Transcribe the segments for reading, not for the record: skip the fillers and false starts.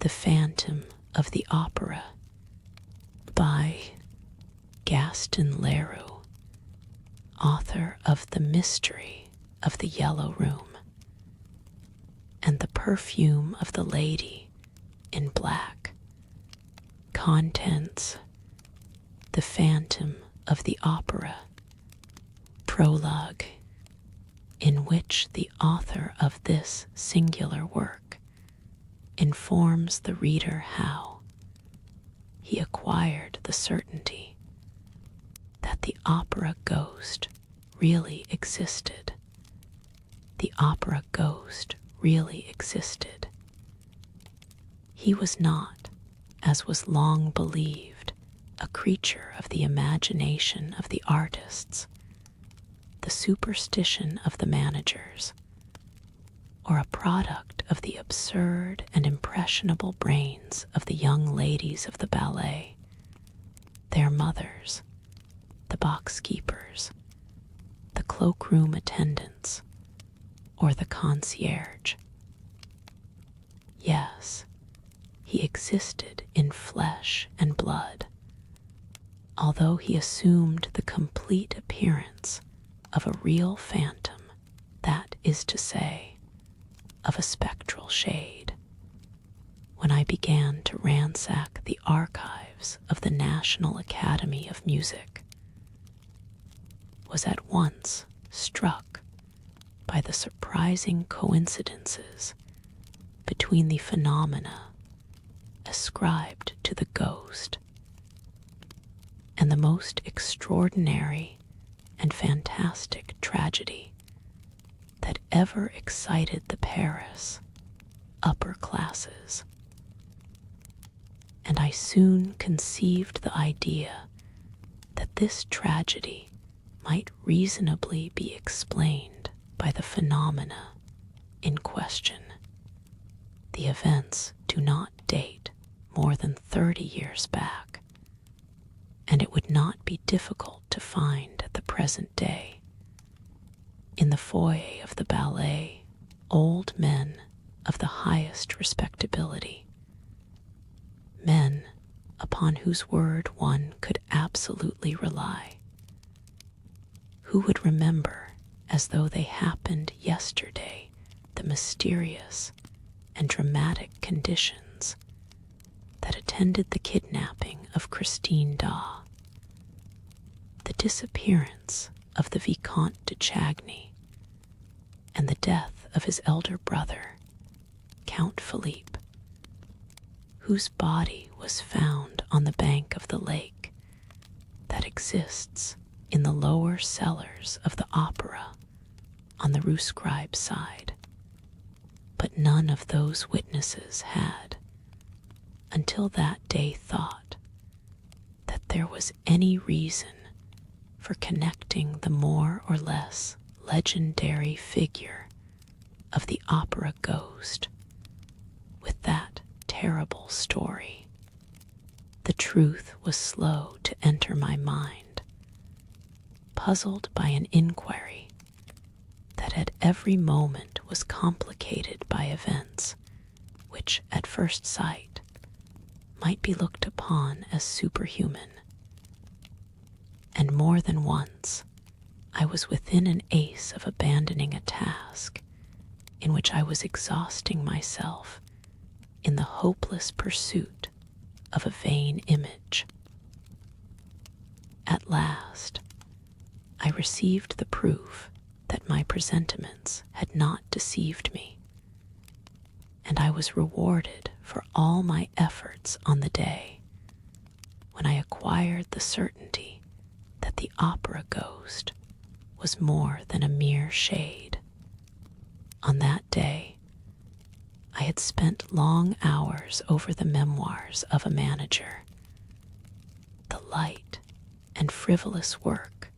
The Phantom of the Opera by Gaston Leroux, author of The Mystery of the Yellow Room and The Perfume of the Lady in Black. Contents: The Phantom of the Opera. Prologue, in which the author of this singular work informs the reader how he acquired the certainty that the opera ghost really existed. The opera ghost really existed. He was not, as was long believed, a creature of the imagination of the artists, the superstition of the managers, or a product of the absurd and impressionable brains of the young ladies of the ballet, their mothers, the box keepers, the cloakroom attendants, or the concierge. Yes, he existed in flesh and blood, although he assumed the complete appearance of a real phantom, that is to say, of a spectral shade. When I began to ransack the archives of the National Academy of Music, was at once struck by the surprising coincidences between the phenomena ascribed to the ghost and the most extraordinary and fantastic tragedy that ever excited the Paris upper classes. And I soon conceived the idea that this tragedy might reasonably be explained by the phenomena in question. The events do not date more than 30 years back, and it would not be difficult to find at the present day, in the foyer of the ballet, old men of the highest respectability, men upon whose word one could absolutely rely, who would remember as though they happened yesterday the mysterious and dramatic conditions that attended the kidnapping of Christine Daw, the disappearance of the Vicomte de Chagny, and the death of his elder brother, Count Philippe, whose body was found on the bank of the lake that exists in the lower cellars of the opera on the Rue Scribe side. But none of those witnesses had, until that day, thought that there was any reason for connecting the more or less legendary figure of the opera ghost with that terrible story. The truth was slow to enter my mind, puzzled by an inquiry that at every moment was complicated by events which at first sight might be looked upon as superhuman. And more than once I was within an ace of abandoning a task in which I was exhausting myself in the hopeless pursuit of a vain image. At last, I received the proof that my presentiments had not deceived me, and I was rewarded for all my efforts on the day when I acquired the certainty that the opera ghost was more than a mere shade. On that day, I had spent long hours over the memoirs of a manager, the light and frivolous work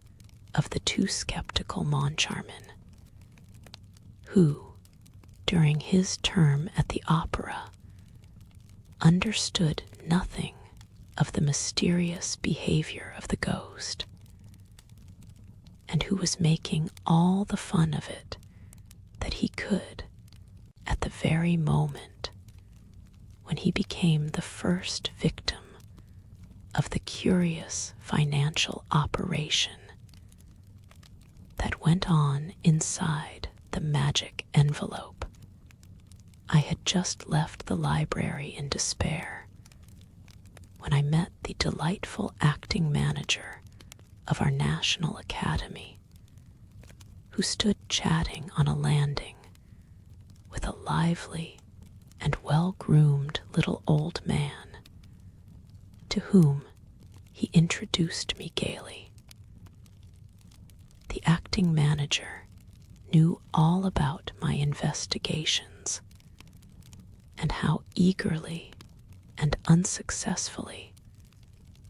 of the too skeptical Moncharmin, who, during his term at the opera, understood nothing of the mysterious behavior of the ghost, and who was making all the fun of it that he could at the very moment when he became the first victim of the curious financial operation that went on inside the magic envelope. I had just left the library in despair when I met the delightful acting manager of our National Academy, who stood chatting on a landing with a lively and well-groomed little old man, to whom he introduced me gaily. The acting manager knew all about my investigations and how eagerly and unsuccessfully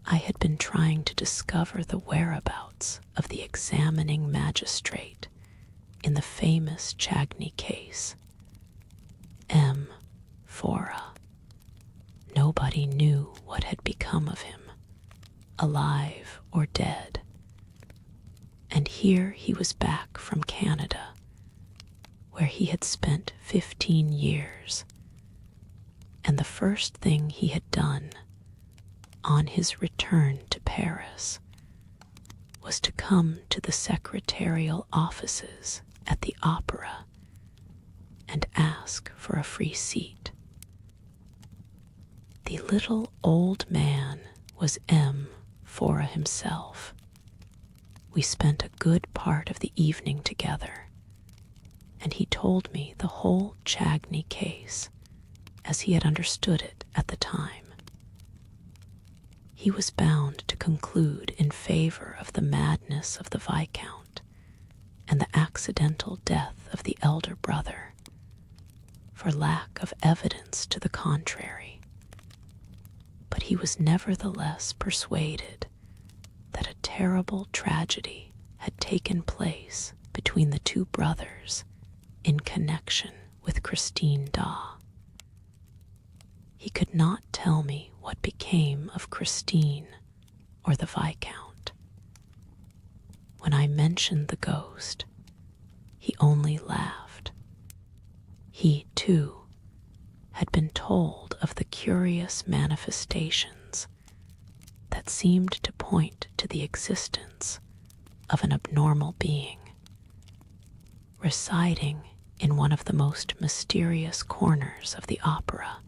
I had been trying to discover the whereabouts of the examining magistrate in the famous Chagny case. M. Fora. Nobody knew what had become of him, alive or dead. And here he was back from Canada, where he had spent 15 years. And the first thing he had done on his return to Paris was to come to the secretarial offices at the opera and ask for a free seat. The little old man was M. Fora himself. We spent a good part of the evening together, and he told me the whole Chagny case as he had understood it at the time. He was bound to conclude in favor of the madness of the Viscount and the accidental death of the elder brother, for lack of evidence to the contrary. But he was nevertheless persuaded that a terrible tragedy had taken place between the two brothers in connection with Christine Daw. He could not tell me what became of Christine or the Viscount. When I mentioned the ghost, he only laughed. He, too, had been told of the curious manifestations that seemed to point to the existence of an abnormal being residing in one of the most mysterious corners of the opera,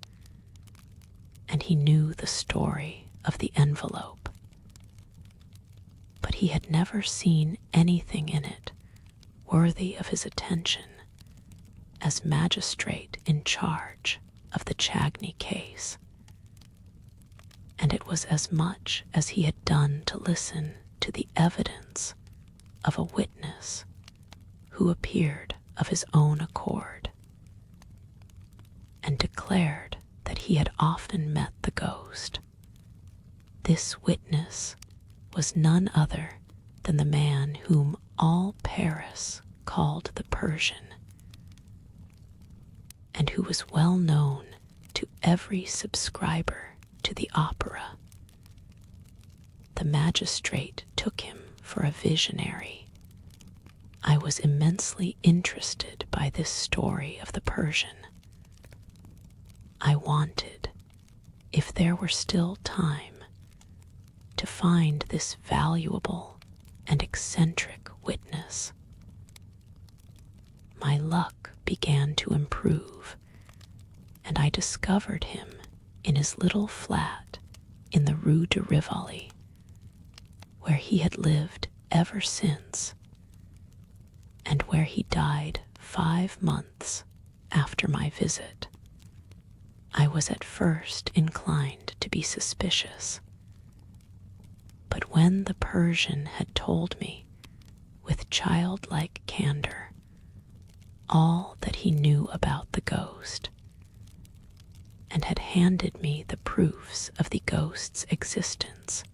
and he knew the story of the envelope, but he had never seen anything in it worthy of his attention as magistrate in charge of the Chagny case. And it was as much as he had done to listen to the evidence of a witness who appeared of his own accord and declared that he had often met the ghost. This witness was none other than the man whom all Paris called the Persian, and who was well known to every subscriber to the opera. The magistrate took him for a visionary. I was immensely interested by this story of the Persian. I wanted, if there were still time, to find this valuable and eccentric witness. My luck began to improve, and I discovered him in his little flat in the Rue de Rivoli, where he had lived ever since, and where he died 5 months after my visit. I was at first inclined to be suspicious, but when the Persian had told me, with childlike candor, all that he knew about the ghost, and had handed me the proofs of the ghost's existence,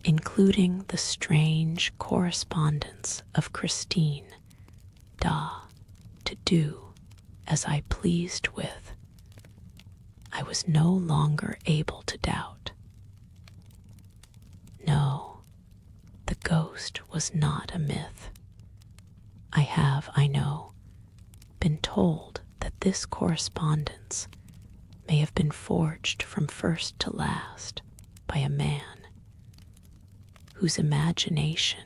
including the strange correspondence of Christine Daw to do as I pleased with, I was no longer able to doubt. No, the ghost was not a myth. I have, I know, been told that this correspondence may have been forged from first to last by a man whose imagination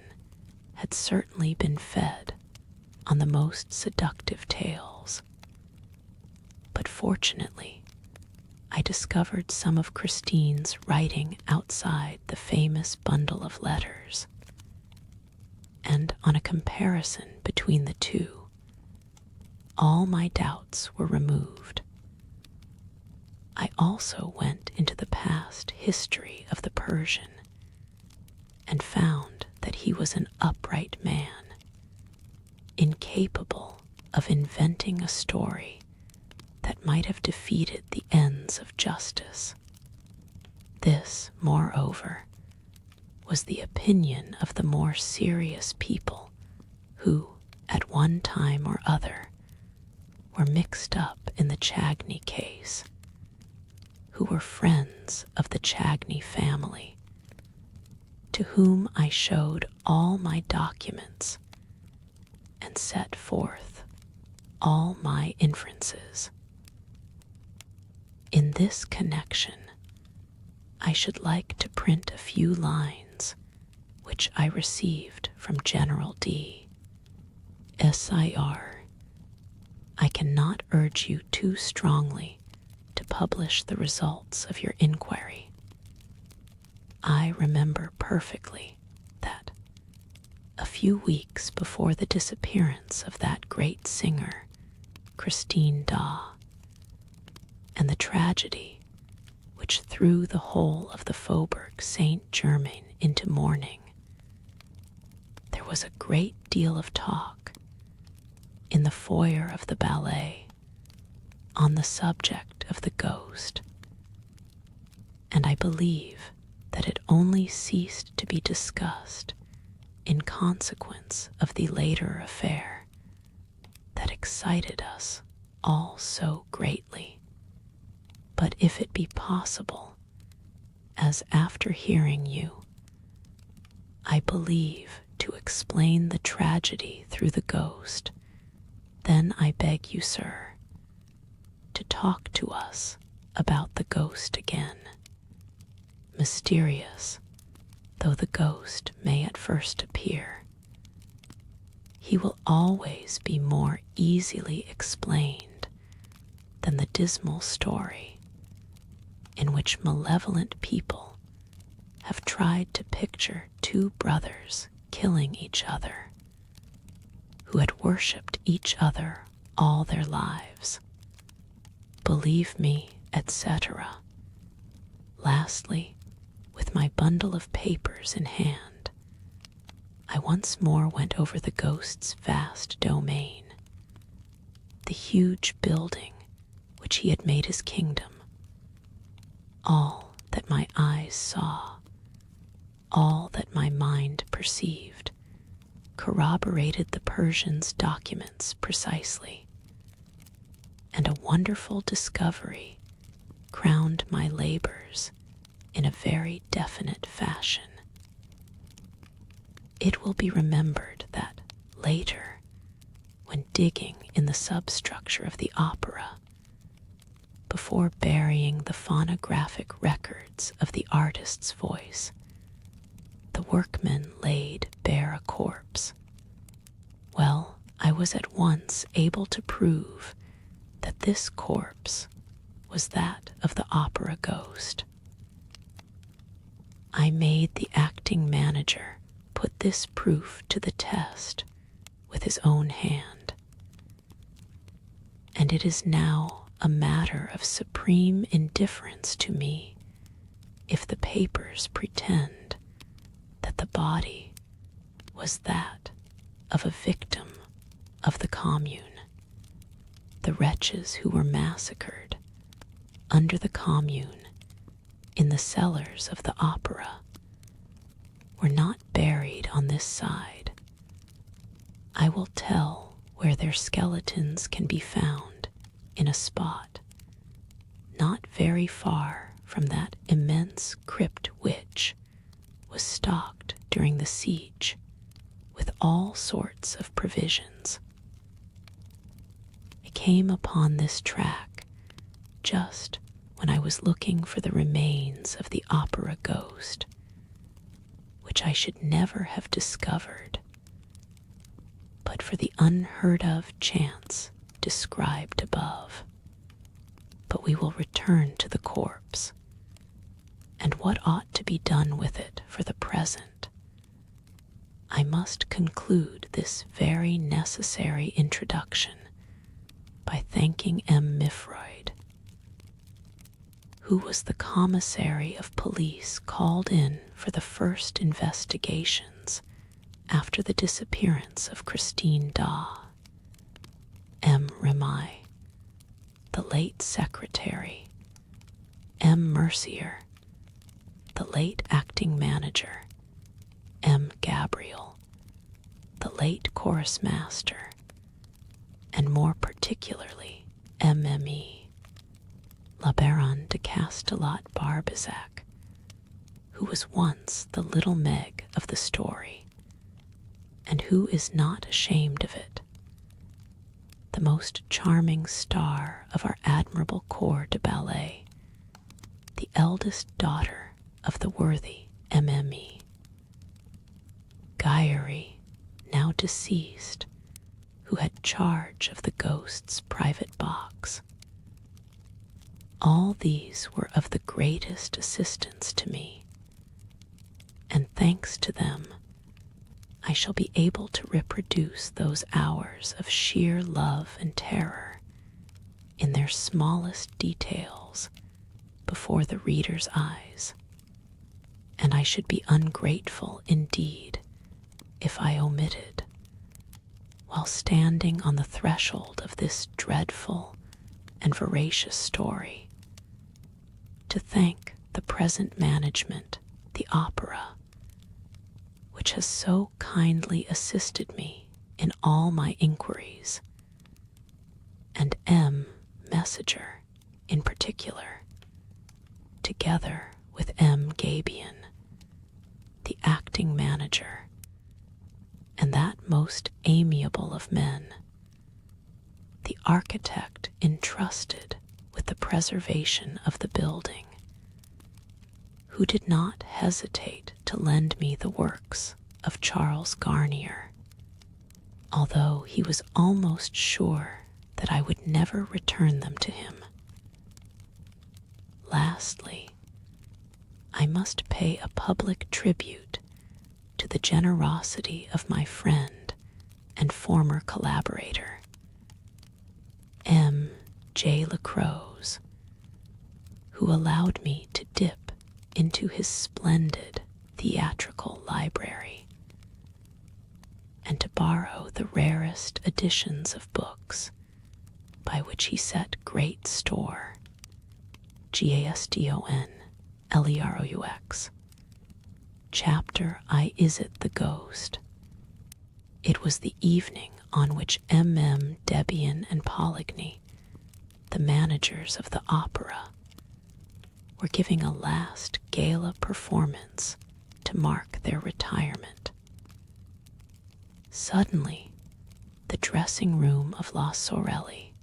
had certainly been fed on the most seductive tales. But fortunately, I discovered some of Christine's writing outside the famous bundle of letters, and on a comparison between the two, all my doubts were removed. I also went into the past history of the Persian and found that he was an upright man, incapable of inventing a story that might have defeated the ends of justice. This, moreover, was the opinion of the more serious people who, at one time or other, were mixed up in the Chagny case, who were friends of the Chagny family, to whom I showed all my documents and set forth all my inferences. In this connection, I should like to print a few lines which I received from General D. SIR. I cannot urge you too strongly to publish the results of your inquiry. I remember perfectly that, a few weeks before the disappearance of that great singer, Christine Daw, and the tragedy which threw the whole of the Faubourg Saint-Germain into mourning, there was a great deal of talk in the foyer of the ballet on the subject of the ghost, and I believe that it only ceased to be discussed in consequence of the later affair that excited us all so greatly. But if it be possible, as after hearing you, I believe to explain the tragedy through the ghost, then I beg you, sir, to talk to us about the ghost again. Mysterious though the ghost may at first appear, he will always be more easily explained than the dismal story in which malevolent people have tried to picture two brothers killing each other, who had worshipped each other all their lives. Believe me, etc. Lastly, with my bundle of papers in hand, I once more went over the ghost's vast domain, the huge building which he had made his kingdom. All that my eyes saw, all that my mind perceived, corroborated the Persian's documents precisely, and a wonderful discovery crowned my labors in a very definite fashion. It will be remembered that later, when digging in the substructure of the opera, before burying the phonographic records of the artist's voice, the workmen laid bare a corpse. Well, I was at once able to prove that this corpse was that of the opera ghost. I made the acting manager put this proof to the test with his own hand, and it is now a matter of supreme indifference to me if the papers pretend that the body was that of a victim of the Commune. The wretches who were massacred under the Commune in the cellars of the opera were not buried on this side. I will tell where their skeletons can be found in a spot not very far from that immense crypt which was stocked during the siege with all sorts of provisions. I came upon this track just when I was looking for the remains of the opera ghost, which I should never have discovered but for the unheard of chance described above. But we will return to the corpse and what ought to be done with it for the present. I must conclude this very necessary introduction by thanking M. Mifroid, who was the commissary of police called in for the first investigations after the disappearance of Christine Daw, M. Remai, the late secretary, M. Mercier, the late acting manager, M. Gabriel, the late chorus master, and more particularly MME, La Baronne de Castellot-Barbizac, who was once the little Meg of the story, and who is not ashamed of it, the most charming star of our admirable corps de ballet, the eldest daughter of the worthy MME. Guillery, now deceased, who had charge of the ghost's private box. All these were of the greatest assistance to me, and thanks to them, I shall be able to reproduce those hours of sheer love and terror in their smallest details before the reader's eyes, and I should be ungrateful indeed if I omitted, while standing on the threshold of this dreadful and veracious story, to thank the present management, the opera, which has so kindly assisted me in all my inquiries, and M. Messenger in particular, together with M. Gabion, the acting manager, and that most amiable of men, the architect entrusted with the preservation of the building, who did not hesitate to lend me the works of Charles Garnier, although he was almost sure that I would never return them to him. Lastly, I must pay a public tribute to the generosity of my friend and former collaborator, M. J. Lacroze, who allowed me to dip into his splendid theatrical library and to borrow the rarest editions of books by which he set great store. Gaston Leroux. Chapter I Is It the Ghost. It was the evening on which M.M. Debian and Poligny, the managers of the opera, were giving a last gala performance to mark their retirement. Suddenly, the dressing room of La Sorelli,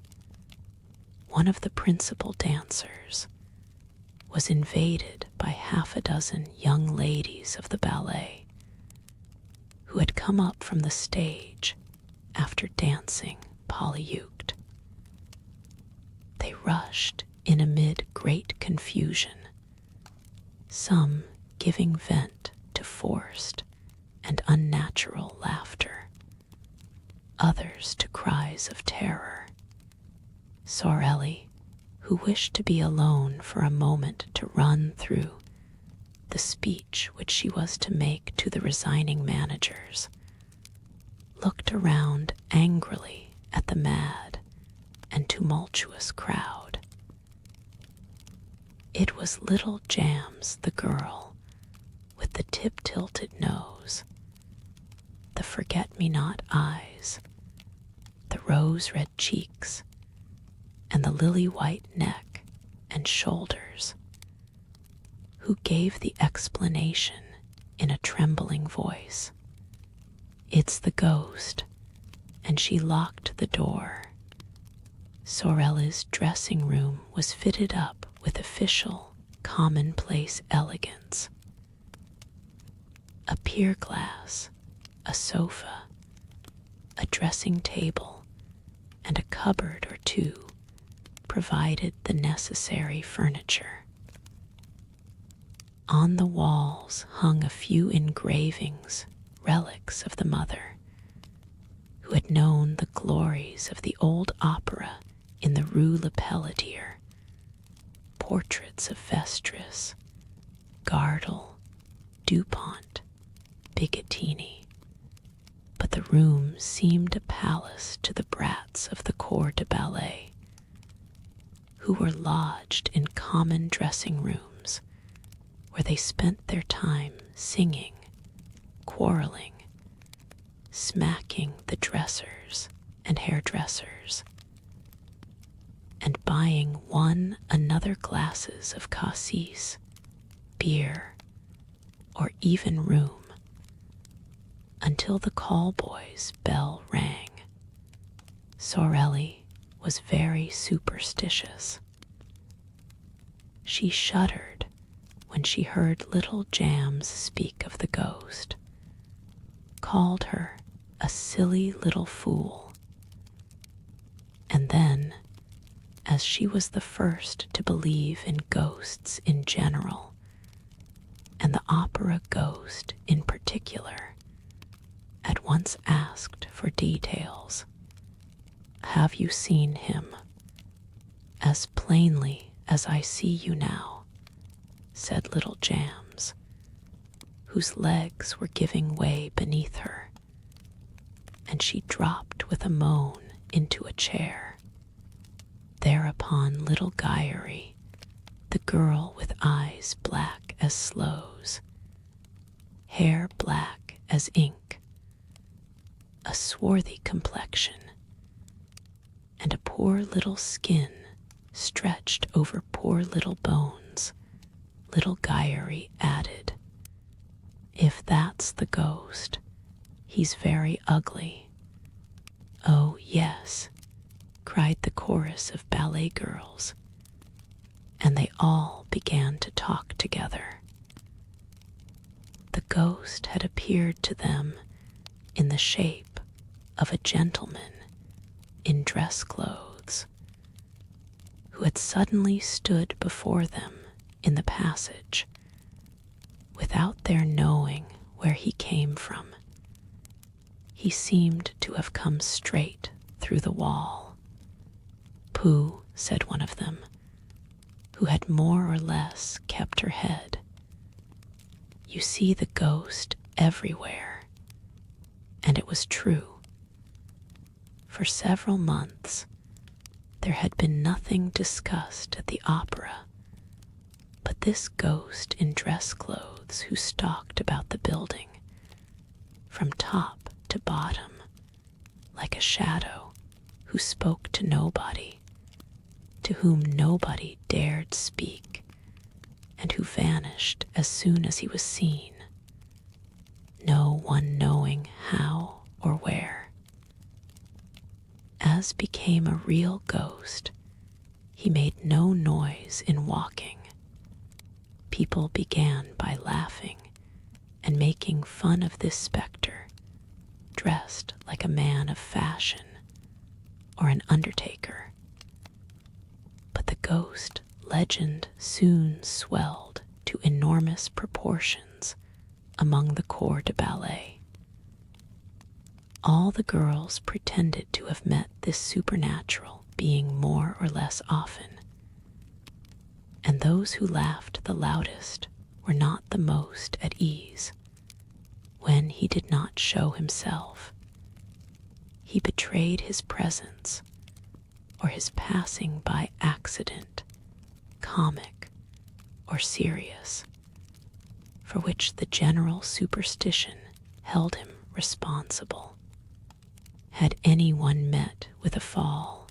one of the principal dancers, was invaded by half a dozen young ladies of the ballet who had come up from the stage after dancing polyuked. They rushed in amid great confusion, some giving vent to forced and unnatural laughter, others to cries of terror. Sorelli, who wished to be alone for a moment to run through the speech which she was to make to the resigning managers, looked around angrily at the mad and tumultuous crowd. It was little Jams, the girl, with the tip-tilted nose, the forget-me-not eyes, the rose-red cheeks, and the lily-white neck and shoulders, who gave the explanation in a trembling voice. "It's the ghost," and she locked the door. Sorelli's dressing room was fitted up with official, commonplace elegance. A pier glass, a sofa, a dressing table, and a cupboard or two provided the necessary furniture. On the walls hung a few engravings, relics of the mother, who had known the glories of the old opera in the Rue Le Pelletier, portraits of Vestris, Gardel, Dupont, Bigottini. But the room seemed a palace to the brats of the corps de ballet, who were lodged in common dressing rooms, where they spent their time singing, quarreling, smacking the dressers and hairdressers, and buying one another glasses of cassis, beer, or even room, until the call-boy's bell rang. Sorelli was very superstitious. She shuddered when she heard little Jams speak of the ghost, called her a silly little fool, and then, as she was the first to believe in ghosts in general, and the opera ghost in particular, at once asked for details. "Have you seen him?" "As plainly as I see you now," said little Jams, whose legs were giving way beneath her, and she dropped with a moan into a chair. Thereupon little Gyeri, the girl with eyes black as sloes, hair black as ink, a swarthy complexion, and a poor little skin stretched over poor little bones, little Gyeri added, "If that's the ghost, he's very ugly." "Oh, yes," cried the chorus of ballet girls, and they all began to talk together. The ghost had appeared to them in the shape of a gentleman in dress clothes, who had suddenly stood before them in the passage, without their knowing where he came from. He seemed to have come straight through the wall. "Pooh," said one of them, who had more or less kept her head. "You see the ghost everywhere." And it was true. For several months, there had been nothing discussed at the opera but this ghost in dress clothes who stalked about the building, from top to bottom, like a shadow who spoke to nobody, to whom nobody dared speak, and who vanished as soon as he was seen, no one knowing how or where. As became a real ghost, he made no noise in walking. People began by laughing and making fun of this spectre, dressed like a man of fashion or an undertaker. But the ghost legend soon swelled to enormous proportions among the corps de ballet. All the girls pretended to have met this supernatural being more or less often, and those who laughed the loudest were not the most at ease. When he did not show himself, he betrayed his presence or his passing by accident, comic or serious, for which the general superstition held him responsible. Had anyone met with a fall,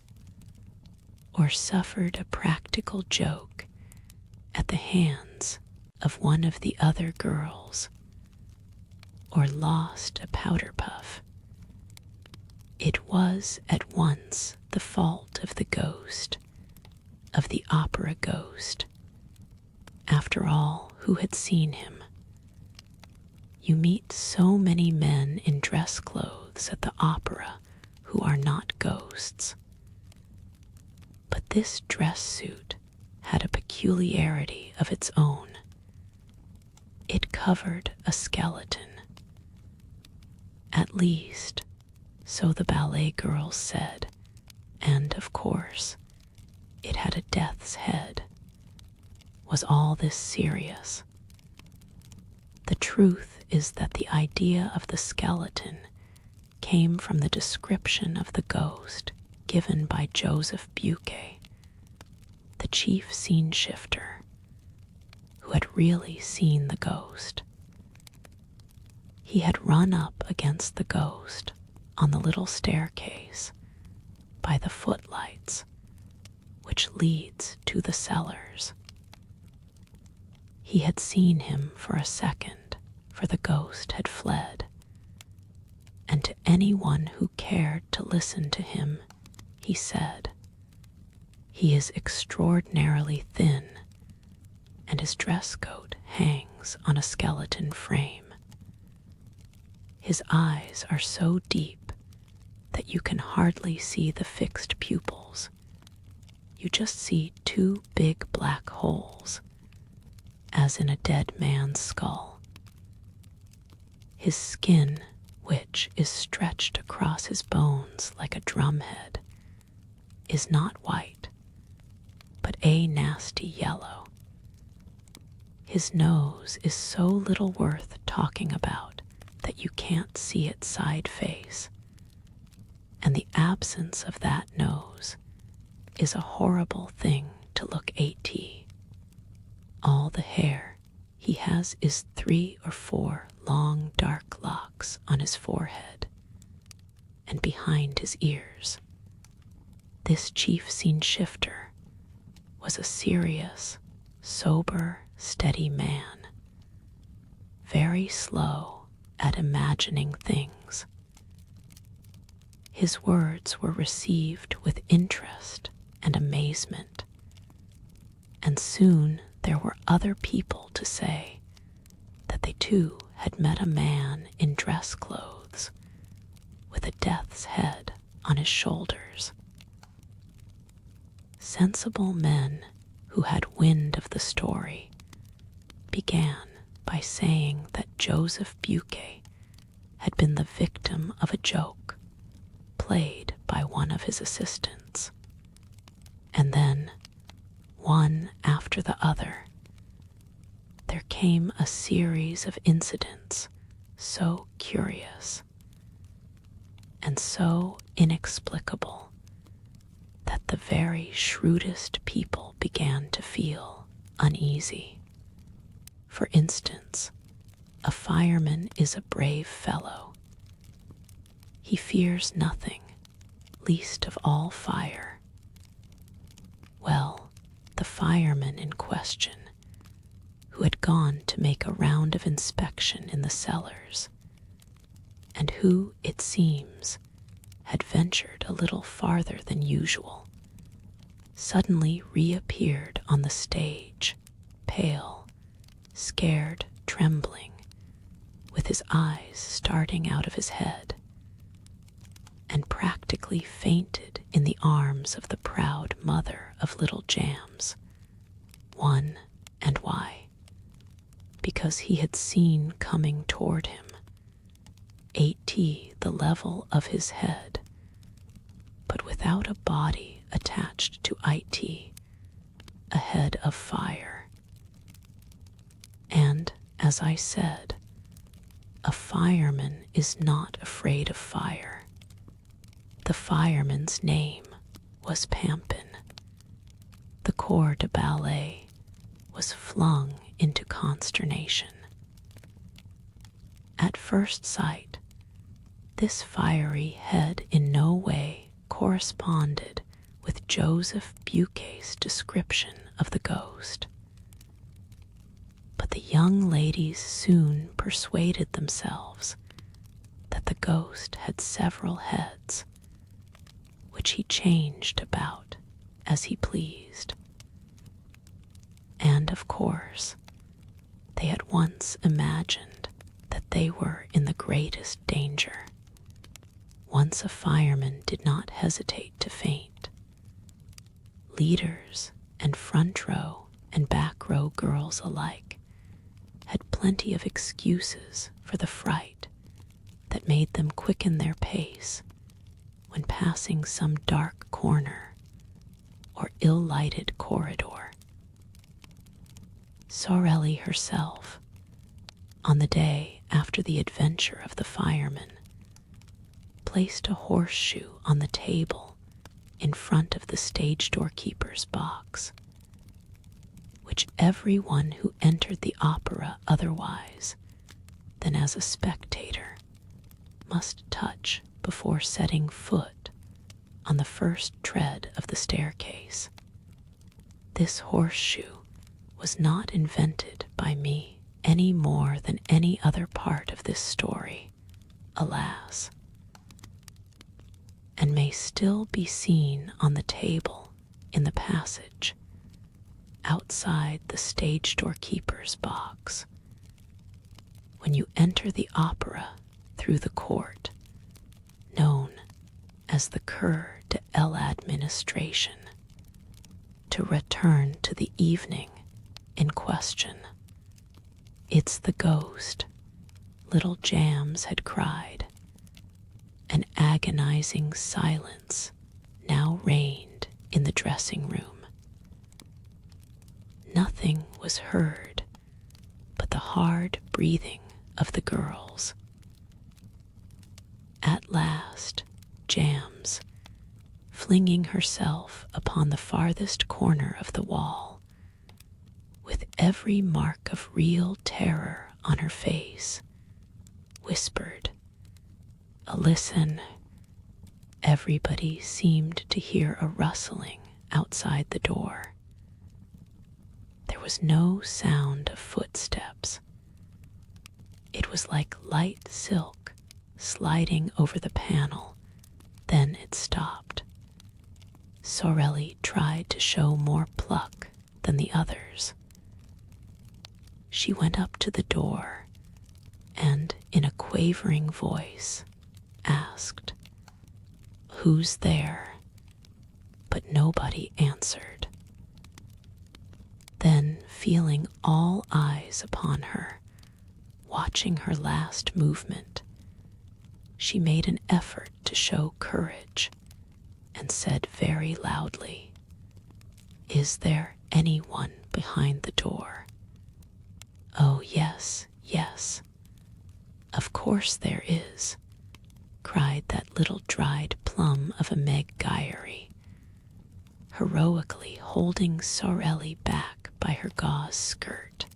or suffered a practical joke at the hands of one of the other girls, or lost a powder puff, it was at once the fault of the ghost of the opera ghost. After all, who had seen him? You meet so many men in dress clothes at the opera who are not ghosts. But this dress suit had a peculiarity of its own. It covered a skeleton. At least, so the ballet girls said, and of course, it had a death's head. Was all this serious? The truth is that the idea of the skeleton came from the description of the ghost given by Joseph Buquet, the chief scene shifter, who had really seen the ghost. He had run up against the ghost on the little staircase by the footlights, which leads to the cellars. He had seen him for a second, for the ghost had fled. And to anyone who cared to listen to him, he said, "He is extraordinarily thin, and his dress coat hangs on a skeleton frame. His eyes are so deep that you can hardly see the fixed pupils. You just see two big black holes, as in a dead man's skull. His skin, which is stretched across his bones like a drumhead, is not white, but a nasty yellow. His nose is so little worth talking about that you can't see its side face, and the absence of that nose is a horrible thing to look at. All the hair he has is 3 or 4 long dark locks on his forehead and behind his ears. This chief scene shifter was a serious, sober, steady man, very slow at imagining things. His words were received with interest and amazement, and soon there were other people to say that they too had met a man in dress clothes with a death's head on his shoulders. Sensible men who had wind of the story began by saying that Joseph Buquet had been the victim of a joke played by one of his assistants. And then, one after the other, there came a series of incidents so curious and so inexplicable that the very shrewdest people began to feel uneasy. For instance, a fireman is a brave fellow. He fears nothing, least of all fire. Well, the fireman in question, who had gone to make a round of inspection in the cellars, and who, it seems, had ventured a little farther than usual, suddenly reappeared on the stage, pale, scared, trembling, with his eyes starting out of his head, and practically fainted in the arms of the proud mother of little Jams. One and why? Because he had seen coming toward him, the level of his head, but without a body attached to a head of fire. And, as I said, a fireman is not afraid of fire. The fireman's name was Pampin. The corps de ballet was flung into consternation. At first sight, this fiery head in no way corresponded with Joseph Buquet's description of the ghost. But the young ladies soon persuaded themselves that the ghost had several heads, which he changed about as he pleased. And of course, they at once imagined that they were in the greatest danger. Once a fireman did not hesitate to faint. Leaders and front row and back row girls alike had plenty of excuses for the fright that made them quicken their pace when passing some dark corner or ill-lighted corridor. Sorelli herself, on the day after the adventure of the fireman, placed a horseshoe on the table in front of the stage doorkeeper's box, which everyone who entered the opera otherwise than as a spectator must touch before setting foot on the first tread of the staircase. This horseshoe was not invented by me any more than any other part of this story, alas, and may still be seen on the table in the passage outside the stage doorkeeper's box. When you enter the opera through the court, known as the Cour de l'Administration, to return to the evening in question. "It's the ghost," little Jams had cried. An agonizing silence now reigned in the dressing room. Nothing was heard but the hard breathing of the girls. At last, Jams, flinging herself upon the farthest corner of the wall, with every mark of real terror on her face, whispered, "Listen." Everybody seemed to hear a rustling outside the door. There was no sound of footsteps. It was like light silk sliding over the panel. Then it stopped. Sorelli tried to show more pluck than the others. She went up to the door and, in a quavering voice, asked, "Who's there?" But nobody answered. Then, feeling all eyes upon her, watching her last movement, she made an effort to show courage and said very loudly, "Is there anyone behind the door?" "Oh, yes, yes, of course there is," cried that little dried plum of a Meg Gyery, heroically holding Sorelli back by her gauze skirt.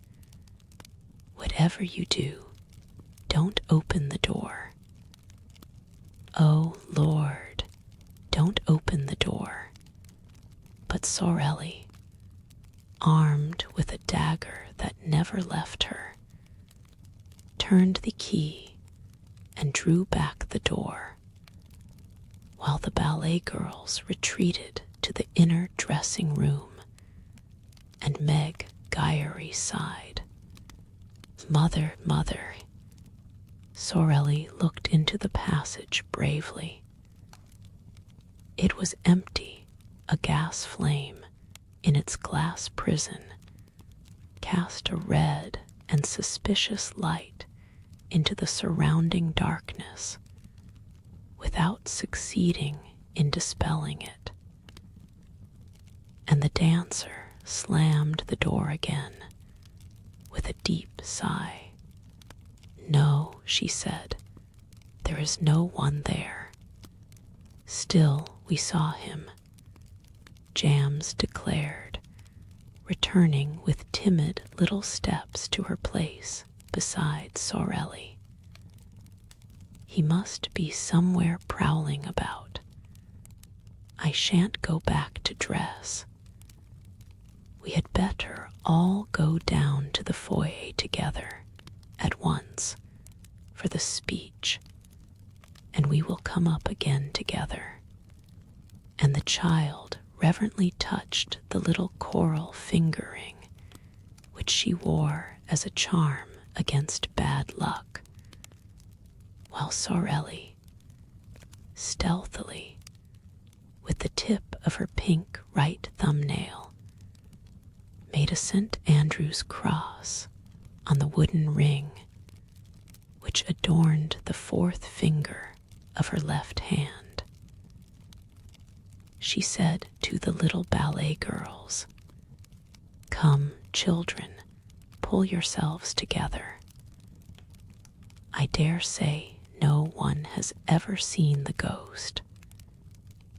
"Whatever you do, don't open the door." "Oh, Lord, don't open the door." But Sorelli, armed with a dagger that never left her, turned the key and drew back the door, while the ballet girls retreated to the inner dressing room, and Meg Gyery sighed. "Mother, mother." Sorelli looked into the passage bravely. It was empty. A gas flame in its glass prison cast a red and suspicious light into the surrounding darkness without succeeding in dispelling it. And the dancer slammed the door again with a deep sigh. "No," she said, "there is no one there." "Still, we saw him," Jams declared, returning with timid little steps to her place beside Sorelli. "He must be somewhere prowling about. I shan't go back to dress. We had better all go down to the foyer together at once for the speech, and we will come up again together." And the child reverently touched the little coral finger ring which she wore as a charm against bad luck, while Sorelli, stealthily, with the tip of her pink right thumbnail, made a St. Andrew's cross on the wooden ring which adorned the fourth finger of her left hand. She said to the little ballet girls, "Come, children, pull yourselves together. I dare say no one has ever seen the ghost.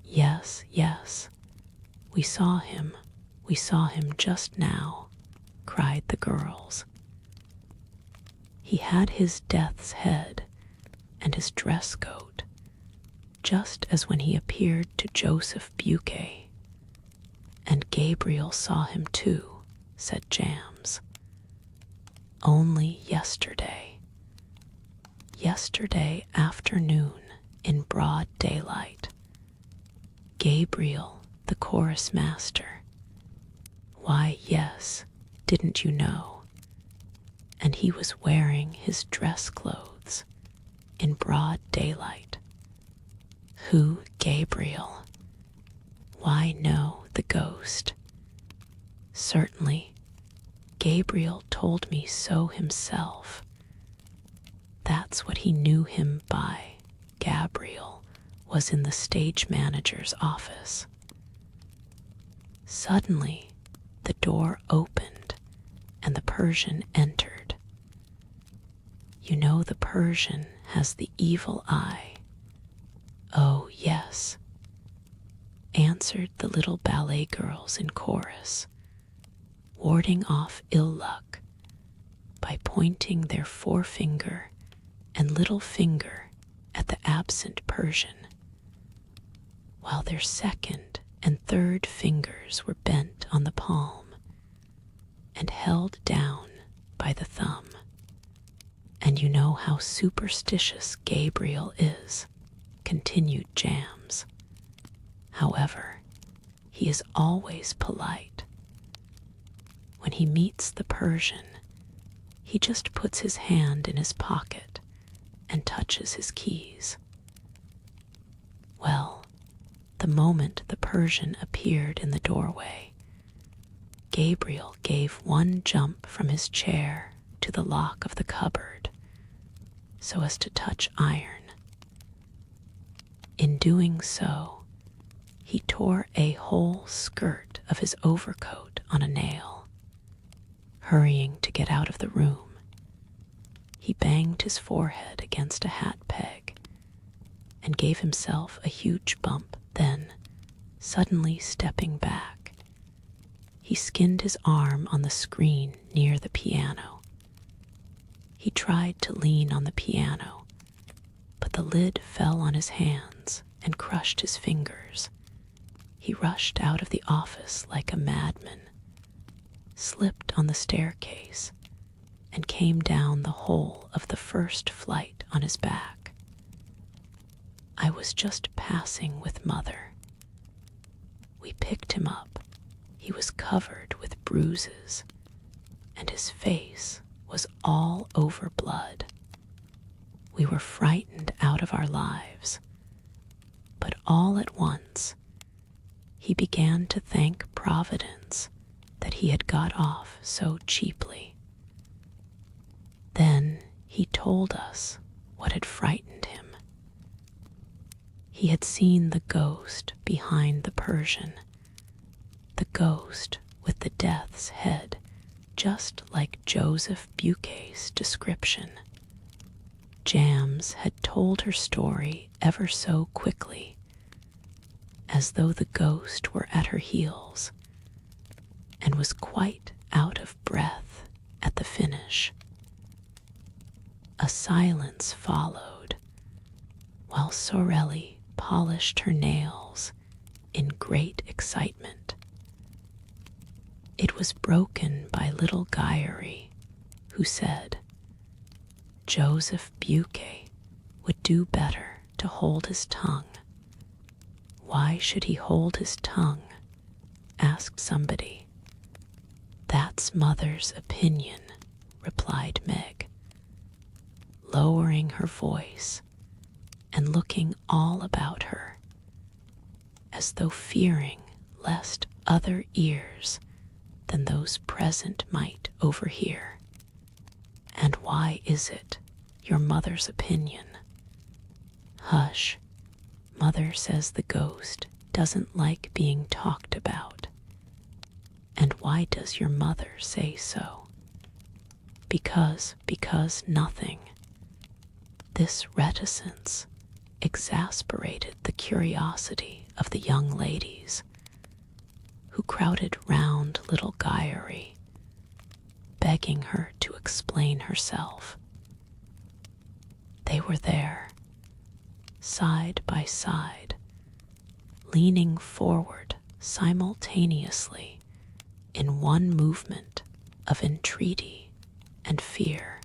Yes, yes, we saw him just now," cried the girls. He had his death's head and his dress coat, just as when he appeared to Joseph Buquet. And Gabriel saw him too, said Jams. Only yesterday afternoon in broad daylight. Gabriel, the chorus master. Why, yes, didn't you know? And he was wearing his dress clothes in broad daylight. Who, Gabriel? Why, no, the ghost. Certainly, Gabriel told me so himself. That's what he knew him by. Gabriel was in the stage manager's office. Suddenly, the door opened and the Persian entered. You know the Persian has the evil eye. Oh, yes, answered the little ballet girls in chorus, warding off ill luck by pointing their forefinger and little finger at the absent Persian, while their second and third fingers were bent on the palm and held down by the thumb. And you know how superstitious Gabriel is, continued Jams. However, he is always polite. When he meets the Persian, he just puts his hand in his pocket and touches his keys. Well, the moment the Persian appeared in the doorway, Gabriel gave one jump from his chair to the lock of the cupboard so as to touch iron. In doing so, he tore a whole skirt of his overcoat on a nail. Hurrying to get out of the room, he banged his forehead against a hat peg and gave himself a huge bump. Then, suddenly stepping back, he skinned his arm on the screen near the piano. He tried to lean on the piano, but the lid fell on his hands and crushed his fingers. He rushed out of the office like a madman, slipped on the staircase, and came down the whole of the first flight on his back. I was just passing with Mother. We picked him up. He was covered with bruises, and his face was all over blood. We were frightened out of our lives, but all at once he began to thank Providence that he had got off so cheaply. Then he told us what had frightened him. He had seen the ghost behind the Persian, the ghost with the death's head, just like Joseph Buquet's description. Jams had told her story ever so quickly, as though the ghost were at her heels, and was quite out of breath at the finish. A silence followed, while Sorelli polished her nails in great excitement. It was broken by little Gyeri, who said, Joseph Buquet would do better to hold his tongue. Why should he hold his tongue? Asked somebody. That's Mother's opinion, replied Meg, lowering her voice and looking all about her, as though fearing lest other ears than those present might overhear. And why is it your mother's opinion? Hush, Mother says the ghost doesn't like being talked about. And why does your mother say so? Because nothing. This reticence exasperated the curiosity of the young ladies, who crowded round little Gyrie, begging her to explain herself. They were there, side by side, leaning forward simultaneously in one movement of entreaty and fear,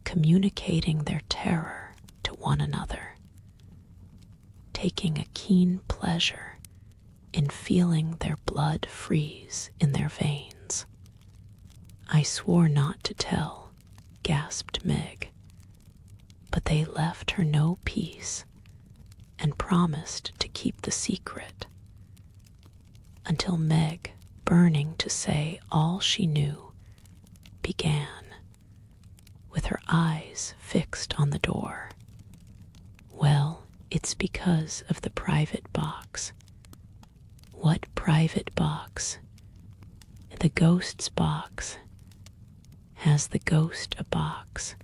communicating their terror to one another, taking a keen pleasure in feeling their blood freeze in their veins. I swore not to tell, gasped Meg, but they left her no peace and promised to keep the secret, until Meg, burning to say all she knew, began, with her eyes fixed on the door. Well, it's because of the private box. What private box? The ghost's box. Has the ghost a box?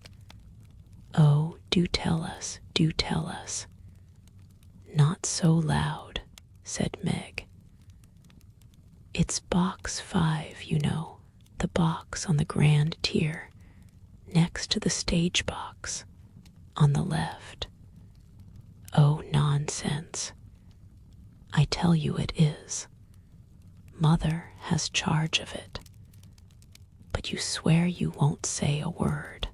Oh, do tell us, do tell us. Not so loud, said Meg. It's box 5, you know, the box on the grand tier, next to the stage box, on the left. Oh, nonsense. I tell you it is. Mother has charge of it. But you swear you won't say a word.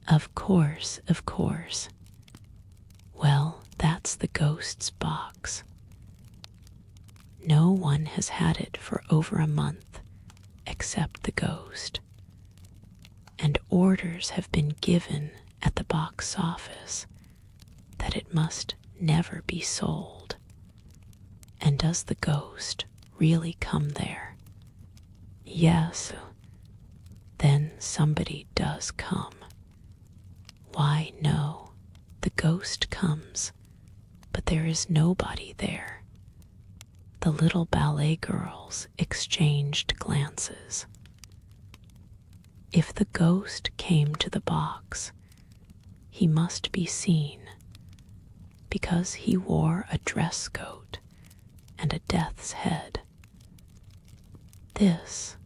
Of course, of course. Well, that's the ghost's box. No one has had it for over a month, except the ghost. And orders have been given at the box office that it must never be sold. And does the ghost really come there? Yes. Then somebody does come. Why, no, the ghost comes, but there is nobody there. The little ballet girls exchanged glances. If the ghost came to the box, he must be seen, because he wore a dress coat and a death's head. This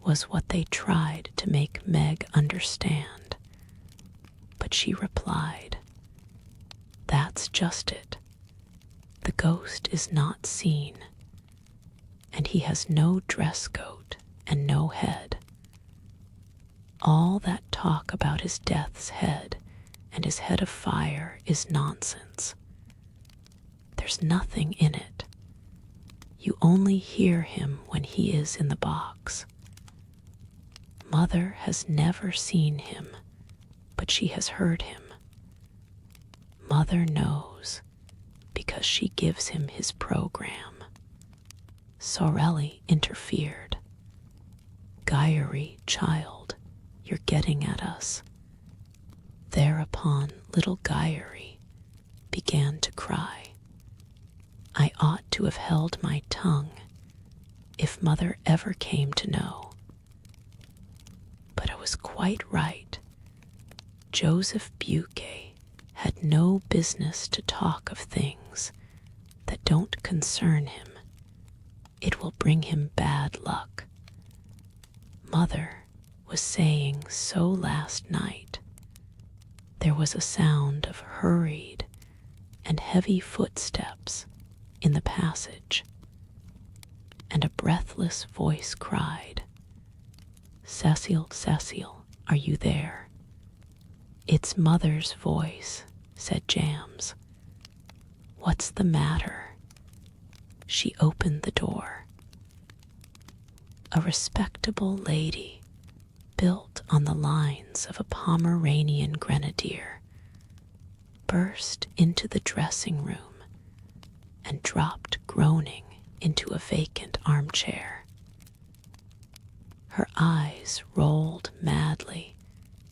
was what they tried to make Meg understand, but she replied, That's just it. The ghost is not seen, and he has no dress coat and no head. All that talk about his death's head and his head of fire is nonsense. There's nothing in it. You only hear him when he is in the box. Mother has never seen him, but she has heard him. Mother knows, because she gives him his program. Sorelli interfered. Gyrie, child, you're getting at us. Thereupon little Gyrie began to cry. I ought to have held my tongue if Mother ever came to know. But I was quite right. Joseph Buquet had no business to talk of things that don't concern him. It will bring him bad luck. Mother was saying so last night. There was a sound of hurried and heavy footsteps in the passage, and a breathless voice cried, Cecile, Cecile, are you there? It's Mother's voice, said Jams. What's the matter? She opened the door. a respectable lady built on the lines of a Pomeranian grenadier, burst into the dressing room and dropped groaning into a vacant armchair. Her eyes rolled madly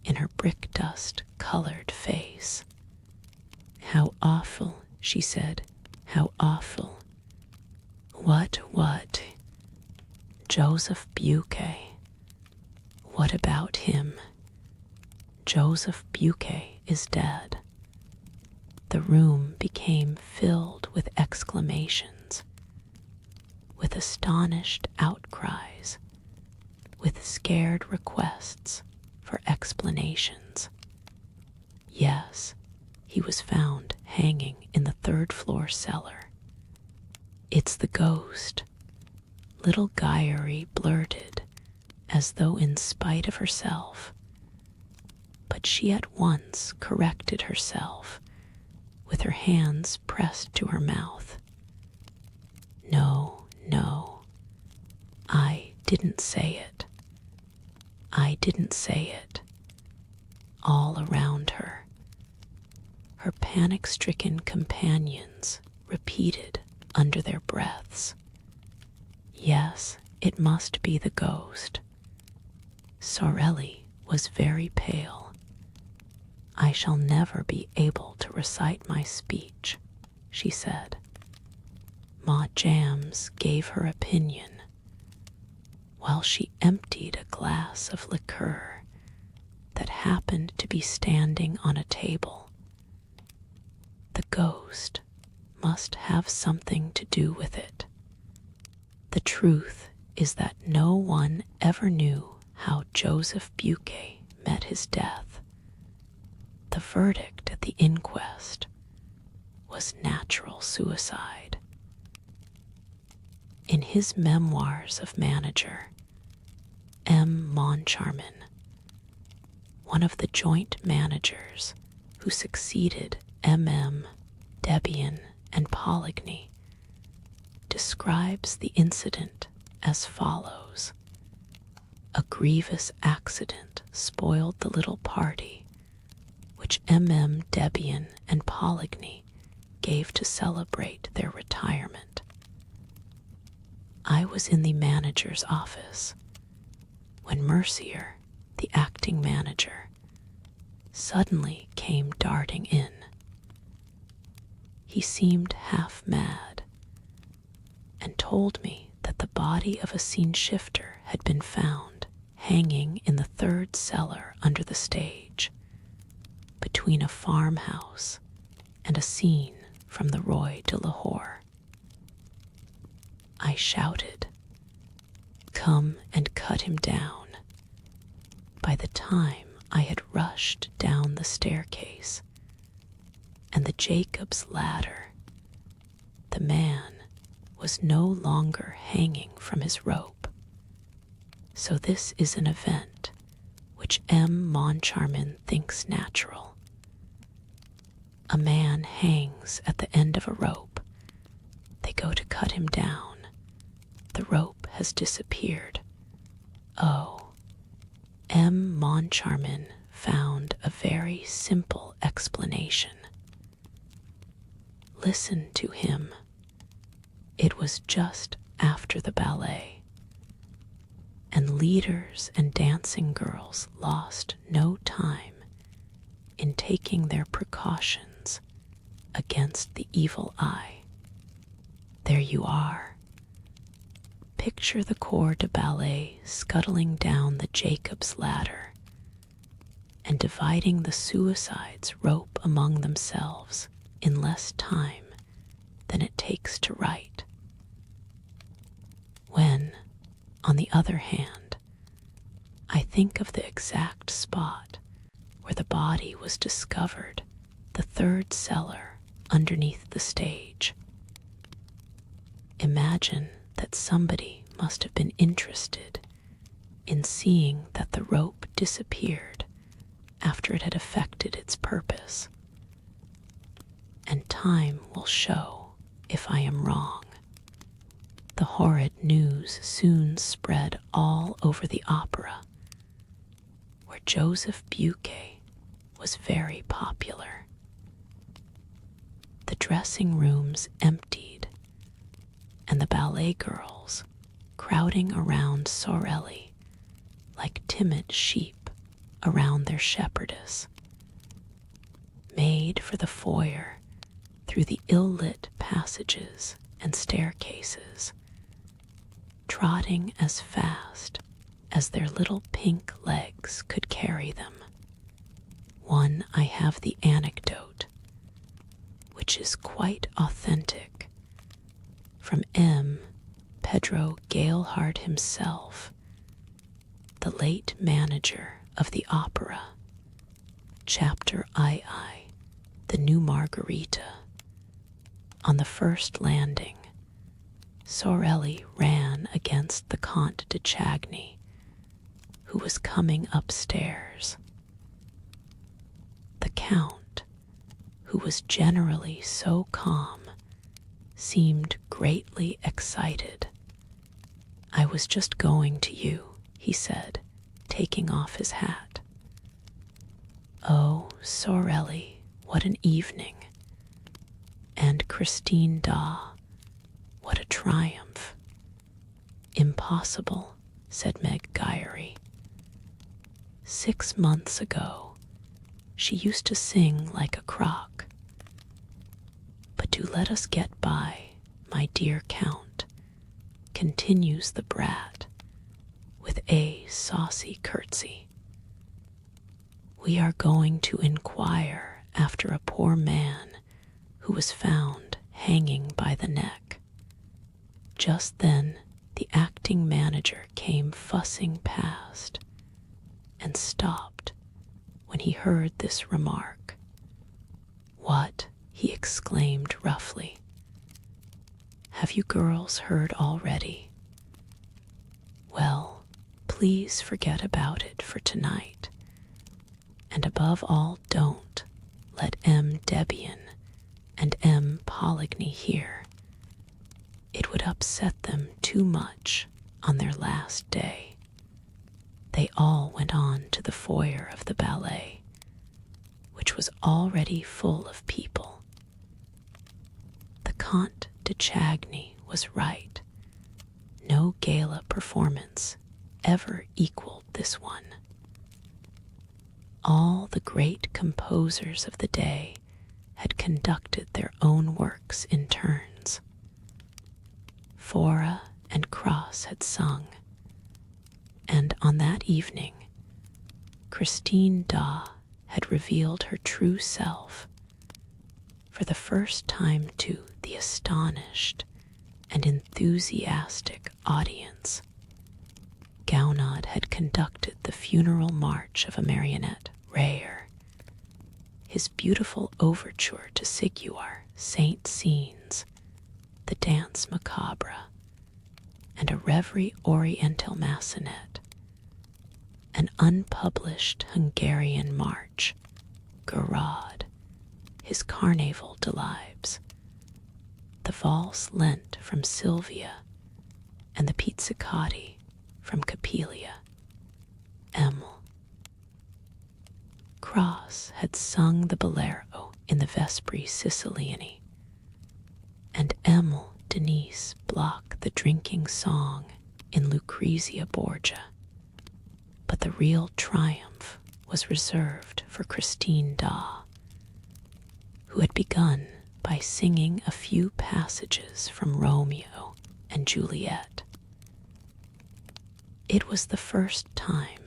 in her brick-dust-colored face. "How awful," she said, "how awful." What? Joseph Buquet. What about him? Joseph Buquet is dead. The room became filled with exclamations, with astonished outcries, with scared requests for explanations. Yes, he was found hanging in the third-floor cellar. "It's the ghost," little Guyery blurted, as though in spite of herself. But she at once corrected herself, with her hands pressed to her mouth. No, I didn't say it. I didn't say it." All around her, her panic-stricken companions repeated under their breaths, "Yes, it must be the ghost." Sorelli was very pale. "I shall never be able to recite my speech," she said. Ma Jams gave her opinion while she emptied a glass of liqueur that happened to be standing on a table. "The ghost must have something to do with it. The truth is that no one ever knew how Joseph Buquet met his death. The verdict at the inquest was natural suicide." In his Memoirs of Manager, M. Moncharmin, one of the joint managers who succeeded MM, Debian, and Poligny, describes the incident as follows. "A grievous accident spoiled the little party which MM, Debian, and Poligny gave to celebrate their retirement. I was in the manager's office when Mercier, the acting manager, suddenly came darting in. He seemed half mad and told me that the body of a scene shifter had been found hanging in the third cellar under the stage, between a farmhouse and a scene from the Roy de Lahore. I shouted, 'Come and cut him down.' By the time I had rushed down the staircase and the Jacob's ladder, the man was no longer hanging from his rope. So this is an event which M. Moncharmin thinks natural. A man hangs at the end of a rope. They go to cut him down. The rope has disappeared. Oh, M. Moncharmin found a very simple explanation. Listen to him. It was just after the ballet, and leaders and dancing girls lost no time in taking their precautions against the evil eye. There you are. Picture the corps de ballet scuttling down the Jacob's ladder and dividing the suicide's rope among themselves in less time than it takes to write. When, on the other hand, I think of the exact spot where the body was discovered, the third cellar underneath the stage. Imagine that somebody must have been interested in seeing that the rope disappeared after it had effected its purpose. And time will show if I am wrong. The horrid news soon spread all over the opera, where Joseph Buquet was very popular. The dressing rooms emptied, and the ballet girls crowding around Sorelli like timid sheep around their shepherdess, made for the foyer through the ill-lit passages and staircases, trotting as fast as their little pink legs could carry them. One, I have the anecdote, which is quite authentic, from M. Pedro Galehart himself, the late manager of the opera, Chapter II, the New Margarita. On the first landing, Sorelli ran against the Comte de Chagny, who was coming upstairs. The Count, who was generally so calm, seemed greatly excited. "I was just going to you," he said, taking off his hat. "Oh, Sorelli, what an evening! And Christine Da, what a triumph!" "Impossible," said Meg Gyery. "6 months ago, she used to sing like a crock. But do let us get by, my dear Count," continues the brat, with a saucy curtsy. "We are going to inquire after a poor man who was found hanging by the neck." Just then the acting manager came fussing past and stopped when he heard this remark. "What?" he exclaimed roughly. "Have you girls heard already? Well, please forget about it for tonight. And above all, don't let M. Debian and M. Poligny hear. It would upset them too much on their last day." They all went on to the foyer of the ballet, which was already full of people. The Comte de Chagny was right. No gala performance ever equaled this one. All the great composers of the day had conducted their own works in turns. Fora and Cross had sung, and on that evening, Christine Da had revealed her true self for the first time to the astonished and enthusiastic audience. Gounod had conducted the funeral march of a marionette, Lyre, his beautiful overture to Siguar, Saint Scenes, the Dance Macabre, and a Reverie Oriental Massenet, an unpublished Hungarian march, Garad, his Carnaval de Lives, the Valse Lent from Sylvia, and the Pizzicati from Capelia. Emil. Cross had sung the Bolero in the Vespri Siciliani, and Emil Denise Bloch the drinking song in Lucrezia Borgia. But the real triumph was reserved for Christine Da, who had begun by singing a few passages from Romeo and Juliet. It was the first time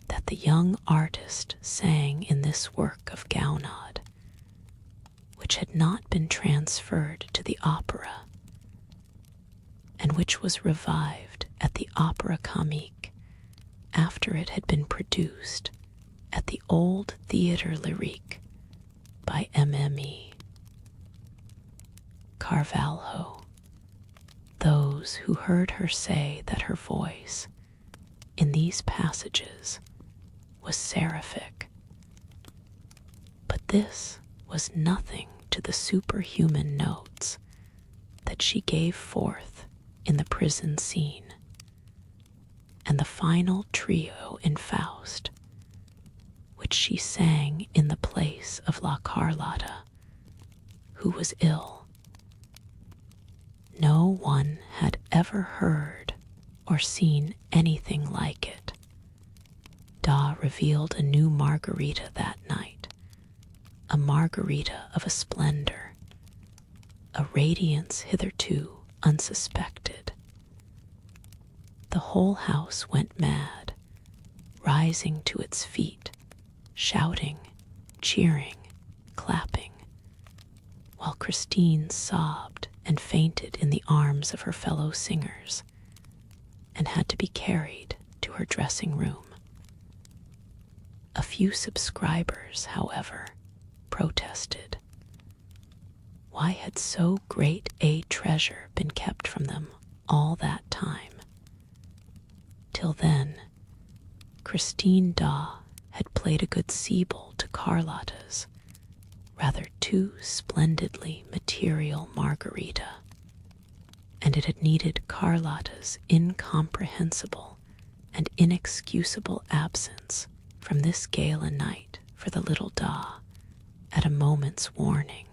that the young artist sang in this work of Gounod, which had not been transferred to the opera, and which was revived at the Opera Comique after it had been produced at the old Theatre Lyrique by MME. Carvalho. Those who heard her say that her voice in these passages was seraphic. But this was nothing to the superhuman notes that she gave forth in the prison scene, and the final trio in Faust, which she sang in the place of La Carlotta, who was ill. No one had ever heard or seen anything like it. Da revealed a new Margarita that night, a Margarita of a splendor, a radiance hitherto unsuspected. The whole house went mad, rising to its feet, shouting, cheering, clapping, while Christine sobbed and fainted in the arms of her fellow singers and had to be carried to her dressing room. A few subscribers, however, protested. Why had so great a treasure been kept from them all that time? Till then, Christine Da had played a good Siebel to Carlotta's rather too splendidly material Margarita, and it had needed Carlotta's incomprehensible and inexcusable absence from this gala night for the little Da at a moment's warning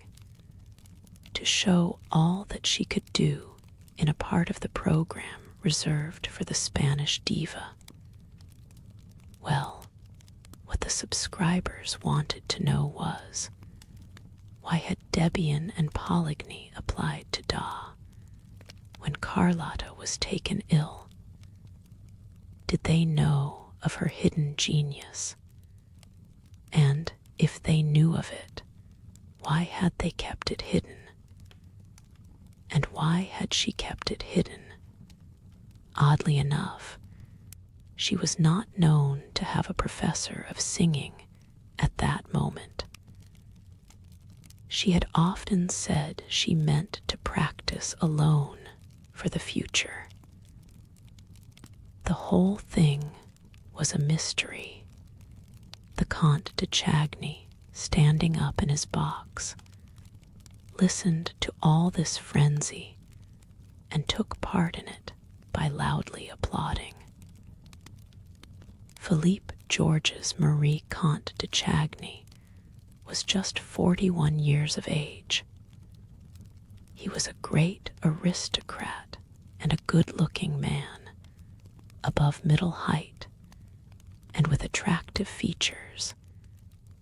to show all that she could do in a part of the program reserved for the Spanish diva. Well, what the subscribers wanted to know was, why had Debian and Poligny applied to Da when Carlotta was taken ill? Did they know of her hidden genius? And if they knew of it, why had they kept it hidden? And why had she kept it hidden? Oddly enough, she was not known to have a professor of singing at that moment. She had often said she meant to practice alone for the future. The whole thing was a mystery. The Comte de Chagny, standing up in his box, listened to all this frenzy and took part in it by loudly applauding. Philippe Georges Marie Comte de Chagny was just 41 years of age. He was a great aristocrat and a good-looking man, above middle height, and with attractive features,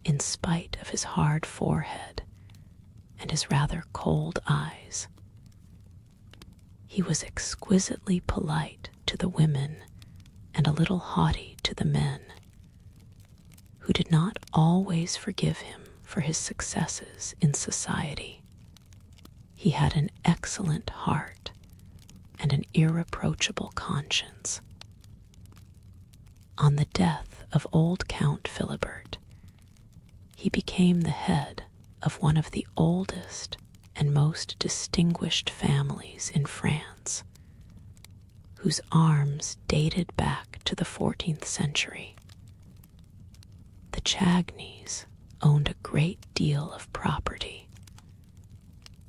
in spite of his hard forehead and his rather cold eyes. He was exquisitely polite to the women and a little haughty to the men, who did not always forgive him for his successes in society. He had an excellent heart and an irreproachable conscience. On the death of old Count Philibert, he became the head of one of the oldest and most distinguished families in France, whose arms dated back to the 14th century. The Chagnys owned a great deal of property,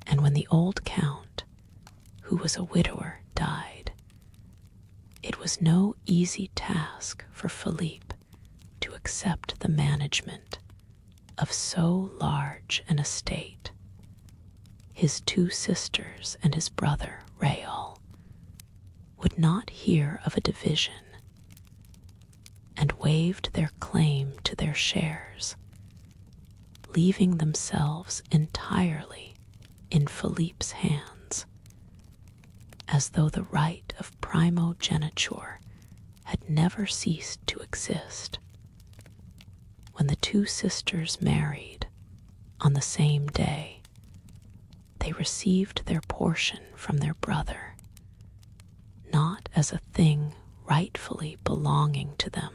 and when the old count, who was a widower, died, it was no easy task for Philippe to accept the management of so large an estate. His two sisters and his brother, Raoul, would not hear of a division and waived their claim to their shares, leaving themselves entirely in Philippe's hands, as though the right of primogeniture had never ceased to exist. When the two sisters married on the same day, they received their portion from their brother, not as a thing rightfully belonging to them,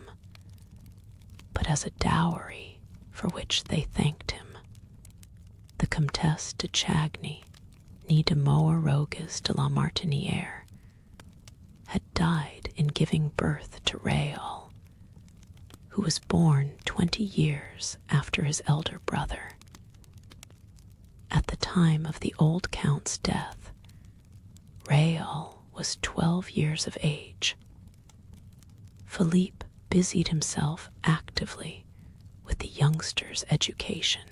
but as a dowry for which they thanked him. The Comtesse de Chagny, née de Mooroges de la Martinière, had died in giving birth to Raoul, who was born 20 years after his elder brother. At the time of the old count's death, Raoul was 12 years of age. Philippe busied himself actively with the youngster's education.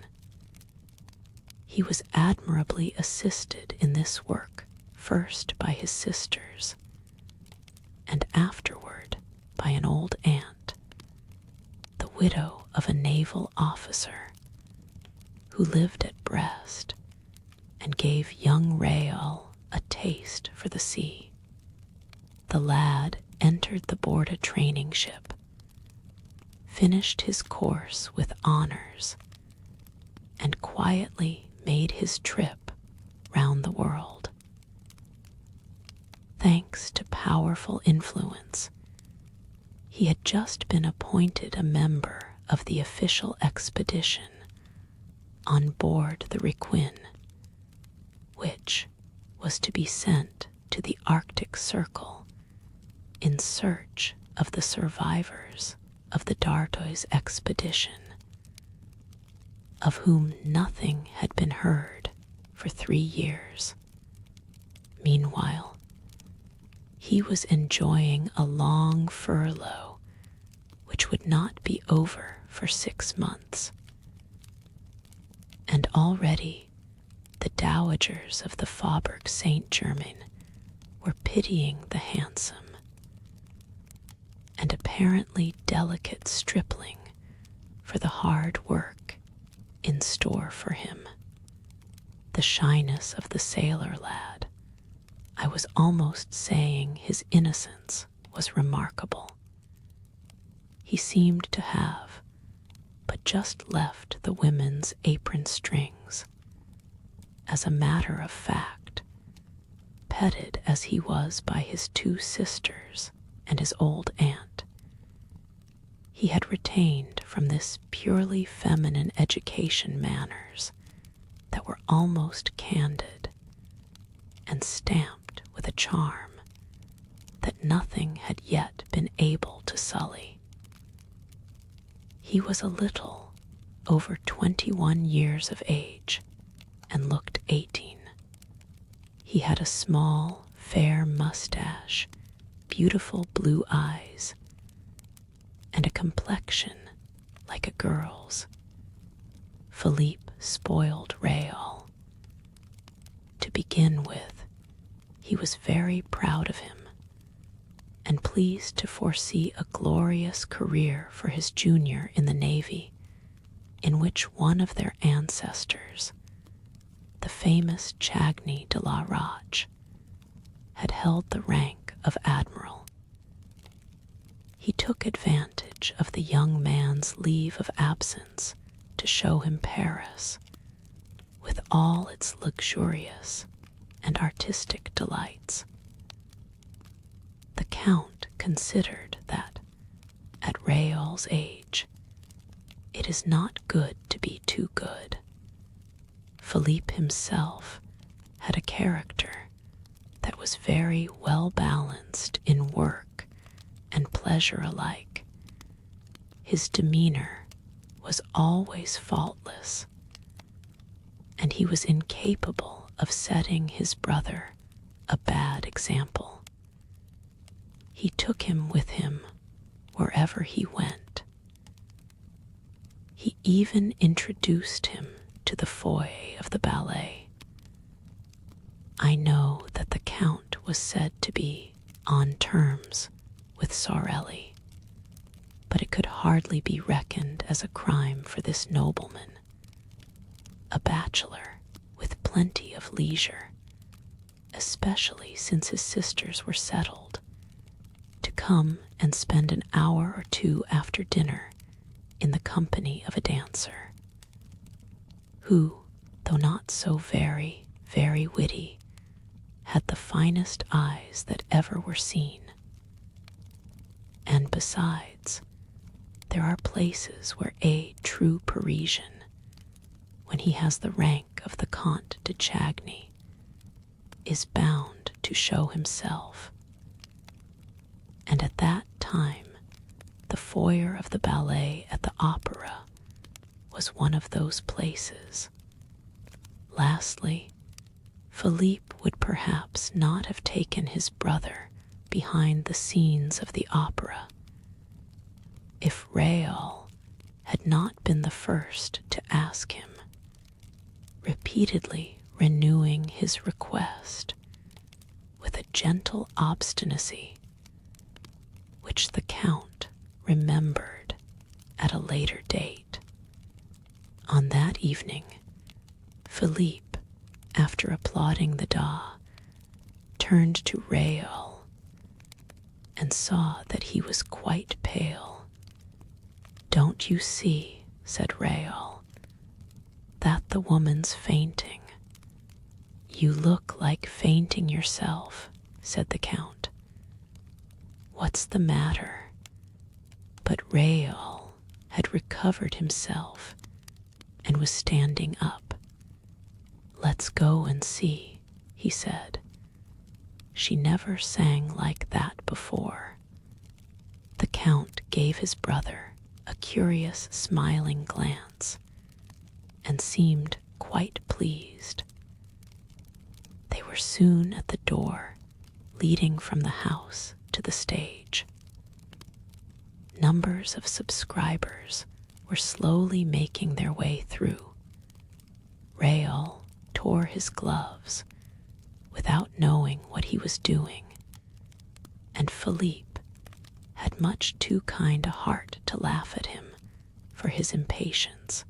He was admirably assisted in this work, first by his sisters, and afterward by an old aunt, the widow of a naval officer, who lived at Brest and gave young Raoul a taste for the sea. The lad entered the Borda training ship, finished his course with honors, and quietly made his trip round the world. Thanks to powerful influence, he had just been appointed a member of the official expedition on board the Requin, which was to be sent to the Arctic Circle in search of the survivors of the D'Artois expedition, of whom nothing had been heard for 3 years. Meanwhile, he was enjoying a long furlough which would not be over for 6 months. And already the dowagers of the Faubourg Saint-Germain were pitying the handsome and apparently delicate stripling for the hard work in store for him. The shyness of the sailor lad, I was almost saying his innocence, was remarkable. He seemed to have but just left the women's apron strings. As a matter of fact, petted as he was by his 2 sisters and his old aunt, he had retained from this purely feminine education manners that were almost candid and stamped with a charm that nothing had yet been able to sully. He was a little over 21 years of age and looked 18. He had a small, fair mustache, beautiful blue eyes, and a complexion like a girl's. Philippe spoiled Raoul. To begin with, he was very proud of him and pleased to foresee a glorious career for his junior in the Navy, in which one of their ancestors, the famous Chagny de la Roche, had held the rank of admiral. He took advantage of the young man's leave of absence to show him Paris, with all its luxurious and artistic delights. The Count considered that, at Raoul's age, it is not good to be too good. Philippe himself had a character that was very well balanced in work and pleasure alike. His demeanor was always faultless, and he was incapable of setting his brother a bad example. He took him with him wherever he went. He even introduced him to the foyer of the ballet. I know that the Count was said to be on terms with Sorelli, but it could hardly be reckoned as a crime for this nobleman, a bachelor with plenty of leisure, especially since his sisters were settled, to come and spend an hour or 2 after dinner in the company of a dancer, who, though not so very, very witty, had the finest eyes that ever were seen. And besides, there are places where a true Parisian, when he has the rank of the Comte de Chagny, is bound to show himself. And at that time, the foyer of the ballet at the opera was one of those places. Lastly, Philippe would perhaps not have taken his brother behind the scenes of the opera if Raoul had not been the first to ask him, repeatedly renewing his request with a gentle obstinacy which the Count remembered at a later date. On that evening, Philippe, after applauding the Da, turned to Raoul and saw that he was quite pale. "Don't you see," said Raoul, "that the woman's fainting?" "You look like fainting yourself," said the Count. "What's the matter?" But Raoul had recovered himself and was standing up. "Let's go and see," he said. "She never sang like that before." The Count gave his brother a curious smiling glance and seemed quite pleased. They were soon at the door leading from the house to the stage. Numbers of subscribers were slowly making their way through. Raoul tore his gloves without knowing what he was doing, and Philippe had much too kind a heart to laugh at him for his impatience.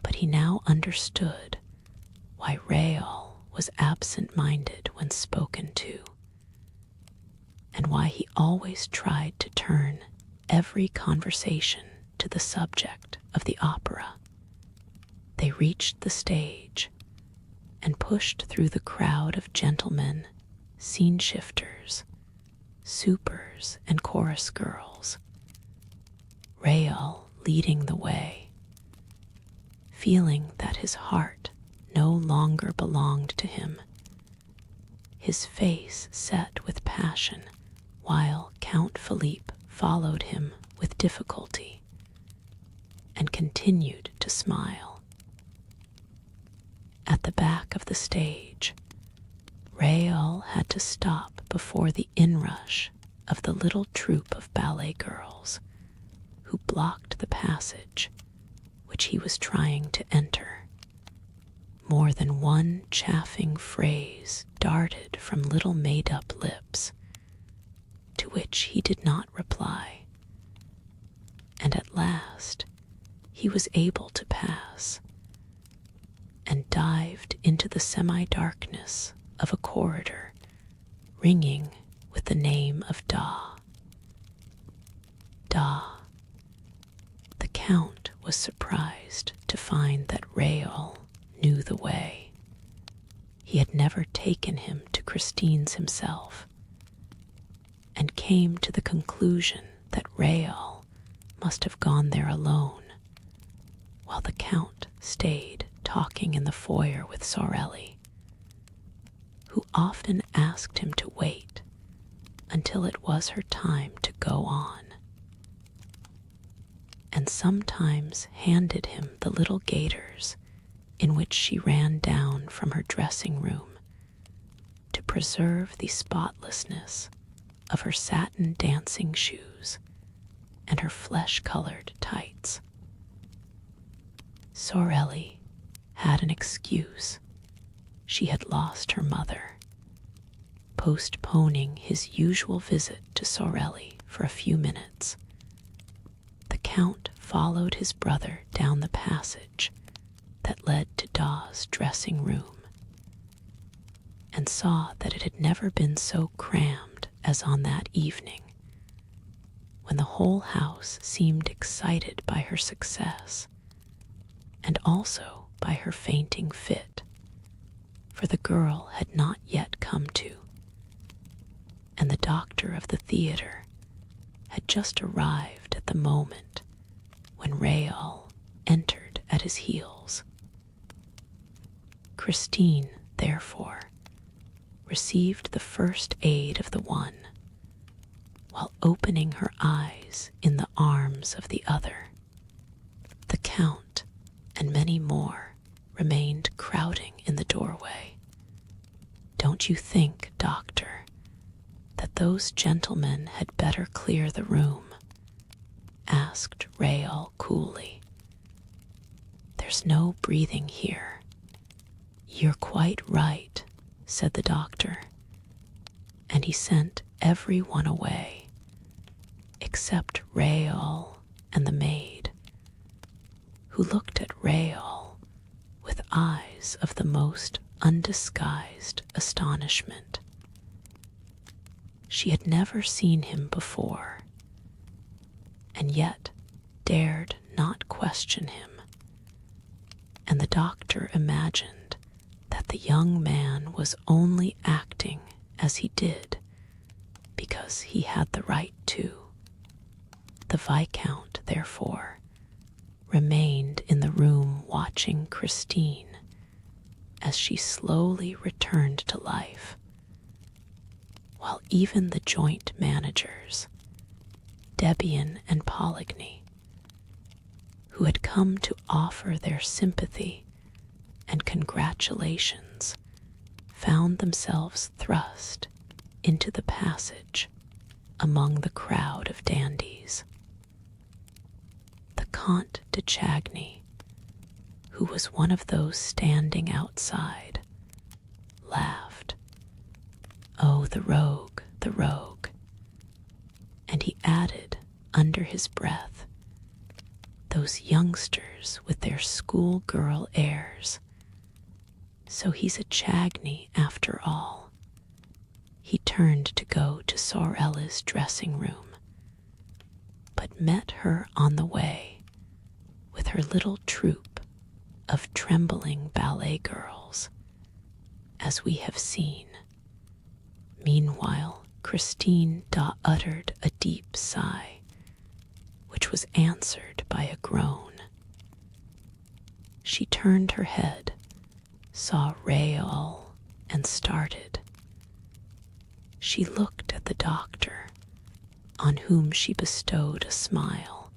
But he now understood why Raoul was absent-minded when spoken to, and why he always tried to turn every conversation to the subject of the opera. They reached the stage and pushed through the crowd of gentlemen, scene shifters, supers, and chorus girls, Raoul leading the way. Feeling that his heart no longer belonged to him, his face set with passion, while Count Philippe followed him with difficulty and continued to smile. At the back of the stage, Raoul had to stop before the inrush of the little troupe of ballet girls who blocked the passage which he was trying to enter. More than one chaffing phrase darted from little made-up lips, to which he did not reply, and at last he was able to pass, and dived into the semi-darkness of a corridor ringing with the name of Da. Da. The Count was surprised to find that Raoul knew the way. He had never taken him to Christine's himself, and came to the conclusion that Raoul must have gone there alone, while the Count stayed talking in the foyer with Sorelli, who often asked him to wait until it was her time to go on, and sometimes handed him the little gaiters in which she ran down from her dressing room to preserve the spotlessness of her satin dancing shoes and her flesh-colored tights. Sorelli had an excuse. She had lost her mother. Postponing his usual visit to Sorelli for a few minutes, the Count followed his brother down the passage that led to Da's dressing room, and saw that it had never been so crammed as on that evening, when the whole house seemed excited by her success, and also by her fainting fit, for the girl had not yet come to, and the doctor of the theater had just arrived at the moment when Raoul entered at his heels. Christine, therefore, received the first aid of the one, while opening her eyes in the arms of the other. The Count and many more remained crowding in the doorway. Don't you think, Doctor, that those gentlemen had better clear the room?" asked Raoul coolly. "There's no breathing here." "You're quite right," said the doctor, and he sent everyone away, except Raoul and the maid, who looked at Raoul with eyes of the most undisguised astonishment. She had never seen him before, and yet dared not question him, and the doctor imagined that the young man was only acting as he did because he had the right to. The Viscount, therefore, remained in the room watching Christine as she slowly returned to life, while even the joint managers, Debian and Poligny, who had come to offer their sympathy and congratulations, found themselves thrust into the passage among the crowd of dandies. The Comte de Chagny, who was one of those standing outside, laughed. "Oh, the rogue, the rogue." And he added under his breath, "Those youngsters with their schoolgirl airs. So he's a Chagny after all." He turned to go to Sorella's dressing room, but met her on the way with her little troupe of trembling ballet girls, as we have seen. Meanwhile, Christine uttered a deep sigh, which was answered by a groan. She turned her head, saw Raoul, and started. She looked at the doctor, on whom she bestowed a smile,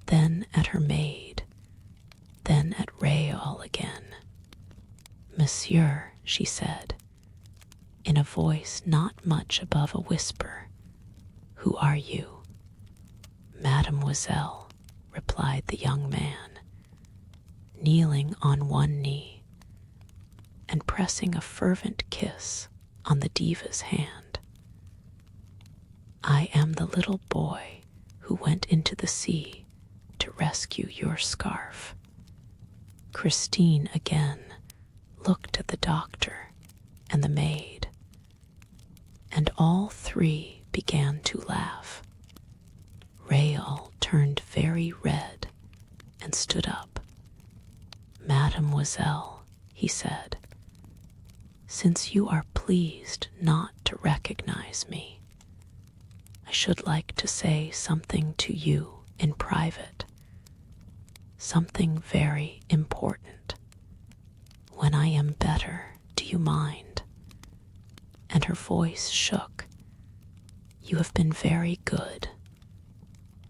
then at her maid, then at Raoul again. "Monsieur," she said, in a voice not much above a whisper, "who are you?" "Mademoiselle," replied the young man, kneeling on one knee and pressing a fervent kiss on the diva's hand. "I am the little boy who went into the sea to rescue your scarf." Christine again looked at the doctor and the maid, and all three began to laugh. Raoul turned very red and stood up. "Mademoiselle," he said, "since you are pleased not to recognize me, I should like to say something to you in private, something very important. When I am better, do you mind?" And her voice shook. "You have been very good."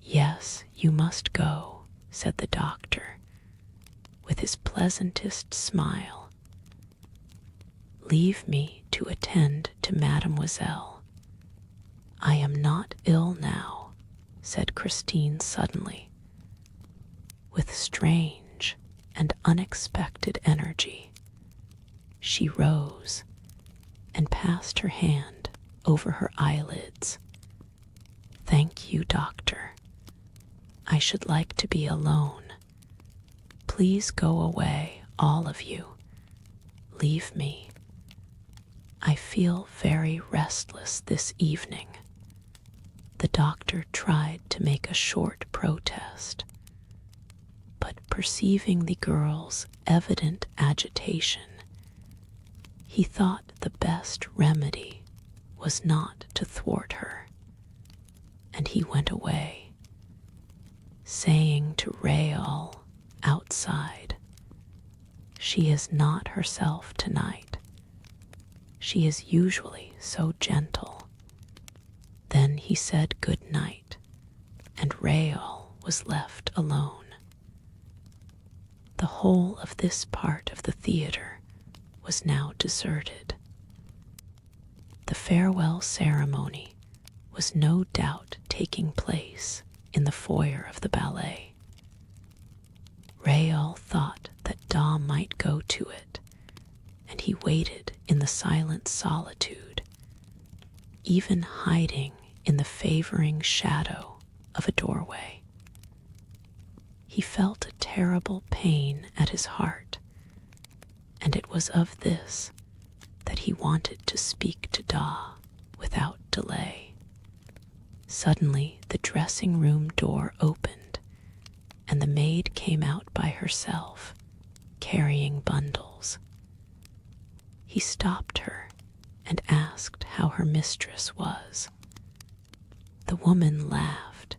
"Yes, you must go," said the doctor, with his pleasantest smile. "Leave me to attend to Mademoiselle. I am not ill now," said Christine suddenly, with strange and unexpected energy. She rose and passed her hand over her eyelids. "Thank you, doctor. I should like to be alone. Please go away, all of you. Leave me. I feel very restless this evening." The doctor tried to make a short protest, but perceiving the girl's evident agitation, he thought the best remedy was not to thwart her, and he went away, saying to Raoul outside, "She is not herself tonight. She is usually so gentle." Then he said good night, and Raoul was left alone. The whole of this part of the theater was now deserted. The farewell ceremony was no doubt taking place in the foyer of the ballet. Raoul thought that Da might go to it, and he waited in the silent solitude, even hiding in the favoring shadow of a doorway. He felt a terrible pain at his heart, and it was of this that he wanted to speak to Da without delay. Suddenly, the dressing-room door opened, and the maid came out by herself, carrying bundles. He stopped her and asked how her mistress was. The woman laughed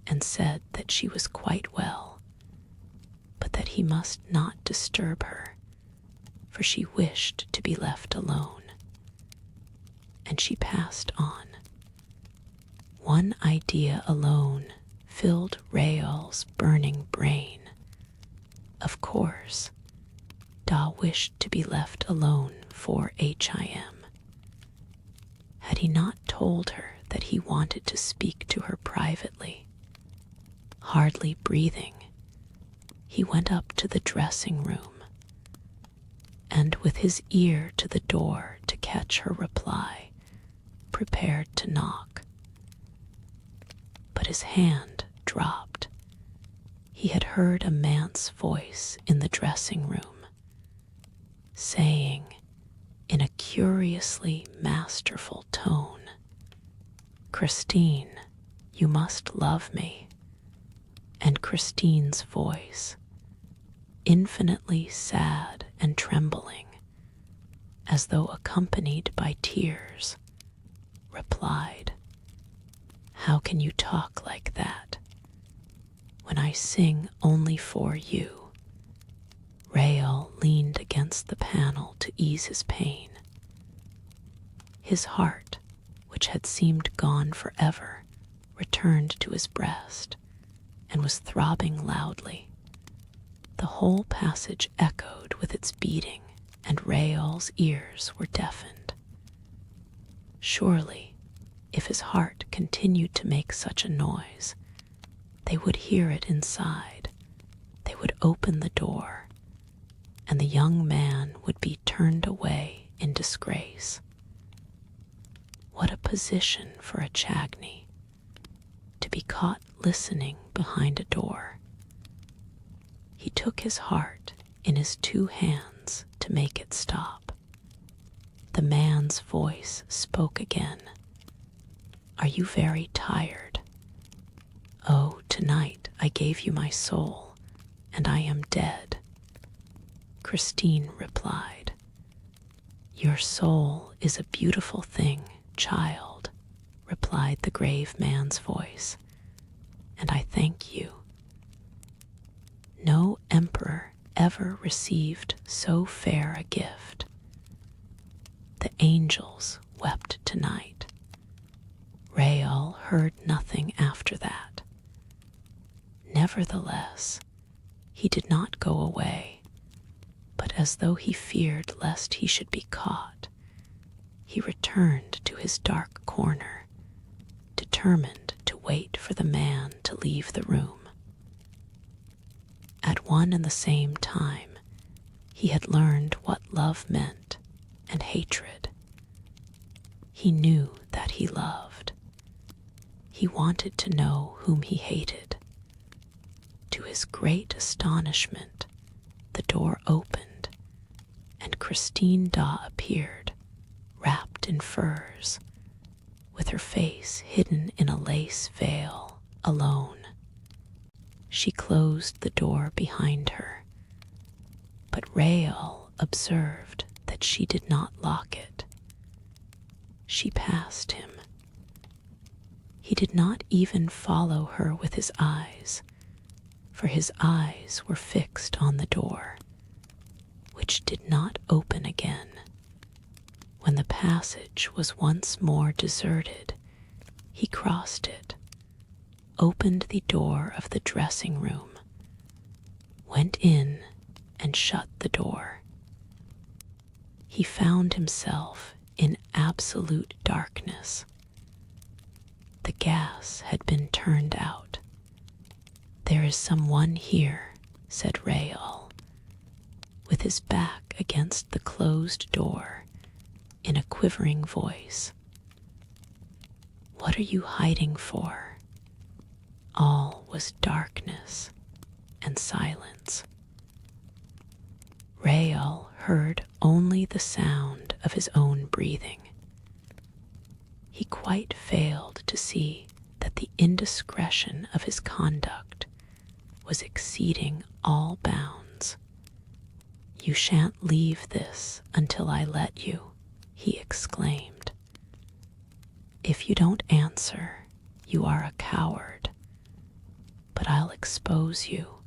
and said that she was quite well, but that he must not disturb her, for she wished to be left alone. And she passed on. One idea alone filled Raoul's burning brain. Of course, Da wished to be left alone for HIM. Had he not told her that he wanted to speak to her privately? Hardly breathing, he went up to the dressing room, and with his ear to the door to catch her reply, prepared to knock. But his hand dropped. He had heard a man's voice in the dressing room, saying in a curiously masterful tone, "Christine, you must love me." And Christine's voice, infinitely sad and trembling, as though accompanied by tears, replied, "How can you talk like that, when I sing only for you?" Raoul leaned against the panel to ease his pain. His heart, which had seemed gone forever, returned to his breast and was throbbing loudly. The whole passage echoed with its beating, and Raoul's ears were deafened. Surely, if his heart continued to make such a noise, they would hear it inside. They would open the door, and the young man would be turned away in disgrace. What a position for a Chagny, to be caught listening behind a door. He took his heart in his two hands to make it stop. The man's voice spoke again. "Are you very tired?" "Oh, tonight I gave you my soul, and I am dead." Christine replied, "Your soul is a beautiful thing, child," replied the grave man's voice, "and I thank you. No emperor ever received so fair a gift." The angels wept tonight. Raoul heard nothing after that. Nevertheless, he did not go away, but as though he feared lest he should be caught, he returned to his dark corner, determined to wait for the man to leave the room. At one and the same time, he had learned what love meant and hatred. He knew that he loved. He wanted to know whom he hated. To his great astonishment, the door opened, and Christine Da appeared, wrapped in furs, with her face hidden in a lace veil, alone. She closed the door behind her, but Raoul observed that she did not lock it. She passed him. He did not even follow her with his eyes, for his eyes were fixed on the door, which did not open again. When the passage was once more deserted, he crossed it, opened the door of the dressing room, went in and shut the door. He found himself in absolute darkness. The gas had been turned out. "There is someone here," said Raoul, with his back against the closed door, in a quivering voice. "What are you hiding for?" All was darkness and silence. Raoul heard only the sound of his own breathing. He quite failed to see that the indiscretion of his conduct was exceeding all bounds. "You shan't leave this until I let you," he exclaimed. "If you don't answer, you are a coward. But I'll expose you."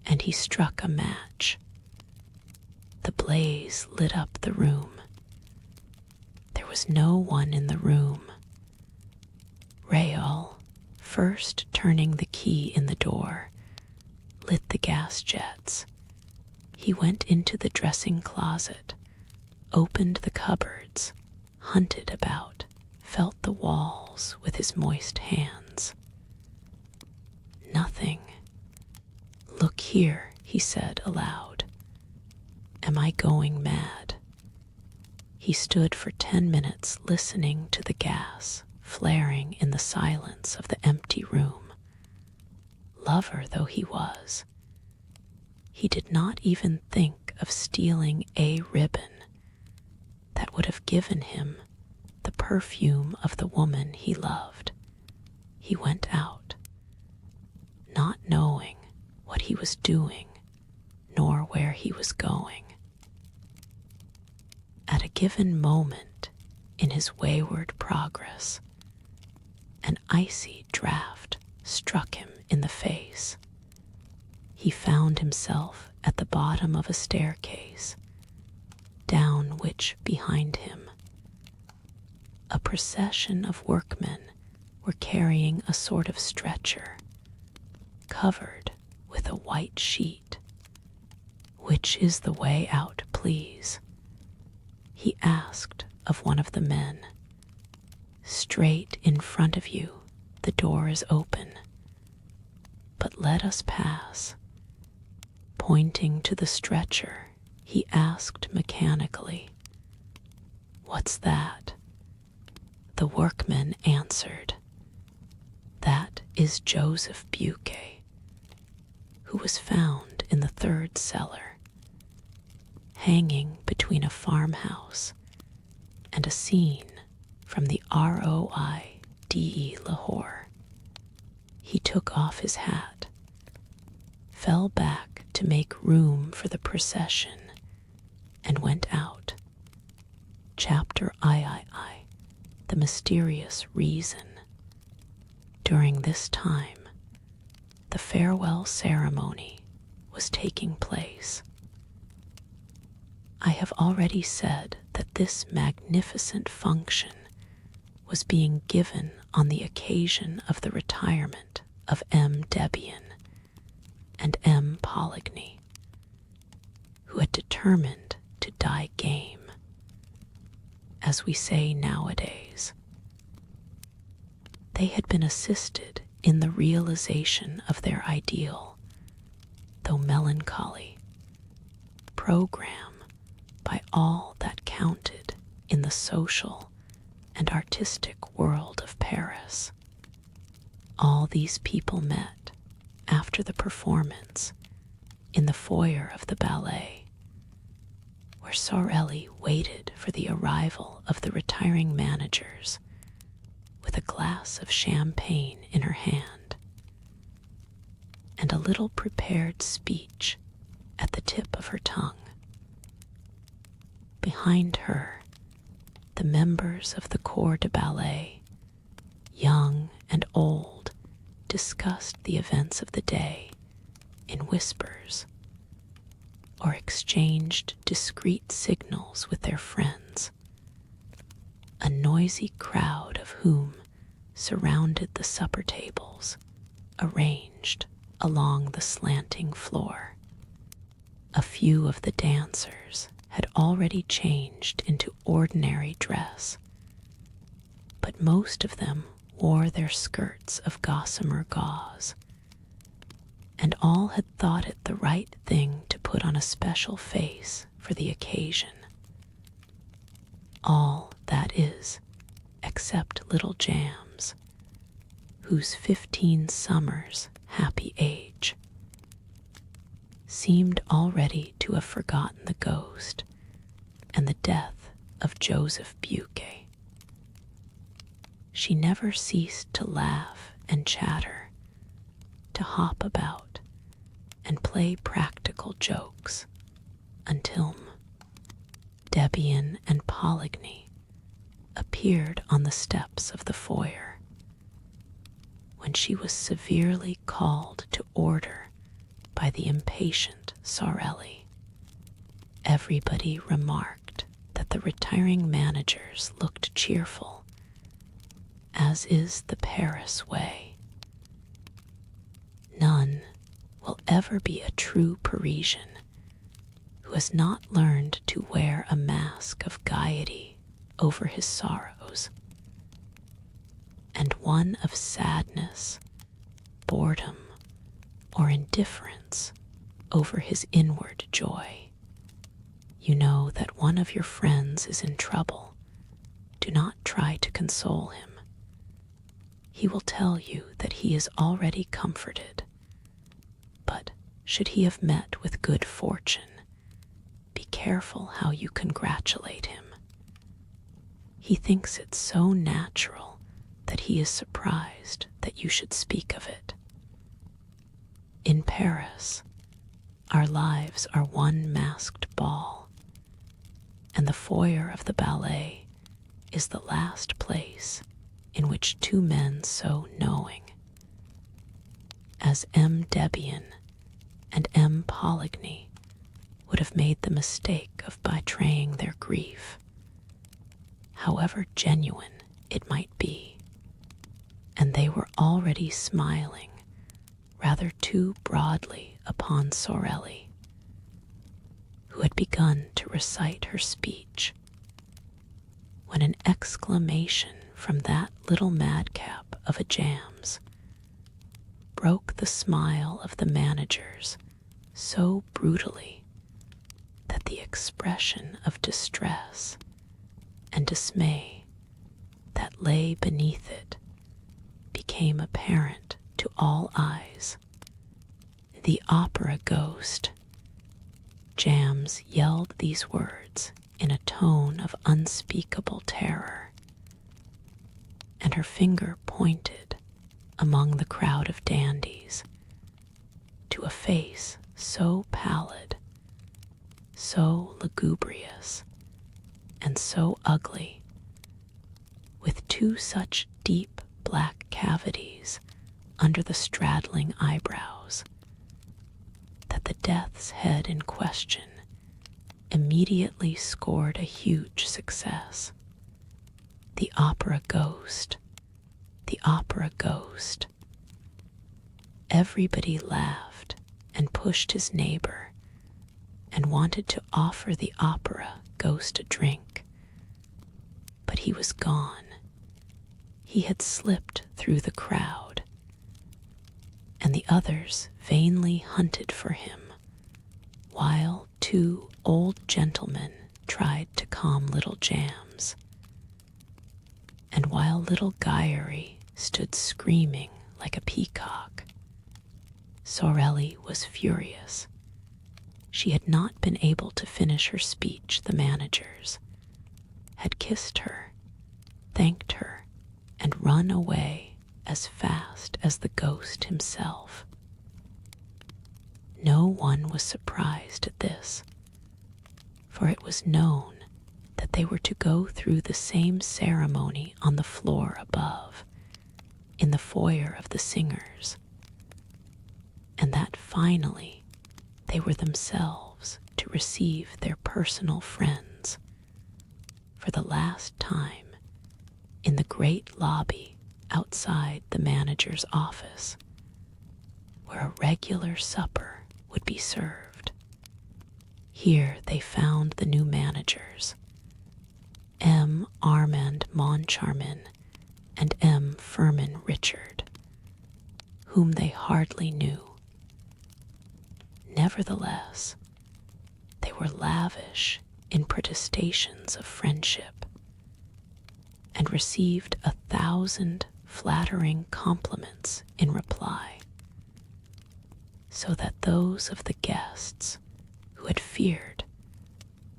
And he struck a match. The blaze lit up the room. There was no one in the room. Raoul, first turning the key in the door, lit the gas jets. He went into the dressing closet, opened the cupboards, hunted about, felt the walls with his moist hands. Nothing. "Look here," he said aloud. "Am I going mad?" He stood for 10 minutes listening to the gas flaring in the silence of the empty room. Lover though he was, he did not even think of stealing a ribbon that would have given him the perfume of the woman he loved. He went out, not knowing what he was doing nor where he was going. At a given moment in his wayward progress, an icy draught struck him in the face. He found himself at the bottom of a staircase, down which behind him a procession of workmen were carrying a sort of stretcher covered with a white sheet. "Which is the way out, please?" he asked of one of the men. "Straight in front of you, the door is open. But let us pass." Pointing to the stretcher, he asked mechanically, "What's that?" The workman answered, "That is Joseph Buquet, who was found in the 3rd cellar, hanging between a farmhouse and a scene from the Roi de Lahore." He took off his hat, fell back to make room for the procession, and went out. Chapter III. The Mysterious Reason. During this time, the farewell ceremony was taking place. I have already said that this magnificent function was being given on the occasion of the retirement of M. Debian and M. Poligny, who had determined to die game, as we say nowadays. They had been assisted in the realization of their ideal, though melancholy, program by all that counted in the social and artistic world of Paris. All these people met after the performance in the foyer of the ballet, where Sorelli waited for the arrival of the retiring managers with a glass of champagne in her hand and a little prepared speech at the tip of her tongue. Behind her, the members of the corps de ballet, young and old, discussed the events of the day in whispers or exchanged discreet signals with their friends. A noisy crowd of whom surrounded the supper tables arranged along the slanting floor. A few of the dancers had already changed into ordinary dress, but most of them wore their skirts of gossamer gauze, and all had thought it the right thing to put on a special face for the occasion. All, that is, except little Jams, whose 15 summers happy age seemed already to have forgotten the ghost and the death of Joseph Buquet. She never ceased to laugh and chatter, to hop about and play practical jokes until Debian and Poligny appeared on the steps of the foyer, when she was severely called to order by the impatient Sorelli. Everybody remarked that the retiring managers looked cheerful, as is the Paris way. None will ever be a true Parisian who has not learned to wear a mask of gaiety over his sorrows, and one of sadness, boredom, or indifference over his inward joy. You know that one of your friends is in trouble. Do not try to console him. He will tell you that he is already comforted. But should he have met with good fortune, be careful how you congratulate him. He thinks it so natural that he is surprised that you should speak of it. In Paris, our lives are one masked ball, and the foyer of the ballet is the last place in which two men so knowing as M. Debian and M. Poligny would have made the mistake of betraying their grief, however genuine it might be, and they were already smiling rather too broadly upon Sorelli, who had begun to recite her speech, when an exclamation from that little madcap of a Jams broke the smile of the managers so brutally that the expression of distress and dismay that lay beneath it became apparent to all eyes. The opera ghost. Jams yelled these words in a tone of unspeakable terror, and her finger pointed among the crowd of dandies to a face so pallid, so lugubrious, and so ugly, with two such deep black cavities under the straddling eyebrows, that the death's head in question immediately scored a huge success. The opera ghost, the opera ghost. Everybody laughed and pushed his neighbor and wanted to offer the opera ghost a drink, but he was gone. He had slipped through the crowd, and the others vainly hunted for him, while two old gentlemen tried to calm little Jams, and while little Guyery stood screaming like a peacock. Sorelli was furious. She had not been able to finish her speech. The managers had kissed her, thanked her, and run away as fast as the ghost himself. No one was surprised at this, for it was known that they were to go through the same ceremony on the floor above, in the foyer of the singers, and that finally they were themselves to receive their personal friends for the last time in the great lobby outside the manager's office, where a regular supper would be served. Here they found the new managers, M. Armand Moncharmin and M. Firmin Richard, whom they hardly knew. Nevertheless, they were lavish in protestations of friendship and received 1,000 flattering compliments in reply, so that those of the guests who had feared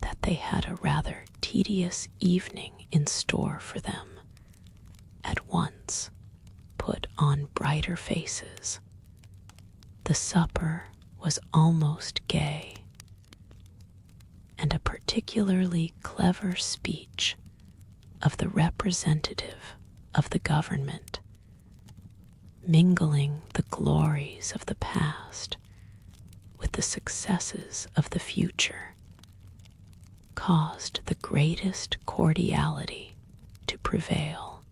that they had a rather tedious evening in store for them at once put on brighter faces. The supper was almost gay, and a particularly clever speech of the representative of the government, mingling the glories of the past with the successes of the future, caused the greatest cordiality to prevail.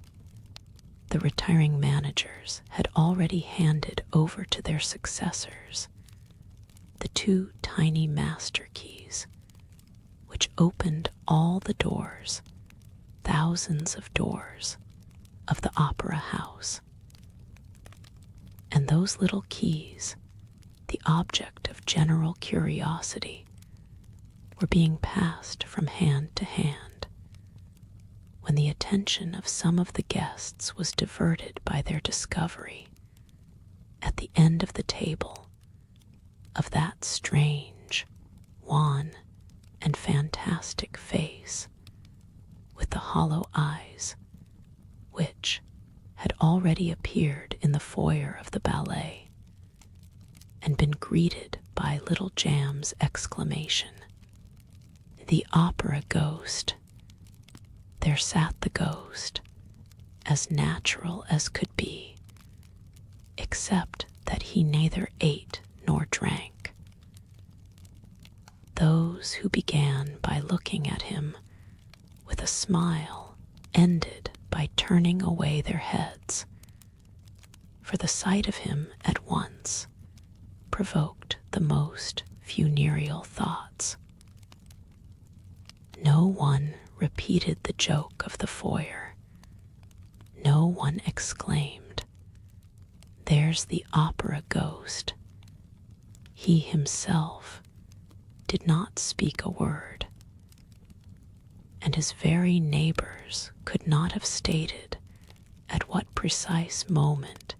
The retiring managers had already handed over to their successors the 2 tiny master keys, which opened all the doors, thousands of doors, of the opera house. And those little keys, the object of general curiosity, were being passed from hand to hand, when the attention of some of the guests was diverted by their discovery, at the end of the table, of that strange, wan, and fantastic face, with the hollow eyes, which had already appeared in the foyer of the ballet, and been greeted by Little Jam's exclamation, "The opera ghost!" There sat the ghost, as natural as could be, except that he neither ate nor drank. Those who began by looking at him with a smile ended by turning away their heads, for the sight of him at once provoked the most funereal thoughts. No one repeated the joke of the foyer. No one exclaimed, "There's the opera ghost." He himself did not speak a word, and his very neighbors could not have stated at what precise moment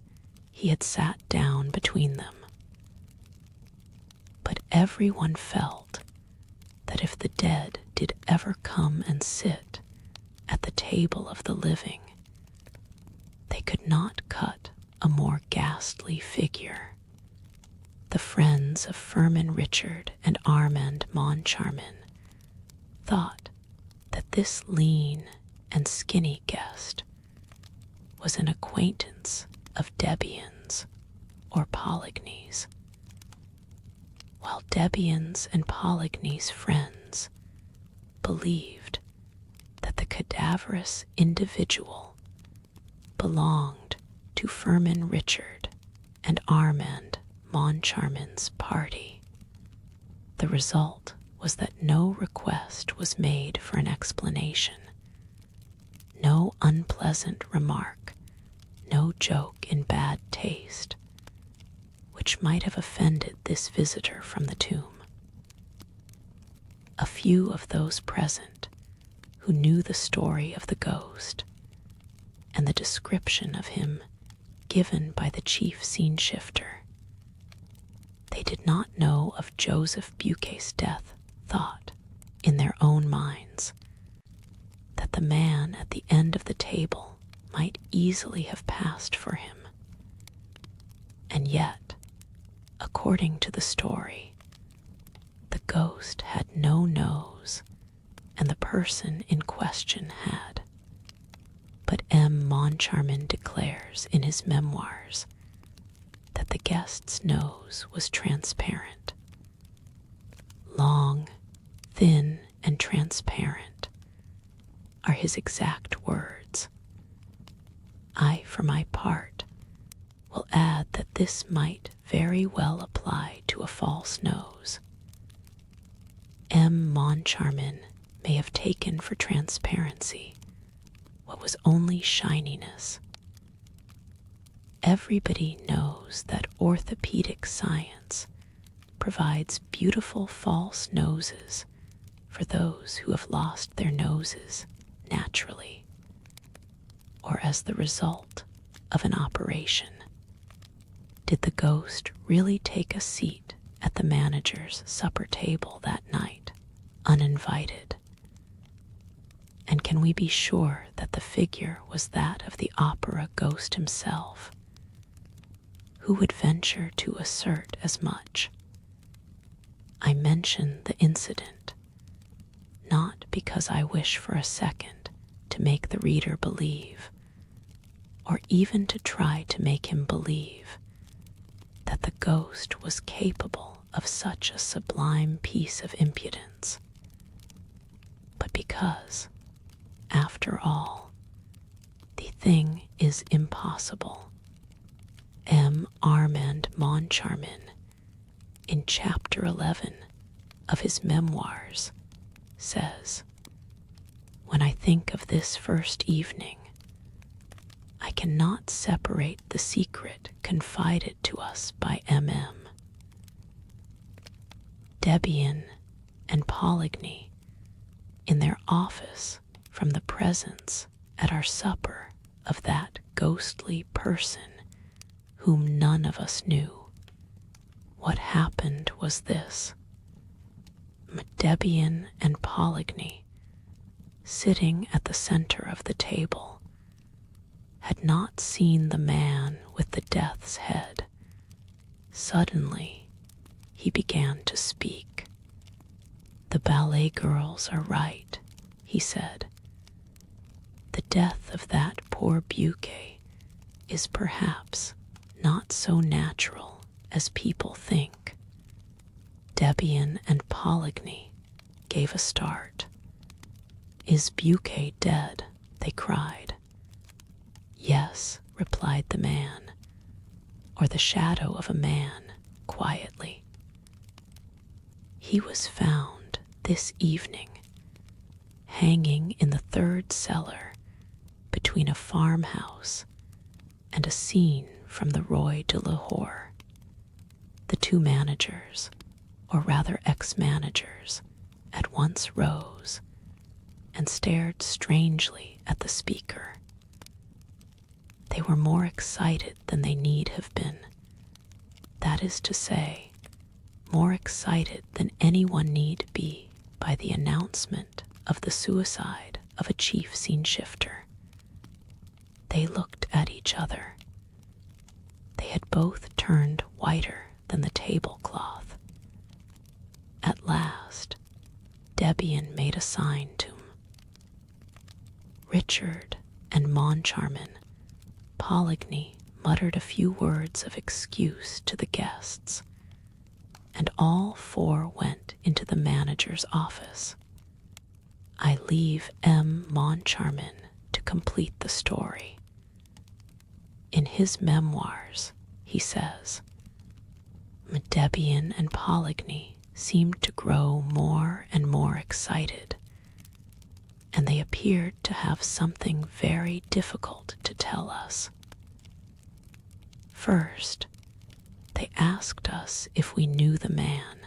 he had sat down between them. But everyone felt that if the dead did ever come and sit at the table of the living, they could not cut a more ghastly figure. The friends of Firmin Richard and Armand Moncharmin thought that this lean and skinny guest was an acquaintance of Debian's or Poligny's, while Debian's and Poligny's friends believed that the cadaverous individual belonged to Firmin Richard and Armand Moncharmin's party. The result was that no request was made for an explanation, no unpleasant remark, no joke in bad taste, which might have offended this visitor from the tomb. A few of those present who knew the story of the ghost and the description of him given by the chief scene shifter, they did not know of Joseph Buquet's death, thought, in their own minds, that the man at the end of the table might easily have passed for him. And yet, according to the story, the ghost had no nose, and the person in question had. But M. Moncharmin declares in his memoirs that the guest's nose was transparent. Long, thin, and transparent are his exact words. I, for my part, will add that this might very well apply to a false nose. Moncharmin may have taken for transparency what was only shininess. Everybody knows that orthopedic science provides beautiful false noses for those who have lost their noses naturally or as the result of an operation. Did the ghost really take a seat at the manager's supper table that night, uninvited? And can we be sure that the figure was that of the opera ghost himself? Who would venture to assert as much? I mention the incident, not because I wish for a second to make the reader believe, or even to try to make him believe, that the ghost was capable of such a sublime piece of impudence, but because, after all, the thing is impossible. Armand Moncharmin, in chapter 11 of his memoirs, says, "When I think of this first evening, I cannot separate the secret confided to us by M.M. Debian and Poligny in their office from the presence at our supper of that ghostly person whom none of us knew. What happened was this. Debian and Poligny, sitting at the center of the table, had not seen the man with the death's head. Suddenly, he began to speak. "The ballet girls are right," he said. "The death of that poor Buquet is perhaps not so natural as people think." Debian and Poligny gave a start. "Is Buquet dead?" they cried. "Yes," replied the man, or the shadow of a man, quietly. "He was found this evening, hanging in the third cellar between a farmhouse and a scene from the Roi de Lahore." The two managers, or rather ex-managers, at once rose and stared strangely at the speaker. They were more excited than they need have been. That is to say, more excited than anyone need be by the announcement of the suicide of a chief scene shifter. They looked at each other. They had both turned whiter than the tablecloth. At last, Debian made a sign to him. Richard and Moncharmin, Poligny muttered a few words of excuse to the guests, and all four went into the manager's office. I leave Moncharmin to complete the story. In his memoirs, he says, Debian and Poligny seemed to grow more and more excited, and they appeared to have something very difficult to tell us. First, they asked us if we knew the man,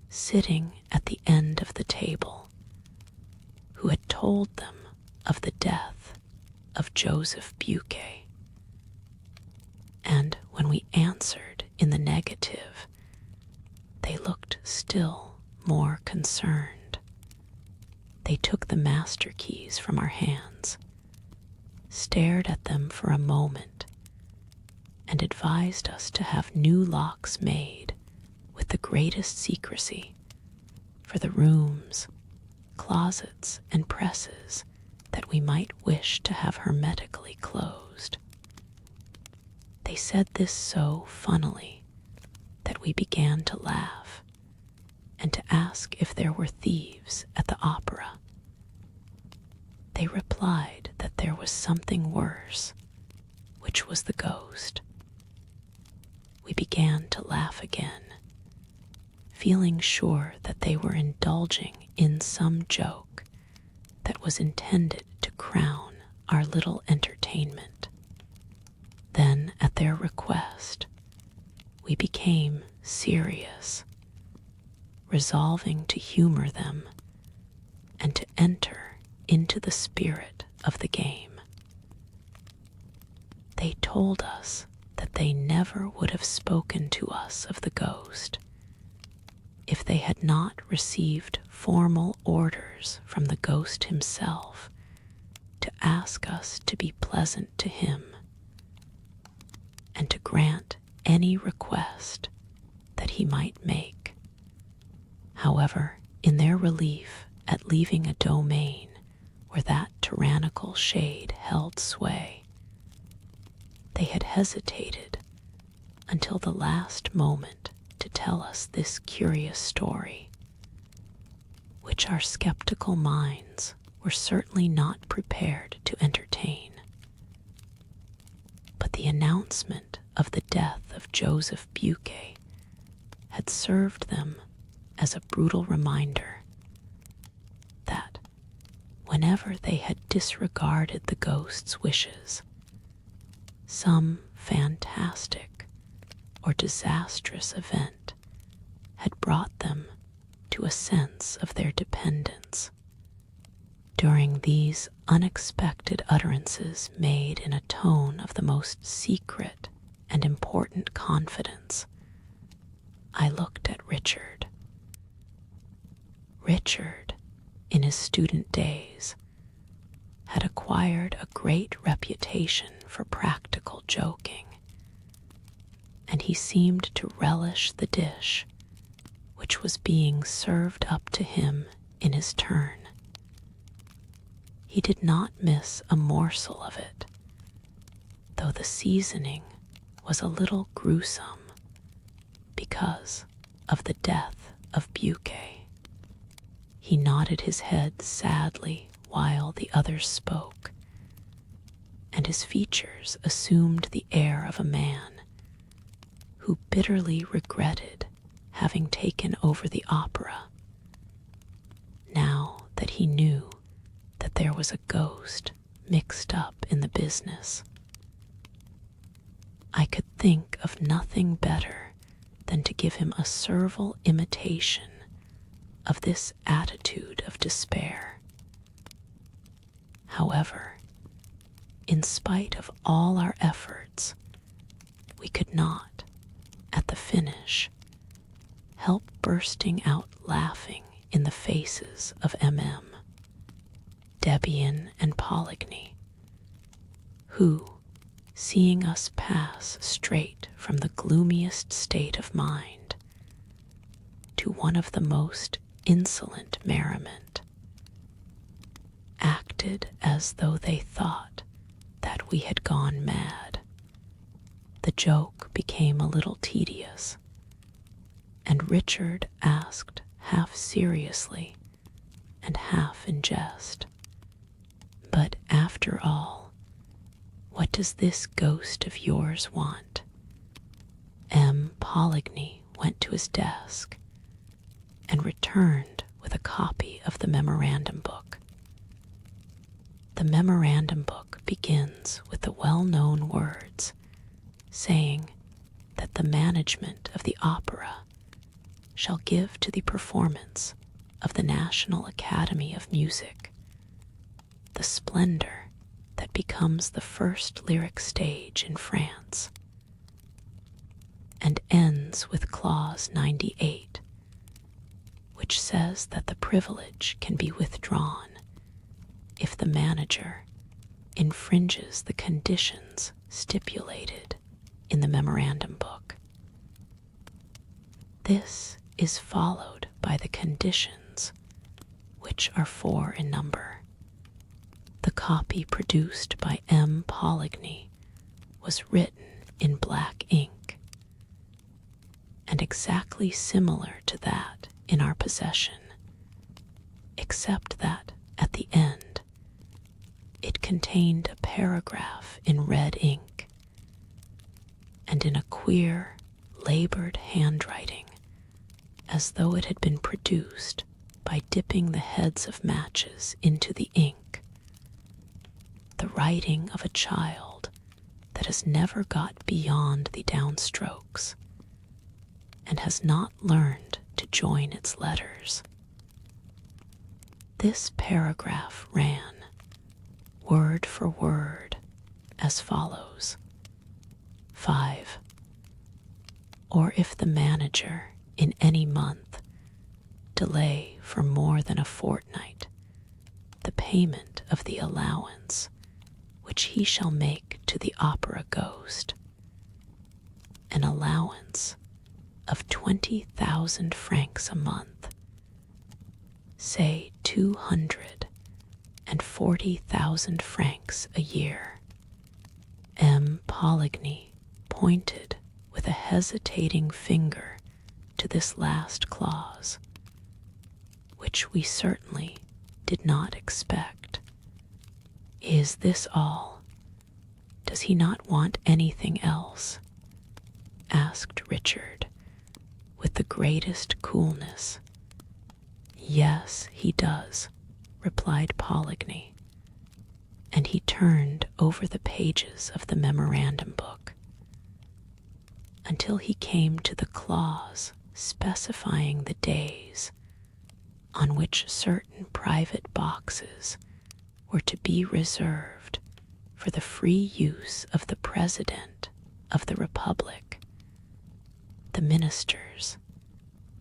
sitting at the end of the table, who had told them of the death of Joseph Buquet. And when we answered in the negative, they looked still more concerned. They took the master keys from our hands, stared at them for a moment, and advised us to have new locks made with the greatest secrecy for the rooms, closets, and presses that we might wish to have hermetically closed. They said this so funnily that we began to laugh and to ask if there were thieves at the opera. They replied that there was something worse, which was the ghost. We began to laugh again, feeling sure that they were indulging in some joke that was intended to crown our little entertainment. Then, at their request, we became serious, resolving to humor them and to enter into the spirit of the game. They told us that they never would have spoken to us of the ghost if they had not received formal orders from the ghost himself to ask us to be pleasant to him and to grant any request that he might make. However, in their relief at leaving a domain where that tyrannical shade held sway, they had hesitated until the last moment to tell us this curious story, which our skeptical minds were certainly not prepared to entertain. But the announcement of the death of Joseph Buquet had served them as a brutal reminder that whenever they had disregarded the ghost's wishes, some fantastic or disastrous event had brought them to a sense of their dependence. During these unexpected utterances made in a tone of the most secret and important confidence, I looked at Richard. Richard, in his student days, had acquired a great reputation for practical joking, and he seemed to relish the dish which was being served up to him in his turn. He did not miss a morsel of it, though the seasoning was a little gruesome because of the death of Buquet. He nodded his head sadly while the others spoke, and his features assumed the air of a man who bitterly regretted having taken over the opera, now that he knew that there was a ghost mixed up in the business. I could think of nothing better than to give him a servile imitation of this attitude of despair. However, in spite of all our efforts, we could not, at the finish, help bursting out laughing in the faces of MM, Debian, and Poligny, who, seeing us pass straight from the gloomiest state of mind to one of the most insolent merriment, acted as though they thought that we had gone mad. The joke became a little tedious, and Richard asked half seriously and half in jest, "But after all, what does this ghost of yours want?" Poligny went to his desk and returned with a copy of the memorandum book. The memorandum book begins with the well-known words saying that the management of the opera shall give to the performance of the National Academy of Music the splendor that becomes the first lyric stage in France, and ends with clause 98, which says that the privilege can be withdrawn if the manager infringes the conditions stipulated in the memorandum book. This is followed by the conditions, which are 4 in number. The copy produced by Poligny was written in black ink, and exactly similar to that in our possession, except that at the end it contained a paragraph in red ink, and in a queer, labored handwriting, as though it had been produced by dipping the heads of matches into the ink. The writing of a child that has never got beyond the downstrokes and has not learned to join its letters. This paragraph ran, word for word, as follows. 5. Or if the manager, in any month, delay for more than a fortnight the payment of the allowance which he shall make to the opera ghost, an allowance of 20,000 francs a month, say 240,000 francs a year. M. Poligny pointed with a hesitating finger to this last clause, which we certainly did not expect. Is this all? Does he not want anything else? Asked Richard, with the greatest coolness. Yes, he does, replied Poligny, and he turned over the pages of the memorandum book until he came to the clause specifying the days on which certain private boxes were to be reserved for the free use of the President of the Republic, the ministers,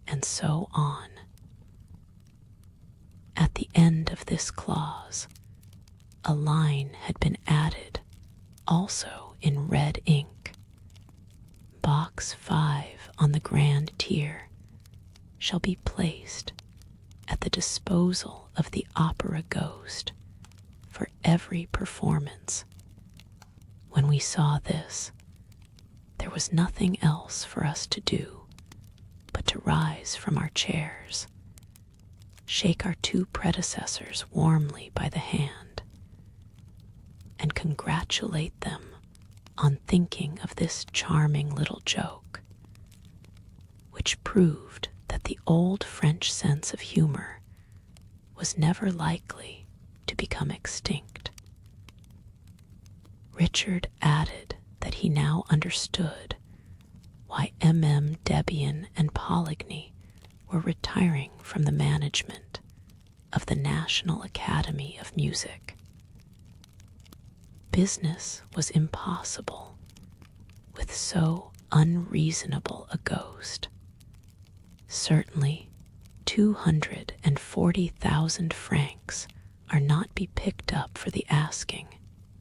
and so on. At the end of this clause, a line had been added, also in red ink. Box 5 on the grand tier shall be placed at the disposal of the opera ghost for every performance. When we saw this, there was nothing else for us to do but to rise from our chairs, shake our two predecessors warmly by the hand, and congratulate them on thinking of this charming little joke, which proved that the old French sense of humor was never likely to become extinct. Richard added that he now understood why M.M. Debian and Poligny were retiring from the management of the National Academy of Music. Business was impossible with so unreasonable a ghost. Certainly 240,000 francs are not be picked up for the asking,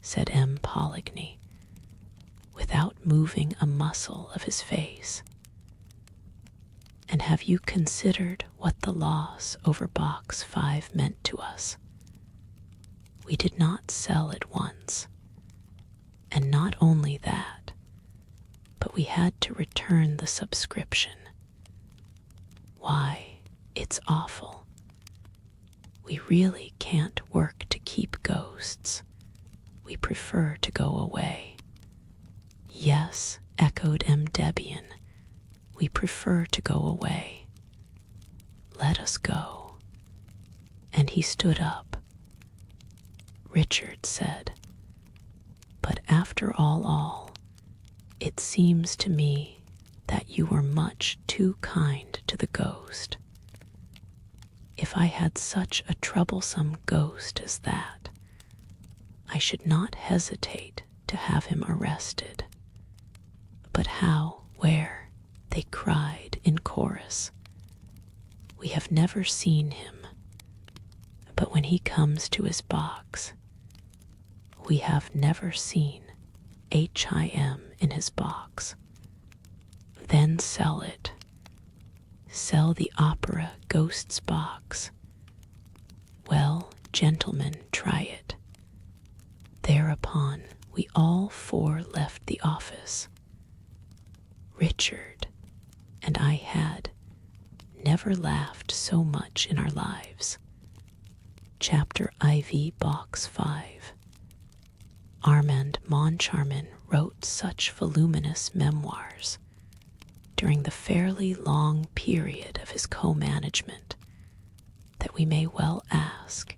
said M. Poligny, without moving a muscle of his face. And have you considered what the loss over box 5 meant to us? We did not sell at once, and not only that, but we had to return the subscription. Why, it's awful. We really can't work to keep ghosts. We prefer to go away. Yes, echoed M. Debian, we prefer to go away. Let us go. And he stood up. Richard said, but after all, it seems to me that you were much too kind to the ghost. If I had such a troublesome ghost as that, I should not hesitate to have him arrested. But how, where? They cried in chorus. We have never seen him, but when he comes to his box, we have never seen HIM in his box. Then sell it. Sell the opera ghost's box. Well, gentlemen, try it. Thereupon we all four left the office. Richard and I had never laughed so much in our lives. Chapter IV, Box 5. Armand Moncharmin wrote such voluminous memoirs during the fairly long period of his co-management that we may well ask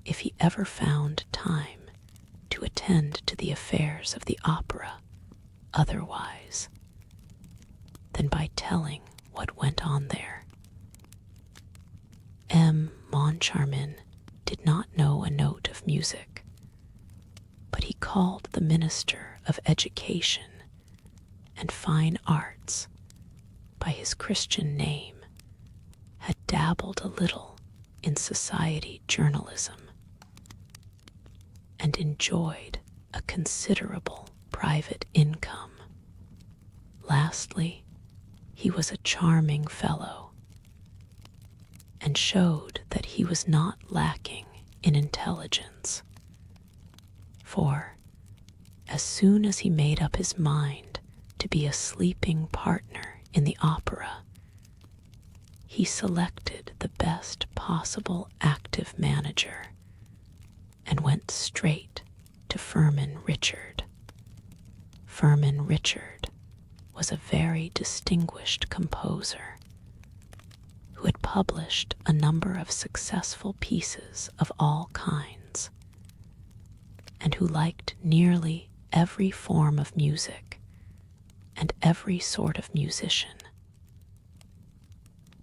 if he ever found time to attend to the affairs of the opera otherwise than by telling what went on there. M. Moncharmin did not know a note of music, but he called the Minister of Education and Fine Arts by his Christian name, had dabbled a little in society journalism, and enjoyed a considerable private income. Lastly, he was a charming fellow, and showed that he was not lacking in intelligence, for as soon as he made up his mind to be a sleeping partner in the opera, he selected the best possible active manager and went straight to Firmin Richard. Firmin Richard was a very distinguished composer who had published a number of successful pieces of all kinds, and who liked nearly every form of music and every sort of musician.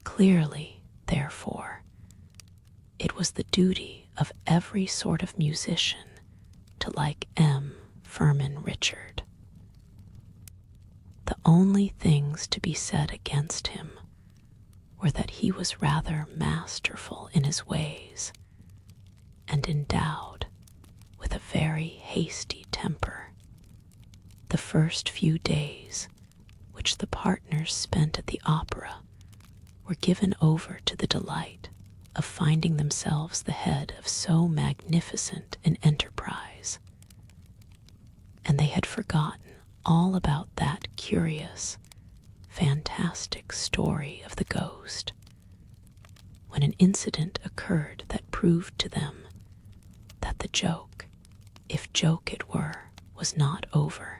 Clearly, therefore, it was the duty of every sort of musician to like M. Firmin Richard. The only things to be said against him were that he was rather masterful in his ways and endowed with a very hasty temper. The first few days which the partners spent at the opera were given over to the delight of finding themselves the head of so magnificent an enterprise, and they had forgotten all about that curious, fantastic story of the ghost, when an incident occurred that proved to them that the joke, if joke it were, was not over.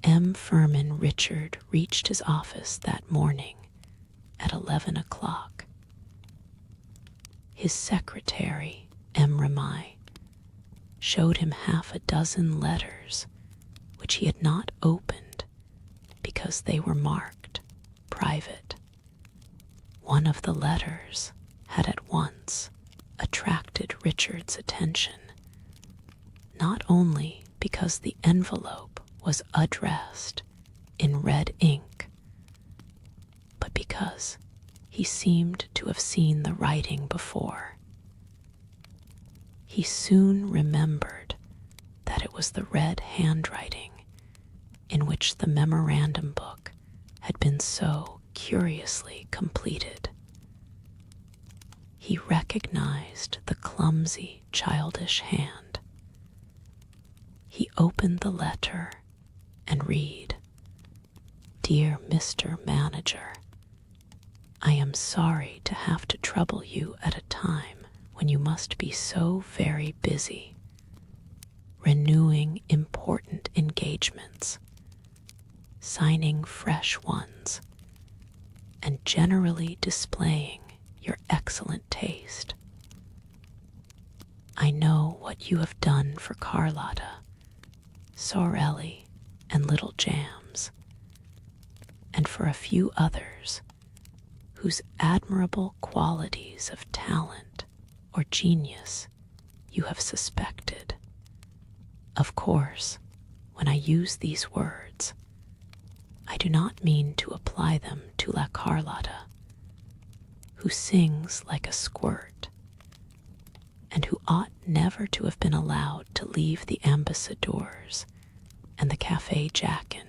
M. Firmin Richard reached his office that morning at 11 o'clock. His secretary, M. Ramay, showed him half a dozen letters which he had not opened because they were marked private. One of the letters had at once attracted Richard's attention, not only because the envelope was addressed in red ink, but because he seemed to have seen the writing before. He soon remembered that it was the red handwriting in which the memorandum book had been so curiously completed. He recognized the clumsy, childish hand. He opened the letter and read, "Dear Mr. Manager, I am sorry to have to trouble you at a time when you must be so very busy, renewing important engagements, signing fresh ones, and generally displaying your excellent taste. I know what you have done for Carlotta, Sorelli, and Little Jams, and for a few others whose admirable qualities of talent or genius you have suspected. Of course, when I use these words, I do not mean to apply them to La Carlotta, who sings like a squirt, and who ought never to have been allowed to leave the Ambassadeurs and the Café Jackin,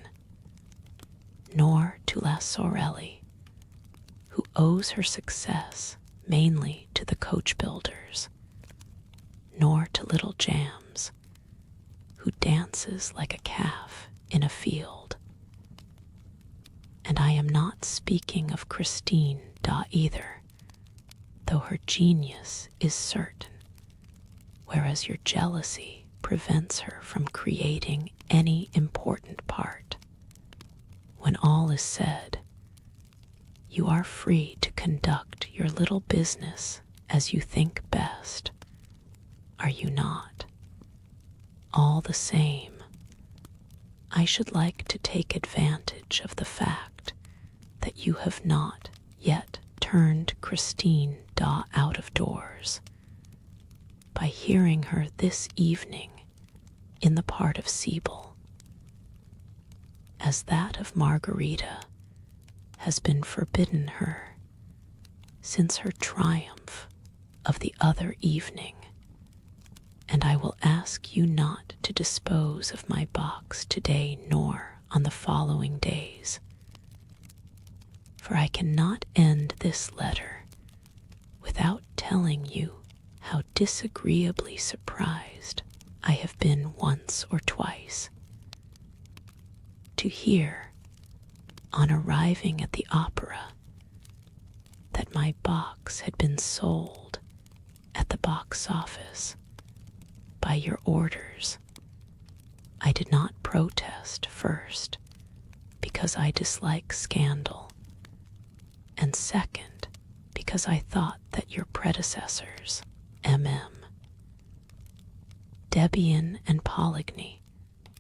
nor to La Sorelli, who owes her success mainly to the coach builders, nor to Little Jams, who dances like a calf in a field. And I am not speaking of Christine da either, though her genius is certain, whereas your jealousy prevents her from creating any important part. when all is said, you are free to conduct your little business as you think best, are you not? All the same, I should like to take advantage of the fact that you have not yet turned Christine out of doors by hearing her this evening in the part of Sibyl, as that of Margarita has been forbidden her since her triumph of the other evening, and I will ask you not to dispose of my box today nor on the following days, for I cannot end this letter without telling you how disagreeably surprised I have been once or twice to hear, on arriving at the opera, that my box had been sold at the box office by your orders. I did not protest first because I dislike scandal, and second because I thought that your predecessors, Debian and Poligny,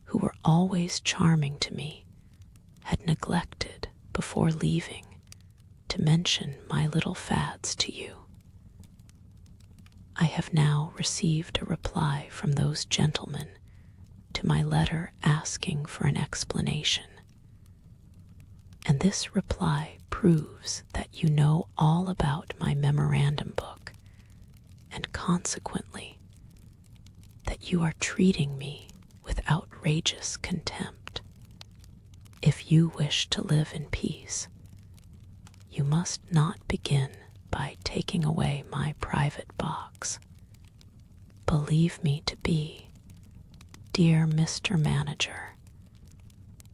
who were always charming to me, had neglected before leaving to mention my little fads to you. I have now received a reply from those gentlemen to my letter asking for an explanation, and this reply proves that you know all about my memorandum book, and consequently that you are treating me with outrageous contempt. If you wish to live in peace, you must not begin by taking away my private box. Believe me to be, dear Mr. Manager,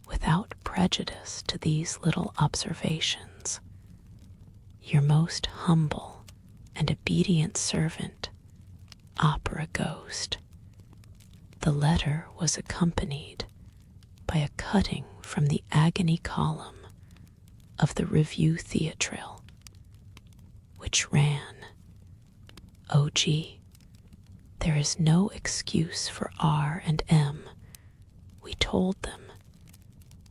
without prejudice to these little observations, your most humble and obedient servant, Opera Ghost. The letter was accompanied by a cutting from the agony column of the Revue Theatrale, which ran, "O.G., there is no excuse for R and M. We told them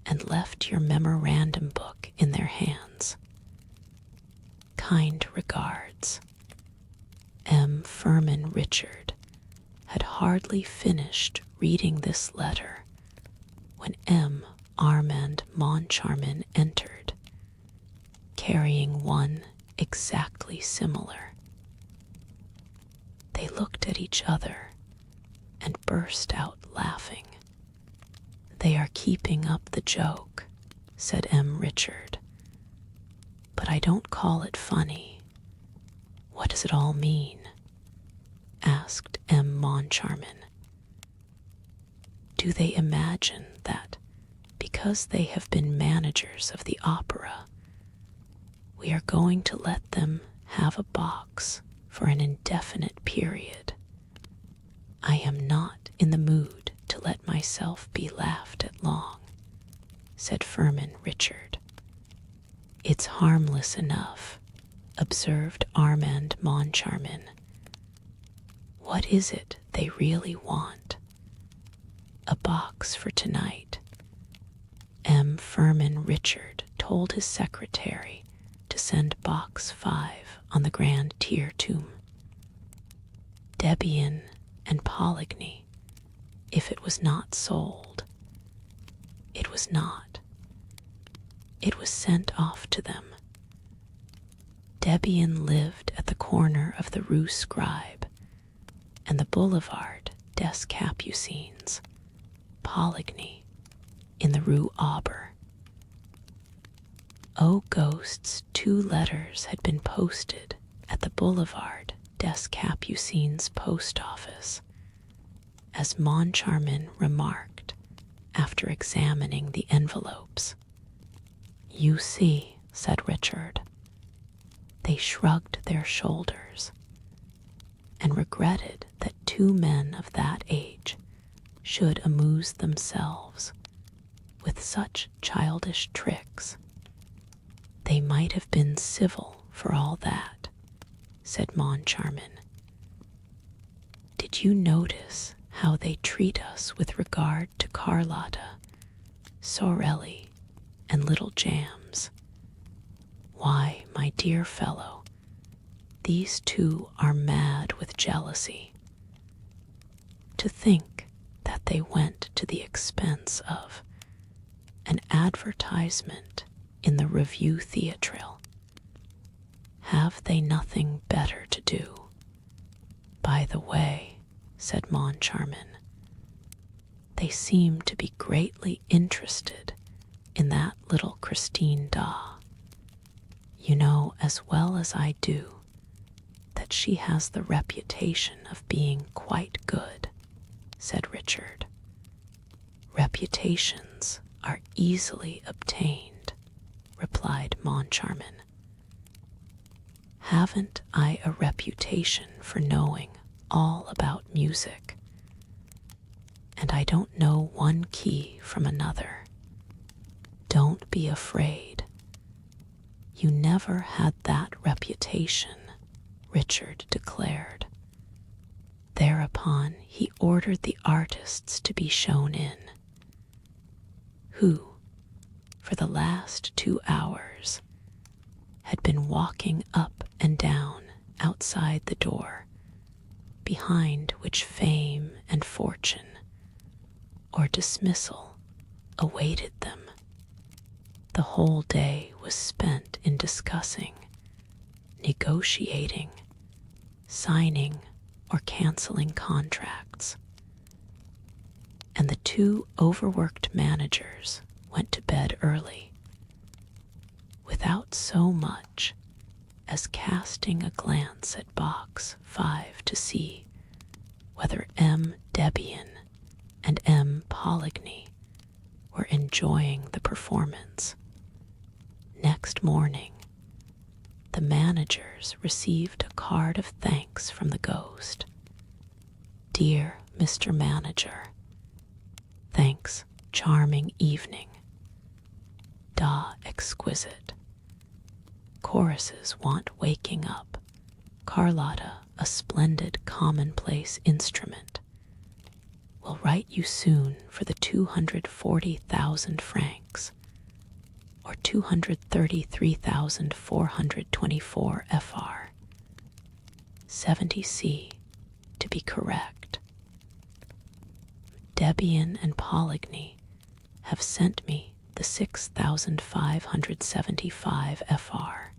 and left your memorandum book in their hands. Kind regards, M. Furman Richard." Had hardly finished reading this letter when M. Armand Moncharmin entered, carrying one exactly similar. They looked at each other and burst out laughing. "They are keeping up the joke," said M. Richard, "but I don't call it funny. What does it all mean?" asked M. Moncharmin. "Do they imagine that because they have been managers of the opera, we are going to let them have a box for an indefinite period? I am not in the mood to let myself be laughed at long," said Furman Richard. "It's harmless enough," observed Armand Moncharmin. "What is it they really want?" "A box for tonight." M. Furman Richard told his secretary to send box 5 on the grand tier tomb. Debian and Poligny, if it was not sold. It was not. It was sent off to them. Debian lived at the corner of the Rue Scribe and the Boulevard des Capucines, Poligny in the Rue Auber. O Ghost's 2 letters had been posted at the Boulevard des Capucines post office, as Moncharmin remarked after examining the envelopes. "You see," said Richard. They shrugged their shoulders and regretted that 2 men of that age should amuse themselves with such childish tricks. They might have been civil for all that, said Moncharmin. Did you notice how they treat us with regard to Carlotta, Sorelli, and Little Jams? Why, my dear fellow, these two are mad with jealousy. To think that they went to the expense of an advertisement in the Revue Theatrale. Have they nothing better to do? By the way, said Moncharmin, they seem to be greatly interested in that little Christine Da. You know as well as I do that she has the reputation of being quite good, said Richard. Reputations are easily obtained, replied Moncharmin. Haven't I a reputation for knowing all about music? And I don't know one key from another. Don't be afraid. You never had that reputation, Richard declared. Thereupon he ordered the artists to be shown in, who, for the last 2 hours, had been walking up and down outside the door, behind which fame and fortune, or dismissal, awaited them. The whole day was spent in discussing, negotiating, signing, or canceling contracts, and the 2 overworked managers went to bed early, without so much as casting a glance at box 5 to see whether M. Debian and M. Poligny were enjoying the performance. Next morning, the managers received a card of thanks from the ghost. Dear Mr. Manager, thanks, charming evening. Da exquisite. Choruses want waking up. Carlotta, a splendid commonplace instrument. Will write you soon for the 240,000 francs, or 233,424 FR. 70C, to be correct. Debian and Poligny have sent me the 6,575 FR.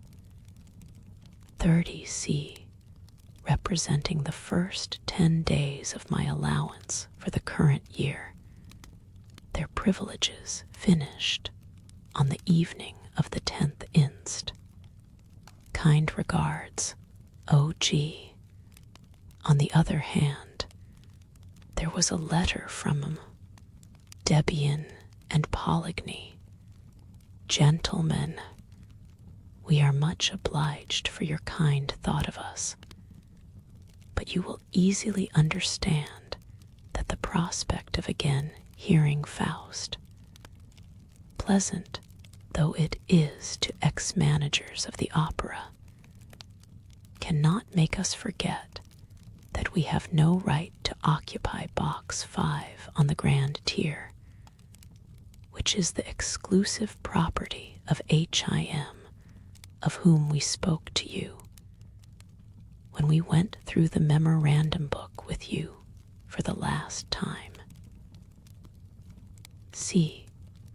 30C, representing the first 10 days of my allowance for the current year. Their privileges finished on the evening of the 10th inst. Kind regards, O.G. On the other hand, there was a letter from Debian and Poligny. Gentlemen, we are much obliged for your kind thought of us, but you will easily understand that the prospect of again hearing Faust, pleasant though it is to ex-managers of the opera, cannot make us forget that we have no right to occupy box 5 on the grand tier, which is the exclusive property of HIM, of whom we spoke to you when we went through the memorandum book with you for the last time. See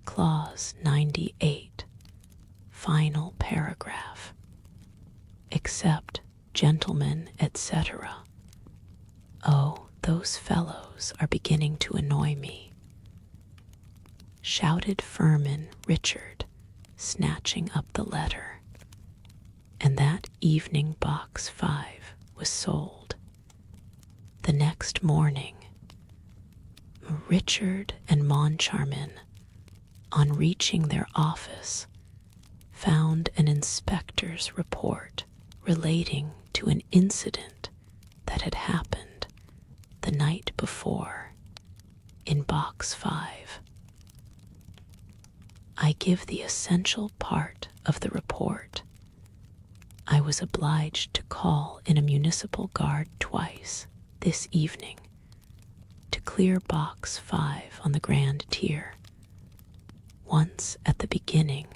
Clause 98, final paragraph. Except gentlemen, etc. Oh, those fellows are beginning to annoy me, shouted Furman Richard, snatching up the letter. And that evening box 5 was sold. The next morning, Richard and Moncharmin, on reaching their office, found an inspector's report relating to an incident that had happened the night before in box 5. I give the essential part of the report. I was obliged to call in a municipal guard twice this evening to clear box 5 on the grand tier, once at the beginning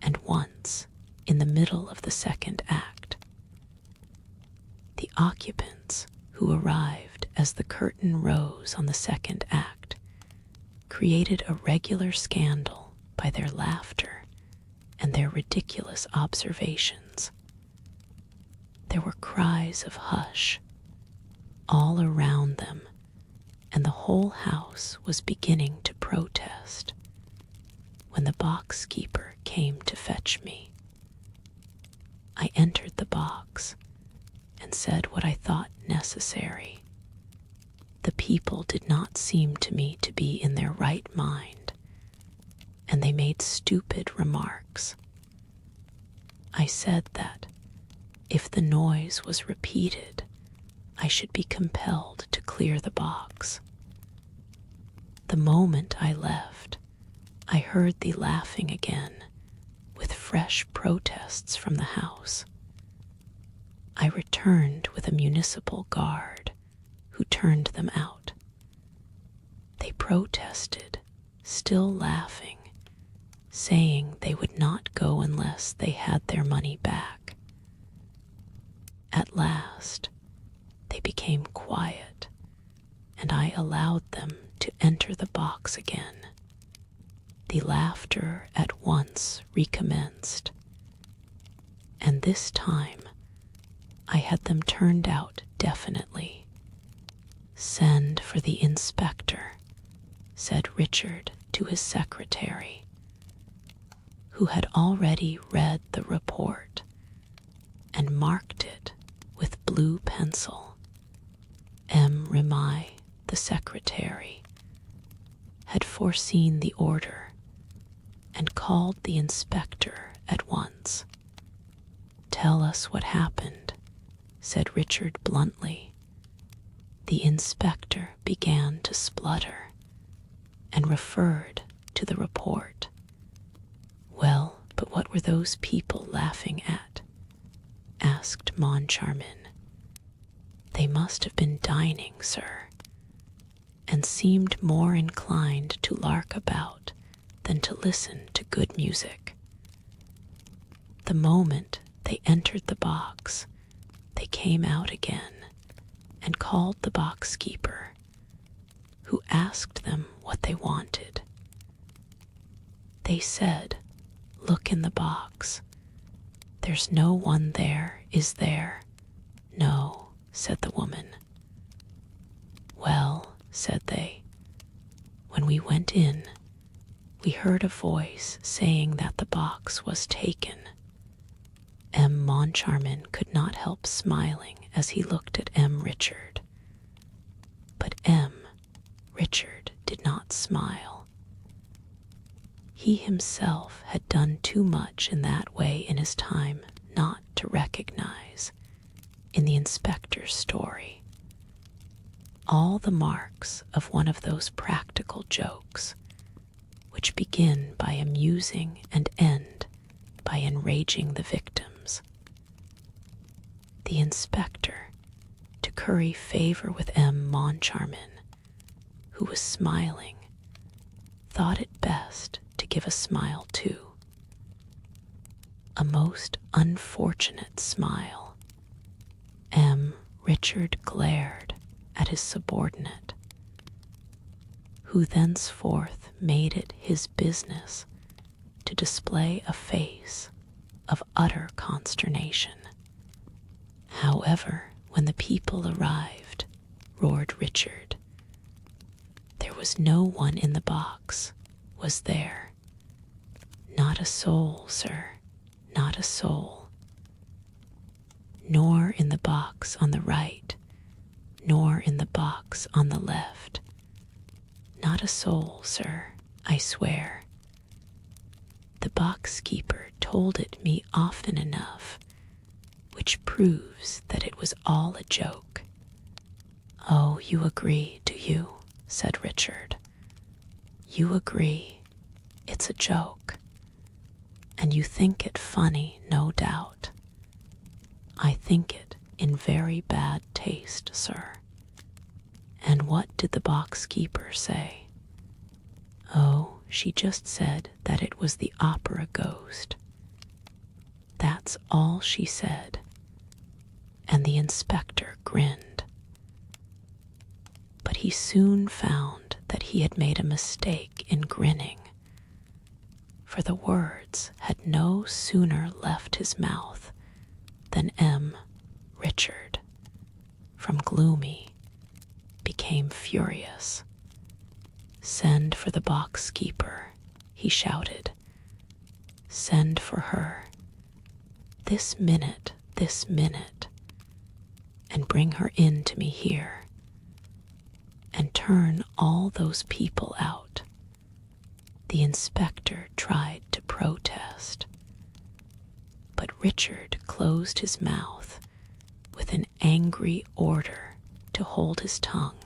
and once in the middle of the second act. The occupants who arrived as the curtain rose on the second act created a regular scandal by their laughter and their ridiculous observations. There were cries of hush all around them, and the whole house was beginning to protest when the box keeper came to fetch me. I entered the box and said what I thought necessary. The people did not seem to me to be in their right mind, and they made stupid remarks. I said that if the noise was repeated, I should be compelled to clear the box. The moment I left, I heard the laughing again, with fresh protests from the house. I returned with a municipal guard, who turned them out. They protested, still laughing, saying they would not go unless they had their money back. At last, they became quiet, and I allowed them to enter the box again. The laughter at once recommenced, and this time I had them turned out definitely. "Send for the inspector," said Richard to his secretary, who had already read the report and marked it with blue pencil. M. Rimai, the secretary, had foreseen the order and called the inspector at once. "Tell us what happened," said Richard bluntly. The inspector began to splutter and referred to the report. "Well, but what were those people laughing at?" asked Moncharmin. "They must have been dining, sir, and seemed more inclined to lark about than to listen to good music. The moment they entered the box, they came out again and called the box keeper, who asked them what they wanted. They said, 'Look in the box. There's no one there, is there?' 'No,' said the woman. 'Well,' said they, 'when we went in, we heard a voice saying that the box was taken.'" M. Moncharmin could not help smiling as he looked at M. Richard. But M. Richard did not smile. He himself had done too much in that way in his time not to recognize, in the inspector's story, all the marks of one of those practical jokes which begin by amusing and end by enraging the victims. The inspector, to curry favor with M. Moncharmin, who was smiling, thought it best to give a smile too. A most unfortunate smile. M. Richard glared at his subordinate, who thenceforth made it his business to display a face of utter consternation. "However, when the people arrived," roared Richard, "there was no one in the box, was there? Not a soul, sir, not a soul. Nor in the box on the right, nor in the box on the left. Not a soul, sir, I swear. The box keeper told it me often enough, which proves that it was all a joke." "Oh, you agree, do you?" said Richard. "You agree. It's a joke, and you think it funny, no doubt. I think it in very bad taste, sir. And what did the box keeper say? Oh, she just said that it was the opera ghost. That's all she said. And the inspector grinned. But he soon found that he had made a mistake in grinning, for the words had no sooner left his mouth than Richard, from gloomy, became furious. Send for the box keeper, he shouted. Send for her. This minute, and bring her in to me here. And turn all those people out. The inspector tried to protest, but Richard closed his mouth with an angry order to hold his tongue.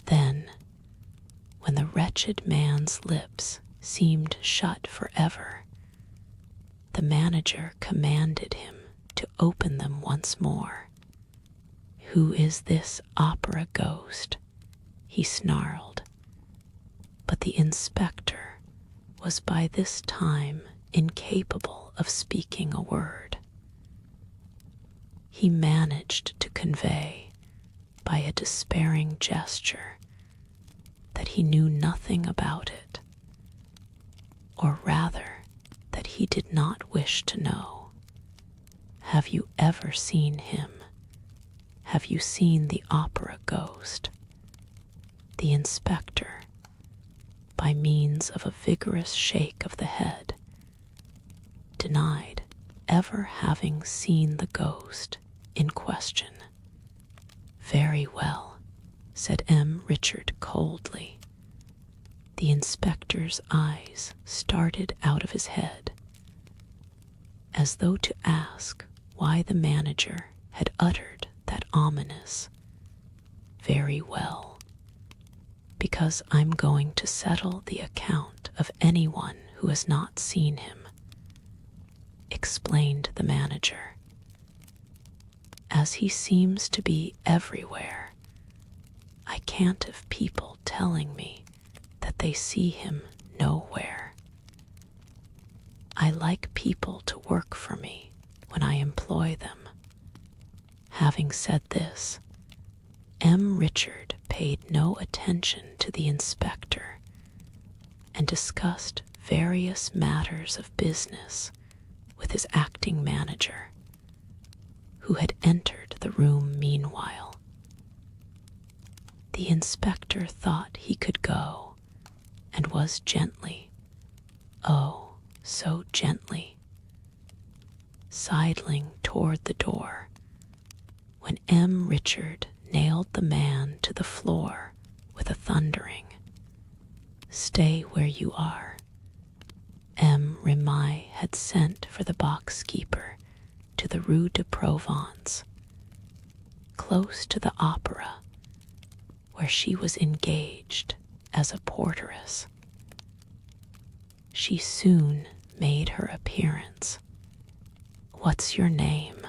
Then, when the wretched man's lips seemed shut forever, the manager commanded him to open them once more. Who is this opera ghost? He snarled. But the inspector was by this time incapable of speaking a word. He managed to convey, by a despairing gesture, that he knew nothing about it, or rather, that he did not wish to know. Have you ever seen him? Have you seen the opera ghost? The inspector, by means of a vigorous shake of the head, denied ever having seen the ghost in question. Very well, said Richard coldly. The inspector's eyes started out of his head, as though to ask why the manager had uttered that ominous, very well, because I'm going to settle the account of anyone who has not seen him, explained the manager. As he seems to be everywhere, I can't have people telling me that they see him nowhere. I like people to work for me when I employ them. Having said this, Richard paid no attention to the inspector and discussed various matters of business with his acting manager, who had entered the room meanwhile. The inspector thought he could go, and was gently, oh, so gently, sidling toward the door, when Richard nailed the man to the floor with a thundering, "Stay where you are." Remy had sent for the box keeper to the Rue de Provence, close to the opera, where she was engaged as a porteress. She soon made her appearance. What's your name?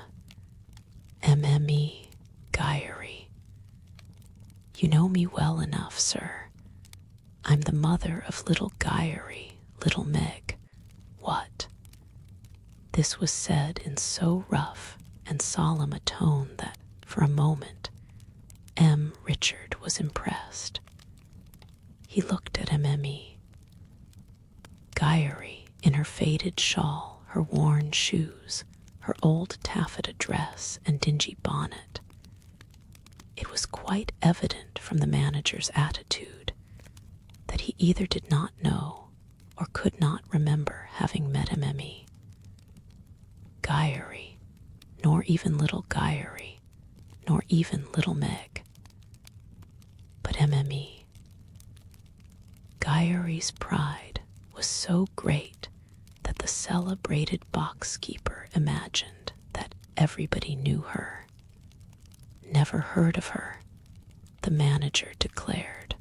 Mme Guyery. You know me well enough, sir. I'm the mother of little Guyery, little Meg. What? This was said in so rough and solemn a tone that, for a moment, Richard was impressed. He looked at Mme. Guyery, in her faded shawl, her worn shoes, her old taffeta dress and dingy bonnet. It was quite evident from the manager's attitude that he either did not know or could not remember having met Mme. Guyery, nor even little Guyery, nor even little Meg, but Mme. Guyery's pride was so great that the celebrated box keeper imagined that everybody knew her. Never heard of her, the manager declared.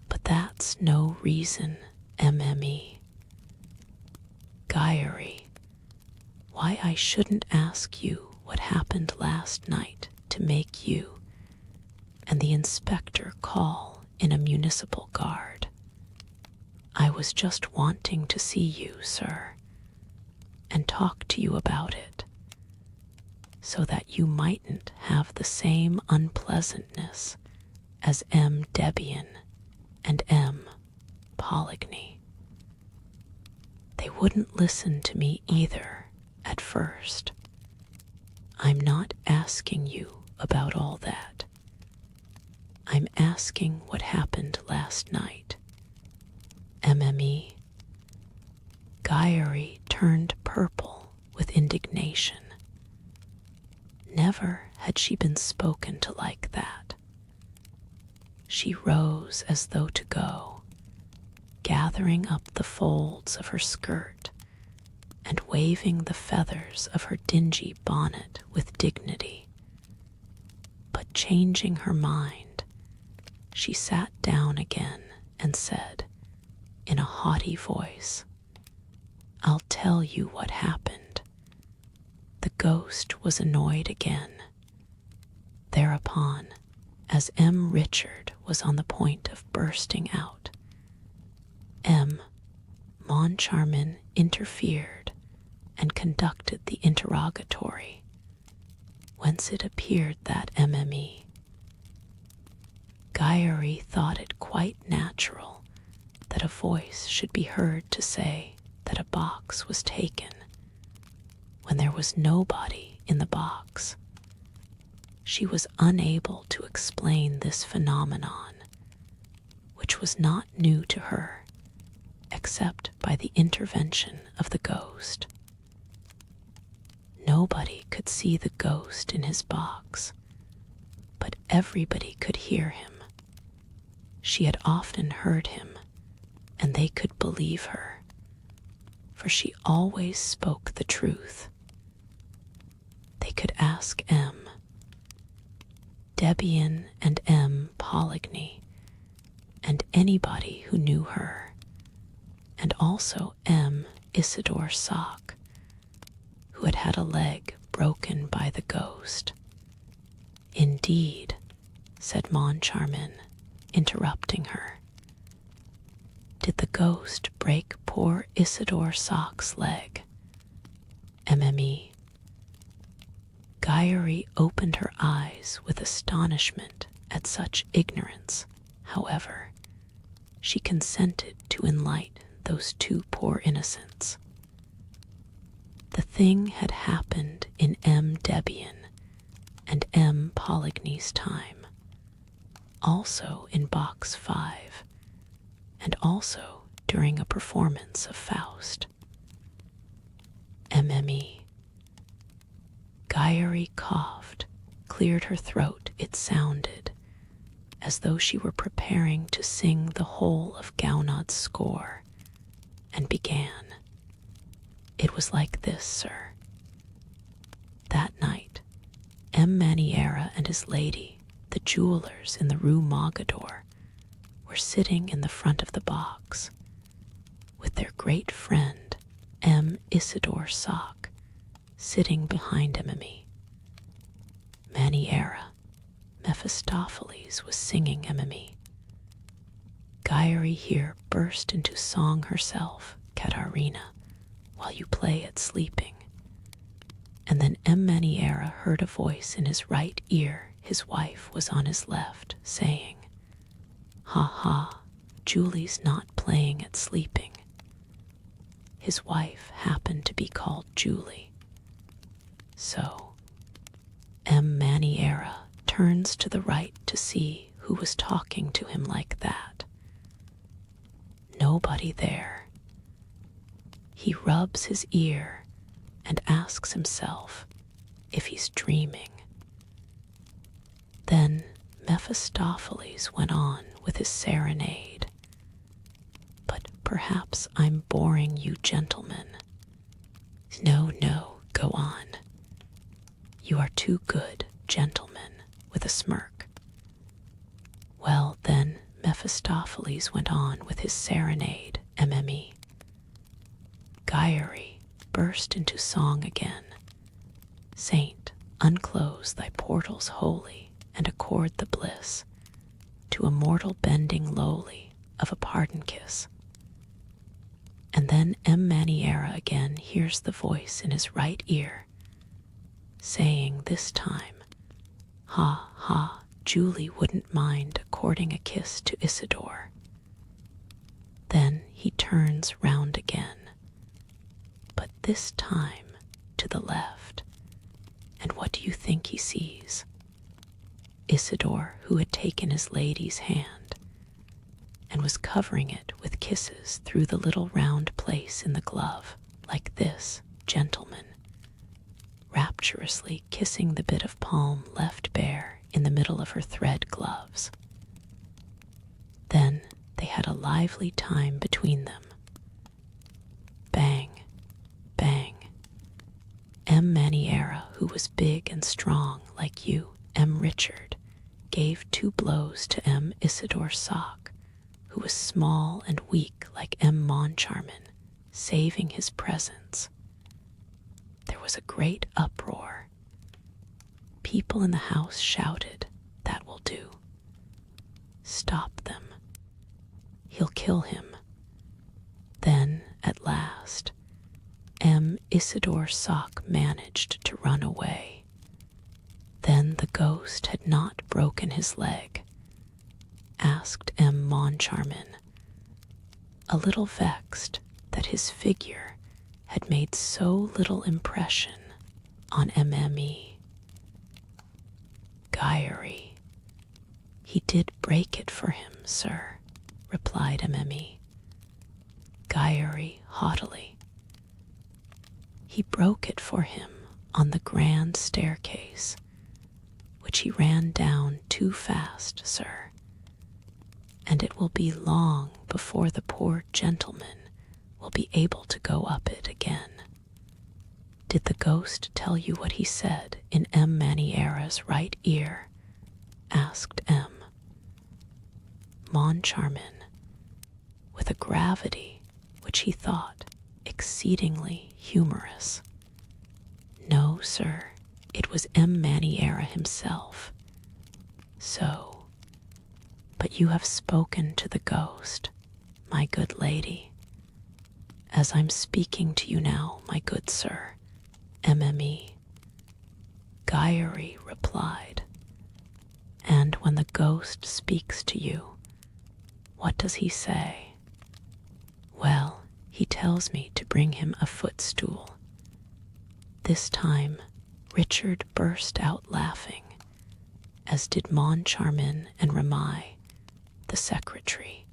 But that That's no reason, MME. Gyeri, why I shouldn't ask you what happened last night to make you and the inspector call in a municipal guard. I was just wanting to see you, sir, and talk to you about it, so that you mightn't have the same unpleasantness as M. Debian and M. Poligny. They wouldn't listen to me either at first. I'm not asking you about all that. I'm asking what happened last night. MME. Gyeri turned purple with indignation. Never had she been spoken to like that. She rose as though to go, gathering up the folds of her skirt and waving the feathers of her dingy bonnet with dignity. But changing her mind, she sat down again and said, in a haughty voice, I'll tell you what happened. The ghost was annoyed again. Thereupon, as M. Richard was on the point of bursting out, M. Moncharmin interfered and conducted the interrogatory, whence it appeared that MME. Gyeri thought it quite natural that a voice should be heard to say that a box was taken when there was nobody in the box. She was unable to explain this phenomenon, which was not new to her, except by the intervention of the ghost. Nobody could see the ghost in his box, but everybody could hear him. She had often heard him, and they could believe her, for she always spoke the truth. They could ask M. Debian and M. Poligny, and anybody who knew her, and also M. Isidore Sock, who had had a leg broken by the ghost. Indeed, said Moncharmin, interrupting her. Did the ghost break poor Isidore Sock's leg? MME. Gyeri opened her eyes with astonishment at such ignorance. However, she consented to enlighten those two poor innocents. The thing had happened in M. Debian and M. Poligny's time, also in Box 5, and also during a performance of Faust. MME. Gyeri coughed, cleared her throat. It sounded as though she were preparing to sing the whole of Gounod's score, and began. It was like this, sir. That night, M. Maniera and his lady, the jewelers in the Rue Mogador, were sitting in the front of the box, with their great friend, M. Isidore Sock, sitting behind MME. Maniera, Mephistopheles, was singing MME. Gyeri here burst into song herself, Katarina, while you play at sleeping. And then M. Maniera heard a voice in his right ear. His wife was on his left, saying, Ha ha, Julie's not playing at sleeping. His wife happened to be called Julie. So, M. Maniera turns to the right to see who was talking to him like that. Nobody there. He rubs his ear and asks himself if he's dreaming. Then Mephistopheles went on with his serenade. But perhaps I'm boring you gentlemen. No, no, go on. You are too good, gentlemen, with a smirk. Well, then, Mephistopheles went on with his serenade, mme. Gyre burst into song again. Saint, unclose thy portals holy, and accord the bliss to a mortal bending lowly of a pardon kiss. And then Maniera again hears the voice in his right ear, saying this time, ha, ha, Julie wouldn't mind according a kiss to Isidore. Then he turns round again, but this time to the left, and what do you think he sees? Isidore, who had taken his lady's hand and was covering it with kisses through the little round place in the glove, like this, gentleman, rapturously kissing the bit of palm left bare in the middle of her thread gloves. Then they had a lively time between them. Bang, bang. Maniera, who was big and strong like you, Richard, gave 2 blows to Isidore Sock, who was small and weak like Moncharmin, saving his presence. There was a great uproar. People in the house shouted, that will do. Stop them. He'll kill him. Then, at last, Isidore Sock managed to run away. Then the ghost had not broken his leg, asked Moncharmin, a little vexed that his figure had made so little impression on mme. Gyre. He did break it for him, sir, replied mme. Gyre haughtily. He broke it for him on the grand staircase, which he ran down too fast, sir, and it will be long before the poor gentleman will be able to go up it again. Did the ghost tell you what he said in Maniera's right ear? Asked Moncharmin, with a gravity which he thought exceedingly humorous. No, sir, it was Maniera himself. So, but you have spoken to the ghost, my good lady, as I'm speaking to you now, my good sir, mme. Gyre replied, and when the ghost speaks to you, what does he say? Well, he tells me to bring him a footstool. This time, Richard burst out laughing, as did Moncharmin and Ramai, the secretary.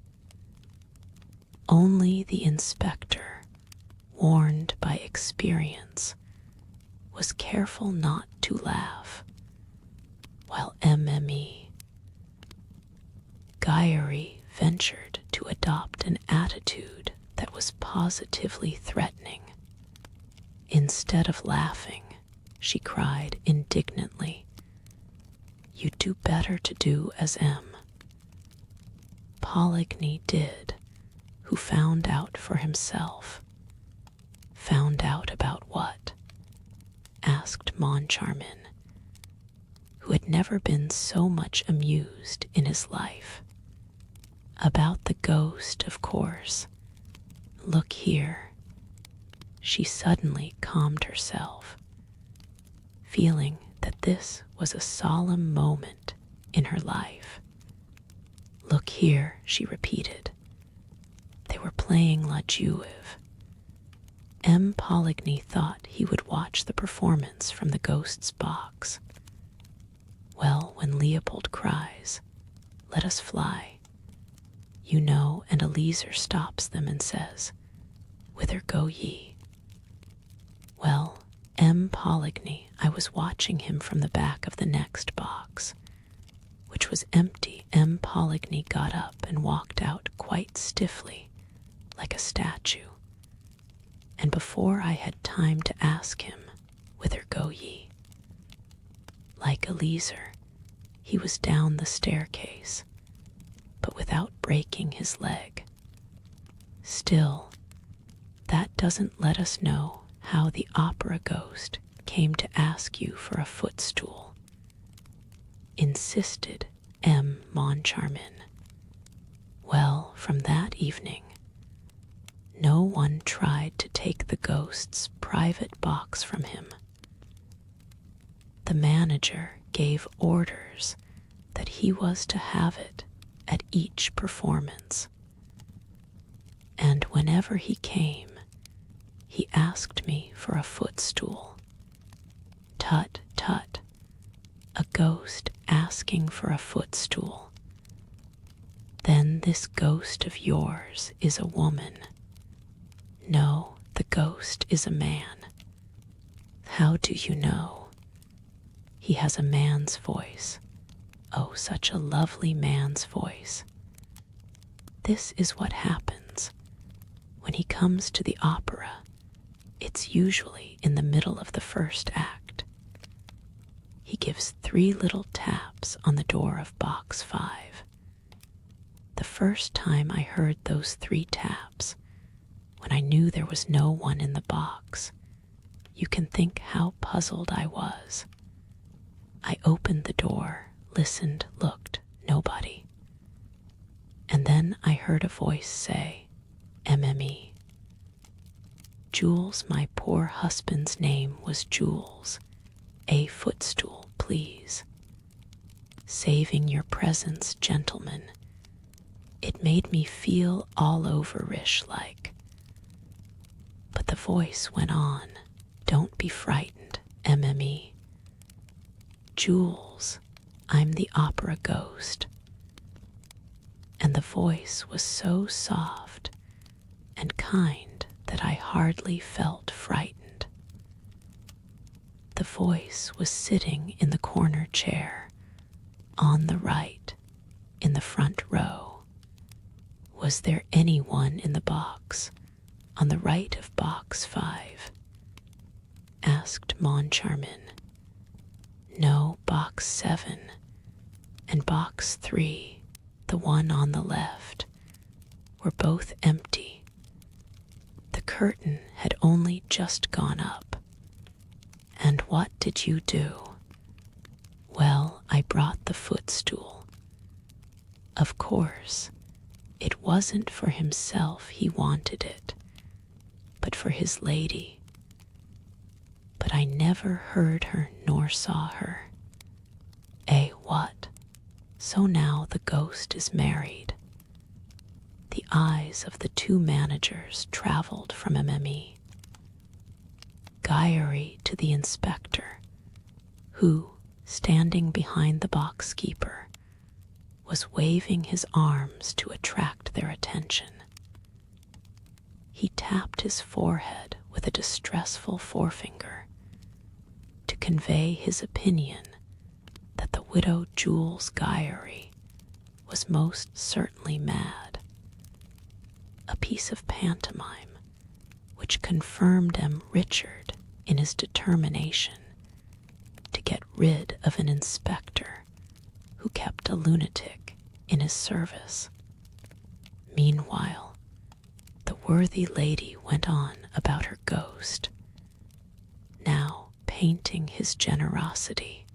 Only the inspector, warned by experience, was careful not to laugh, while mme. Gyre ventured to adopt an attitude that was positively threatening. Instead of laughing, she cried indignantly, "You'd do better to do as Poligny did, who found out for himself." Found out about what? Asked Moncharmin, who had never been so much amused in his life. About the ghost, of course. Look here. She suddenly calmed herself, feeling that this was a solemn moment in her life. Look here, she repeated. They were playing La Juive. Poligny thought he would watch the performance from the ghost's box. Well, when Leopold cries, "Let us fly," you know, and Eliezer stops them and says, "Whither go ye?" Well, Poligny, I was watching him from the back of the next box, which was empty. Poligny got up and walked out quite stiffly, like a statue. And before I had time to ask him, "Whither go ye?" like Eliezer, he was down the staircase, but without breaking his leg. Still, that doesn't let us know how the opera ghost came to ask you for a footstool, insisted M. Moncharmin. Well, from that evening, no one tried to take the ghost's private box from him. The manager gave orders that he was to have it at each performance. And whenever he came, he asked me for a footstool. Tut, tut, a ghost asking for a footstool. Then this ghost of yours is a woman. No, the ghost is a man. How do you know? He has a man's voice. Oh, such a lovely man's voice. This is what happens when he comes to the opera. It's usually in the middle of the first act. He gives 3 little taps on the door of box 5. The first time I heard those 3 taps, when I knew there was no one in the box, you can think how puzzled I was. I opened the door, listened, looked, nobody. And then I heard a voice say, MME. Jules, my poor husband's name was Jules. A footstool, please. Saving your presence, gentlemen. It made me feel all overish like. But the voice went on. Don't be frightened, MME. Jules, I'm the opera ghost. And the voice was so soft and kind that I hardly felt frightened. The voice was sitting in the corner chair, on the right, in the front row. Was there anyone in the box, on the right of box 5? Asked Moncharmin. No, box 7, and box 3, the one on the left, were both empty. The curtain had only just gone up. And what did you do? Well, I brought the footstool. Of course, it wasn't for himself he wanted it, but for his lady. But I never heard her nor saw her. Eh, what? So now the ghost is married. The eyes of the 2 managers traveled from MME. Gyeri to the inspector, who, standing behind the box keeper, was waving his arms to attract their attention. He tapped his forehead with a distressful forefinger to convey his opinion that the widow Jules Gyeri was most certainly mad. A piece of pantomime which confirmed Richard in his determination to get rid of an inspector who kept a lunatic in his service. Meanwhile, the worthy lady went on about her ghost, now painting his generosity.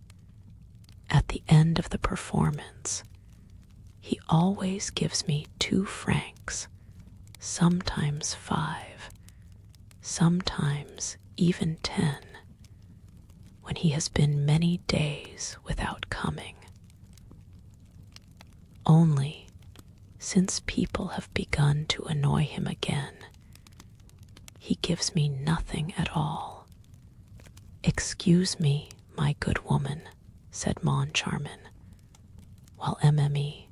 At the end of the performance, he always gives me 2 francs, sometimes 5, sometimes even 10, when he has been many days without coming. Only, since people have begun to annoy him again, he gives me nothing at all. Excuse me, my good woman, said Moncharmin, while MME.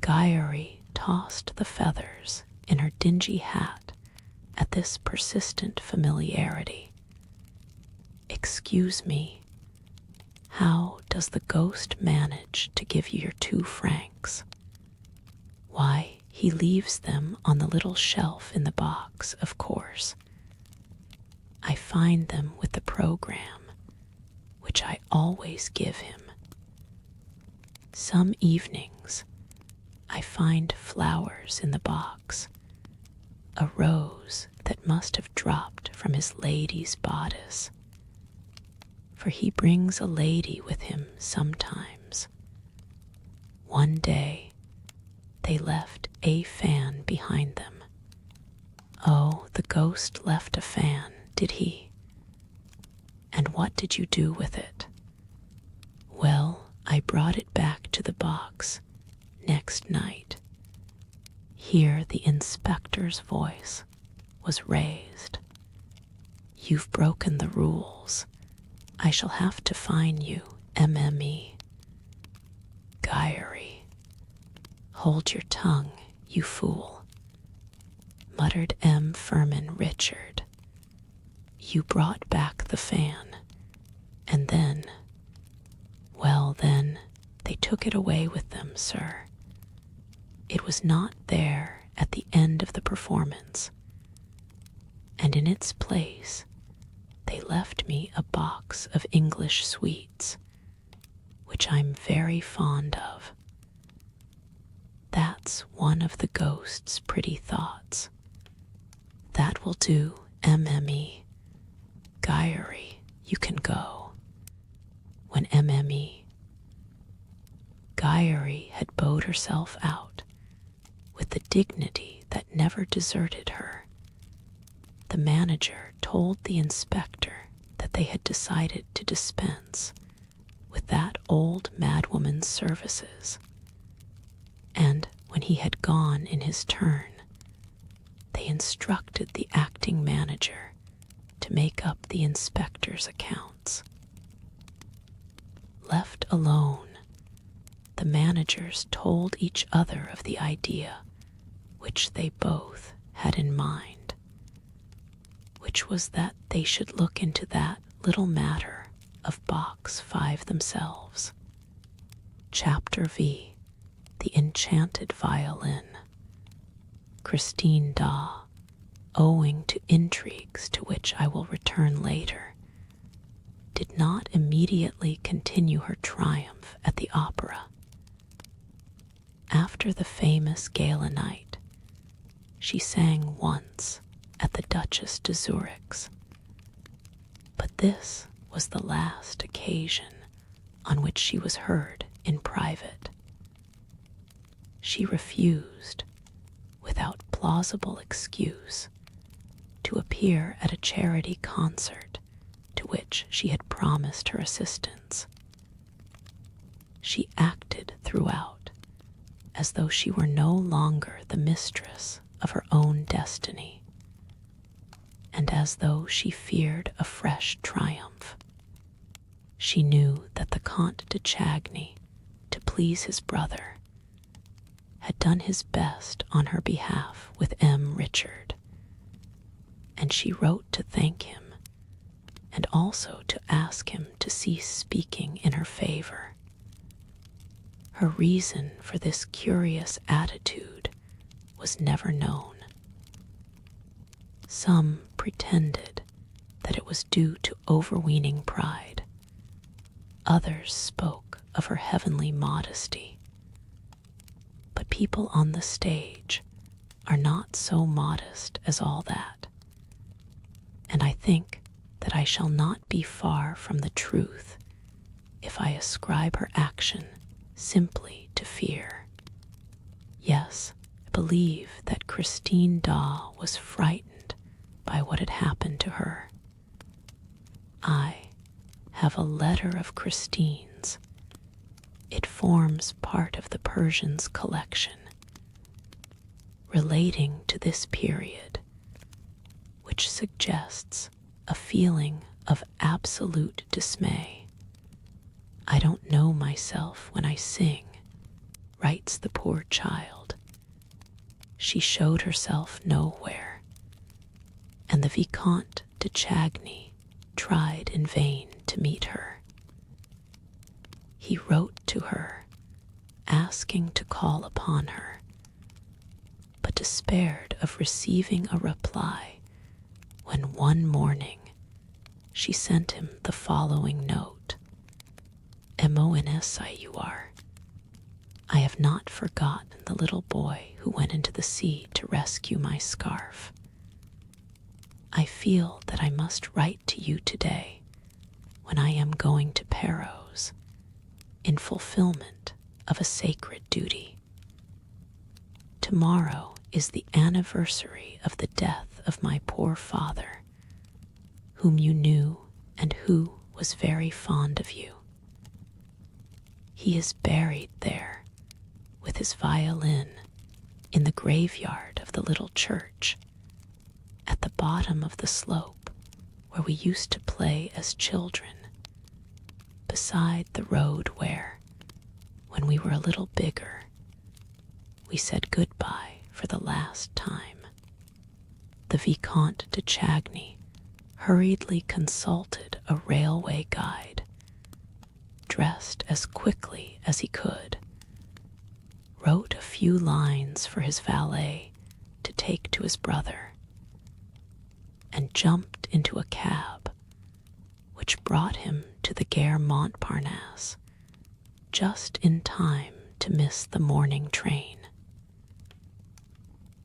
Gyeri tossed the feathers in her dingy hat at this persistent familiarity. Excuse me, how does the ghost manage to give you your 2 francs? Why, he leaves them on the little shelf in the box, of course. I find them with the program, which I always give him. Some evenings I find flowers in the box, a rose that must have dropped from his lady's bodice, for he brings a lady with him sometimes. One day they left a fan behind them. Oh, the ghost left a fan, did he? And what did you do with it? Well, I brought it back to the box next night. Here the inspector's voice was raised. You've broken the rules. I shall have to fine you, MME. Guyery. Hold your tongue, you fool, muttered M. Furman Richard. You brought back the fan, and then, well then, they took it away with them, sir. It was not there at the end of the performance, and in its place they left me a box of English sweets, which I'm very fond of. That's one of the ghost's pretty thoughts. That will do, MME. Guyery, you can go. When MME. Guyery had bowed herself out with the dignity that never deserted her. The manager told the inspector that they had decided to dispense with that old madwoman's services, and when he had gone in his turn, they instructed the acting manager to make up the inspector's accounts. Left alone, the managers told each other of the idea which they both had in mind, which was that they should look into that little matter of Box 5 themselves. Chapter V. The Enchanted Violin. Christine Daw, owing to intrigues to which I will return later, did not immediately continue her triumph at the opera. After the famous gala night, she sang once at the Duchess de Zurich's, but this was the last occasion on which she was heard in private. She refused, without plausible excuse, to appear at a charity concert to which she had promised her assistance. She acted throughout as though she were no longer the mistress of her own destiny, and as though she feared a fresh triumph. She knew that the Comte de Chagny, to please his brother, had done his best on her behalf with M. Richard, and she wrote to thank him and also to ask him to cease speaking in her favor. Her reason for this curious attitude was never known. Some pretended that it was due to overweening pride. Others spoke of her heavenly modesty. But people on the stage are not so modest as all that, and I think that I shall not be far from the truth if I ascribe her action simply to fear. Yes, I believe that Christine Daw was frightened by what had happened to her. I have a letter of Christine's. It forms part of the Persian's collection, relating to this period, which suggests a feeling of absolute dismay. I don't know myself when I sing, writes the poor child. She showed herself nowhere, and the Vicomte de Chagny tried in vain to meet her. He wrote to her, asking to call upon her, but despaired of receiving a reply when one morning she sent him the following note. MONSI you are. I have not forgotten the little boy who went into the sea to rescue my scarf. I feel that I must write to you today when I am going to Perros in fulfillment of a sacred duty. Tomorrow is the anniversary of the death of my poor father, whom you knew and who was very fond of you. He is buried there with his violin in the graveyard of the little church at the bottom of the slope where we used to play as children, beside the road where, when we were a little bigger, we said goodbye for the last time. The Vicomte de Chagny hurriedly consulted a railway guide, dressed as quickly as he could, wrote a few lines for his valet to take to his brother, and jumped into a cab which brought him to the Gare Montparnasse just in time to miss the morning train.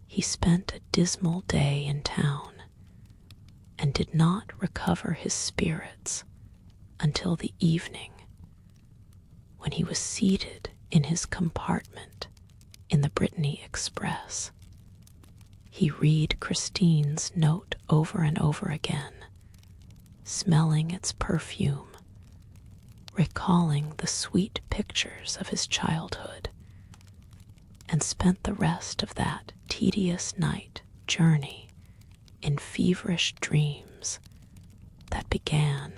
He spent a dismal day in town and did not recover his spirits until the evening, when he was seated in his compartment in the Brittany Express. He read Christine's note over and over again, smelling its perfume, recalling the sweet pictures of his childhood, and spent the rest of that tedious night journey in feverish dreams that began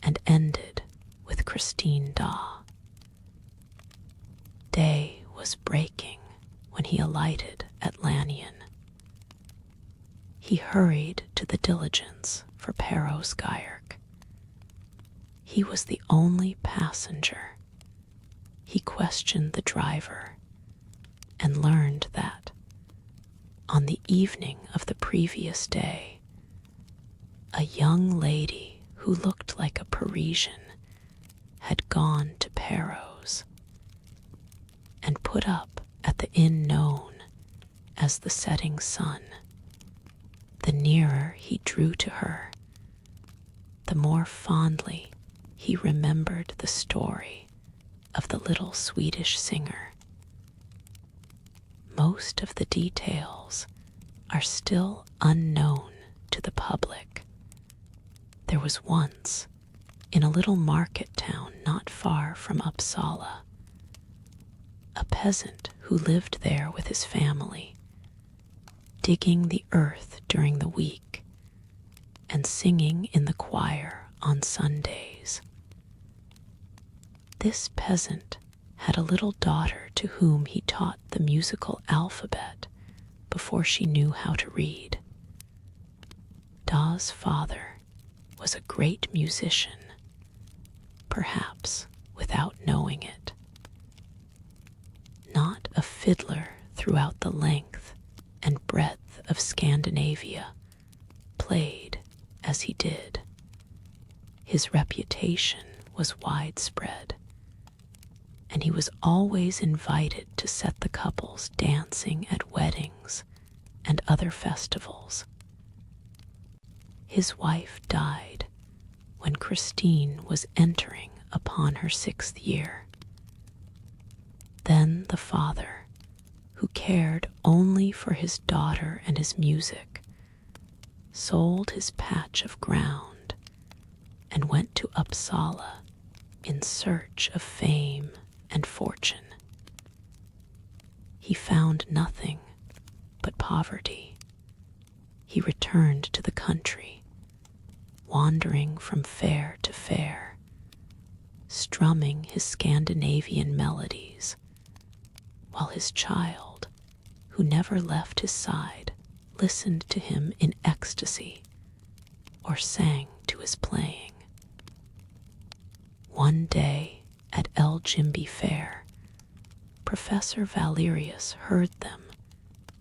and ended with Christine Daw. Day was breaking when he alighted at Lannion. He hurried to the diligence for Perros Guyac. He was the only passenger. He questioned the driver and learned that, on the evening of the previous day, a young lady who looked like a Parisian had gone to Perros and put up at the inn known as the Setting Sun. The nearer he drew to her, the more fondly he remembered the story of the little Swedish singer. Most of the details are still unknown to the public. There was once, in a little market town not far from Uppsala, a peasant who lived there with his family, digging the earth during the week and singing in the choir on Sundays. This peasant had a little daughter to whom he taught the musical alphabet before she knew how to read. Daw's father was a great musician, perhaps without knowing it. Not a fiddler throughout the length and breadth of Scandinavia played as he did. His reputation was widespread, and he was always invited to set the couples dancing at weddings and other festivals. His wife died when Christine was entering upon her 6th year. Then the father, who cared only for his daughter and his music, sold his patch of ground and went to Uppsala in search of fame and fortune. He found nothing but poverty. He returned to the country, wandering from fair to fair, strumming his Scandinavian melodies, while his child, who never left his side, listened to him in ecstasy or sang to his playing. One day at El Jimby Fair, Professor Valerius heard them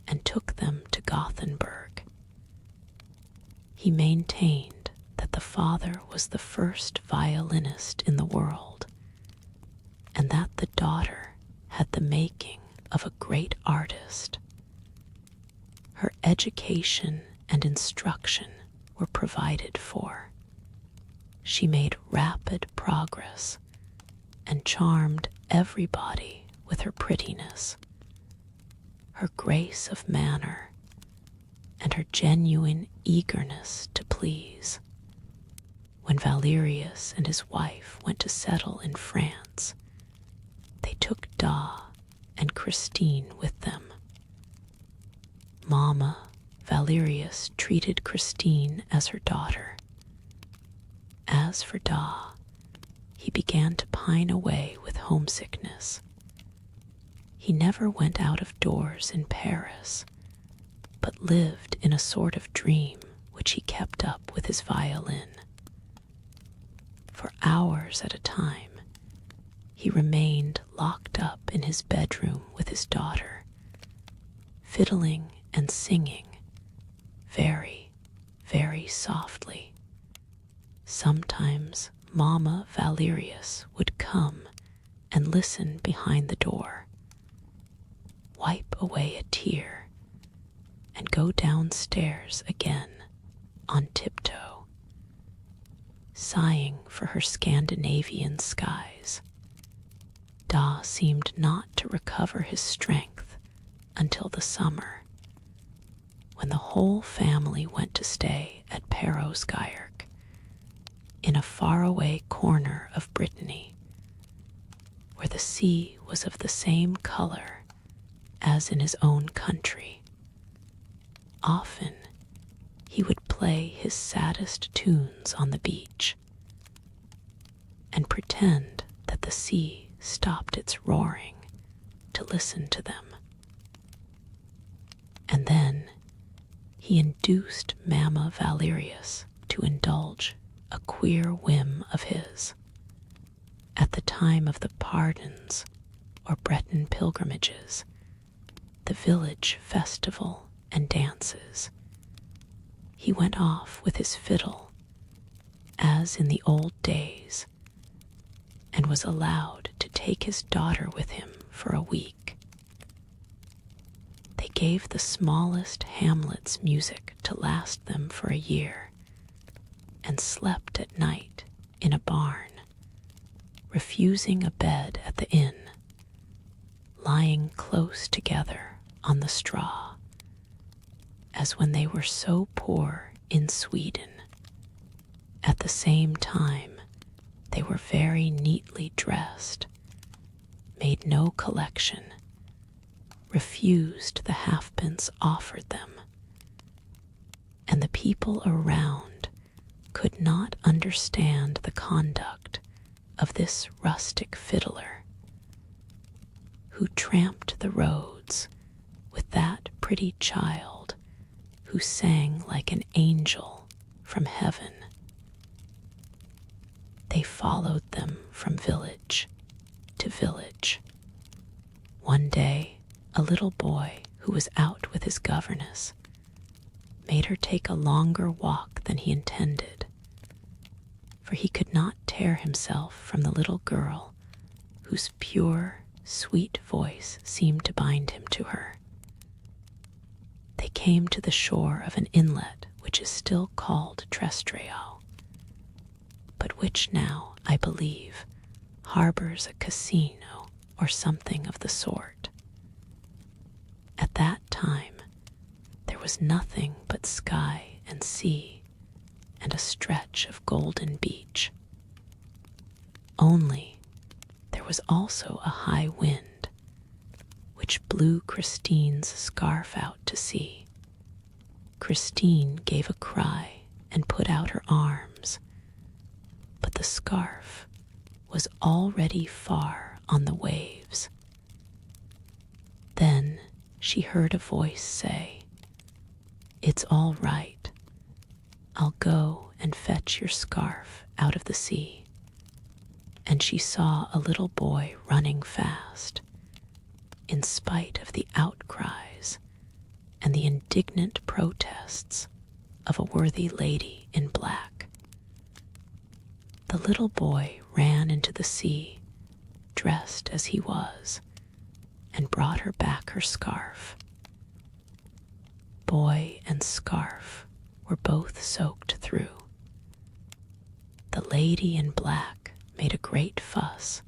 and took them to Gothenburg. He maintained that the father was the first violinist in the world, and that the daughter had the making of a great artist. Her education and instruction were provided for. She made rapid progress and charmed everybody with her prettiness, her grace of manner, and her genuine eagerness to please. When Valerius and his wife went to settle in France, they took Da and Christine with them. Mamma Valerius treated Christine as her daughter. As for Da, he began to pine away with homesickness. He never went out of doors in Paris, but lived in a sort of dream which he kept up with his violin. For hours at a time, he remained locked up in his bedroom with his daughter, fiddling and singing very, very softly. Sometimes Mamma Valerius would come and listen behind the door, wipe away a tear, and go downstairs again on tiptoe, sighing for her Scandinavian skies. Da seemed not to recover his strength until the summer, when the whole family went to stay at Palais Garnier, in a faraway corner of Brittany, where the sea was of the same color as in his own country. Often he would play his saddest tunes on the beach and pretend that the sea stopped its roaring to listen to them. And then he induced Mamma Valerius to indulge a queer whim of his. At the time of the pardons or Breton pilgrimages, the village festival and dances, he went off with his fiddle, as in the old days, and was allowed to take his daughter with him for a week. They gave the smallest hamlet's music to last them for a year, and slept at night in a barn, refusing a bed at the inn, lying close together on the straw, as when they were so poor in Sweden. At the same time, they were very neatly dressed, made no collection, refused the halfpence offered them, and the people around could not understand the conduct of this rustic fiddler, who tramped the roads with that pretty child who sang like an angel from heaven. They followed them from village to village. One day, a little boy who was out with his governess made her take a longer walk than he intended, for he could not tear himself from the little girl whose pure, sweet voice seemed to bind him to her. They came to the shore of an inlet which is still called Trestrao, but which now, I believe, harbors a casino or something of the sort. At that time, there was nothing but sky and sea and a stretch of golden beach. Only there was also a high wind, which blew Christine's scarf out to sea. Christine gave a cry and put out her arms, but the scarf was already far on the waves. Then she heard a voice say, "It's all right. I'll go and fetch your scarf out of the sea." And she saw a little boy running fast, in spite of the outcries and the indignant protests of a worthy lady in black. The little boy ran into the sea, dressed as he was, and brought her back her scarf. Boy and scarf were both soaked through. The lady in black made a great fuss,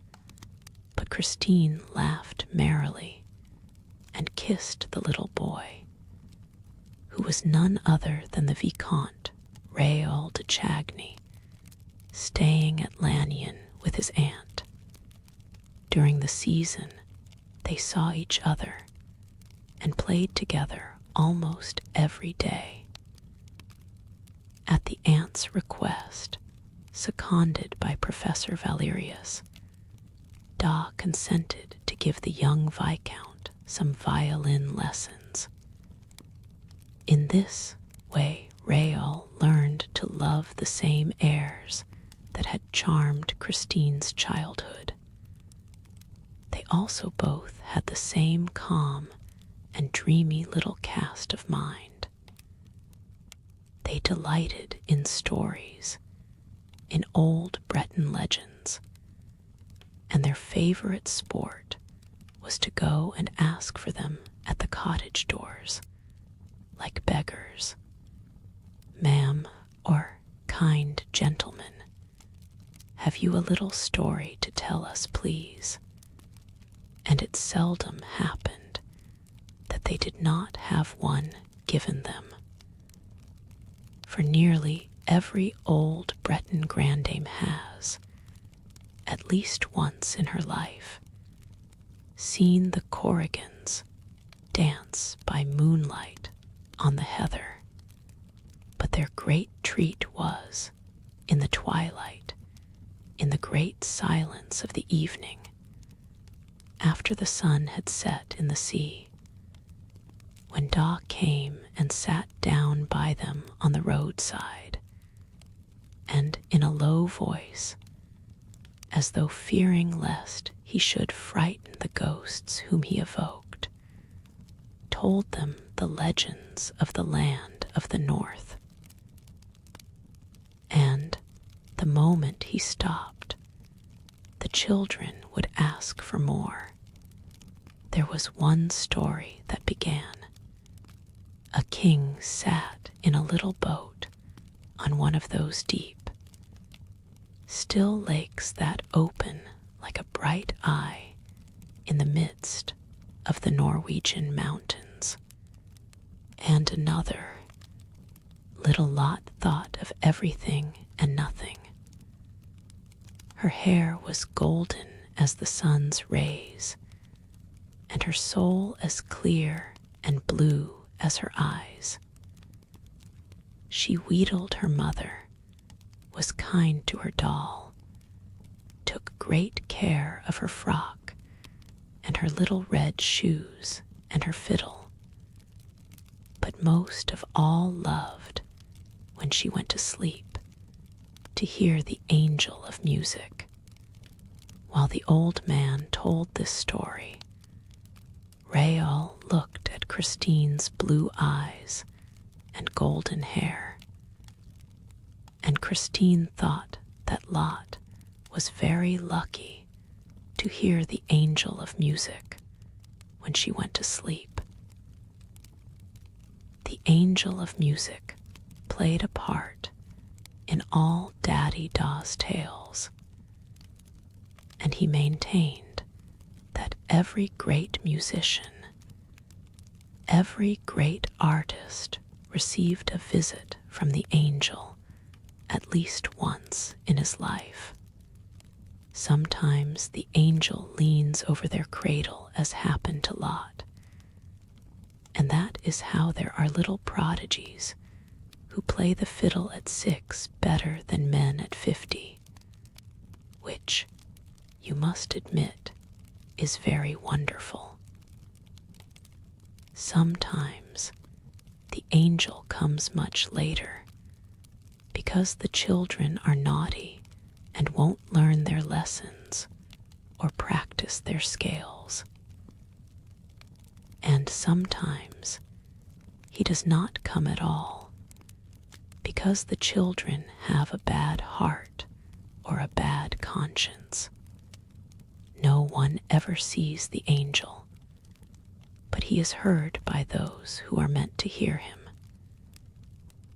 but Christine laughed merrily and kissed the little boy, who was none other than the Vicomte Raoul de Chagny, staying at Lannion with his aunt. During the season, they saw each other and played together almost every day. At the aunt's request, seconded by Professor Valerius, Da consented to give the young Viscount some violin lessons. In this way, Raoul learned to love the same airs that had charmed Christine's childhood. They also both had the same calm and dreamy little cast of mind. They delighted in stories, in old Breton legends, and their favorite sport was to go and ask for them at the cottage doors, like beggars. "Ma'am, or kind gentleman, have you a little story to tell us, please?" And it seldom happened that they did not have one given them. For nearly every old Breton grandame has, at least once in her life, seen the Corrigans dance by moonlight on the heather. But their great treat was, in the twilight, in the great silence of the evening, after the sun had set in the sea, when Da came and sat down by them on the roadside, and in a low voice, as though fearing lest he should frighten the ghosts whom he evoked, told them the legends of the land of the north. And the moment he stopped, the children would ask for more. There was one story that began: a king sat in a little boat on one of those deep, still lakes that open like a bright eye in the midst of the Norwegian mountains. And another, little Lot thought of everything and nothing. Her hair was golden as the sun's rays, and her soul as clear and blue as her eyes. She wheedled her mother, was kind to her doll, took great care of her frock and her little red shoes and her fiddle, but most of all loved, when she went to sleep, to hear the angel of music. While the old man told this story, Raoul looked at Christine's blue eyes and golden hair, and Christine thought that Lot was very lucky to hear the angel of music when she went to sleep. The angel of music played a part in all Daddy Da's tales, and he maintained that every great musician, every great artist received a visit from the angel at least once in his life. Sometimes the angel leans over their cradle, as happened to Lot, and that is how there are little prodigies who play the fiddle at 6 better than men at 50, which, you must admit, is very wonderful. Sometimes the angel comes much later, because the children are naughty and won't learn their lessons or practice their scales. And sometimes he does not come at all, because the children have a bad heart or a bad conscience. No one ever sees the angel, but he is heard by those who are meant to hear him.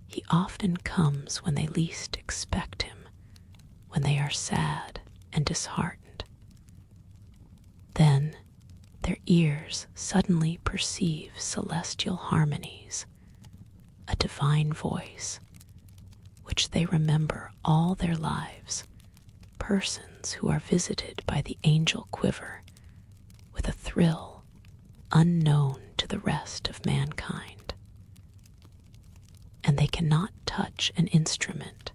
He often comes when they least expect him, when they are sad and disheartened. Then their ears suddenly perceive celestial harmonies, a divine voice, which they remember all their lives, persons who are visited by the angel quiver with a thrill unknown to the rest of mankind. And they cannot touch an instrument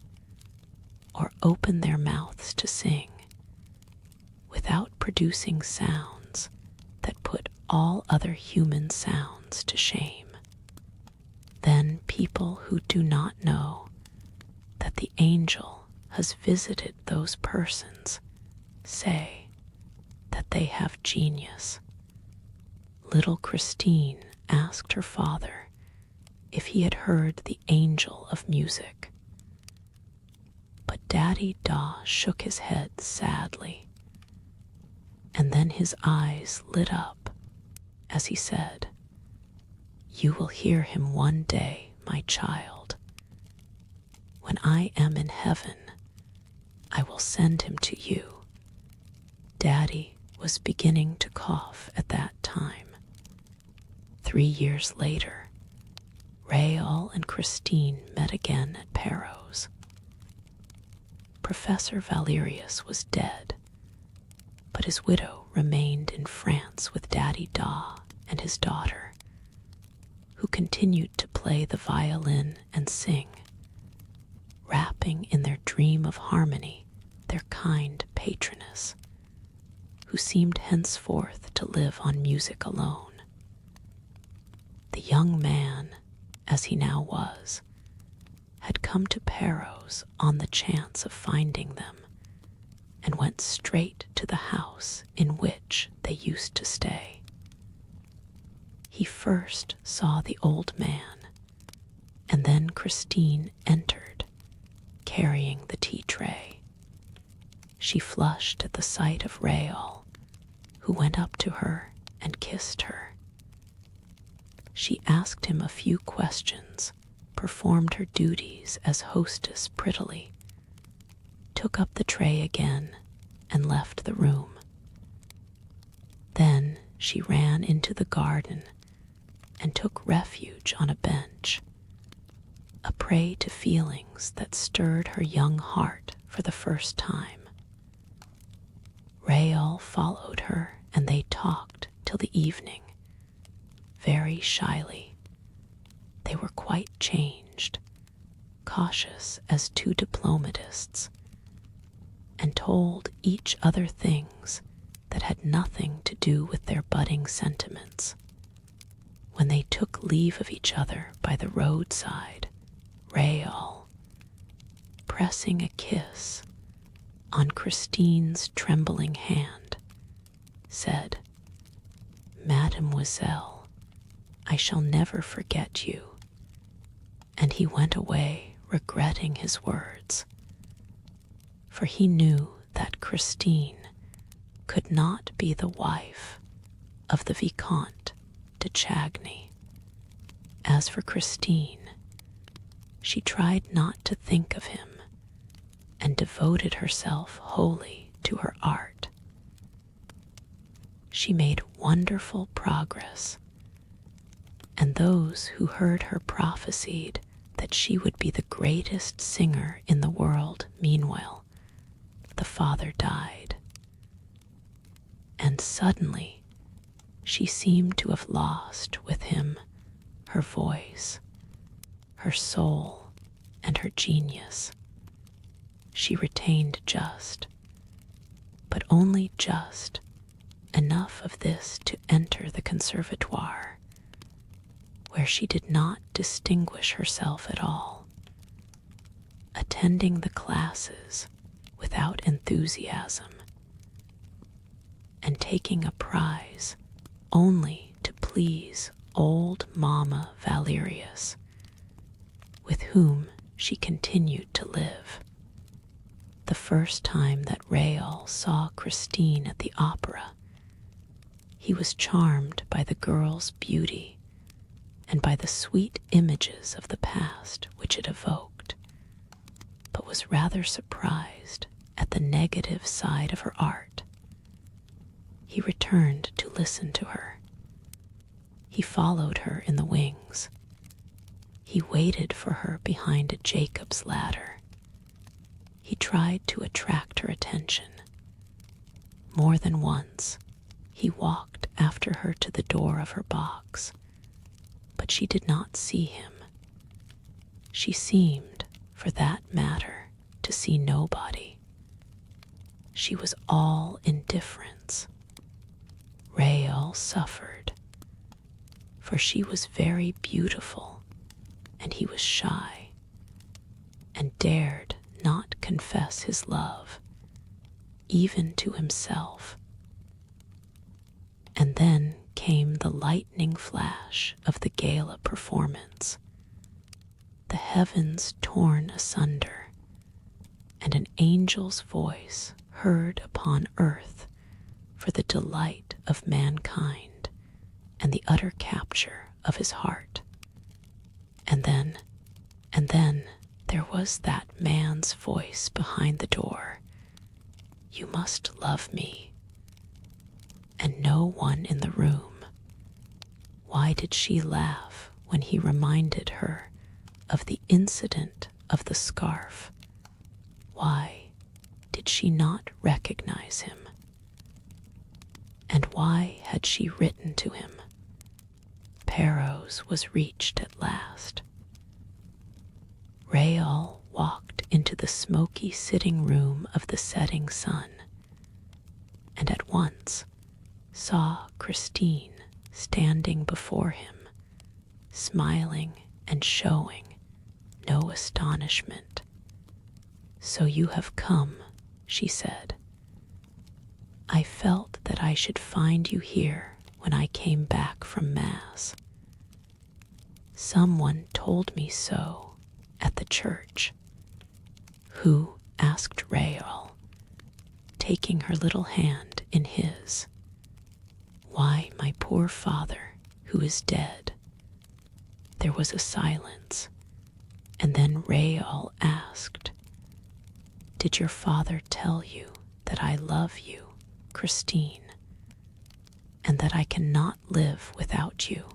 or open their mouths to sing without producing sounds that put all other human sounds to shame. Then people who do not know that the angel has visited those persons say that they have genius. Little Christine asked her father if he had heard the angel of music. But Daddy Daw shook his head sadly, and then his eyes lit up as he said, "You will hear him one day, my child. When I am in heaven, I will send him to you." Daddy was beginning to cough at that time. 3 years later, Raoul and Christine met again at Perros. Professor Valerius was dead, but his widow remained in France with Daddy Daw and his daughter, who continued to play the violin and sing, wrapping in their dream of harmony their kind patroness, who seemed henceforth to live on music alone. The young man, as he now was, had come to Perros on the chance of finding them, and went straight to the house in which they used to stay. He first saw the old man, and then Christine entered, carrying the tea tray. She flushed at the sight of Raoul, who went up to her and kissed her. She asked him a few questions, performed her duties as hostess prettily, took up the tray again, and left the room. Then she ran into the garden and took refuge on a bench, a prey to feelings that stirred her young heart for the first time. Raoul followed her, and they talked till the evening, very shyly. They were quite changed, cautious as two diplomatists, and told each other things that had nothing to do with their budding sentiments. When they took leave of each other by the roadside, Raoul, pressing a kiss on Christine's trembling hand, said, "Mademoiselle, I shall never forget you." And he went away regretting his words, for he knew that Christine could not be the wife of the Vicomte de Chagny. As for Christine, she tried not to think of him and devoted herself wholly to her art. She made wonderful progress, and those who heard her prophesied that she would be the greatest singer in the world. Meanwhile, the father died, and suddenly she seemed to have lost with him her voice, her soul, and her genius. She retained just, but only just, enough of this to enter the conservatoire, where she did not distinguish herself at all, attending the classes without enthusiasm, and taking a prize only to please old Mamma Valerius, with whom she continued to live. The first time that Raoul saw Christine at the opera, He was charmed by the girl's beauty and by the sweet images of the past which it evoked, but was rather surprised at the negative side of her art. He returned to listen to her. He followed her in the wings. He waited for her behind a Jacob's ladder. He tried to attract her attention. More than once, he walked after her to the door of her box, but she did not see him. She seemed, for that matter, to see nobody. She was all indifference. Rael suffered, for she was very beautiful, and he was shy, and dared not confess his love, even to himself. And then came the lightning flash of the gala performance, the heavens torn asunder, and an angel's voice heard upon earth for the delight of mankind and the utter capture of his heart. And then there was that man's voice behind the door, "You must love me." And no one in the room. Why did she laugh when he reminded her of the incident of the scarf? Why did she not recognize him? And why had she written to him? Perros was reached at last. Rael walked into the smoky sitting room of the setting sun, and at once saw Christine standing before him, smiling and showing no astonishment. "So you have come," she said. "I felt that I should find you here when I came back from Mass. Someone told me so at the church." "Who?" asked Rael, taking her little hand in his. "Why, my poor father, who is dead." There was a silence, and then Rael asked, "Did your father tell you that I love you, Christine, and that I cannot live without you?"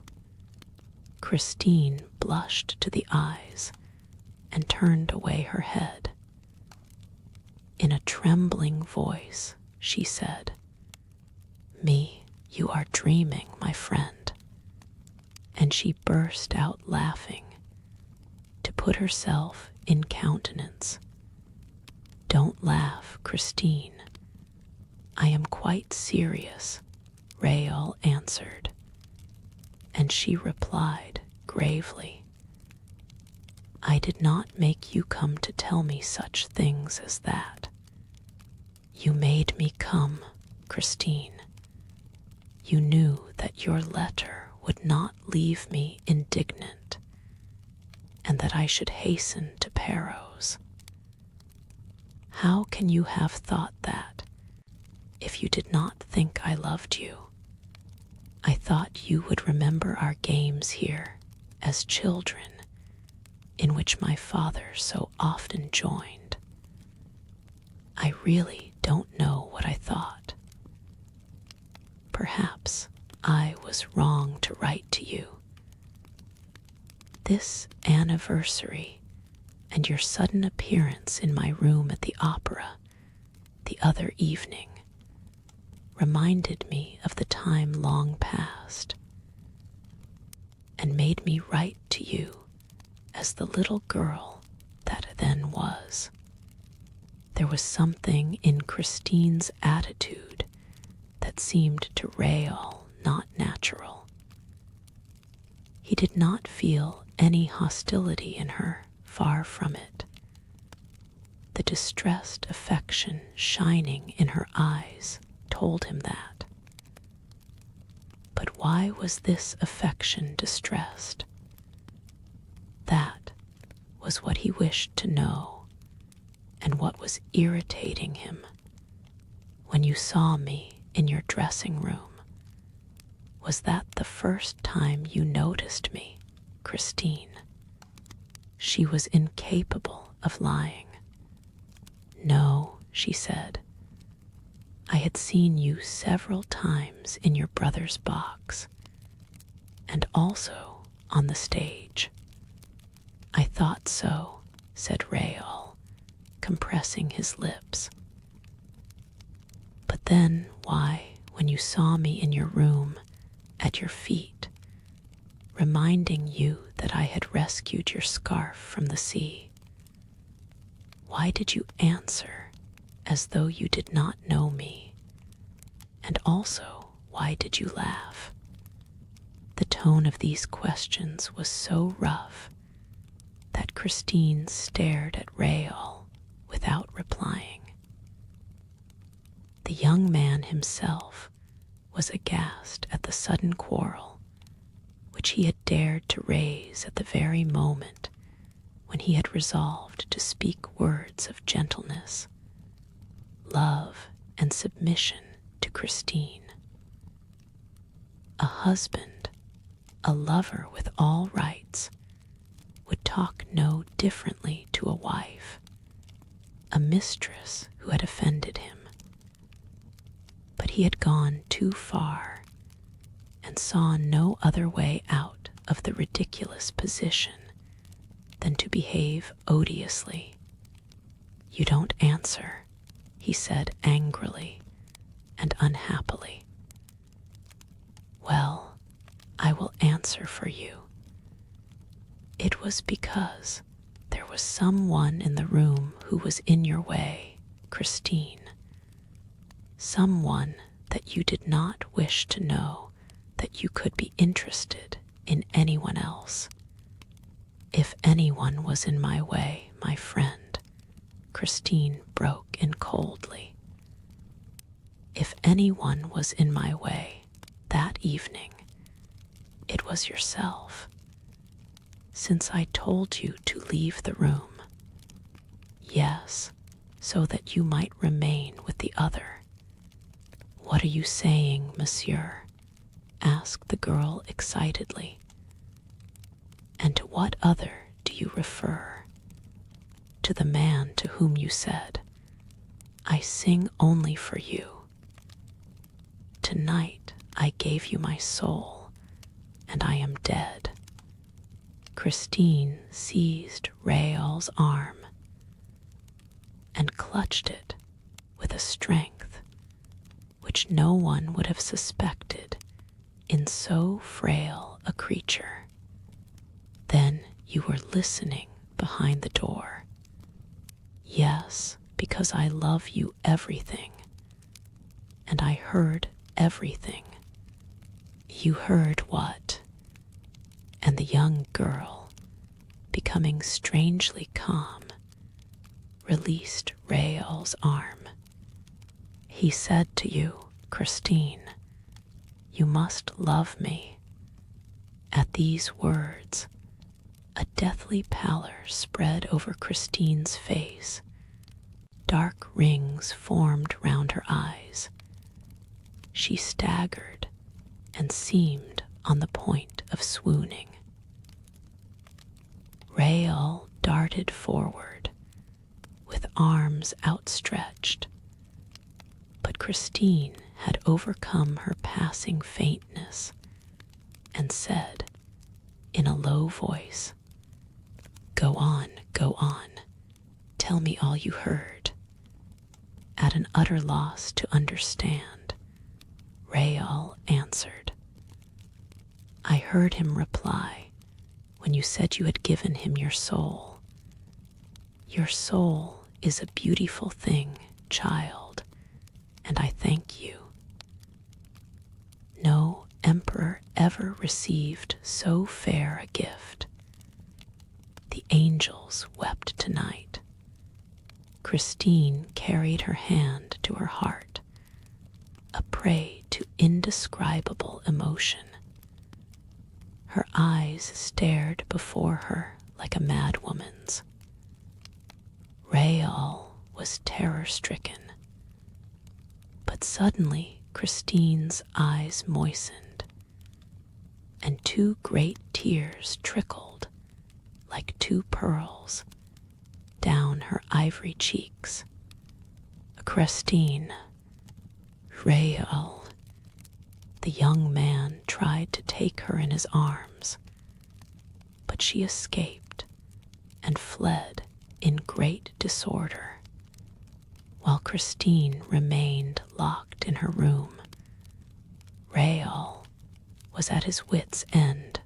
Christine blushed to the eyes and turned away her head. In a trembling voice, she said, "Me, you are dreaming, my friend." And she burst out laughing to put herself in countenance. "Don't laugh, Christine. I am quite serious," Rael answered. And she replied gravely, "I did not make you come to tell me such things as that. You made me come, Christine. You knew that your letter would not leave me indignant, and that I should hasten to Perros. How can you have thought that, if you did not think I loved you? I thought you would remember our games here as children, in which my father so often joined. I really don't know what I thought. Perhaps I was wrong to write to you. This anniversary and your sudden appearance in my room at the opera the other evening reminded me of the time long past, and made me write to you as the little girl that then was. There was something in Christine's attitude that seemed to Rael not natural. He did not feel any hostility in her, far from it. The distressed affection shining in her eyes told him that. But why was this affection distressed? That was what he wished to know, and what was irritating him. When you saw me in your dressing room, Was that the first time you noticed me, Christine?" She was incapable of lying. "No," she said. "I had seen you several times in your brother's box, and also on the stage." "I thought so," said Raoul, compressing his lips. "But then why, when you saw me in your room, at your feet, reminding you that I had rescued your scarf from the sea, why did you answer as though you did not know me? And also, why did you laugh?" The tone of these questions was so rough that Christine stared at Raoul without replying. The young man himself was aghast at the sudden quarrel which he had dared to raise at the very moment when he had resolved to speak words of gentleness, love, and submission to Christine. A husband, a lover with all rights, would talk no differently to a wife, a mistress who had offended him. But he had gone too far and saw no other way out of the ridiculous position than to behave odiously. "You don't answer," he said angrily and unhappily. "Well, I will answer for you. It was because there was someone in the room who was in your way, Christine. Someone that you did not wish to know that you could be interested in anyone else. If anyone was in my way, my friend," Christine broke in coldly, "if anyone was in my way that evening, it was yourself, since I told you to leave the room. Yes, so that you might remain with the other." "What are you saying, monsieur?" asked the girl excitedly. "And to what other do you refer?" "To the man to whom you said, 'I sing only for you.' Tonight I gave you my soul, and I am dead." Christine seized Raoul's arm and clutched it with a strength which no one would have suspected in so frail a creature. "Then you were listening behind the door." "Yes, because I love you everything, and I heard everything." "You heard what?" And the young girl, becoming strangely calm, released Raoul's arm. "He said to you, Christine, 'You must love me.'" At these words, a deathly pallor spread over Christine's face. Dark rings formed round her eyes. She staggered and seemed on the point of swooning. Raoul darted forward with arms outstretched, but Christine had overcome her passing faintness and said in a low voice, go on, tell me all you heard." At an utter loss to understand, Raoul answered, "I heard him reply when you said you had given him your soul. Your soul is a beautiful thing, child, and I thank you. No emperor ever received so fair a gift. The angels wept tonight." Christine carried her hand to her heart, a prey to indescribable emotion. Her eyes stared before her like a madwoman's. Raoul was terror-stricken, but suddenly Christine's eyes moistened, and 2 great tears trickled like 2 pearls down her ivory cheeks. Christine, Rael. The young man tried to take her in his arms, but she escaped and fled in great disorder, while Christine remained locked in her room. Rael was at his wit's end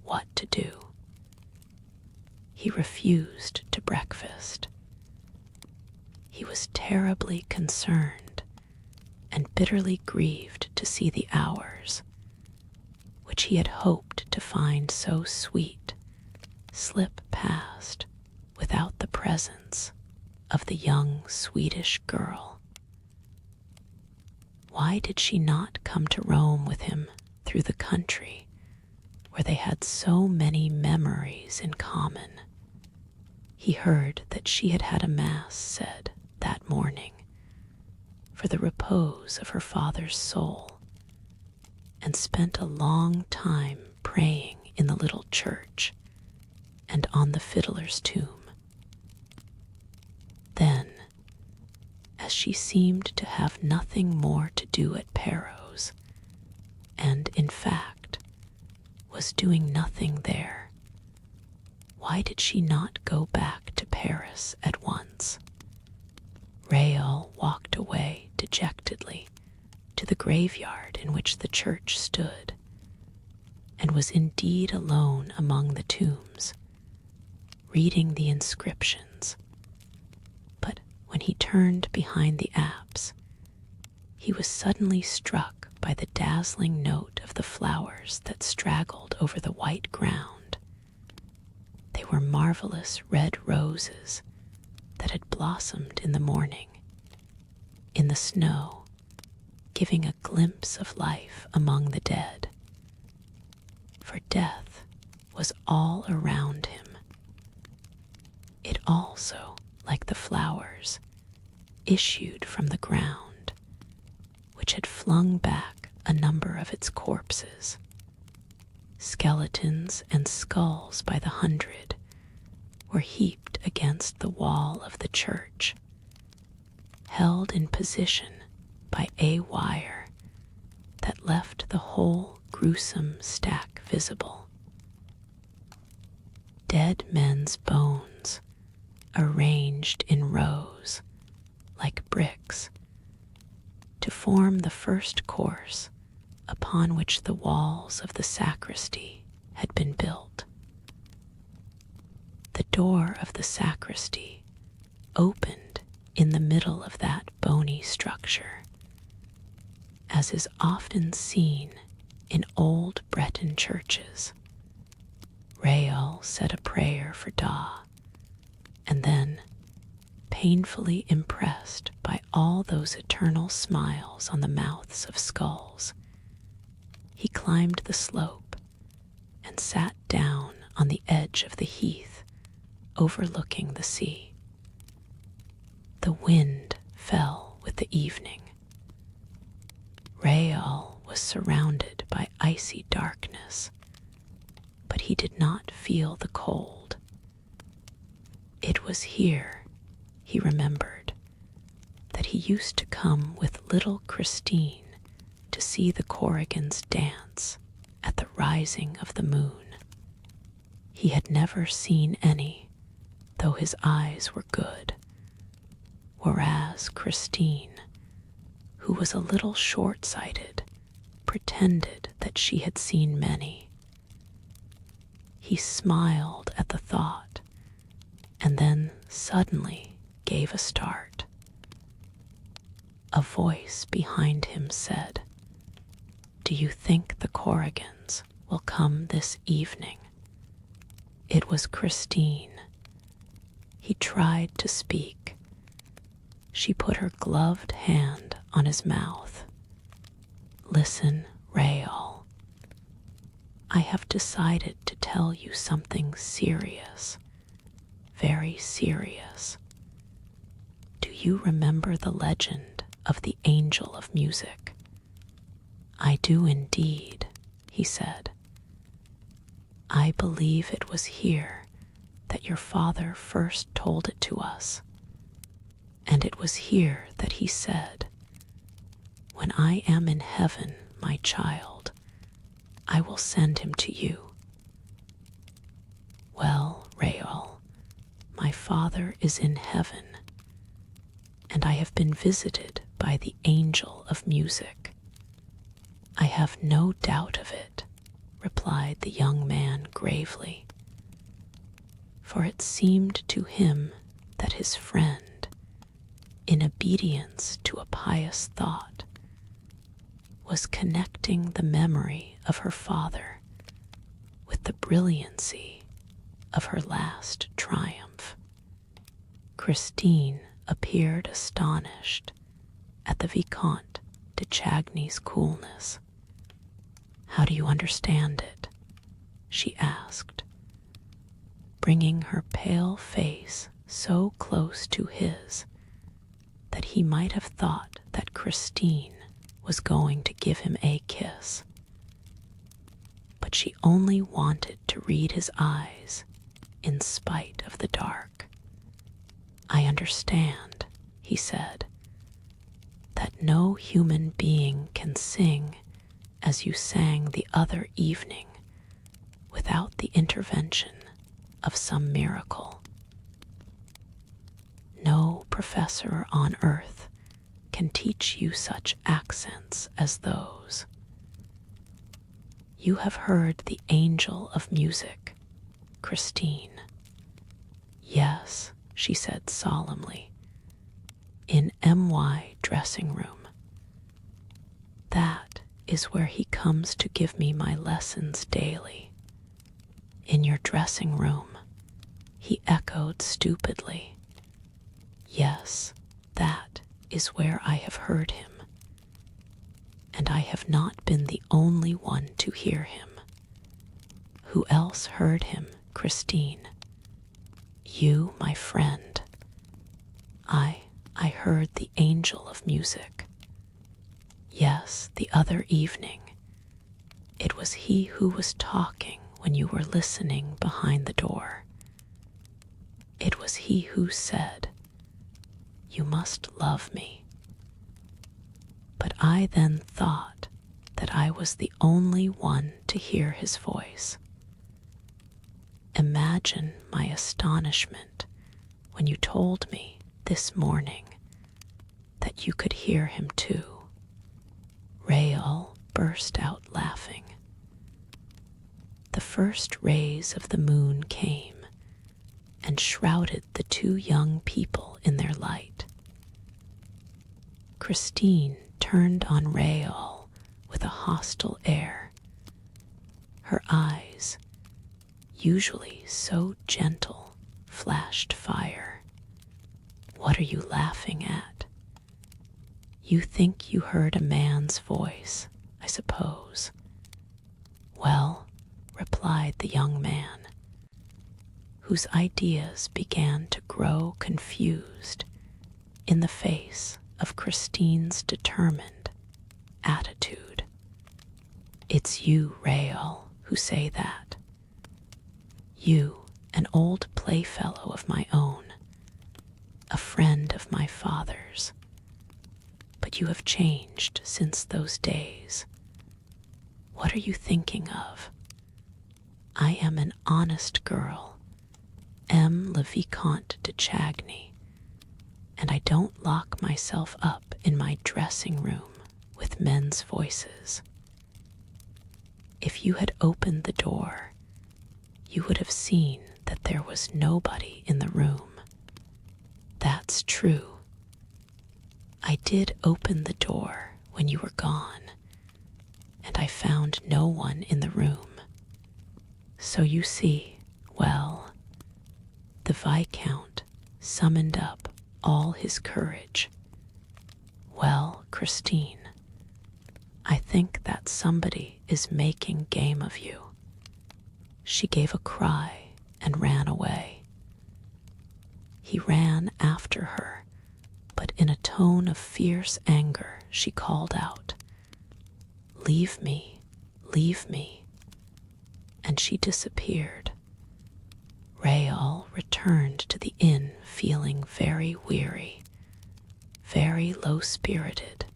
what to do. He refused to breakfast. He was terribly concerned and bitterly grieved to see the hours, which he had hoped to find so sweet, slip past without the presence of the young Swedish girl. Why did she not come to Rome with him through the country where they had so many memories in common? He heard that she had had a mass said that morning for the repose of her father's soul, and spent a long time praying in the little church and on the fiddler's tomb. Then, as she seemed to have nothing more to do at Perros, and in fact was doing nothing there, why did she not go back to Paris at once? Rael walked away dejectedly to the graveyard in which the church stood, and was indeed alone among the tombs, reading the inscriptions. But when he turned behind the apse, he was suddenly struck by the dazzling note of the flowers that straggled over the white ground. They were marvelous red roses that had blossomed in the morning, in the snow, giving a glimpse of life among the dead. For death was all around him. It also, like the flowers, issued from the ground, which had flung back a number of its corpses. Skeletons and skulls by the hundred were heaped against the wall of the church, held in position by a wire that left the whole gruesome stack visible. Dead men's bones, arranged in rows like bricks, to form the first course upon which the walls of the sacristy had been built. The door of the sacristy opened in the middle of that bony structure, as is often seen in old Breton churches. Rael said a prayer for Da, and then, painfully impressed by all those eternal smiles on the mouths of skulls, he climbed the slope and sat down on the edge of the heath overlooking the sea. The wind fell with the evening. Rael was surrounded by icy darkness, but he did not feel the cold. It was here, he remembered, that he used to come with little Christine to see the Corrigans dance at the rising of the moon. He had never seen any, though his eyes were good, whereas Christine, who was a little short-sighted, pretended that she had seen many. He smiled at the thought, and then suddenly gave a start. A voice behind him said, "Do you think the Corrigans will come this evening?" It was Christine. He tried to speak. She put her gloved hand on his mouth. "Listen, Rael. I have decided to tell you something serious, very serious. Do you remember the legend of the Angel of Music?" "I do indeed," he said. I believe it was here that your father first told it to us, and it was here that he said, 'When I am in heaven, my child, I will send him to you.' Well, Rael, my father is in heaven, and I have been visited by the angel of music." "I have no doubt of it," replied the young man gravely, for it seemed to him that his friend, in obedience to a pious thought, was connecting the memory of her father with the brilliancy of her last triumph. Christine appeared astonished at the Vicomte de Chagny's coolness. "How do you understand it?" she asked, bringing her pale face so close to his that he might have thought that Christine was going to give him a kiss. But she only wanted to read his eyes in spite of the dark. "I understand," he said, "that no human being can sing as you sang the other evening without the intervention of some miracle. No professor on earth can teach you such accents as those. You have heard the angel of music, Christine." "Yes," she said solemnly, "in my dressing room. That is where he comes to give me my lessons daily." "In your dressing room," he echoed stupidly. "Yes, that is where I have heard him. And I have not been the only one to hear him." "Who else heard him, Christine?" "You, my friend." I heard the angel of music." "Yes, the other evening. It was he who was talking when you were listening behind the door. It was he who said, 'You must love me.' But I then thought that I was the only one to hear his voice. Imagine my astonishment when you told me this morning that you could hear him too." Rael burst out laughing. The first rays of the moon came and shrouded the two young people in their light. Christine turned on Rael with a hostile air. Her eyes, usually so gentle, flashed fire. "What are you laughing at? You think you heard a man's voice, I suppose." "Well," replied the young man, whose ideas began to grow confused in the face of Christine's determined attitude, "it's you, Rael, who say that. You, an old playfellow of my own, a friend of my father's. But you have changed since those days. What are you thinking of? I am an honest girl, le Vicomte de Chagny, and I don't lock myself up in my dressing room with men's voices. If you had opened the door, you would have seen that there was nobody in the room." "That's true. I did open the door when you were gone, and I found no one in the room. So you see, well, the Viscount summoned up all his courage. Well, Christine, I think that somebody is making game of you." She gave a cry and ran away. He ran after her, but in a tone of fierce anger she called out, "Leave me, leave me," and and she disappeared. Raoul returned to the inn feeling very weary, very low-spirited,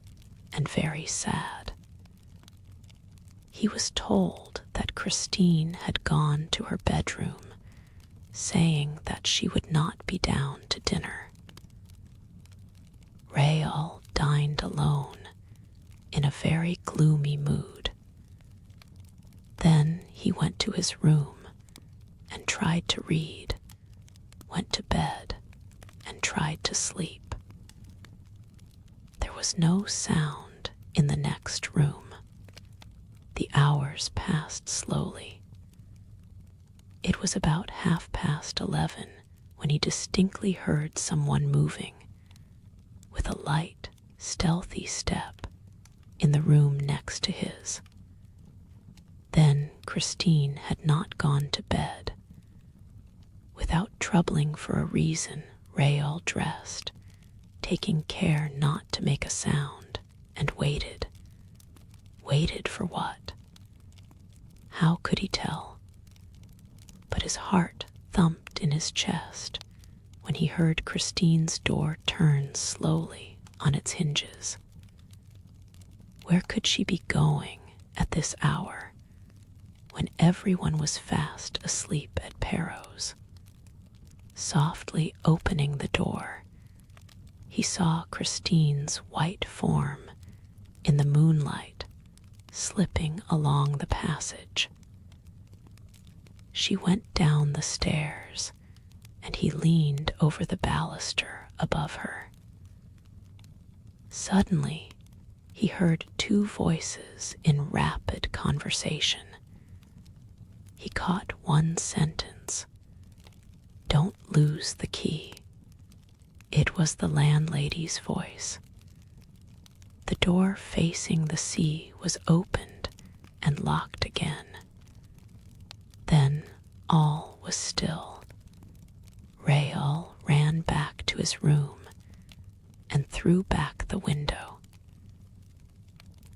and very sad. He was told that Christine had gone to her bedroom, saying that she would not be down to dinner. Raoul dined alone, in a very gloomy mood. Then he went to his room and tried to read, went to bed and tried to sleep. There was no sound in the next room. The hours passed slowly. It was about 11:30 when he distinctly heard someone moving, with a light, stealthy step, in the room next to his. Then Christine had not gone to bed. Without troubling for a reason, Raoul dressed, taking care not to make a sound, and waited. Waited for what? How could he tell? But his heart thumped in his chest when he heard Christine's door turn slowly on its hinges. Where could she be going at this hour, when everyone was fast asleep at Perrot's? Softly opening the door, he saw Christine's white form in the moonlight slipping along the passage. She went down the stairs, and he leaned over the baluster above her. Suddenly, he heard two voices in rapid conversation. He caught one sentence. "Don't lose the key." It was the landlady's voice. The door facing the sea was opened and locked again. Then all was still. Raoul ran back to his room and threw back the window.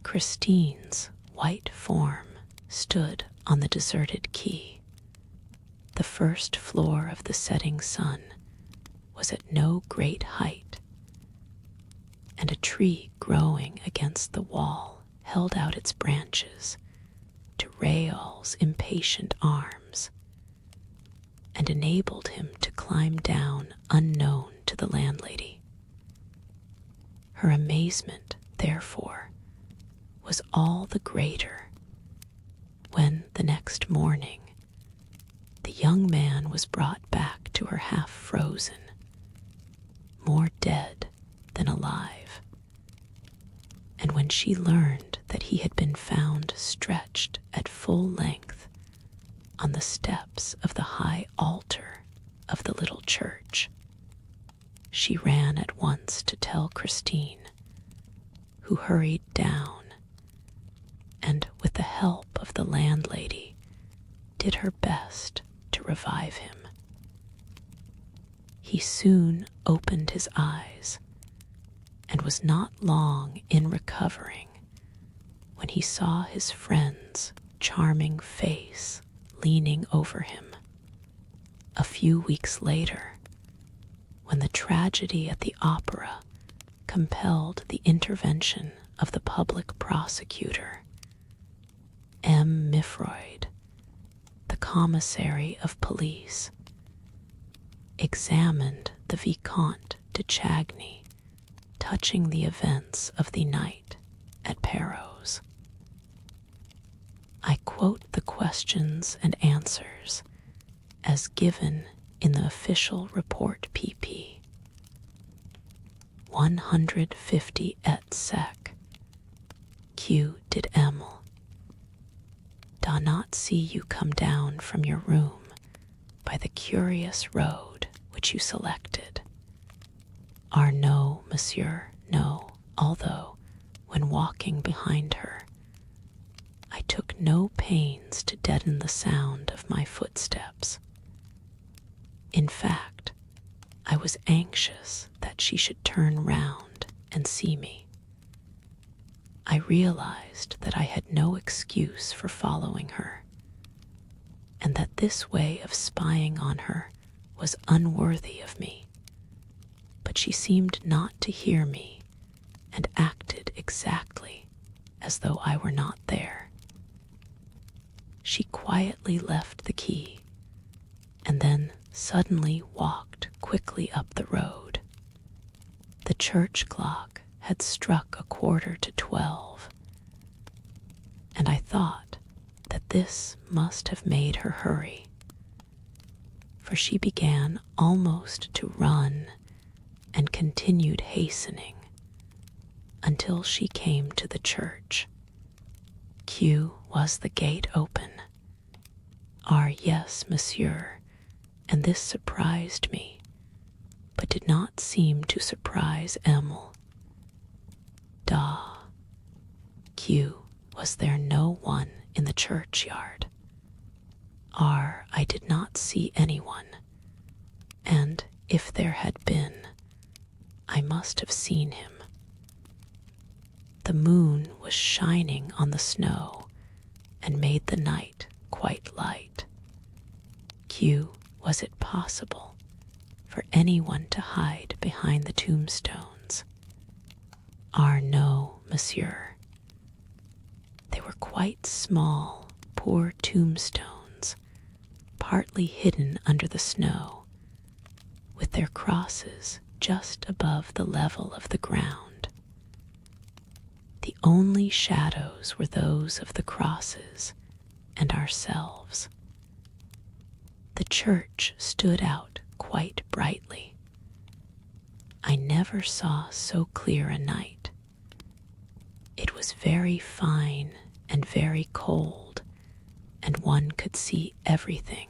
Christine's white form stood on the deserted quay. The first floor of the setting sun was at no great height, and a tree growing against the wall held out its branches to Raoul's impatient arms, and enabled him to climb down unknown to the landlady. Her amazement, therefore, was all the greater when, the next morning, the young man was brought back to her half-frozen, more dead than alive. And when she learned that he had been found stretched at full length on the steps of the high altar of the little church, she ran at once to tell Christine, who hurried down and, with the help of the landlady, did her best to revive him. He soon opened his eyes and was not long in recovering when he saw his friend's charming face leaning over him. A few weeks later, when the tragedy at the opera compelled the intervention of the public prosecutor, M. Mifroid, the commissary of police, examined the Vicomte de Chagny touching the events of the night at Perrot's. I quote the questions and answers as given in the official report PP. 150 et sec. Q did Emil. Do not see you come down from your room by the curious road which you selected. Are no, monsieur, no, although, when walking behind her, I took no pains to deaden the sound of my footsteps. In fact, I was anxious that she should turn round and see me. I realized that I had no excuse for following her. and that this way of spying on her was unworthy of me. But she seemed not to hear me and acted exactly as though I were not there. She quietly left the key and then suddenly walked quickly up the road. The church clock had struck 11:45, and I thought that this must have made her hurry, for she began almost to run and continued hastening until she came to the church. Was the gate open? Yes, monsieur, and this surprised me, but did not seem to surprise Emile. Was there no one in the churchyard? I did not see anyone, and if there had been, I must have seen him. The moon was shining on the snow and made the night quite light. Was it possible for anyone to hide behind the tombstones? No, monsieur. They were quite small, poor tombstones, partly hidden under the snow, with their crosses just above the level of the ground. The only shadows were those of the crosses and ourselves. The church stood out quite brightly. I never saw so clear a night. It was very fine and very cold, and one could see everything.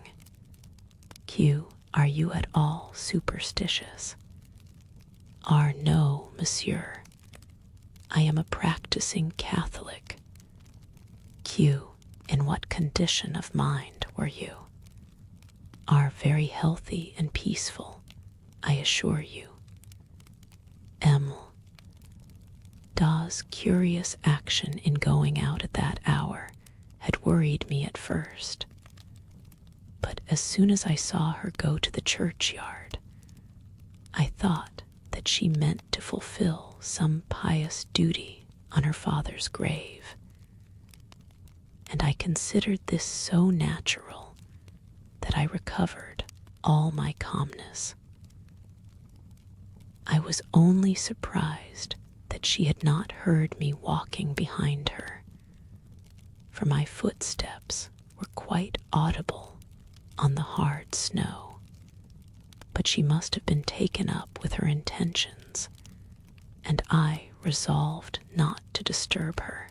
Are you at all superstitious? No, monsieur. I am a practicing Catholic. In what condition of mind were you? Very healthy and peaceful, I assure you. Emile. Da's curious action in going out at that hour had worried me at first, but as soon as I saw her go to the churchyard, I thought that she meant to fulfill some pious duty on her father's grave, and I considered this so natural that I recovered all my calmness. I was only surprised that she had not heard me walking behind her, for my footsteps were quite audible on the hard snow, but she must have been taken up with her intentions, and I resolved not to disturb her.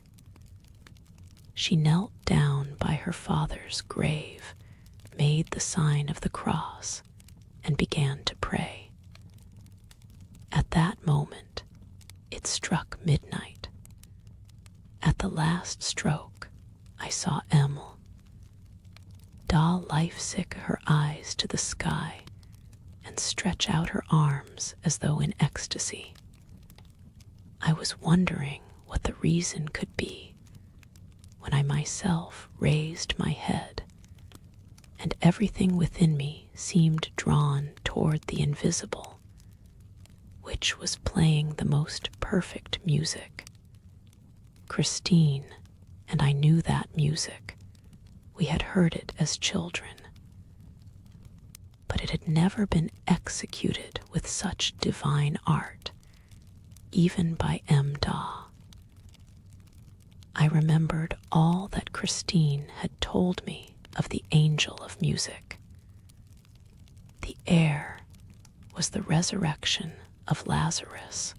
She knelt down by her father's grave, made the sign of the cross, and began to pray. At that moment, it struck midnight. At the last stroke, I saw Emile. Life-sick her eyes to the sky and stretch out her arms as though in ecstasy. I was wondering what the reason could be when I myself raised my head, and everything within me seemed drawn toward the invisible, which was playing the most perfect music. Christine, and I knew that music. We had heard it as children, but it had never been executed with such divine art, even by M. Da. I remembered all that Christine had told me of the angel of music. The air was the resurrection of Lazarus,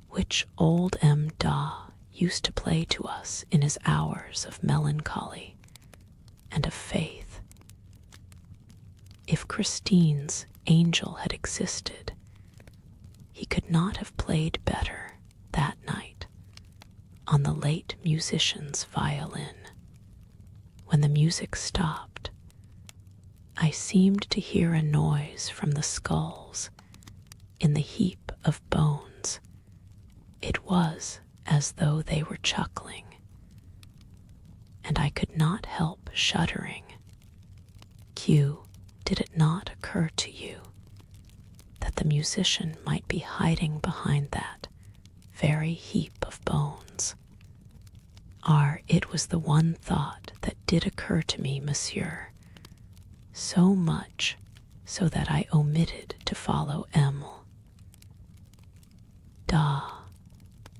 which old M. Da used to play to us in his hours of melancholy and of faith. If Christine's angel had existed, he could not have played better that night on the late musician's violin. When the music stopped, I seemed to hear a noise from the skulls in the heap of bones. It was as though they were chuckling, and I could not help shuddering Q, did it not occur to you that the musician might be hiding behind that very heap of bones? R, it was the one thought that did occur to me, monsieur, so much so that I omitted to follow M. Da,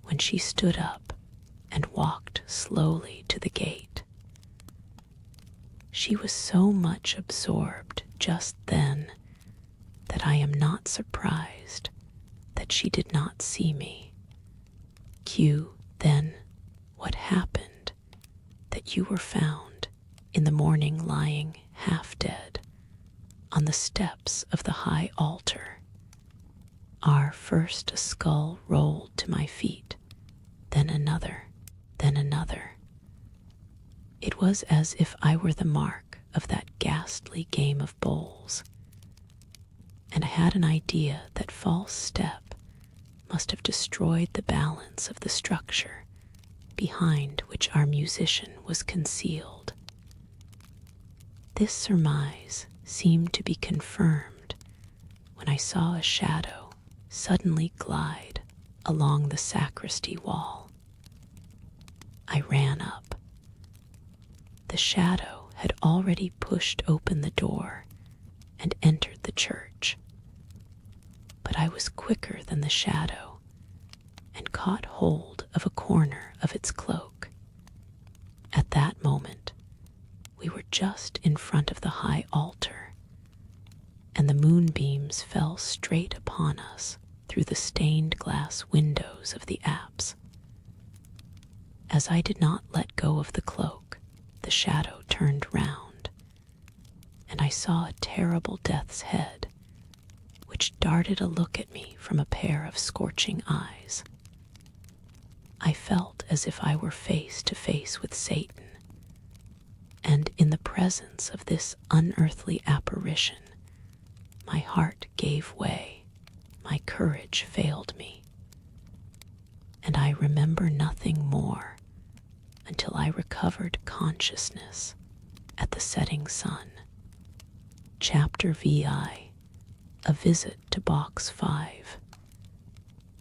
when she stood up and walked slowly to the gate. She was so much absorbed just then that I am not surprised that she did not see me. Q, then, what happened that you were found in the morning lying half dead on the steps of the high altar? R, first a skull rolled to my feet, then another, then another. It was as if I were the mark of that ghastly game of bowls, and I had an idea that false step must have destroyed the balance of the structure behind which our musician was concealed. This surmise seemed to be confirmed when I saw a shadow suddenly glide along the sacristy wall. I ran up. The shadow had already pushed open the door and entered the church, but I was quicker than the shadow and caught hold of a corner of its cloak. At that moment, we were just in front of the high altar, and the moonbeams fell straight upon us through the stained glass windows of the apse. As I did not let go of the cloak, the shadow turned round, and I saw a terrible death's head, which darted a look at me from a pair of scorching eyes. I felt as if I were face to face with Satan, and in the presence of this unearthly apparition, my heart gave way, my courage failed me, and I remember nothing more until I recovered consciousness at the setting sun. Chapter VI, A Visit to Box 5.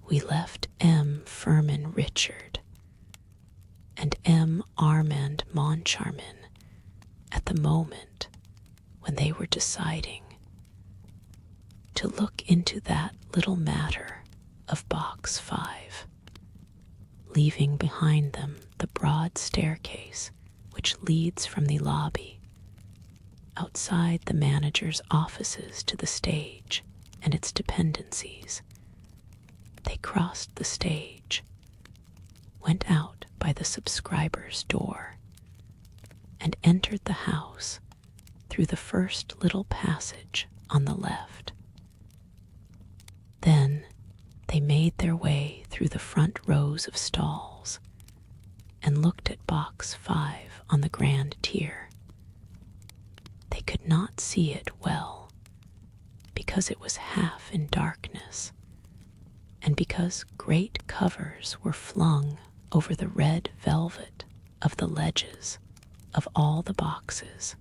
We left M. Firmin Richard and M. Armand Moncharmin at the moment when they were deciding to look into that little matter of Box 5, leaving behind them the broad staircase which leads from the lobby outside the manager's offices to the stage and its dependencies. They crossed the stage, went out by the subscriber's door, and entered the house through the first little passage on the left. Then they made their way through the front rows of stalls and looked at Box 5 on the grand tier. They could not see it well because it was half in darkness, and because great covers were flung over the red velvet of the ledges of all the boxes.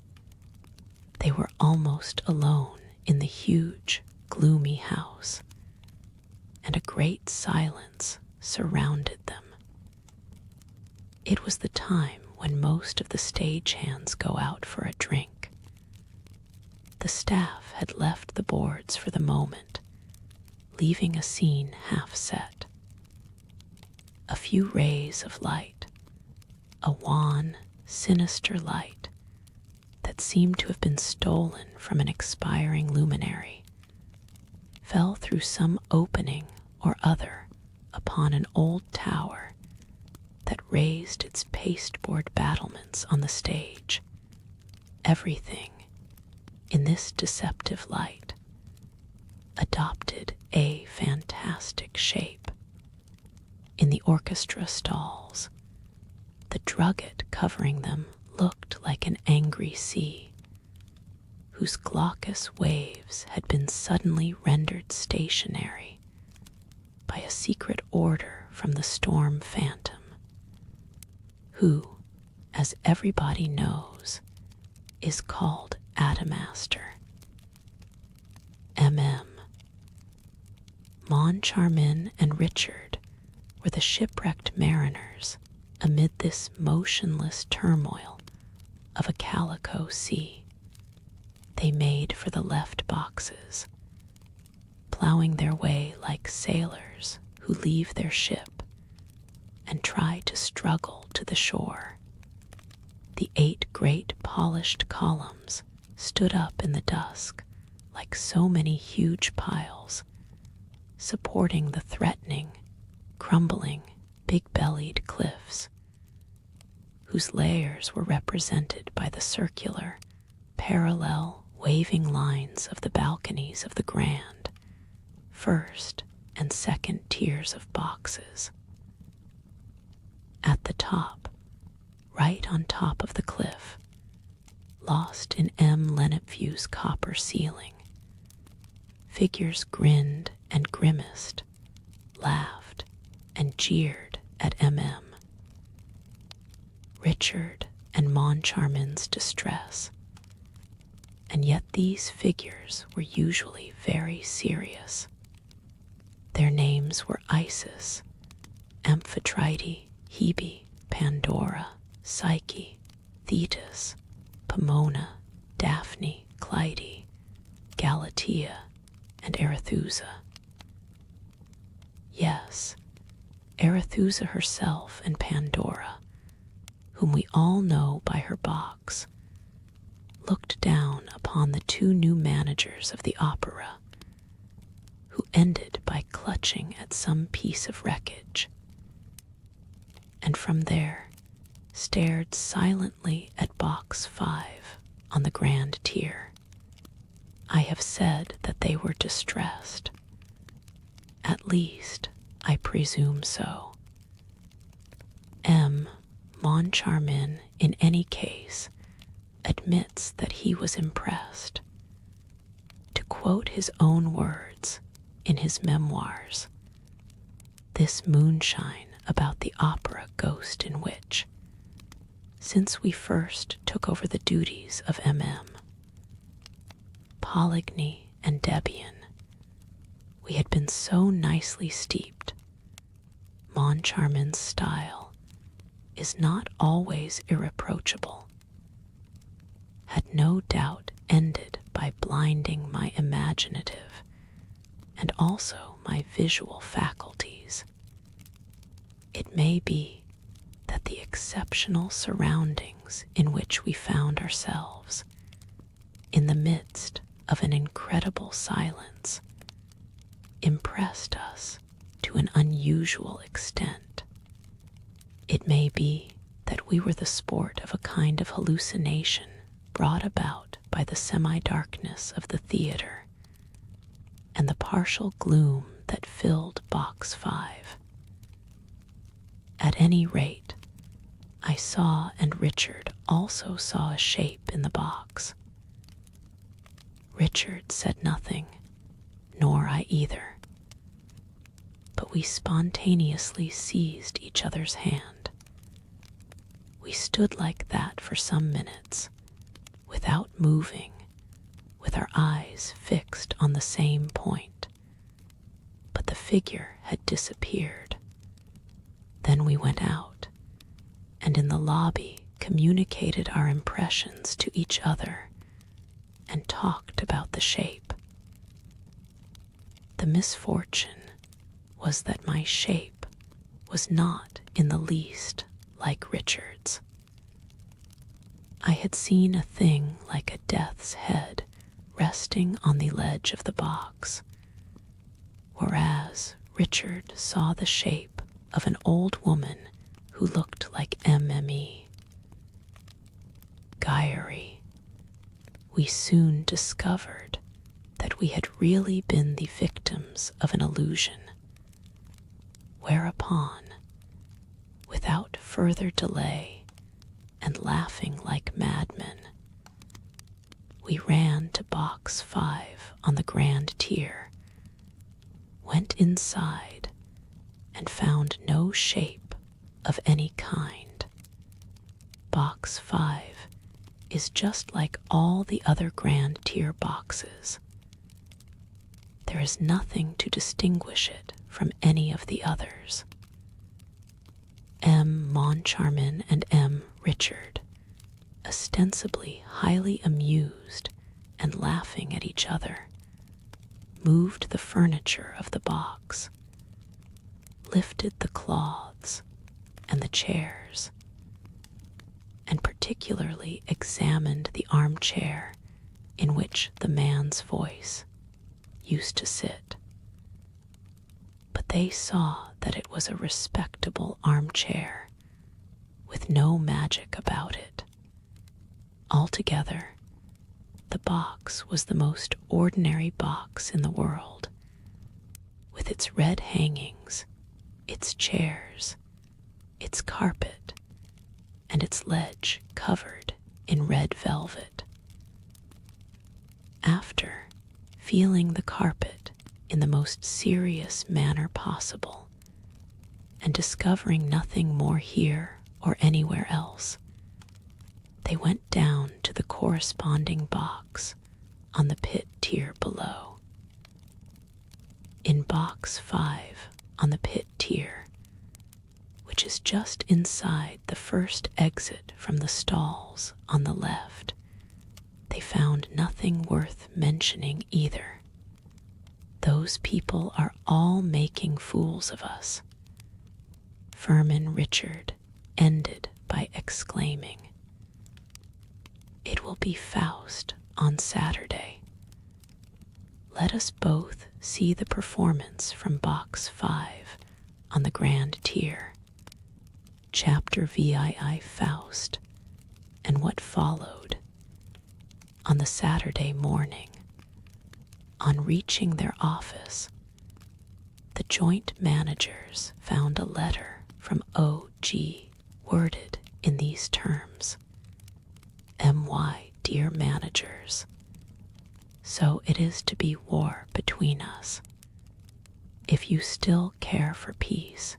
They were almost alone in the huge, gloomy house, and a great silence surrounded them. It was the time when most of the stagehands go out for a drink. The staff had left the boards for the moment, leaving a scene half set. A few rays of light, a wan, sinister light that seemed to have been stolen from an expiring luminary, fell through some opening or other upon an old tower that raised its pasteboard battlements on the stage. Everything, in this deceptive light, adopted a fantastic shape. In the orchestra stalls, the drugget covering them looked like an angry sea, whose glaucous waves had been suddenly rendered stationary by a secret order from the storm phantom, who, as everybody knows, is called Adamastor. MM. Moncharmin and Richard were the shipwrecked mariners amid this motionless turmoil of a calico sea. They made for the left boxes, plowing their way like sailors who leave their ship and try to struggle to the shore. The 8 great polished columns stood up in the dusk like so many huge piles, supporting the threatening, crumbling, big-bellied cliffs, whose layers were represented by the circular, parallel, waving lines of the balconies of the grand, first and second tiers of boxes. At the top, right on top of the cliff, lost in M. Lenepvue's copper ceiling, figures grinned and grimaced, laughed and jeered at MM. Richard and Moncharmin's distress. And yet these figures were usually very serious. Their names were Isis, Amphitrite, Hebe, Pandora, Psyche, Thetis, Pomona, Daphne, Clyde, Galatea, and Arethusa. Yes, Arethusa herself and Pandora, whom we all know by her box, looked down upon the 2 new managers of the opera, who ended by clutching at some piece of wreckage, and from there stared silently at box 5 on the grand tier. I have said that they were distressed. At least, I presume so. M. Moncharmin, in any case, admits that he was impressed. To quote his own words in his memoirs, this moonshine about the opera Ghost and Witch, since we first took over the duties of MM, Poligny and Debian, we had been so nicely steeped. Moncharmin's style is not always irreproachable, had no doubt ended by blinding my imaginative and also my visual faculties. It may be that the exceptional surroundings in which we found ourselves, in the midst of an incredible silence, impressed us to an unusual extent. It may be that we were the sport of a kind of hallucination brought about by the semi-darkness of the theater and the partial gloom that filled box 5. At any rate, I saw, and Richard also saw, a shape in the box. Richard said nothing, nor I either, but we spontaneously seized each other's hand. We stood like that for some minutes, without moving, with our eyes fixed on the same point, but the figure had disappeared. Then we went out, and in the lobby communicated our impressions to each other and talked about the shape. The misfortune was that my shape was not in the least like Richard's. I had seen a thing like a death's head resting on the ledge of the box, whereas Richard saw the shape of an old woman who looked like MME. Guyery. We soon discovered that we had really been the victims of an illusion, whereupon, without further delay and laughing like madmen, we ran to box 5 on the grand tier, went inside, and found no shape of any kind. Box 5 is just like all the other grand tier boxes. There is nothing to distinguish it from any of the others. M. Moncharmin and M. Richard, ostensibly highly amused and laughing at each other, moved the furniture of the box, lifted the cloths and the chairs, and particularly examined the armchair in which the man's voice used to sit. But they saw that it was a respectable armchair with no magic about it. Altogether, the box was the most ordinary box in the world, with its red hangings, its chairs, its carpet, and its ledge covered in red velvet. After feeling the carpet in the most serious manner possible, and discovering nothing more here or anywhere else, they went down to the corresponding box on the pit tier below. In box 5 on the pit tier, which is just inside the first exit from the stalls on the left, they found nothing worth mentioning either. Those people are all making fools of us. Firmin Richard ended by exclaiming, "It will be Faust on Saturday. Let us both see the performance from box 5 on the grand tier, chapter VII Faust, and what followed." On the Saturday morning, on reaching their office, the joint managers found a letter from O.G. worded in these terms: "M.Y. Dear managers, so it is to be war between us. If you still care for peace,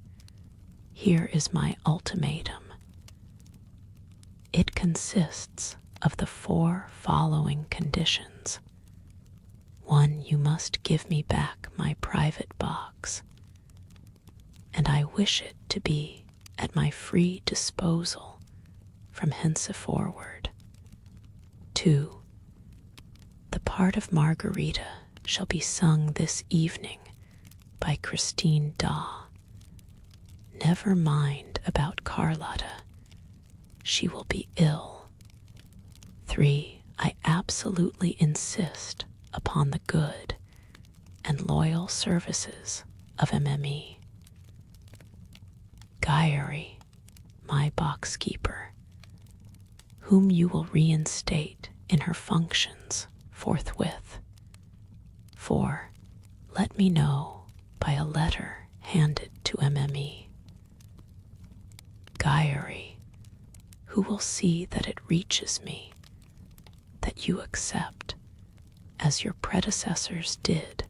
here is my ultimatum. It consists of the 4 following conditions. 1, you must give me back my private box, and I wish it to be at my free disposal from henceforward. 2, the part of Margarita shall be sung this evening by Christine Daw. Never mind about Carlotta. She will be ill. 3, I absolutely insist upon the good and loyal services of MME. Guyary, my box-keeper, whom you will reinstate in her functions forthwith. 4, let me know by a letter handed to MME. Guyary, who will see that it reaches me, that you accept, as your predecessors did,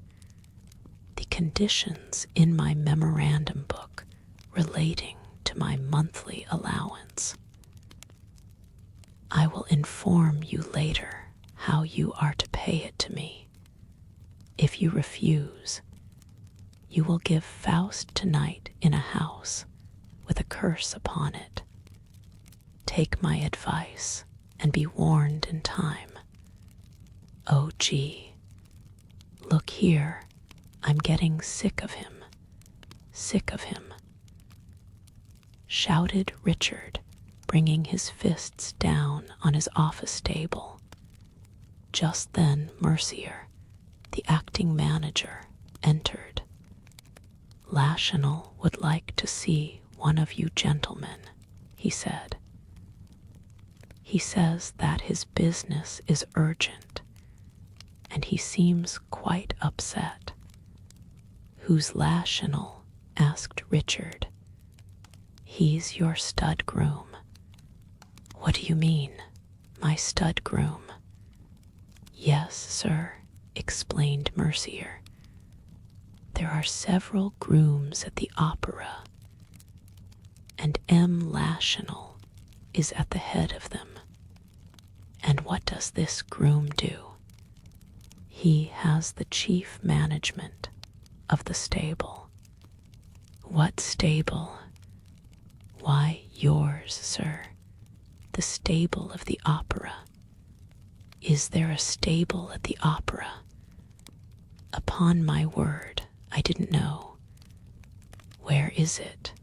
the conditions in my memorandum book relating to my monthly allowance. I will inform you later how you are to pay it to me. If you refuse, you will give Faust tonight in a house with a curse upon it. Take my advice and be warned in time. Oh gee, look here, I'm getting sick of him, shouted Richard, bringing his fists down on his office table. Just then Mercier, the acting manager, entered. Lachenal would like to see one of you gentlemen, he said. He says that his business is urgent, and he seems quite upset. Who's Lachenal? Asked Richard. He's your stud groom. What do you mean, my stud groom? Yes, sir, explained Mercier. There are several grooms at the opera, and M. Lachenal is at the head of them. And what does this groom do? He has the chief management of the stable. What stable? Why, yours, sir. The stable of the opera. Is there a stable at the opera? Upon my word, I didn't know. Where is it?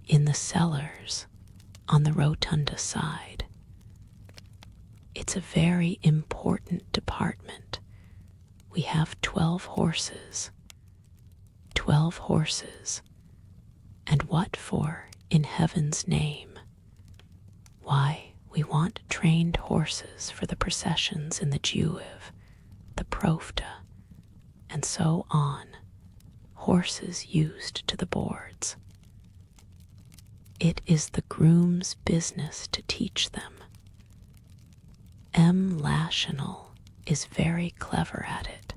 In the cellars, on the rotunda side. It's a very important department. We have 12 horses. 12 horses. And what for, in heaven's name? Why, we want trained horses for the processions in the Juive, the Profta, and so on. Horses used to the boards. It is the groom's business to teach them. M. Lachenal is very clever at it.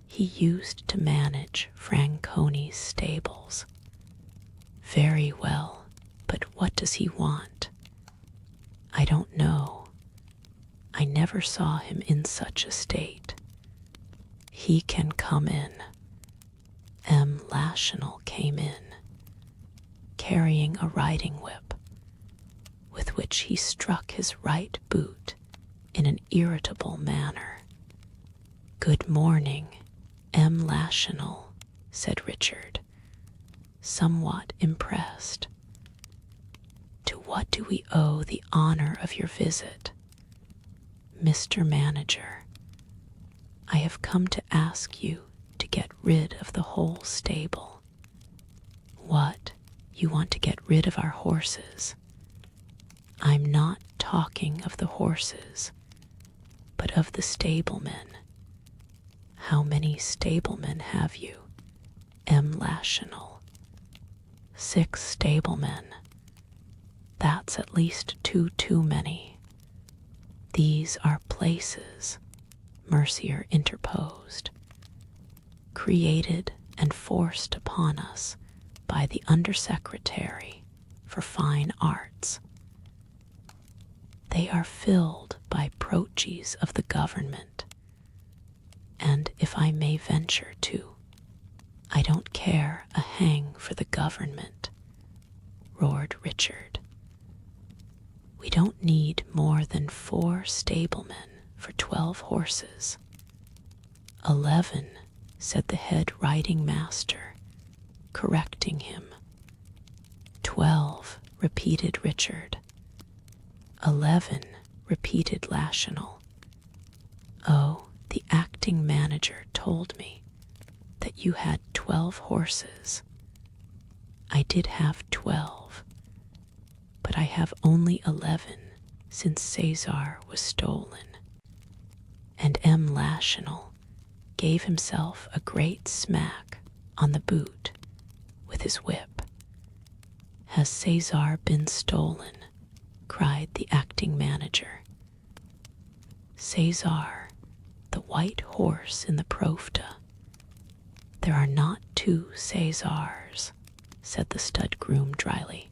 He used to manage Franconi's stables. Very well, but what does he want? I don't know. I never saw him in such a state. He can come in. M. Lachenal came in, carrying a riding whip, with which he struck his right boot in an irritable manner. Good morning, M. Lachenal, said Richard, somewhat impressed. To what do we owe the honor of your visit? Mr. Manager, I have come to ask you to get rid of the whole stable. What? You want to get rid of our horses? I'm not talking of the horses, but of the stablemen. How many stablemen have you, M. Lachenal? 6 stablemen. That's at least 2 too many. These are places, Mercier interposed, created and forced upon us by the Undersecretary for Fine Arts. They are filled by proches of the government, and if I may venture to, I don't care a hang for the government, roared Richard. We don't need more than 4 stablemen for 12 horses. 11, said the head riding master, correcting him. 12, repeated Richard. 11, repeated Lachenal. Oh, the acting manager told me that you had 12 horses. I did have 12, but I have only 11 since Cesar was stolen. And M. Lachenal gave himself a great smack on the boot with his whip. Has Cesar been stolen? Cried the acting manager. Cesar, the white horse in the Profta. There are not 2 Cesars, said the stud groom dryly.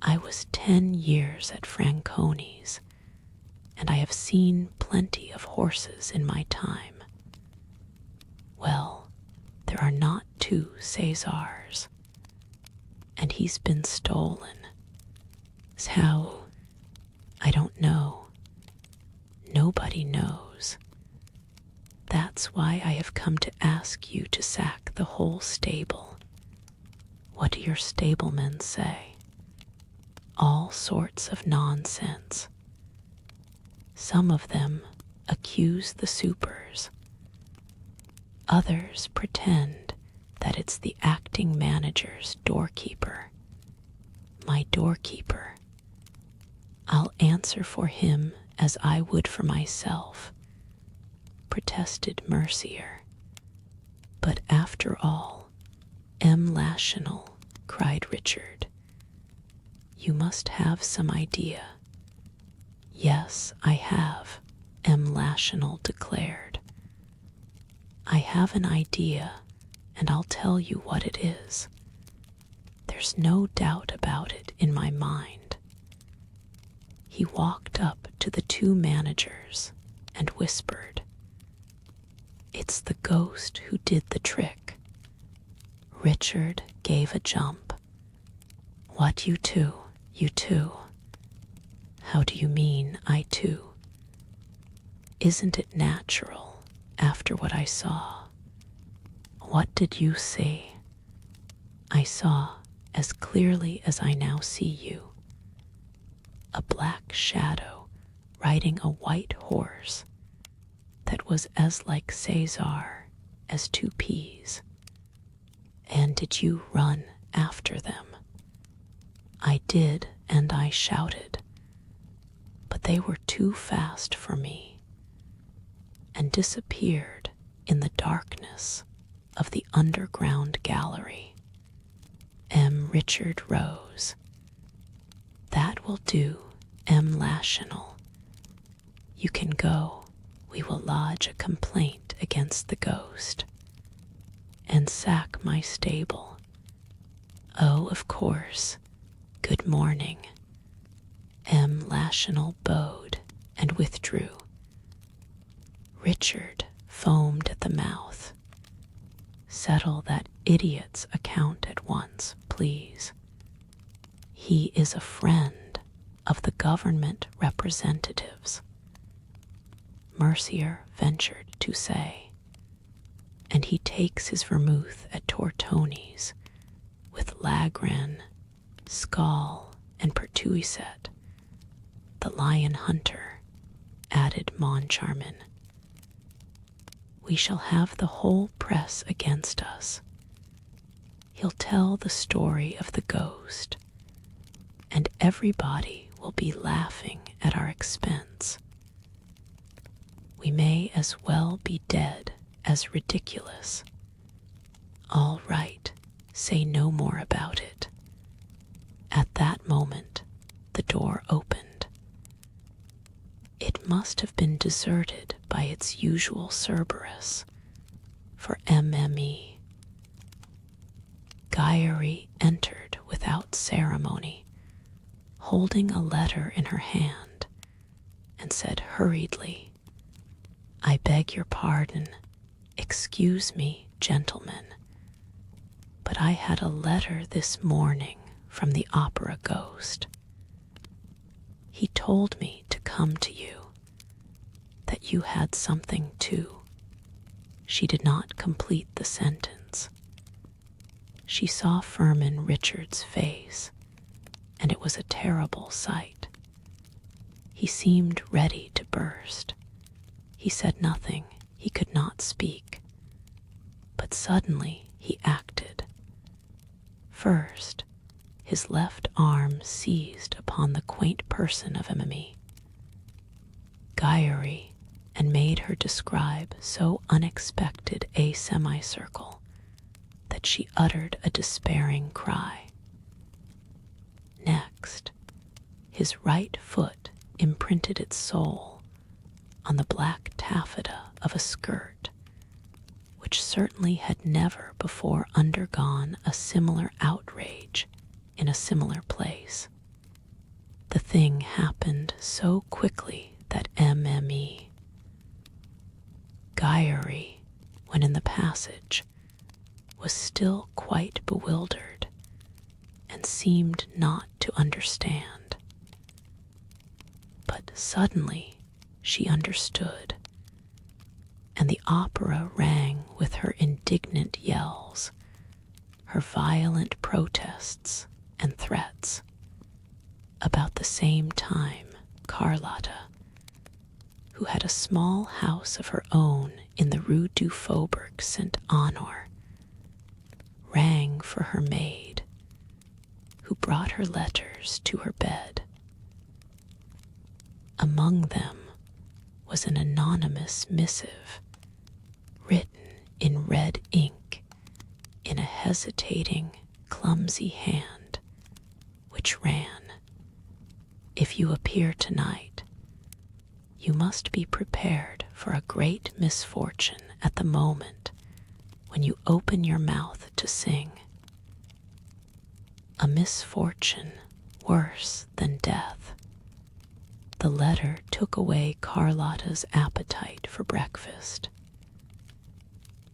I was 10 years at Franconi's, and I have seen plenty of horses in my time. Well, there are not 2 Cesars, and he's been stolen. How? I don't know. Nobody knows. That's why I have come to ask you to sack the whole stable. What do your stablemen say? All sorts of nonsense. Some of them accuse the supers. Others pretend that it's the acting manager's doorkeeper. My doorkeeper. I'll answer for him as I would for myself, protested Mercier. But after all, M. Lachenal, cried Richard, you must have some idea. Yes, I have, M. Lachenal declared. I have an idea, and I'll tell you what it is. There's no doubt about it in my mind. he walked up to the two managers and whispered, "It's the ghost who did the trick." Richard gave a jump. "What, you too? You too? How do you mean, I too? Isn't it natural after what I saw?" "What did you see?" "I saw, as clearly as I now see you, a black shadow riding a white horse that was as like Caesar as two peas." "And did you run after them?" "I did, and I shouted, but they were too fast for me, and disappeared in the darkness of the underground gallery." Richard rose. "That will do, Lachenal. You can go. We will lodge a complaint against the ghost, and sack my stable. Oh, of course. Good morning." Lachenal bowed and withdrew. Richard foamed at the mouth. "Settle that idiot's account at once, please. He is a friend of the government representatives," Mercier ventured to say, "and he takes his vermouth at Tortoni's with Lagran, Skal, and Pertuiset, the lion hunter," added Moncharmin. "We shall have the whole press against us. He'll tell the story of the ghost, and everybody will be laughing at our expense. We may as well be dead as ridiculous. All right, say no more about it." At that moment, the door opened. It must have been deserted by its usual Cerberus, for Mme. Guillery entered without ceremony, holding a letter in her hand, and said hurriedly, "I beg your pardon. Excuse me, gentlemen, but I had a letter this morning from the opera ghost. He told me to come to you, that you had something too." She did not complete the sentence. She saw Firmin Richard's face, and it was a terrible sight. He seemed ready to burst. He said nothing. He could not speak. But suddenly he acted. First, his left arm seized upon the quaint person of Mme. Guillery, and made her describe so unexpected a semicircle that she uttered a despairing cry. Next, his right foot imprinted its sole on the black taffeta of a skirt, which certainly had never before undergone a similar outrage in a similar place. The thing happened so quickly that Mme. Guillery, when in the passage, was still quite bewildered and seemed not to understand. But suddenly she understood, and the opera rang with her indignant yells, her violent protests and threats. About the same time, Carlotta, who had a small house of her own in the Rue du Faubourg Saint-Honor, rang for her maid, who brought her letters to her bed. Among them was an anonymous missive, written in red ink in a hesitating, clumsy hand, which ran, "If you appear tonight, you must be prepared for a great misfortune at the moment when you open your mouth to sing. A misfortune worse than death. The letter took away Carlotta's appetite for breakfast.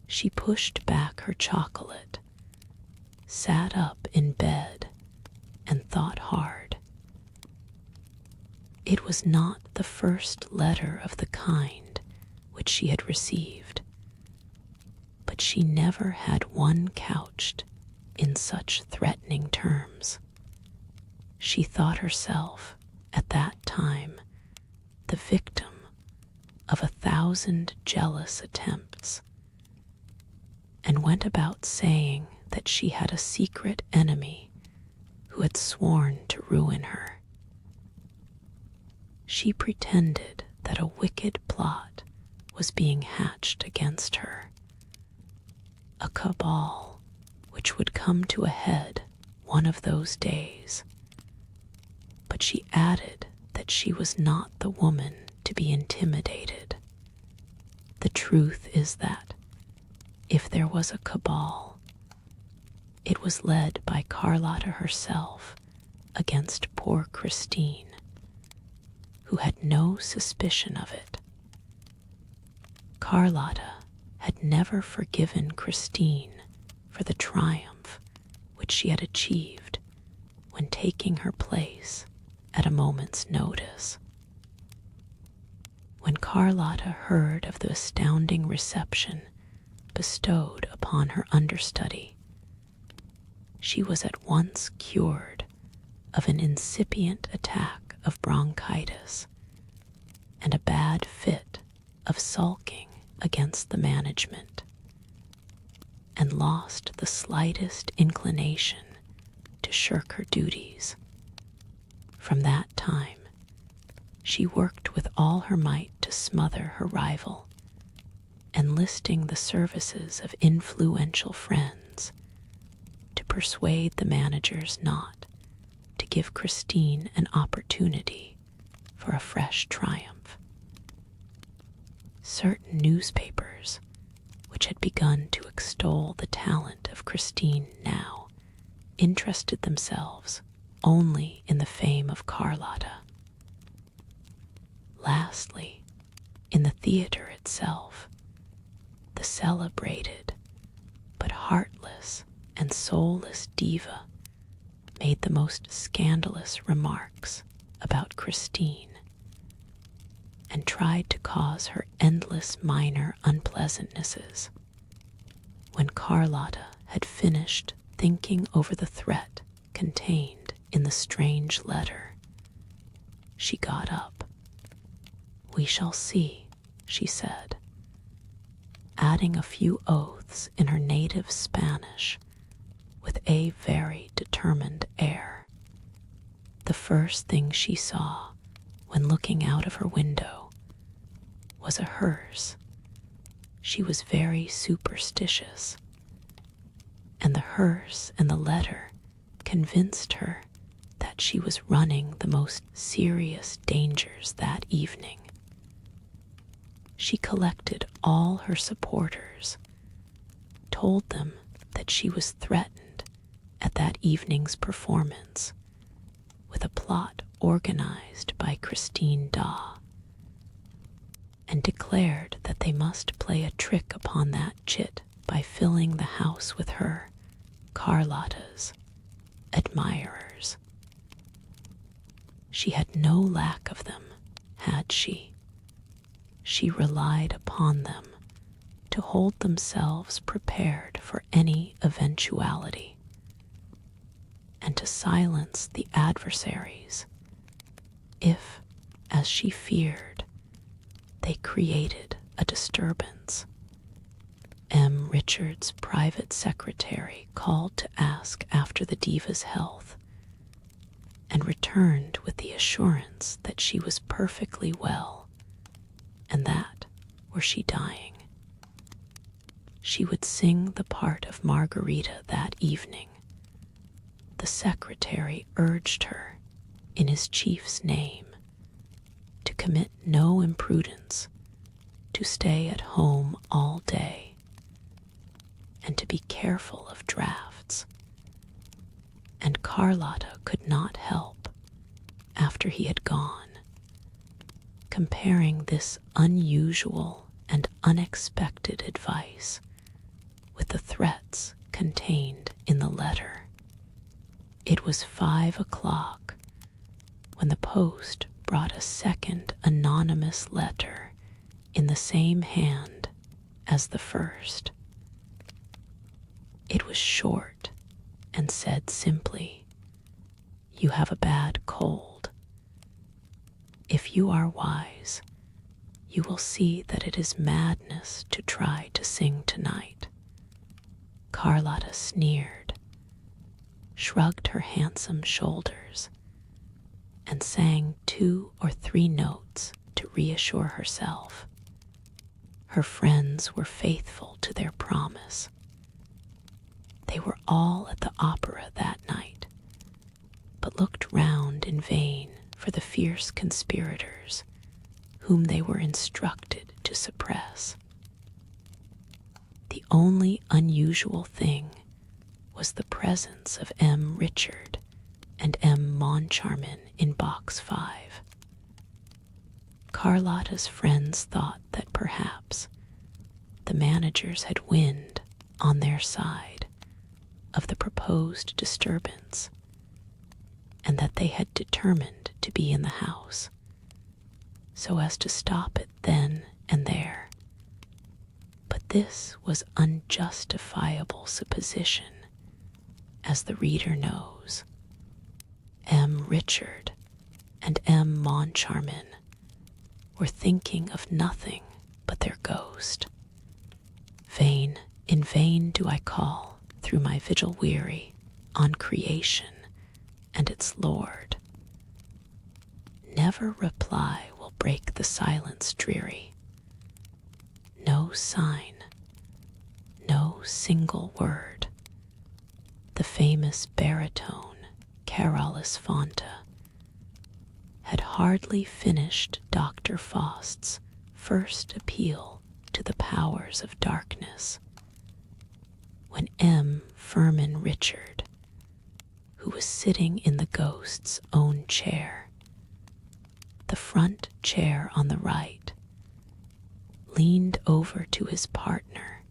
She pushed back her chocolate, sat up in bed, and thought hard. It was not the first letter of the kind which she had received, but she never had one couched in such threatening terms. She thought herself, at that time, the victim of 1,000 jealous attempts, and went about saying that she had a secret enemy who had sworn to ruin her. She pretended that a wicked plot was being hatched against her, a cabal which would come to a head one of those days. But she added that she was not the woman to be intimidated. The truth is that, if there was a cabal, it was led by Carlotta herself against poor Christine, who had no suspicion of it. Carlotta had never forgiven Christine for the triumph which she had achieved when taking her place at a moment's notice. When Carlotta heard of the astounding reception bestowed upon her understudy, she was at once cured of an incipient attack of bronchitis and a bad fit of sulking against the management, and lost the slightest inclination to shirk her duties. From that time, she worked with all her might to smother her rival, enlisting the services of influential friends to persuade the managers not to give Christine an opportunity for a fresh triumph. Certain newspapers, which had begun to extol the talent of Christine now, interested themselves only in the fame of Carlotta. Lastly, in the theater itself, the celebrated but heartless and soulless diva made the most scandalous remarks about Christine, and tried to cause her endless minor unpleasantnesses. When Carlotta had finished thinking over the threat contained in the strange letter, she got up. "We shall see," she said, adding a few oaths in her native Spanish with a very determined air. The first thing she saw when looking out of her window was a hearse. She was very superstitious, and the hearse and the letter convinced her that she was running the most serious dangers that evening. She collected all her supporters, told them that she was threatened at that evening's performance with a plot organized by Christine Daw, and declared that they must play a trick upon that chit by filling the house with her, Carlotta's, admirers. She had no lack of them, had she? She relied upon them to hold themselves prepared for any eventuality, and to silence the adversaries if, as she feared, they created a disturbance. M. Richard's private secretary called to ask after the diva's health, and returned with the assurance that she was perfectly well, and that, were she dying, she would sing the part of Margarita that evening. The secretary urged her, in his chief's name, to commit no imprudence, to stay at home all day, and to be careful of draughts. And Carlotta could not help, after he had gone, comparing this unusual and unexpected advice with the threats contained in the letter. It was 5 o'clock when the post brought a second anonymous letter in the same hand as the first. It was short and said simply, "You have a bad cold. If you are wise, you will see that it is madness to try to sing tonight." Carlotta sneered, shrugged her handsome shoulders, and sang 2 or 3 notes to reassure herself. Her friends were faithful to their promise. They were all at the opera that night, but looked round in vain for the fierce conspirators whom they were instructed to suppress. The only unusual thing was the presence of M. Richard and M. Moncharmin in box 5. Carlotta's friends thought that perhaps the managers had wind on their side of the proposed disturbance, and that they had determined to be in the house so as to stop it then and there. But this was unjustifiable supposition, as the reader knows. M. Richard and M. Moncharmin were thinking of nothing but their ghost. In vain do I call through my vigil weary on creation and its Lord. Never reply will break the silence dreary. No sign, no single word. The famous baritone Carolus Fonta had hardly finished Dr. Faust's first appeal to the powers of darkness when M. Furman Richard, who was sitting in the ghost's own chair, the front chair on the right, leaned over to his partner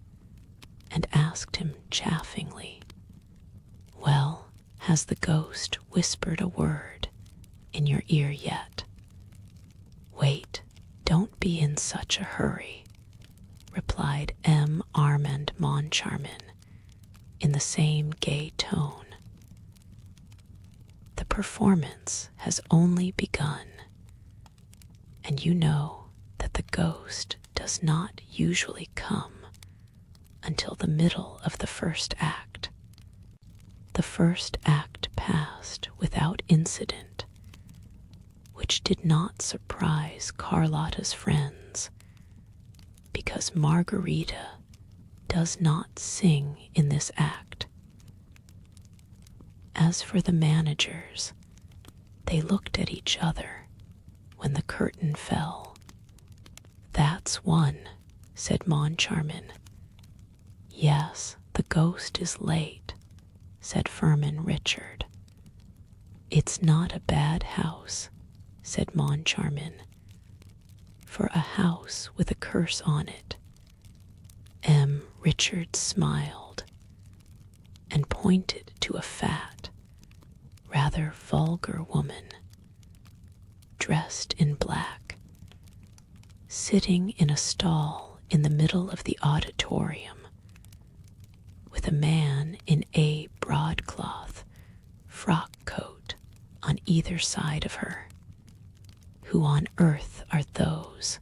and asked him chaffingly, "Well, has the ghost whispered a word in your ear yet?" "Wait, don't be in such a hurry," replied M. Armand Moncharmin in the same gay tone. "The performance has only begun, and you know that the ghost does not usually come until the middle of the first act. The first act passed without incident, which did not surprise Carlotta's friends, because Margarita does not sing in this act. As for the managers, they looked at each other when the curtain fell. "That's one," said Moncharmin. "Yes, the ghost is late," said Furman Richard. "It's not a bad house," said Moncharmin, "for a house with a curse on it." M. Richard smiled and pointed to a fat, rather vulgar woman, dressed in black, sitting in a stall in the middle of the auditorium, with a man in a broadcloth frock coat on either side of her. "Who on earth are those?"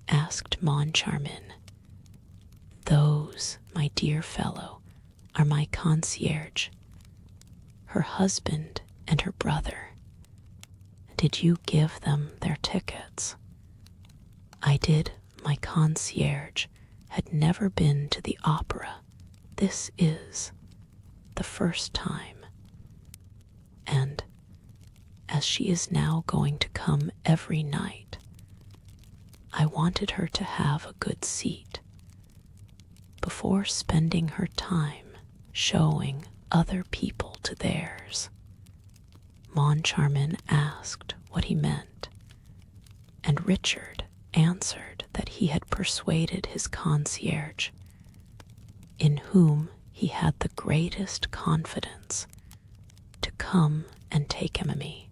asked Moncharmin. "Those, my dear fellow, are my concierge, her husband and her brother. Did you give them their tickets?" "I did. My concierge had never been to the opera. This is the first time. And as she is now going to come every night, I wanted her to have a good seat before spending her time showing other people to theirs." Moncharmin asked what he meant, and Richard answered that he had persuaded his concierge, in whom he had the greatest confidence, to come and take him me.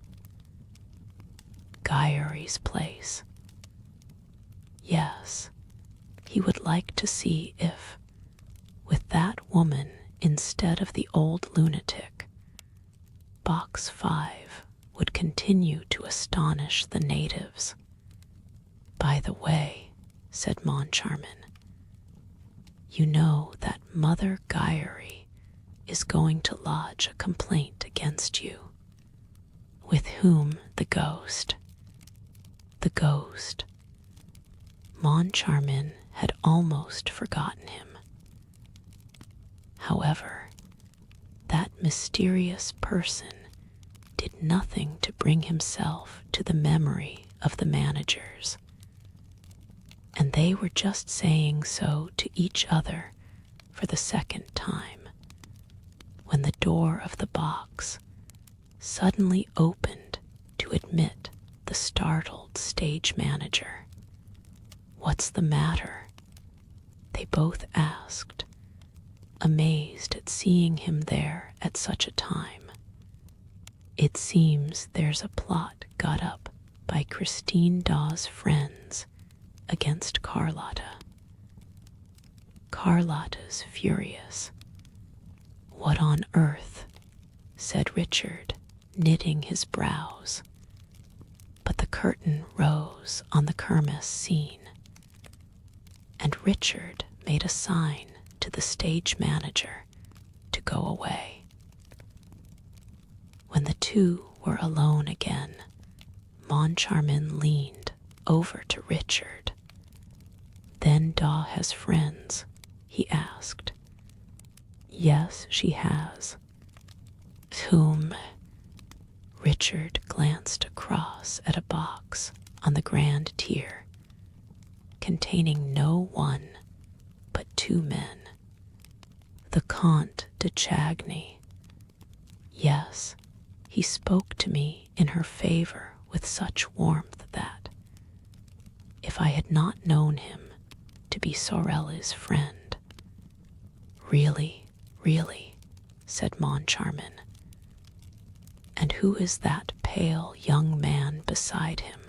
Gyeri's place. Yes, he would like to see if, with that woman instead of the old lunatic, Box 5 would continue to astonish the natives. By the way, said Moncharmin, you know that Mother Gyeri is going to lodge a complaint against you. With whom? The ghost. The ghost. Moncharmin had almost forgotten him. However, that mysterious person did nothing to bring himself to the memory of the managers, and they were just saying so to each other for the second time, when the door of the box suddenly opened to admit the startled stage manager. What's the matter? They both asked, amazed at seeing him there at such a time. It seems there's a plot got up by Christine Dawes' friends against Carlotta. Carlotta's furious. What on earth? Said Richard, knitting his brows. But the curtain rose on the kermesse scene, and Richard made a sign to the stage manager to go away. When the two were alone again, Moncharmin leaned over to Richard. Then Daw has friends? He asked. Yes, she has. Whom? Richard glanced across at a box on the grand tier, containing no one but two men. The Comte de Chagny. Yes, he spoke to me in her favor with such warmth that, if I had not known him to be Sorelli's friend. Really, said Moncharmin. And who is that pale young man beside him?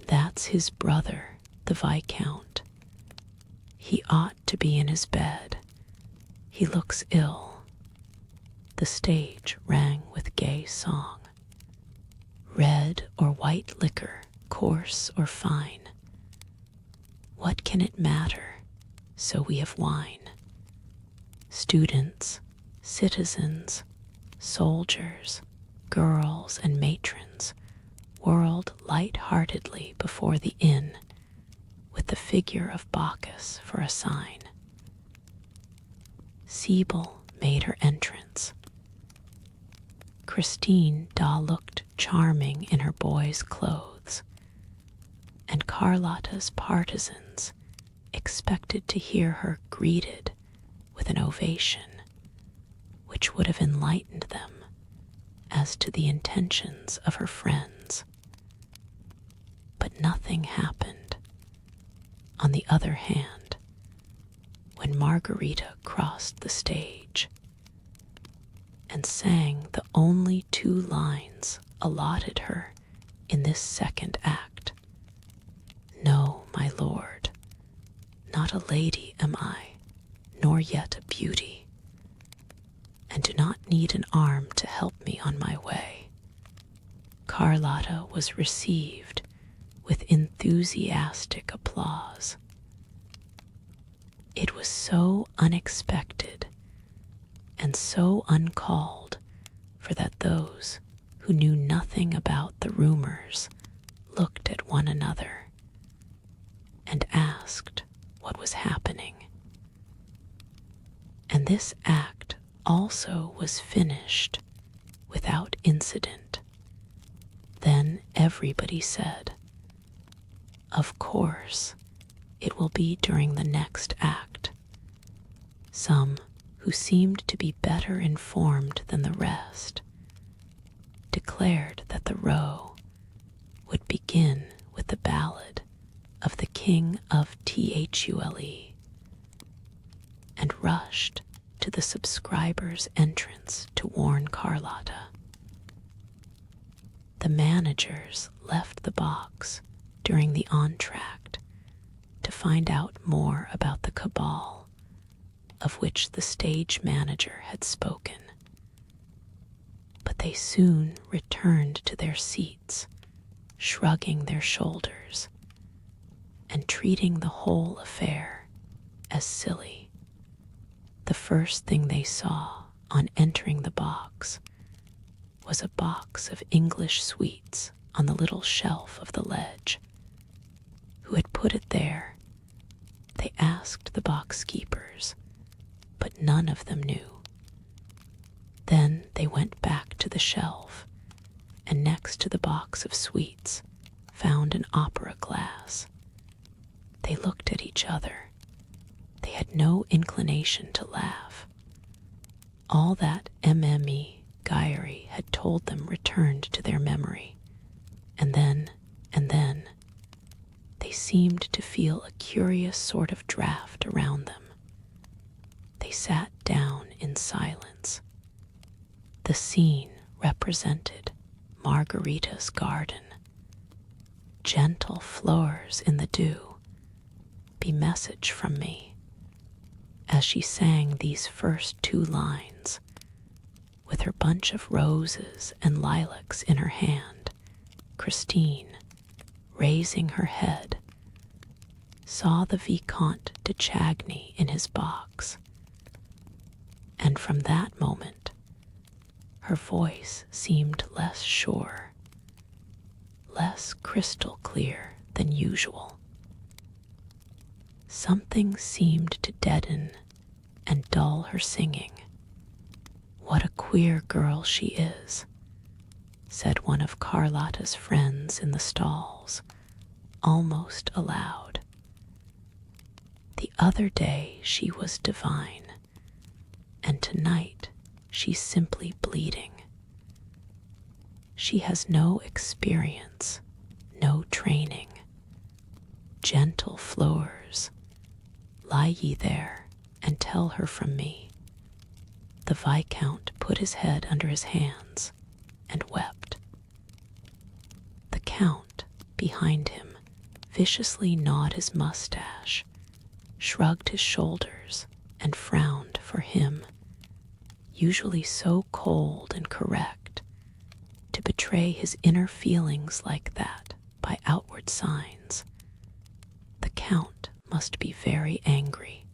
That's his brother, the Viscount. He ought to be in his bed. He looks ill. The stage rang with gay song. Red or white liquor, coarse or fine. What can it matter? So we have wine. Students, citizens, soldiers, girls, and matrons whirled light-heartedly before the inn, with the figure of Bacchus for a sign. Sibyl made her entrance. Christine Daw looked charming in her boy's clothes, and Carlotta's partisans expected to hear her greeted with an ovation, which would have enlightened them as to the intentions of her friends. But nothing happened. On the other hand, when Margarita crossed the stage and sang the only 2 lines allotted her in this second act, "No, my lord, not a lady am I, nor yet a beauty, and do not need an arm to help me on my way," Carlotta was received with enthusiastic applause. It was so unexpected and so uncalled for that those who knew nothing about the rumors looked at one another and asked what was happening. And this act also was finished without incident. Then everybody said, "Of course, it will be during the next act." Some, who seemed to be better informed than the rest, declared that the row would begin the ballad of the King of Thule and rushed to the subscriber's entrance to warn Carlotta. The managers left the box during the entr'acte to find out more about the cabal of which the stage manager had spoken. But they soon returned to their seats, shrugging their shoulders and treating the whole affair as silly. The first thing they saw on entering the box was a box of English sweets on the little shelf of the ledge. Who had put it there? They asked the box keepers, but none of them knew. Then they went back to the shelf, and next to the box of sweets found an opera glass. They looked at each other. They had no inclination to laugh. All that Mme. Gyeri had told them returned to their memory, and then, they seemed to feel a curious sort of draft around them. They sat down in silence. The scene represented Margarita's garden. Gentle flowers in the dew, be message from me. As she sang these first two lines, with her bunch of roses and lilacs in her hand, Christine, raising her head, saw the Vicomte de Chagny in his box. And from that moment, her voice seemed less sure, less crystal clear than usual. Something seemed to deaden and dull her singing. "What a queer girl she is," said one of Carlotta's friends in the stalls, almost aloud. "The other day she was divine, and tonight she's simply bleeding. She has no experience, no training. Gentle flowers, lie ye there and tell her from me." The Viscount put his head under his hands and wept. The Count, behind him, viciously gnawed his mustache, shrugged his shoulders, and frowned for him, usually so cold and correct, to betray his inner feelings like that by outward signs. The Count must be very angry.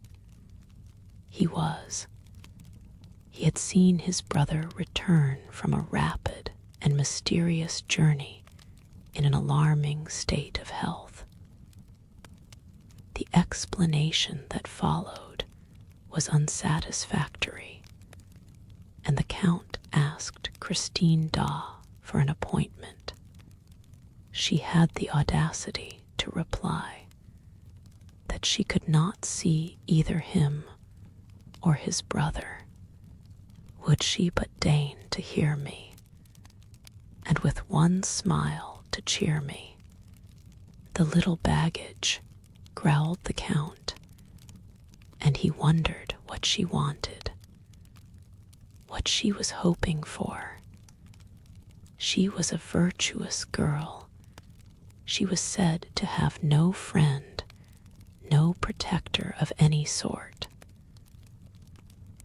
He was. He had seen his brother return from a rapid and mysterious journey in an alarming state of health. The explanation that followed was unsatisfactory, and the Count asked Christine Daw for an appointment. She had the audacity to reply that she could not see either him or his brother. Would she but deign to hear me, and with one smile to cheer me. "The little baggage," growled the Count, and he wondered what she wanted, what she was hoping for. She was a virtuous girl. She was said to have no friend, no protector of any sort.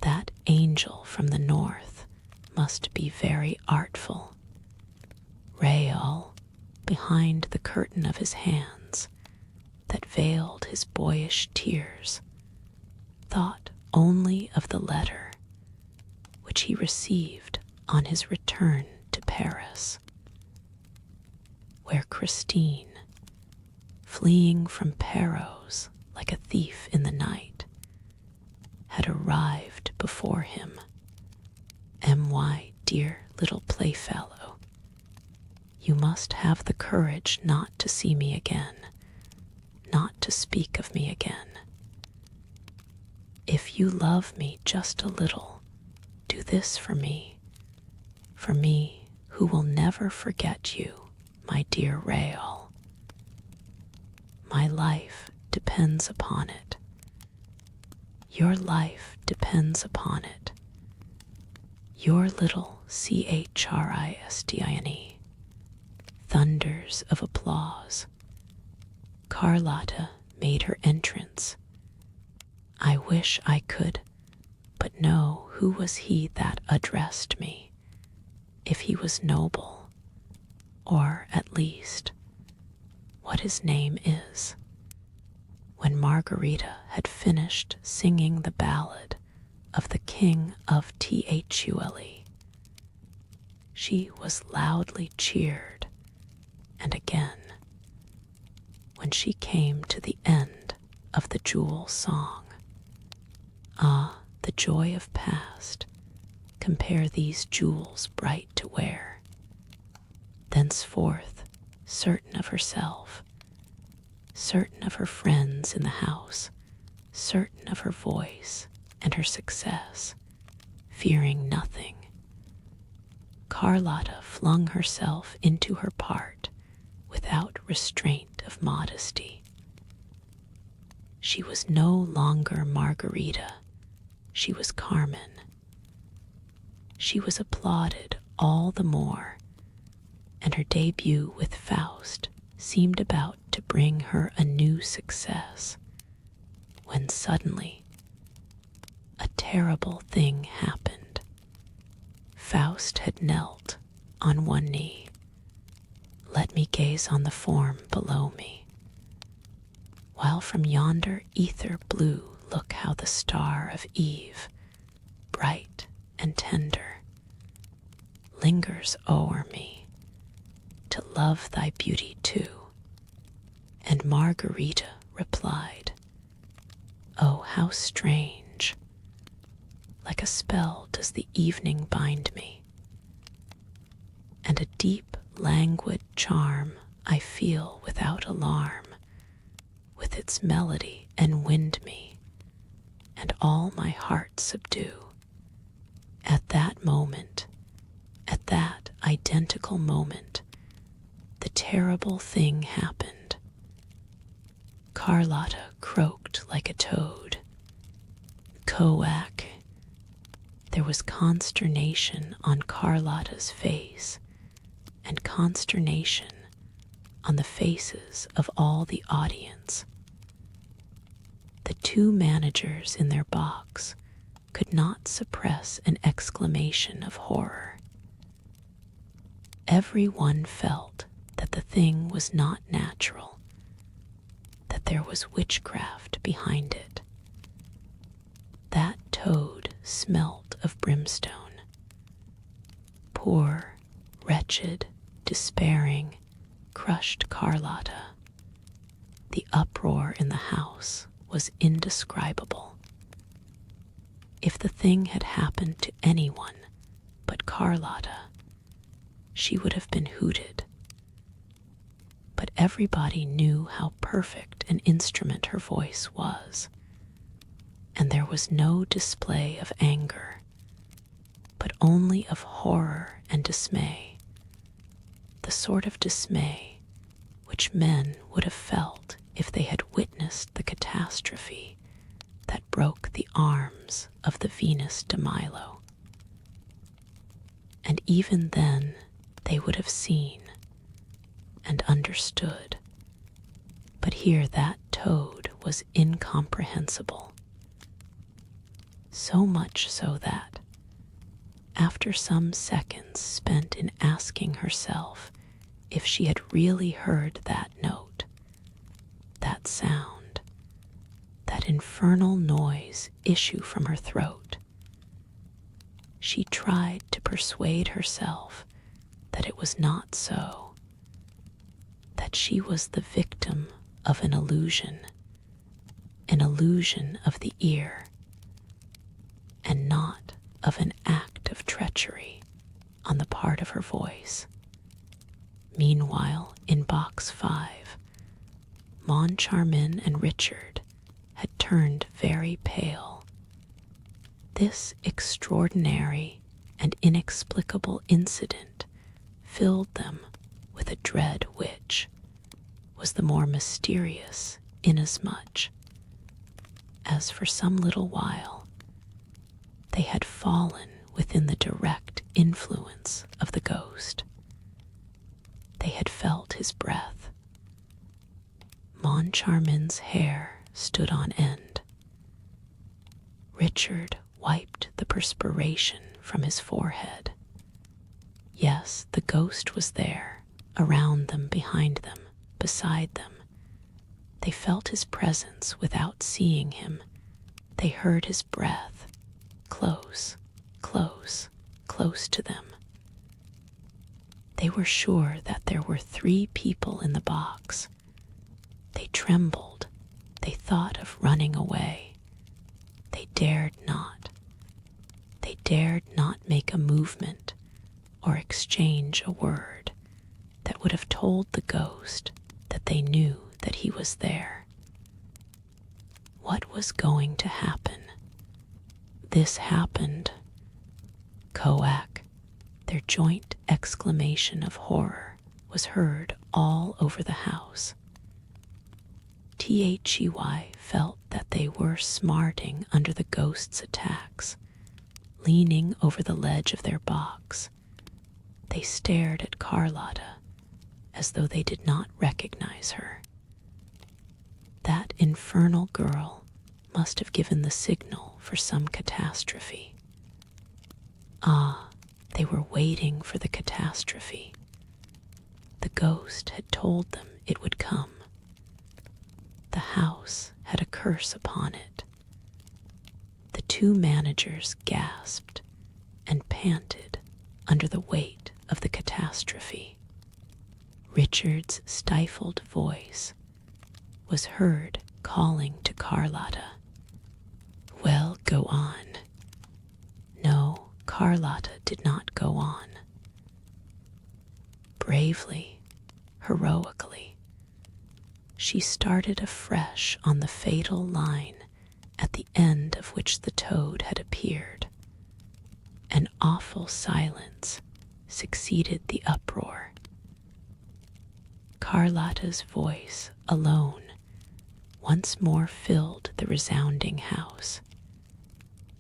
That angel from the north must be very artful. Raoul, behind the curtain of his hands that veiled his boyish tears, thought only of the letter which he received on his return to Paris, where Christine, fleeing from Perros like a thief in the night, had arrived before him. "My dear little playfellow, you must have the courage not to see me again, not to speak of me again. If you love me just a little, do this for me who will never forget you, my dear Raoul." my life depends upon it. Your life depends upon it. Your little Christine thunders of applause. Carlotta made her entrance. I wish I could but know who was he that addressed me, if he was noble, or at least what his name is. When Margarita had finished singing the ballad of the King of Thule, she was loudly cheered, and again, when she came to the end of the jewel song, ah, the joy of past, compare these jewels bright to wear. Thenceforth, certain of herself, certain of her friends in the house, certain of her voice and her success, fearing nothing, Carlotta flung herself into her part without restraint of modesty. She was no longer Margarita, she was Carmen. She was applauded all the more, and her debut with Faust seemed about to bring her a new success, when suddenly a terrible thing happened. Faust had knelt on one knee. Let me gaze on the form below me. While from yonder ether blue look how the star of Eve, bright and tender, lingers o'er me, to love thy beauty too. And Margarita replied, oh, how strange, like a spell does the evening bind me, and a deep languid charm I feel without alarm, with its melody enwind me, and all my heart subdue. At that moment, at that identical moment, the terrible thing happened. Carlotta croaked like a toad. Coac. There was consternation on Carlotta's face, and consternation on the faces of all the audience. The two managers in their box could not suppress an exclamation of horror. Every one felt that the thing was not natural, that there was witchcraft behind it. That toad smelt of brimstone. Poor, wretched, despairing, crushed Carlotta. The uproar in the house was indescribable. If the thing had happened to anyone but Carlotta, she would have been hooted. But everybody knew how perfect an instrument her voice was, and there was no display of anger, but only of horror and dismay, the sort of dismay which men would have felt if they had witnessed the catastrophe that broke the arms of the Venus de Milo. And even then they would have seen and understood, but here that toad was incomprehensible. So much so that, after some seconds spent in asking herself if she had really heard that note, that sound, that infernal noise issue from her throat, she tried to persuade herself that it was not so, that she was the victim of an illusion of the ear, and not of an act of treachery on the part of her voice. Meanwhile, in box 5, Moncharmin and Richard had turned very pale. This extraordinary and inexplicable incident filled them with a dread was the more mysterious inasmuch as for some little while they had fallen within the direct influence of the ghost. They had felt his breath. Moncharmin's hair stood on end. Richard wiped the perspiration from his forehead. Yes, the ghost was there, around them, behind them, beside them. They felt his presence without seeing him. They heard his breath, close, close, close to them. They were sure that there were 3 people in the box. They trembled. They thought of running away. They dared not. They dared not make a movement or exchange a word that would have told the ghost that they knew that he was there. What was going to happen? This happened. Coac, their joint exclamation of horror, was heard all over the house. They felt that they were smarting under the ghost's attacks. Leaning over the ledge of their box, they stared at Carlotta as though they did not recognize her. That infernal girl must have given the signal for some catastrophe. Ah, they were waiting for the catastrophe. The ghost had told them it would come. The house had a curse upon it. The 2 managers gasped and panted under the weight of the catastrophe. Richard's stifled voice was heard calling to Carlotta. Well, go on. No, Carlotta did not go on. Bravely, heroically, she started afresh on the fatal line at the end of which the toad had appeared. An awful silence succeeded the uproar. Carlotta's voice alone once more filled the resounding house.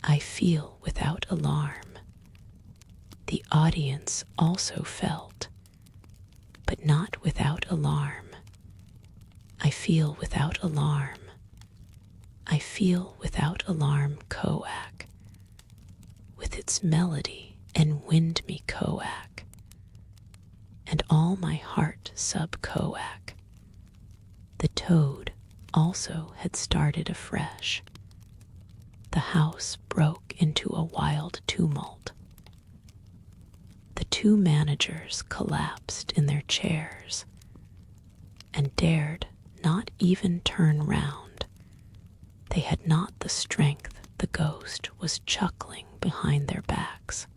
I feel without alarm. The audience also felt, but not without alarm. I feel without alarm. I feel without alarm Coac, with its melody and wind me Coac, and all my heart sub Coac. The toad also had started afresh. The house broke into a wild tumult. The 2 managers collapsed in their chairs and dared not even turn round. They had not the strength the ghost was chuckling behind their backs.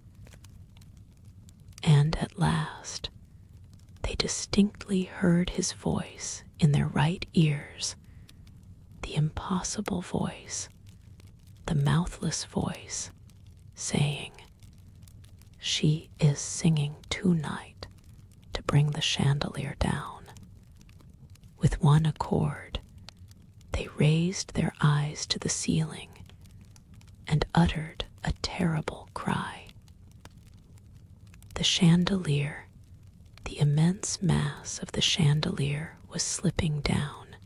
And at last, they distinctly heard his voice in their right ears, the impossible voice, the mouthless voice, saying, "She is singing tonight to bring the chandelier down." With one accord, they raised their eyes to the ceiling and uttered a terrible cry. The chandelier, the immense mass of the chandelier was slipping down,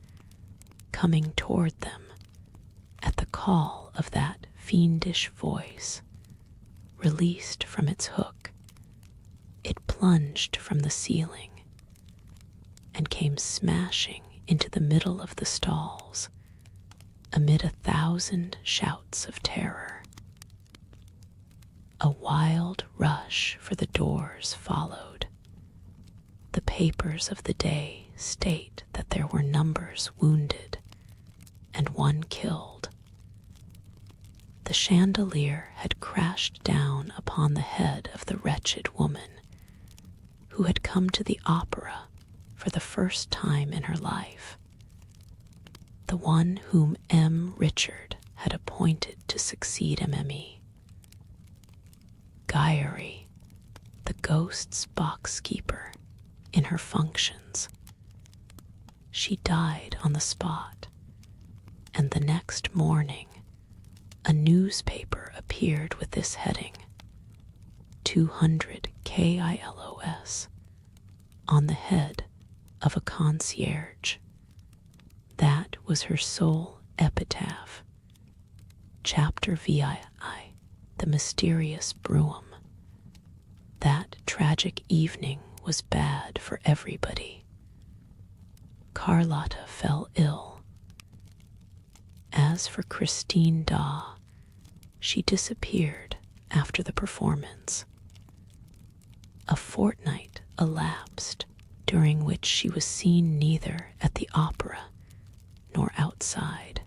coming toward them at the call of that fiendish voice. Released from its hook, it plunged from the ceiling and came smashing into the middle of the stalls amid 1,000 shouts of terror. A wild rush for the doors followed. The papers of the day state that there were numbers wounded and 1 killed. The chandelier had crashed down upon the head of the wretched woman who had come to the opera for the first time in her life, the one whom M. Richard had appointed to succeed Mme. Gyeri, the ghost's box keeper, in her functions. she died on the spot, and the next morning a newspaper appeared with this heading, 200 KILOS, on the head of a concierge. That was her sole epitaph. Chapter VII, The Mysterious Brougham. That tragic evening was bad for everybody. Carlotta fell ill. As for Christine Daw, she disappeared after the performance. A fortnight elapsed, during which she was seen neither at the opera nor outside.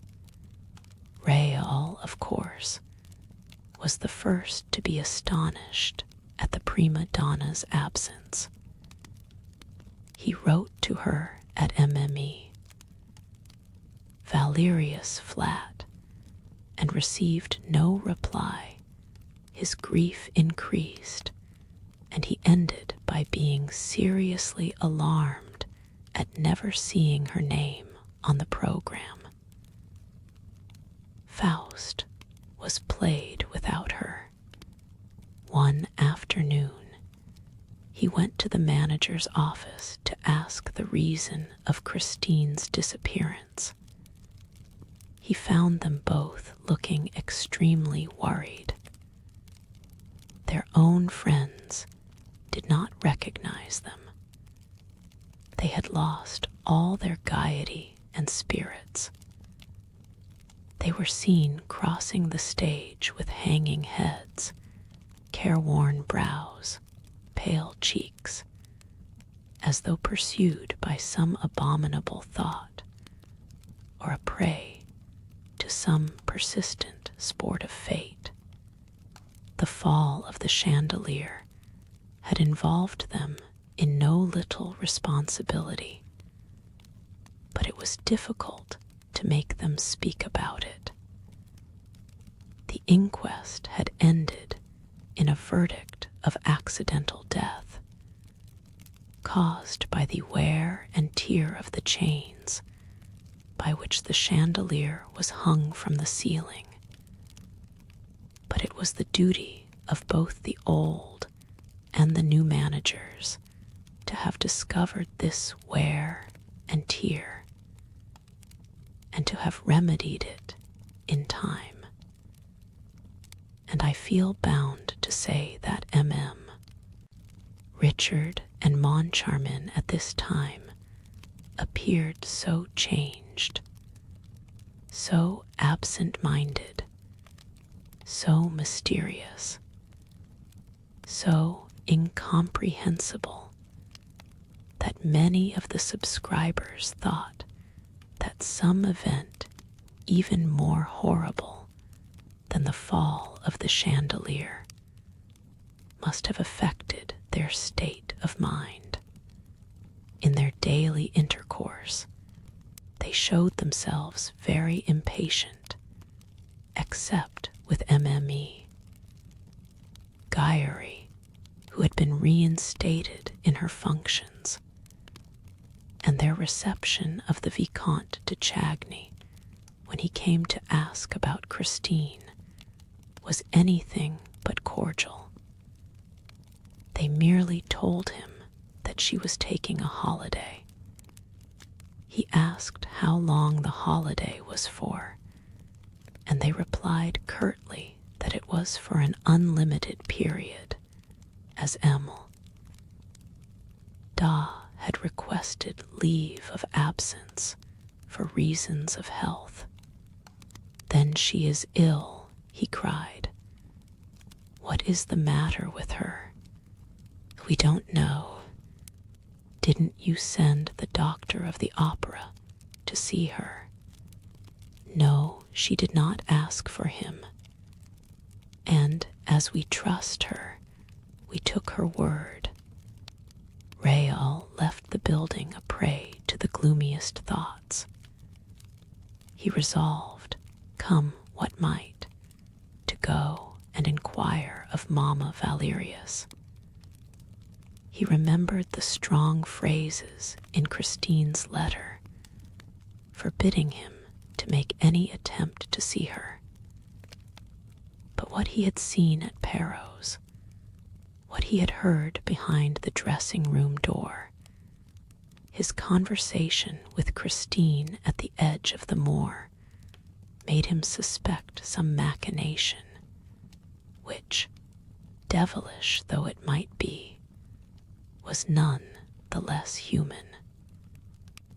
Raoul, of course, was the first to be astonished at the prima donna's absence. He wrote to her at MME, Valerius flat, and received no reply. His grief increased, and he ended by being seriously alarmed at never seeing her name on the program. Faust was played without her. One afternoon, he went to the manager's office to ask the reason of Christine's disappearance. He found them both looking extremely worried. Their own friends did not recognize them. They had lost all their gaiety and spirits. They were seen crossing the stage with hanging heads, careworn brows, pale cheeks, as though pursued by some abominable thought, or a prey to some persistent sport of fate. The fall of the chandelier had involved them in no little responsibility, but it was difficult to make them speak about it. The inquest had ended in a verdict of accidental death, caused by the wear and tear of the chains by which the chandelier was hung from the ceiling. But it was the duty of both the old and the new managers to have discovered this wear and tear, and to have remedied it in time. And I feel bound to say that Richard and Moncharmin at this time appeared so changed, so absent-minded, so mysterious, so incomprehensible, that many of the subscribers thought that some event even more horrible than the fall of the chandelier must have affected their state of mind. In their daily intercourse, they showed themselves very impatient, except with MME. Gyeri, who had been reinstated in her functions, and their reception of the Vicomte de Chagny when he came to ask about Christine was anything but cordial. They merely told him that she was taking a holiday. He asked how long the holiday was for, and they replied curtly that it was for an unlimited period, as Emil. Da had requested leave of absence for reasons of health. Then she is ill, he cried. What is the matter with her? We don't know. Didn't you send the doctor of the opera to see her? No, she did not ask for him. And as we trust her, we took her word. Raoul left the building a prey to the gloomiest thoughts. He resolved, come what might, to go and inquire of Mamma Valerius. He remembered the strong phrases in Christine's letter forbidding him to make any attempt to see her. But what he had seen at Perros, what he had heard behind the dressing room door, his conversation with Christine at the edge of the moor, made him suspect some machination, which, devilish though it might be, was none the less human.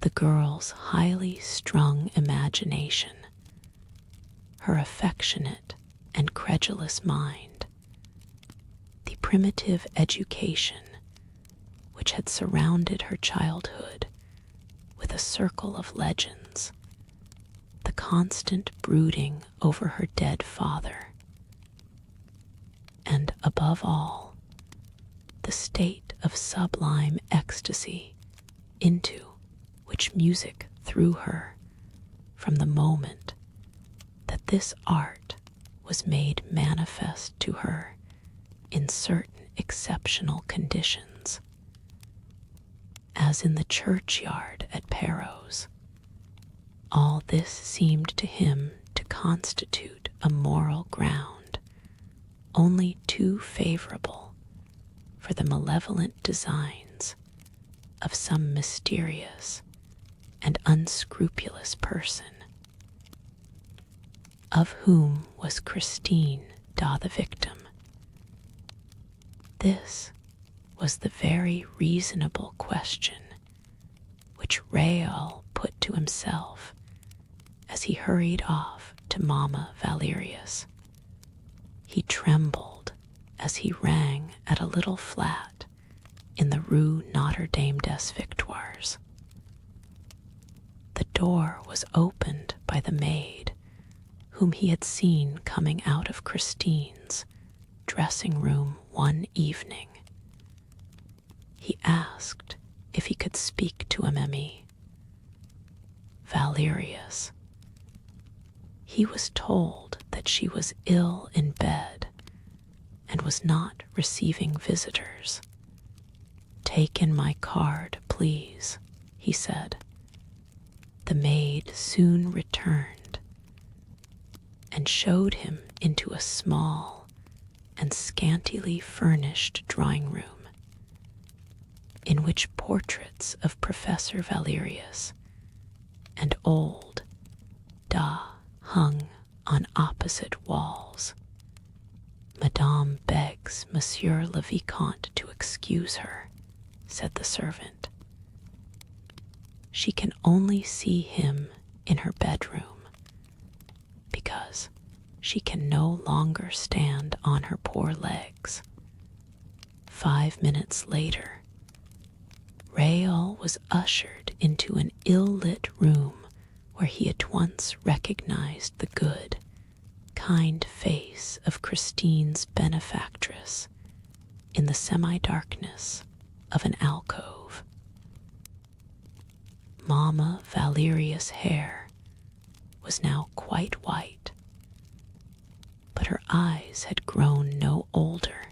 The girl's highly strung imagination, her affectionate and credulous mind, the primitive education which had surrounded her childhood with a circle of legends, the constant brooding over her dead father, and above all, the state of sublime ecstasy into which music threw her from the moment that this art was made manifest to her in certain exceptional conditions, as in the churchyard at Perros. All this seemed to him to constitute a moral ground only too favorable for the malevolent designs of some mysterious and unscrupulous person, of whom was Christine the victim. This was the very reasonable question which Raoul put to himself as he hurried off to Mamma Valerius. He trembled as he rang at a little flat in the Rue Notre Dame des Victoires. The door was opened by the maid whom he had seen coming out of Christine's dressing room one evening. He asked if he could speak to Amie. Valerius. He was told that she was ill in bed and was not receiving visitors. "Take in my card, please," he said. The maid soon returned and showed him into a small and scantily furnished drawing room, in which portraits of Professor Valerius and old hung on opposite walls. "Madame begs Monsieur le Vicomte to excuse her," said the servant. "She can only see him in her bedroom, because she can no longer stand on her poor legs." 5 minutes later, Raoul was ushered into an ill-lit room where he at once recognized the good, kind face of Christine's benefactress in the semi-darkness of an alcove. Mamma Valerius' hair was now quite white, but her eyes had grown no older.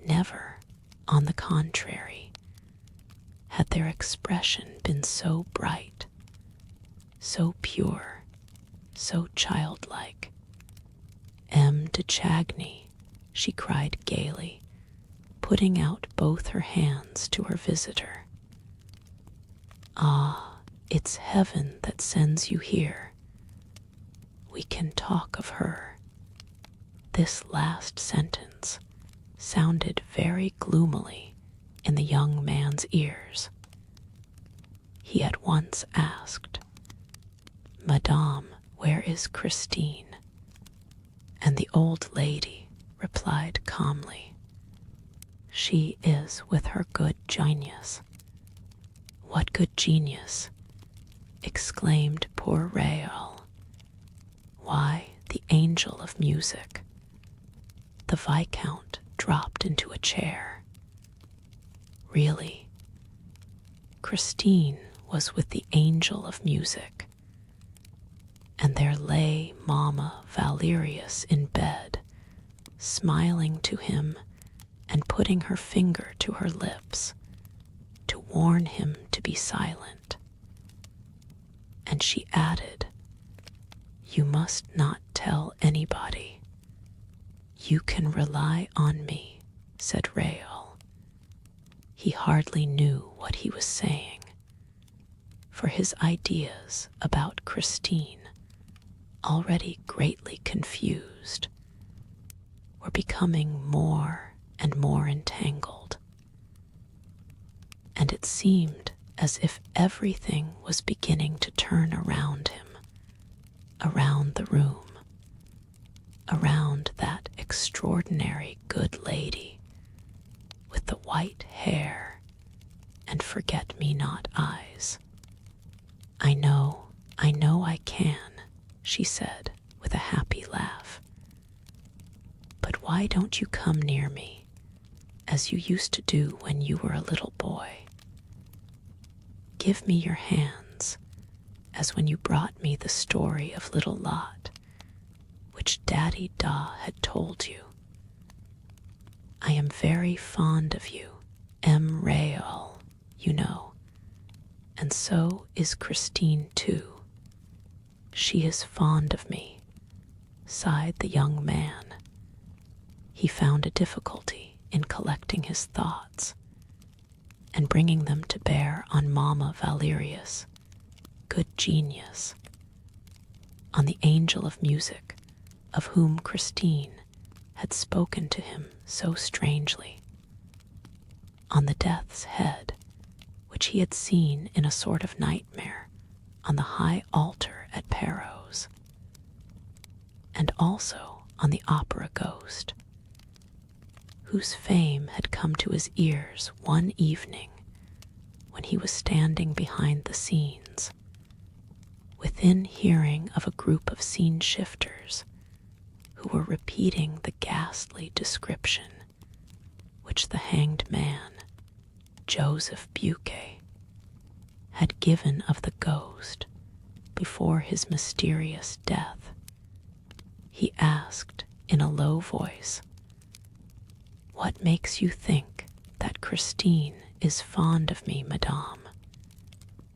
Never, on the contrary, had their expression been so bright, so pure, so childlike. "M. de Chagny," she cried gaily, putting out both her hands to her visitor. "Ah, it's heaven that sends you here. We can talk of her." This last sentence sounded very gloomily in the young man's ears. He at once asked, "Madame, where is Christine?" And the old lady replied calmly, "She is with her good genius." "What good genius?" exclaimed poor Raoul. "Why, the angel of music." The Viscount dropped into a chair. Really, Christine was with the angel of music, and there lay Mamma Valerius in bed, smiling to him and putting her finger to her lips to warn him to be silent. and she added, "You must not tell anybody." "You can rely on me," said Rael. He hardly knew what he was saying, for his ideas about Christine, already greatly confused, were becoming more and more entangled, and it seemed as if everything was beginning to turn around him, around the room, around that extraordinary good lady with the white hair and forget-me-not eyes. I know I can," she said with a happy laugh. "But why don't you come near me, as you used to do when you were a little boy? Give me your hands, as when you brought me the story of little Lot, which Daddy Da had told you. I am very fond of you, Rael, you know, and so is Christine too. She is fond of me," sighed the young man. He found a difficulty in collecting his thoughts and bringing them to bear on Mamma Valerius, good genius, on the angel of music of whom Christine had spoken to him so strangely, on the death's head which he had seen in a sort of nightmare on the high altar at Perros, and also on the opera ghost, whose fame had come to his ears one evening when he was standing behind the scenes, within hearing of a group of scene shifters who were repeating the ghastly description which the hanged man, Joseph Buquet, had given of the ghost before his mysterious death. He asked in a low voice, "What makes you think that Christine is fond of me, madame?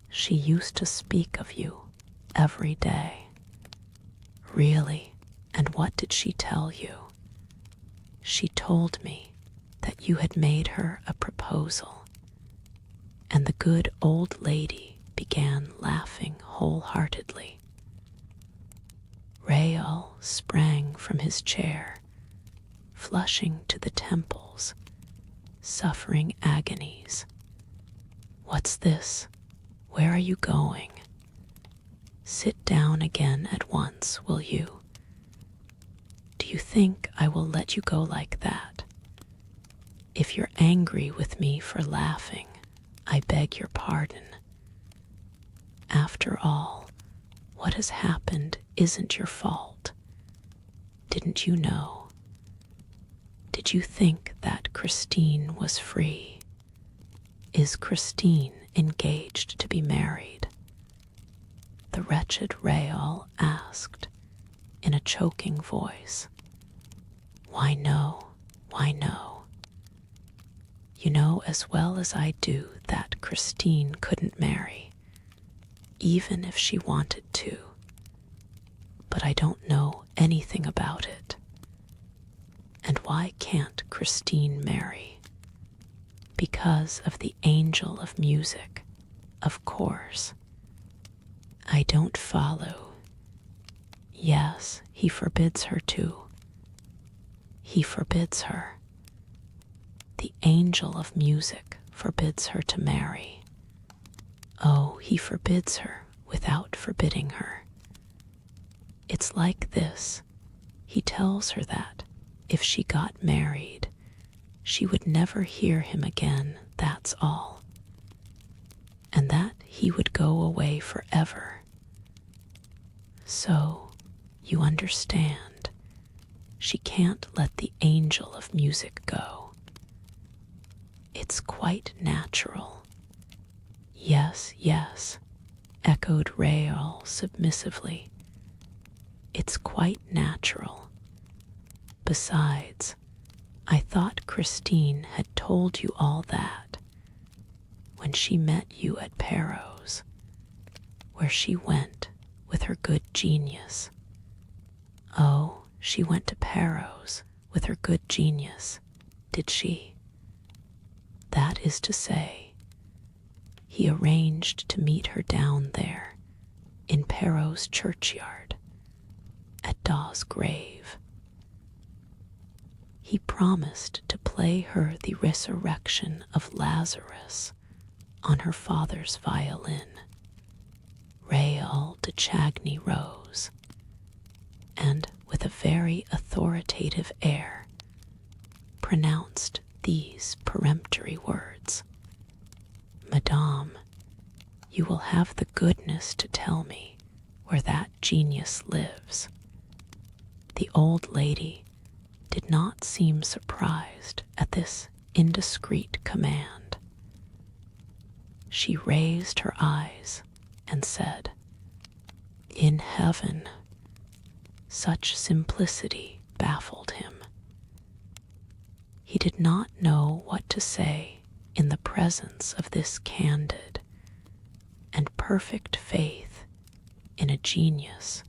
She used to speak of you every day." "Really? And what did she tell you?" "She told me that you had made her a proposal." And the good old lady began laughing wholeheartedly. Rael sprang from his chair, flushing to the temples, suffering agonies. "What's this? Where are you going? Sit down again at once, will you? Do you think I will let you go like that? If you're angry with me for laughing, I beg your pardon. After all, what has happened isn't your fault. Didn't you know? Did you think that Christine was free? Is Christine engaged to be married?" The wretched Rael asked in a choking voice. "Why no, why no. You know as well as I do that Christine couldn't marry, even if she wanted to. But I don't know anything about it. And why can't Christine marry? Because of the angel of music, of course. I don't follow. Yes, he forbids her to. He forbids her. The angel of music forbids her to marry. Oh, he forbids her without forbidding her. It's like this. He tells her that if she got married, she would never hear him again, that's all. And that he would go away forever. So, you understand, she can't let the angel of music go. It's quite natural." "Yes, yes," echoed Rael submissively. "It's quite natural. Besides, I thought Christine had told you all that when she met you at Perros. where she went with her good genius. Oh, she went to Paros with her good genius, did she? That is to say, he arranged to meet her down there in Paros churchyard at Daw's grave. He promised to play her the resurrection of Lazarus on her father's violin. Rael de Chagny rose, and with a very authoritative air pronounced these peremptory words: "Madame, you will have the goodness to tell me where that genius lives." The old lady did not seem surprised at this indiscreet command. She raised her eyes and said, "In heaven." Such simplicity baffled him. He did not know what to say in the presence of this candid and perfect faith in a genius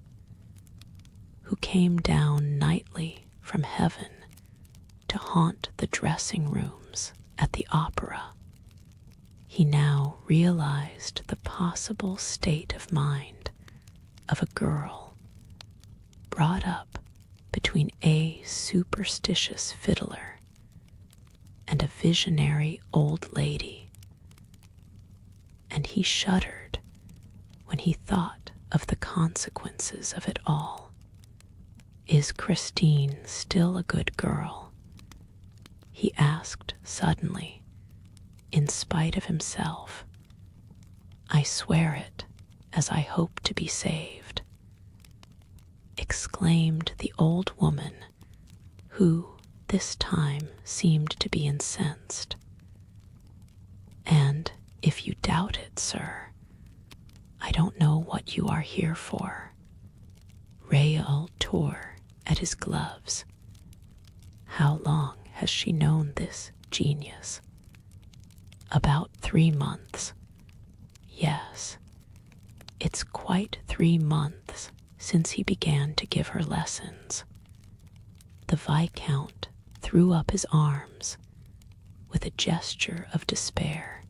who came down nightly from heaven to haunt the dressing rooms at the opera. He now realized the possible state of mind of a girl brought up between a superstitious fiddler and a visionary old lady, and he shuddered when he thought of the consequences of it all. Is Christine still a good girl? He asked suddenly, in spite of himself. I swear it, as I hope to be saved, exclaimed the old woman, who this time seemed to be incensed. And if you doubt it, sir, I don't know what you are here for. Rael tore at his gloves. How long has she known this genius? About 3 months. Yes, it's quite 3 months since he began to give her lessons. The Viscount threw up his arms with a gesture of despair.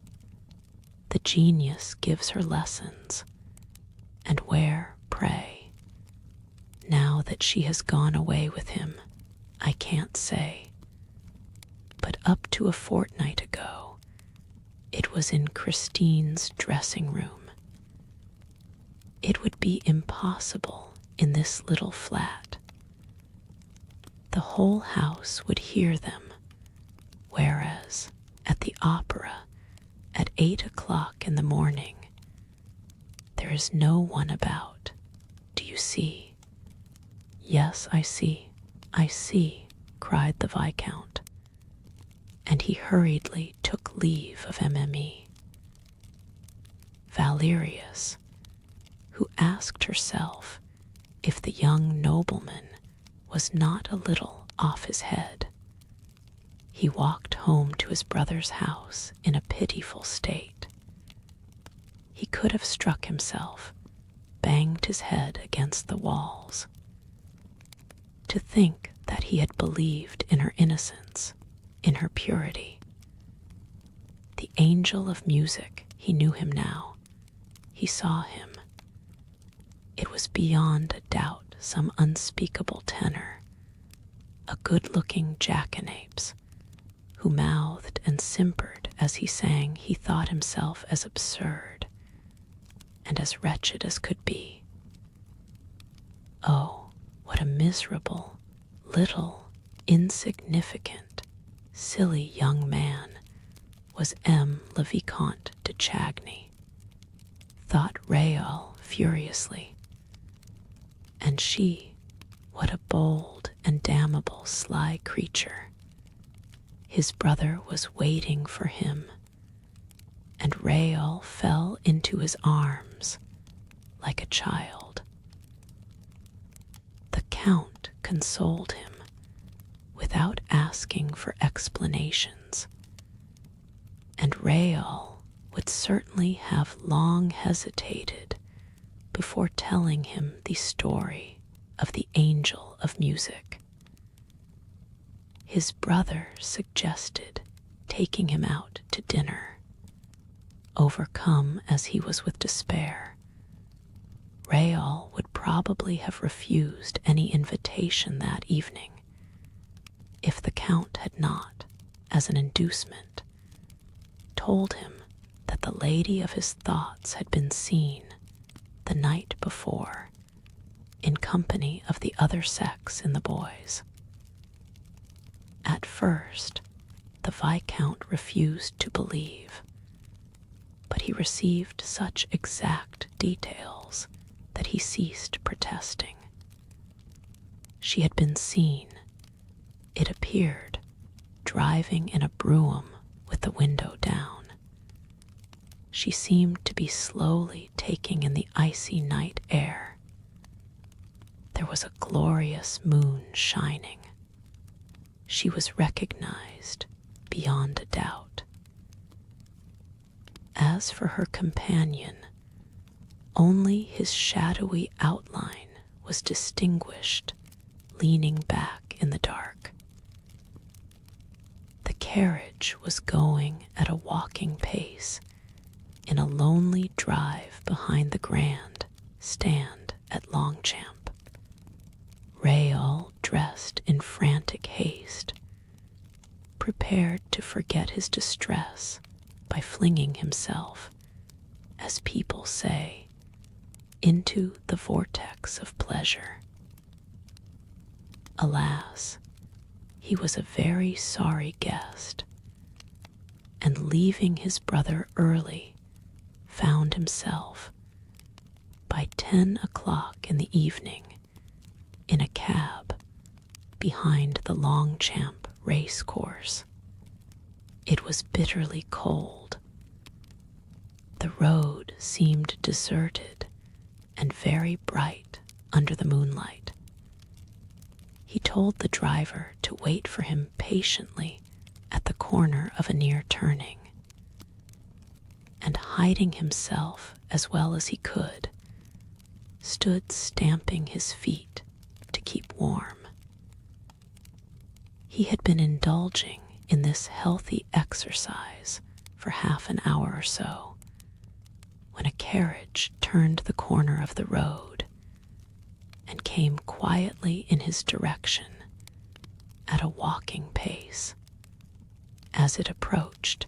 The genius gives her lessons, and where, pray? Now that she has gone away with him, I can't say. But up to a fortnight ago, it was in Christine's dressing room. It would be impossible in this little flat. The whole house would hear them, whereas at the opera at 8 o'clock in the morning, there is no one about. Do you see? Yes, I see, cried the Viscount, and he hurriedly took leave of MME. Valerius, who asked herself if the young nobleman was not a little off his head. He walked home to his brother's house in a pitiful state. He could have struck himself, banged his head against the walls. To think that he had believed in her innocence, in her purity. The angel of music, he knew him now. He saw him. It was beyond a doubt some unspeakable tenor, a good-looking jackanapes, who mouthed and simpered as he sang. He thought himself as absurd and as wretched as could be. Oh, what a miserable, little, insignificant, silly young man was le Vicomte de Chagny, thought Raoul furiously. And she, what a bold and damnable sly creature. His brother was waiting for him, and Raoul fell into his arms like a child. The Count consoled him without asking for explanations, and Raoul would certainly have long hesitated before telling him the story of the angel of music. His brother suggested taking him out to dinner. Overcome as he was with despair, Raoul would probably have refused any invitation that evening if the Count had not, as an inducement, told him that the lady of his thoughts had been seen the night before in company of the other sex in the boys. At first, the Viscount refused to believe, but he received such exact details that he ceased protesting. She had been seen, it appeared, driving in a brougham with the window down. She seemed to be slowly taking in the icy night air. There was a glorious moon shining. She was recognized beyond a doubt. As for her companion, only his shadowy outline was distinguished, leaning back in the dark. The carriage was going at a walking pace in a lonely drive behind the grand stand at Longchamp. Raoul, dressed in frantic haste, prepared to forget his distress by flinging himself, as people say, into the vortex of pleasure. Alas, he was a very sorry guest, and leaving his brother early, found himself, by 10 o'clock in the evening, in a cab behind the Longchamp race course. It was bitterly cold. The road seemed deserted and very bright under the moonlight. He told the driver to wait for him patiently at the corner of a near turning, and hiding himself as well as he could, stood stamping his feet to keep warm. He had been indulging in this healthy exercise for half an hour or so, when a carriage turned the corner of the road and came quietly in his direction at a walking pace. As it approached,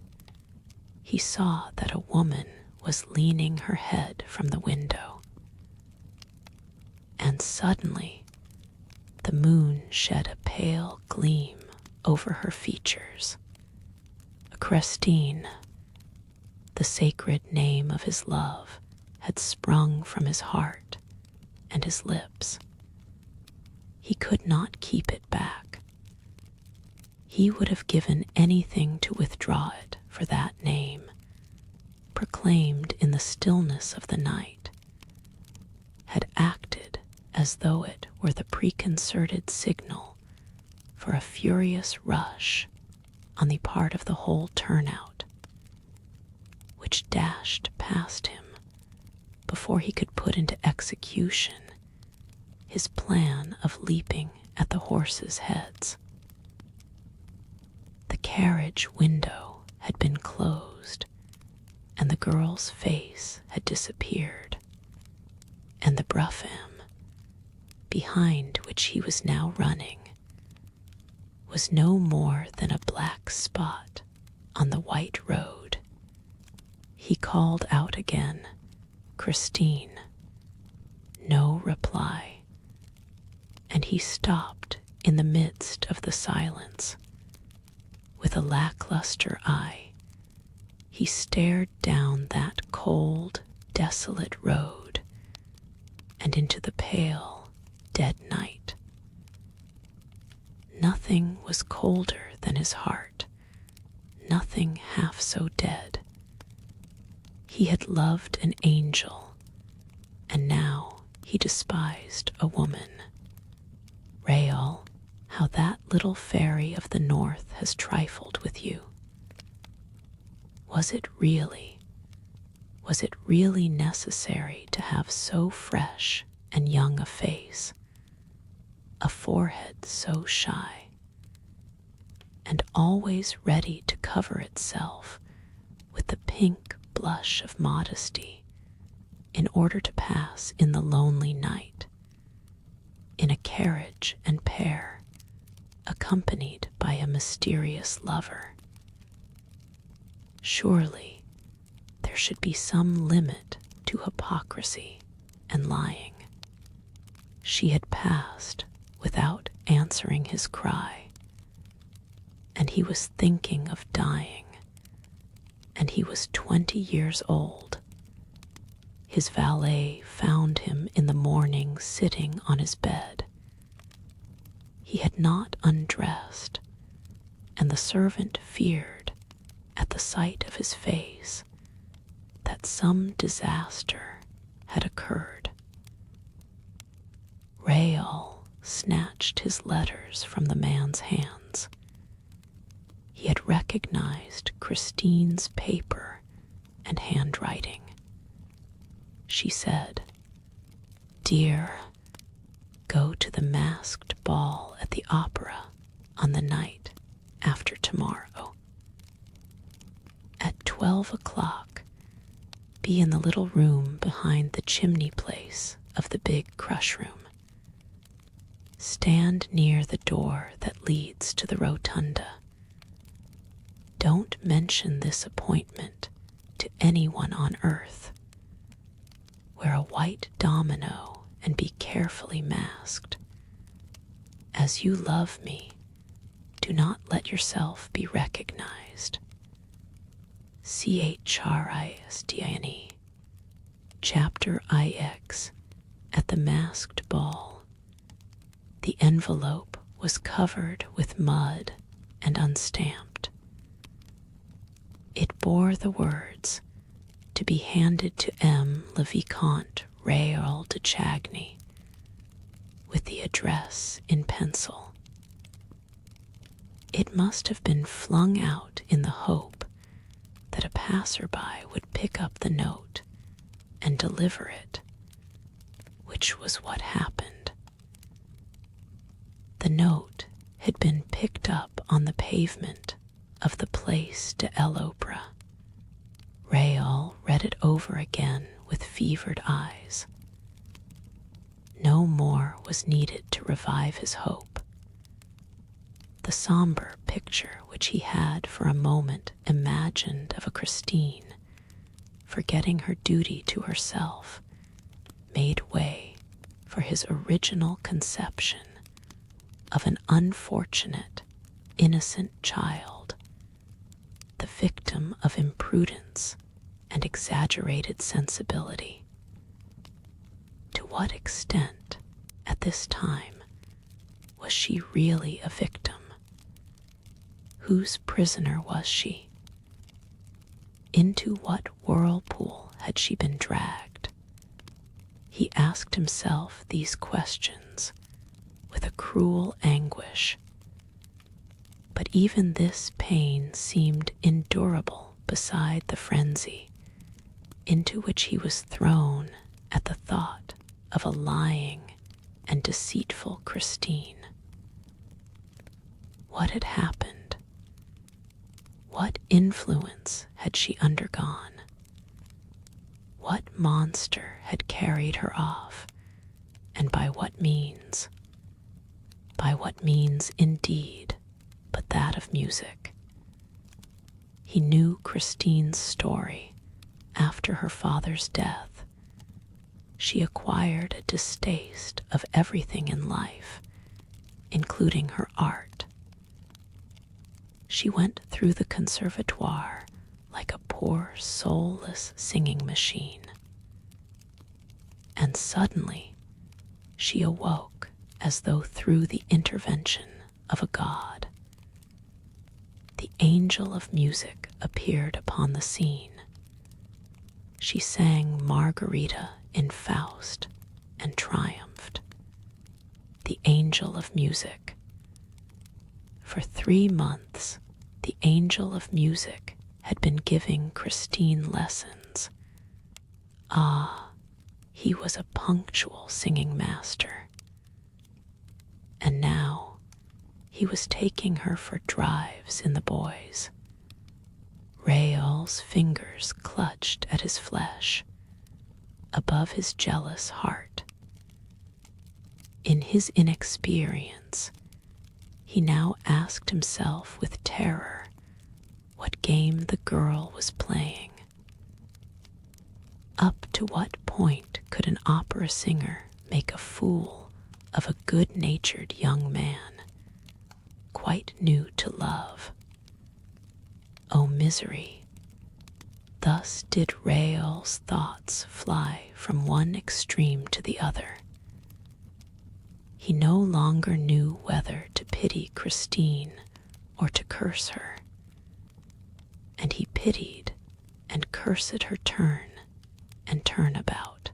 he saw that a woman was leaning her head from the window, and suddenly the moon shed a pale gleam over her features. A Christine, the sacred name of his love, had sprung from his heart and his lips. He could not keep it back. He would have given anything to withdraw it for that name, proclaimed in the stillness of the night, had acted as though it were the preconcerted signal for a furious rush on the part of the whole turnout, which dashed past him before he could put into execution his plan of leaping at the horses' heads. The carriage window had been closed, and the girl's face had disappeared, and the brougham, behind which he was now running, was no more than a black spot on the white road. He called out again, "Christine." No reply, and he stopped in the midst of the silence. With a lackluster eye, he stared down that cold, desolate road and into the pale, dead night. Nothing was colder than his heart, nothing half so dead. He had loved an angel, and now he despised a woman. Raoul, how that little fairy of the north has trifled with you. Was it really Was it really necessary to have so fresh and young a face, a forehead so shy, and always ready to cover itself with the pink blush of modesty in order to pass in the lonely night, in a carriage and pair, accompanied by a mysterious lover? Surely there should be some limit to hypocrisy and lying. She had passed without answering his cry, and he was thinking of dying, and he was 20 years old. His valet found him in the morning sitting on his bed. He had not undressed, and the servant feared, at the sight of his face, that some disaster had occurred. Raoul snatched his letters from the man's hands. He had recognized Christine's paper and handwriting. She said, "Dear, go to the masked ball at the opera on the night after tomorrow. At 12 o'clock, be in the little room behind the chimney place of the big crush room. Stand near the door that leads to the rotunda. Don't mention this appointment to anyone on earth. Wear a white domino and be carefully masked. As you love me, do not let yourself be recognized. Christine, Chapter IX, at the masked ball. The envelope was covered with mud and unstamped. It bore the words, to be handed to M. le Vicomte Raoul de Chagny, with the address in pencil. It must have been flung out in the hope that a passerby would pick up the note and deliver it, which was what happened. The note had been picked up on the pavement of the Place de l'Opéra. Raoul read it over again with fevered eyes. No more was needed to revive his hope. The somber picture which he had for a moment imagined of a Christine, forgetting her duty to herself, made way for his original conception of an unfortunate, innocent child, the victim of imprudence and exaggerated sensibility. To what extent, at this time, was she really a victim? Whose prisoner was she? Into what whirlpool had she been dragged? He asked himself these questions with a cruel anguish. But even this pain seemed endurable beside the frenzy into which he was thrown at the thought of a lying and deceitful Christine. What had happened? What influence had she undergone? What monster had carried her off, and by what means? By what means indeed, but that of music? He knew Christine's story. After her father's death, she acquired a distaste of everything in life, including her art. She went through the conservatoire like a poor, soulless singing machine. And suddenly, she awoke as though through the intervention of a god. The angel of music appeared upon the scene. She sang Margarita in Faust and triumphed. The angel of music. For 3 months, the angel of music had been giving Christine lessons, Ah, he was a punctual singing master. And now he was taking her for drives in the bois. Raoul's fingers clutched at his flesh, above his jealous heart. In his inexperience, he now asked himself with terror what game the girl was playing. Up to what point could an opera singer make a fool of a good-natured young man, quite new to love? O misery! Thus did Raoul's thoughts fly from one extreme to the other. He no longer knew whether to pity Christine or to curse her, and he pitied and cursed her turn and turnabout.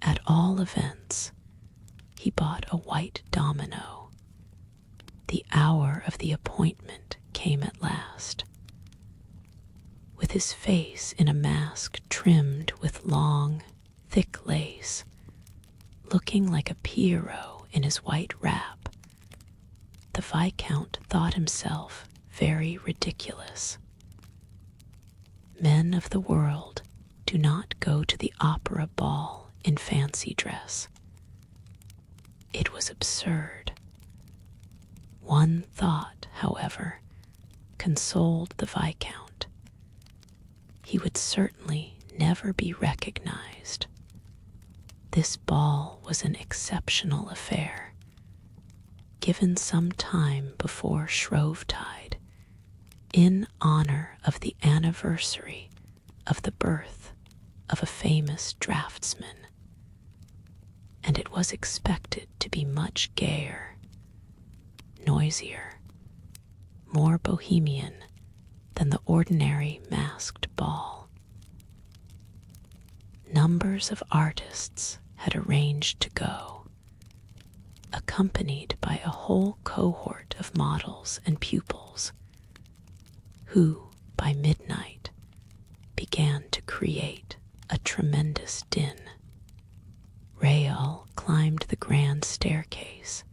At all events, he bought a white domino. The hour of the appointment came at last. With his face in a mask trimmed with long, thick lace, looking like a Pierrot in his white wrap, the Viscount thought himself very ridiculous. Men of the world do not go to the opera ball in fancy dress. It was absurd. One thought, however, consoled the Viscount. He would certainly never be recognized. This ball was an exceptional affair, given some time before Shrovetide, in honor of the anniversary of the birth of a famous draftsman, and it was expected to be much gayer, noisier, more bohemian than the ordinary masked ball. Numbers of artists had arranged to go, accompanied by a whole cohort of models and pupils, who, by midnight, began to create a tremendous din. Raoul climbed the grand staircase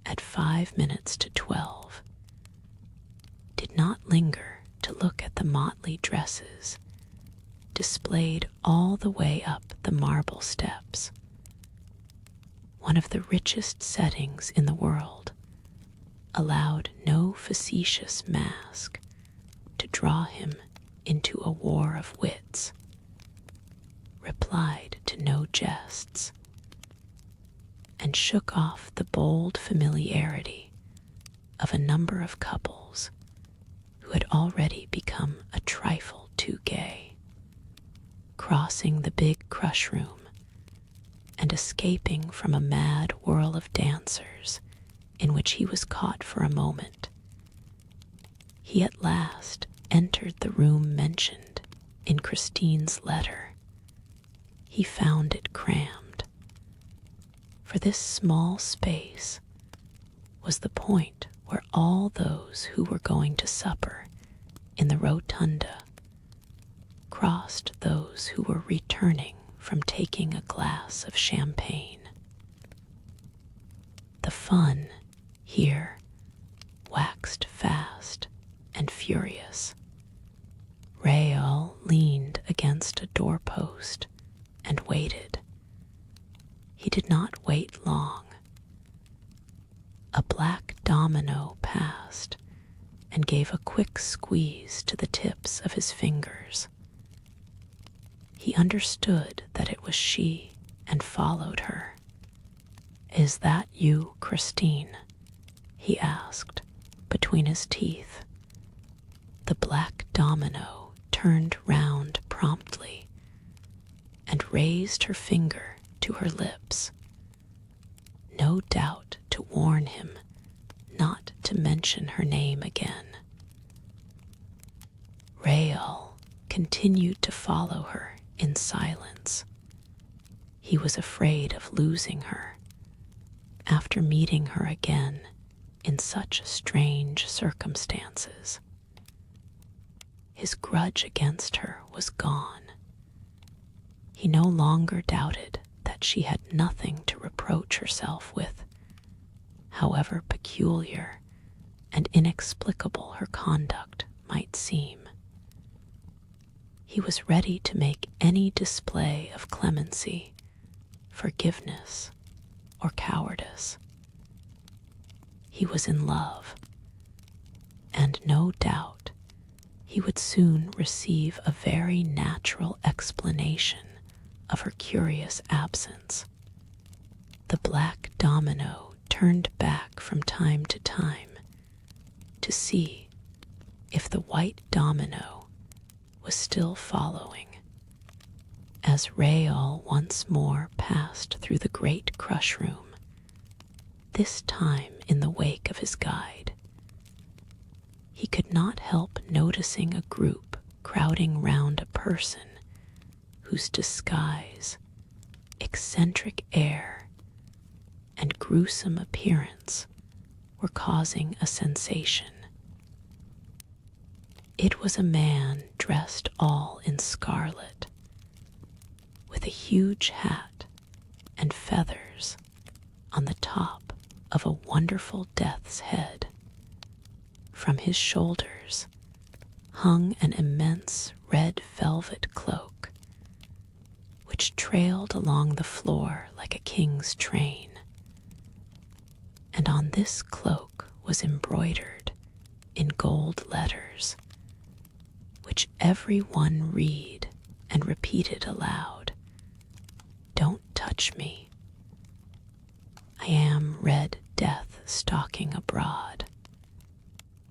at 5 minutes to 12, did not linger to look at the motley dresses displayed all the way up the marble steps. One of the richest settings in the world allowed no facetious mask to draw him into a war of wits, replied to no jests, and shook off the bold familiarity of a number of couples who had already become a trifle too gay, crossing the big crush room and escaping from a mad whirl of dancers in which he was caught for a moment. He at last entered the room mentioned in Christine's letter. He found it crammed, for this small space was the point where all those who were going to supper in the rotunda crossed those who were returning from taking a glass of champagne. The fun here waxed fast and furious. Raoul leaned against a doorpost and waited. He did not wait long. A black domino passed and gave a quick squeeze to the tips of his fingers. He understood that it was she and followed her. "Is that you, Christine?" he asked between his teeth. The black domino turned round promptly and raised her finger to her lips, no doubt to warn him not to mention her name again. Raoul continued to follow her in silence. He was afraid of losing her after meeting her again in such strange circumstances. His grudge against her was gone. He no longer doubted that she had nothing to reproach herself with, however peculiar and inexplicable her conduct might seem. He was ready to make any display of clemency, forgiveness, or cowardice. He was in love, and no doubt he would soon receive a very natural explanation of her curious absence. The black domino turned back from time to time to see if the white domino was still following, as Raol once more passed through the great crush room, this time in the wake of his guide. He could not help noticing a group crowding round a person whose disguise, eccentric air, and gruesome appearance were causing a sensation. It was a man dressed all in scarlet, with a huge hat and feathers on the top of a wonderful death's head. From his shoulders hung an immense red velvet cloak, which trailed along the floor like a king's train. And on this cloak was embroidered in gold letters, which every one read and repeated aloud, "Don't touch me. I am Red Death stalking abroad."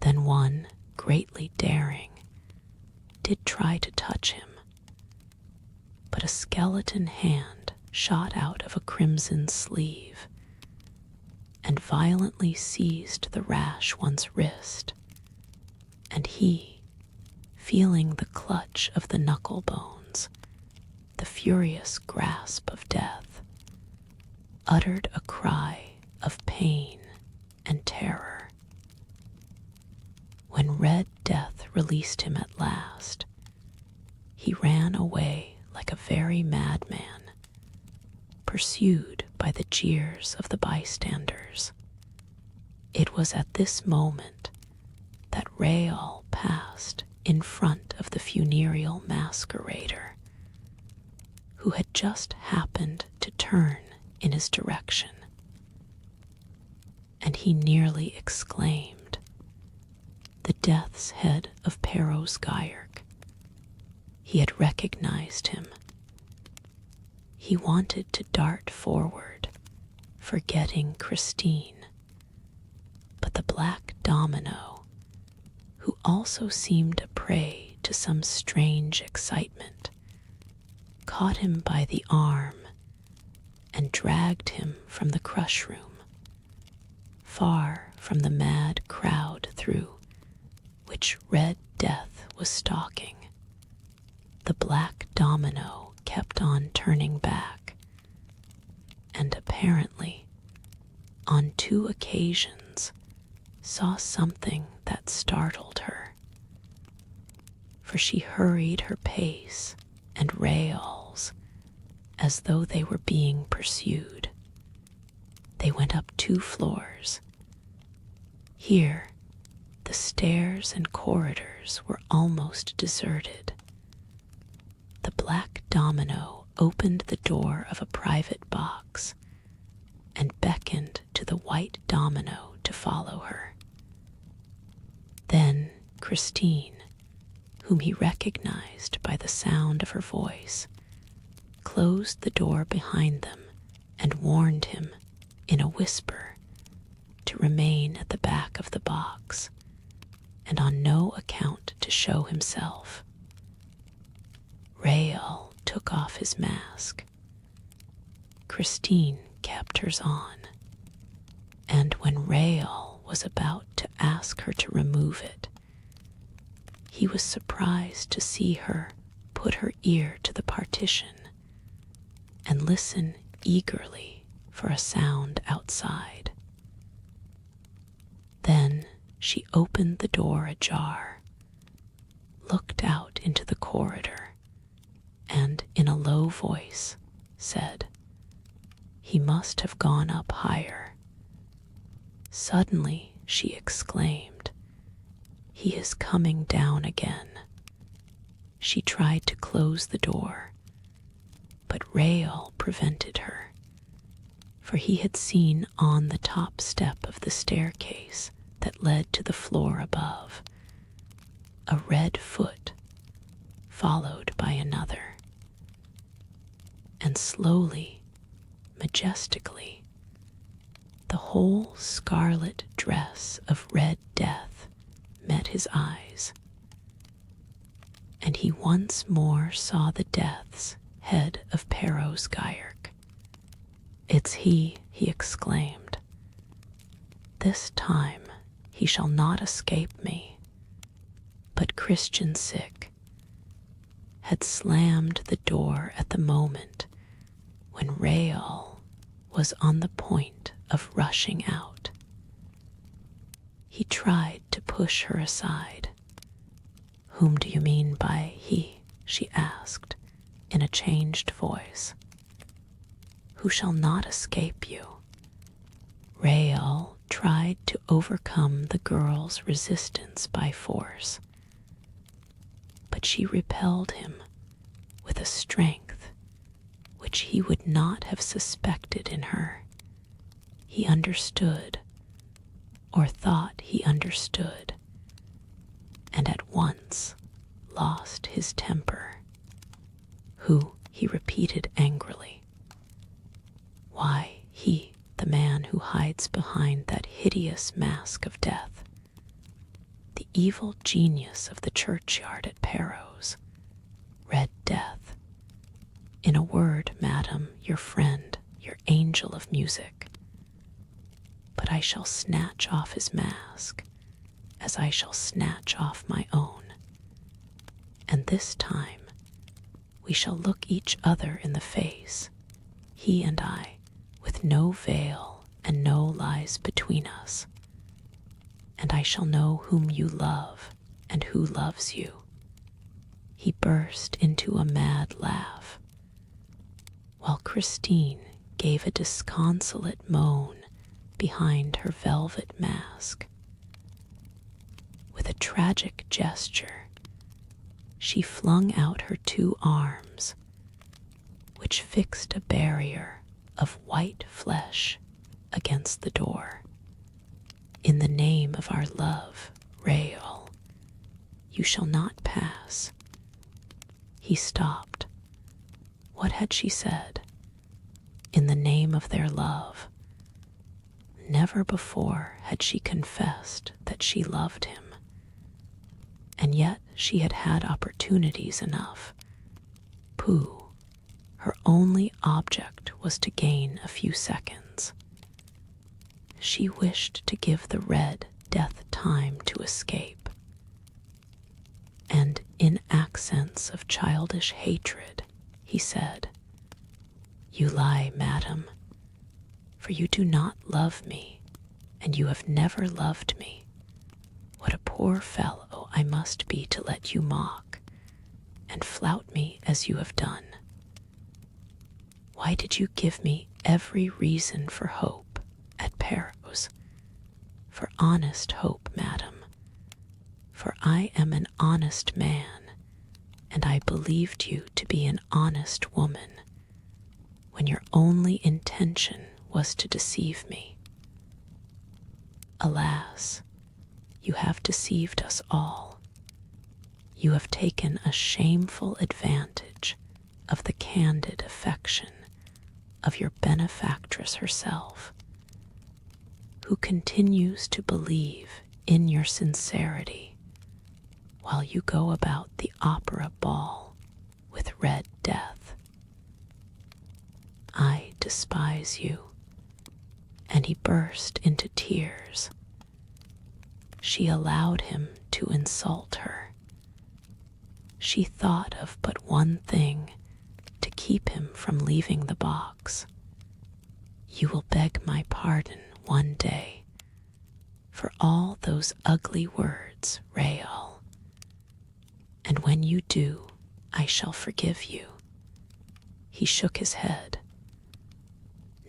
Then one, greatly daring, did try to touch him, but a skeleton hand shot out of a crimson sleeve and violently seized the rash one's wrist, and he, feeling the clutch of the knuckle bones, the furious grasp of death, uttered a cry of pain and terror. When Red Death released him at last, he ran away like a very madman, pursued by the jeers of the bystanders. It was at this moment that Raol passed in front of the funereal masquerader, who had just happened to turn in his direction, and he nearly exclaimed, "The death's head of Perros Guirec." He had recognized him. He wanted to dart forward, forgetting Christine, but the black domino, who also seemed a prey to some strange excitement, caught him by the arm and dragged him from the crush room, far from the mad crowd through which Red Death was stalking. The black domino kept on turning back, and apparently, on 2 occasions, saw something that startled her, for she hurried her pace and Raol's as though they were being pursued. They went up 2 floors. Here, the stairs and corridors were almost deserted. The black domino opened the door of a private box and beckoned to the white domino to follow her. Then Christine, whom he recognized by the sound of her voice, closed the door behind them and warned him, in a whisper, to remain at the back of the box and on no account to show himself. Raol took off his mask. Christine kept hers on, and when Raol was about to ask her to remove it, he was surprised to see her put her ear to the partition and listen eagerly for a sound outside. Then she opened the door ajar, looked out into the corridor, and in a low voice said, "He must have gone up higher." Suddenly she exclaimed, "He is coming down again." She tried to close the door, but Rael prevented her, for he had seen on the top step of the staircase that led to the floor above a red foot, followed by another, and slowly, majestically, the whole scarlet dress of Red Death met his eyes, and he once more saw the Death's head of Perros Gyerk. "It's he," he exclaimed. "This time he shall not escape me." But Christian Sick had slammed the door at the moment when Rael was on the point of rushing out. He tried to push her aside. "Whom do you mean by he?" she asked in a changed voice. "Who shall not escape you?" Rael tried to overcome the girl's resistance by force, but she repelled him with a strength which he would not have suspected in her. He understood, or thought he understood, and at once lost his temper. "Who?" he repeated angrily. "Why, he, the man who hides behind that hideous mask of death. The evil genius of the churchyard at Perros. Red Death. In a word, madam, your friend, your angel of music. But I shall snatch off his mask, as I shall snatch off my own. And this time we shall look each other in the face, he and I, with no veil and no lies between us. And I shall know whom you love and who loves you." He burst into a mad laugh, while Christine gave a disconsolate moan behind her velvet mask. With a tragic gesture, she flung out her two arms, which fixed a barrier of white flesh against the door. "In the name of our love, Rael, you shall not pass." He stopped. What had she said? In the name of their love. Never before had she confessed that she loved him, and yet she had had opportunities enough. Pooh, her only object was to gain a few seconds. She wished to give the Red Death time to escape, and in accents of childish hatred he said, "You lie, madam, for you do not love me, and you have never loved me. What a poor fellow I must be to let you mock and flout me as you have done. Why did you give me every reason for hope at Perros? For honest hope, madam, for I am an honest man, and I believed you to be an honest woman, when your only intention was to deceive me. Alas, you have deceived us all. You have taken a shameful advantage of the candid affection of your benefactress herself, who continues to believe in your sincerity while you go about the opera ball with Red Death. I despise you." And he burst into tears. She allowed him to insult her. She thought of but one thing to keep him from leaving the box. "You will beg my pardon one day for all those ugly words, Rael. And when you do, I shall forgive you. He shook his head.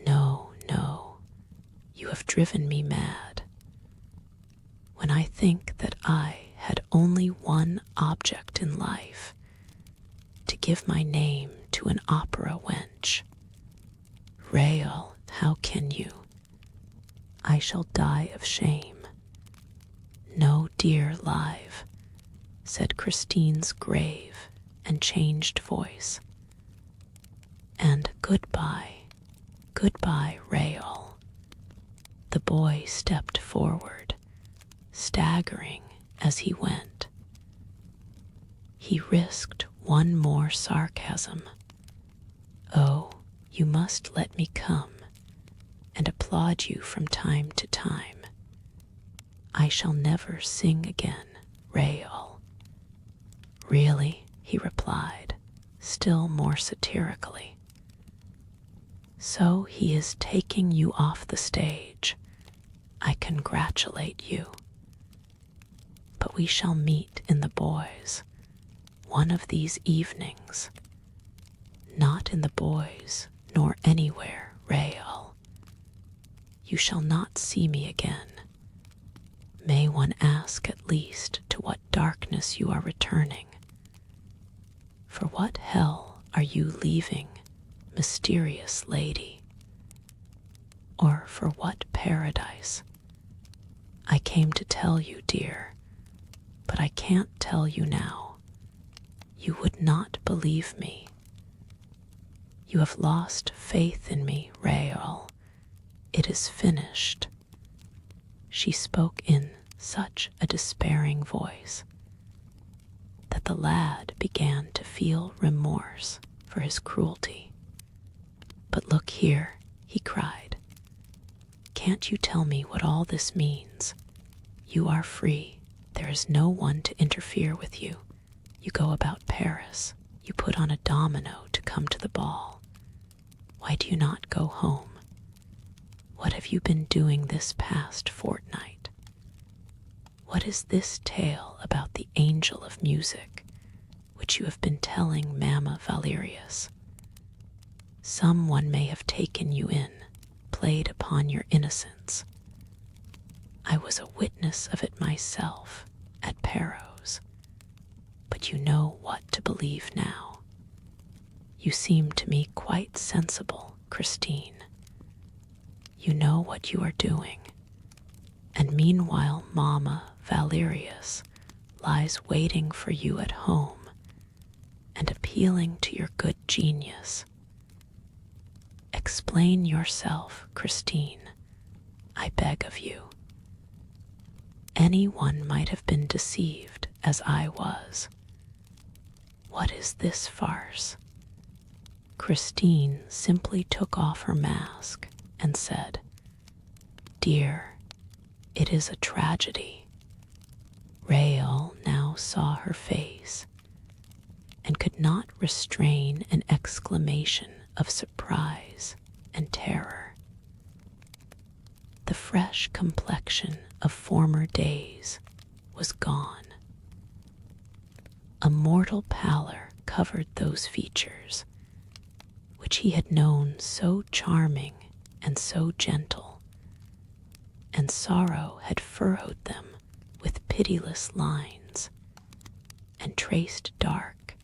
No, no, you have driven me mad. When I think that I had only one object in life, to give my name to an opera wench. Rael, how can you? I shall die of shame. No, dear Live, said Christine's grave and changed voice. And goodbye, goodbye, Rael. The boy stepped forward, staggering as he went. He risked one more sarcasm. Oh, you must let me come and applaud you from time to time. I shall never sing again, Rael. Really, he replied, still more satirically. So he is taking you off the stage. I congratulate you. But we shall meet in the boys one of these evenings. Not in the boys, nor anywhere, Rael. You shall not see me again. May one ask at least to what darkness you are returning? For what hell are you leaving, mysterious lady? Or for what paradise? I came to tell you, dear, but I can't tell you now. You would not believe me. You have lost faith in me, Rael. It is finished. She spoke in such a despairing voice that the lad began to feel remorse for his cruelty. But look here, he cried. Can't you tell me what all this means? You are free. There is no one to interfere with you. You go about Paris. You put on a domino to come to the ball. Why do you not go home? What have you been doing this past fortnight? What is this tale about the angel of music, which you have been telling Mamma Valerius? Someone may have taken you in, played upon your innocence. I was a witness of it myself at Perros, but you know what to believe now. You seem to me quite sensible, Christine. You know what you are doing, and meanwhile Mamma Valerius lies waiting for you at home and appealing to your good genius. Explain yourself, Christine, I beg of you. Anyone might have been deceived as I was. What is this farce? Christine simply took off her mask and said, Dear, it is a tragedy. Rael now saw her face and could not restrain an exclamation of surprise and terror. The fresh complexion of former days was gone. A mortal pallor covered those features, which he had known so charming and so gentle, and sorrow had furrowed them with pitiless lines, and traced dark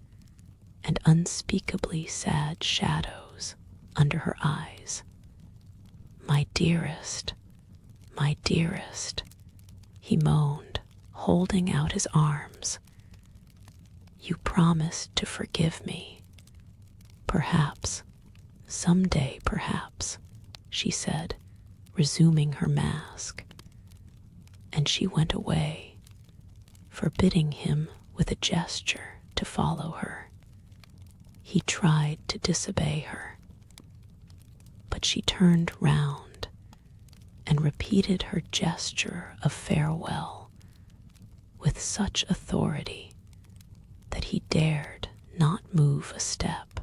and unspeakably sad shadows under her eyes. My dearest, he moaned, holding out his arms. You promised to forgive me. Perhaps, some day perhaps, she said, resuming her mask. And she went away, forbidding him with a gesture to follow her. He tried to disobey her, but she turned round and repeated her gesture of farewell with such authority that he dared not move a step.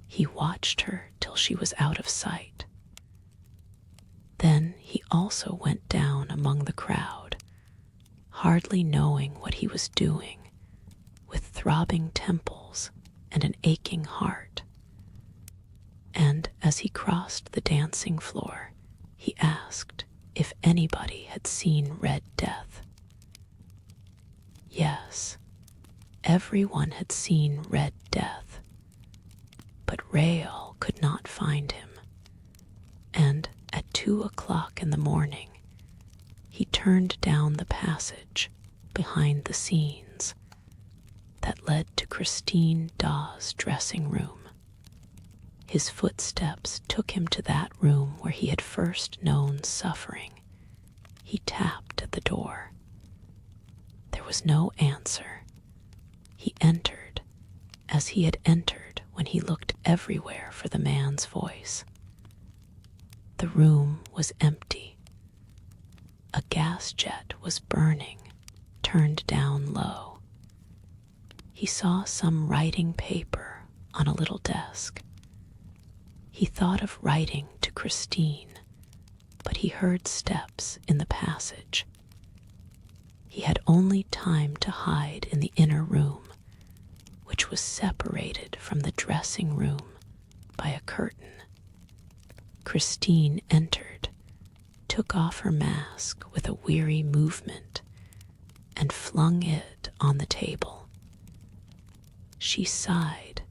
He watched her till she was out of sight. Then he also went down among the crowd, hardly knowing what he was doing, with throbbing temples and an aching heart, As he crossed the dancing floor, he asked if anybody had seen Red Death. Yes, everyone had seen Red Death, but Rael could not find him, and at 2 o'clock in the morning, he turned down the passage behind the scenes that led to Christine Dawes' dressing room. His footsteps took him to that room where he had first known suffering. He tapped at the door. There was no answer. He entered as he had entered when he looked everywhere for the man's voice. The room was empty. A gas jet was burning, turned down low. He saw some writing paper on a little desk. He thought of writing to Christine, but he heard steps in the passage. He had only time to hide in the inner room, which was separated from the dressing room by a curtain. Christine entered, took off her mask with a weary movement, and flung it on the table. She sighed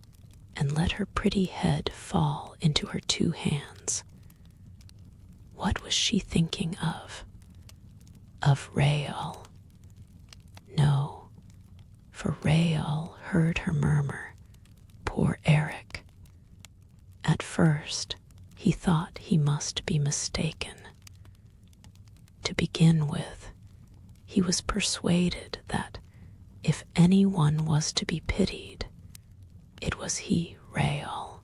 and let her pretty head fall into her two hands. What was she thinking of? Of Rael? No, for Rael heard her murmur, "Poor Eric." At first, he thought he must be mistaken. To begin with, he was persuaded that if anyone was to be pitied, it was he, Rael.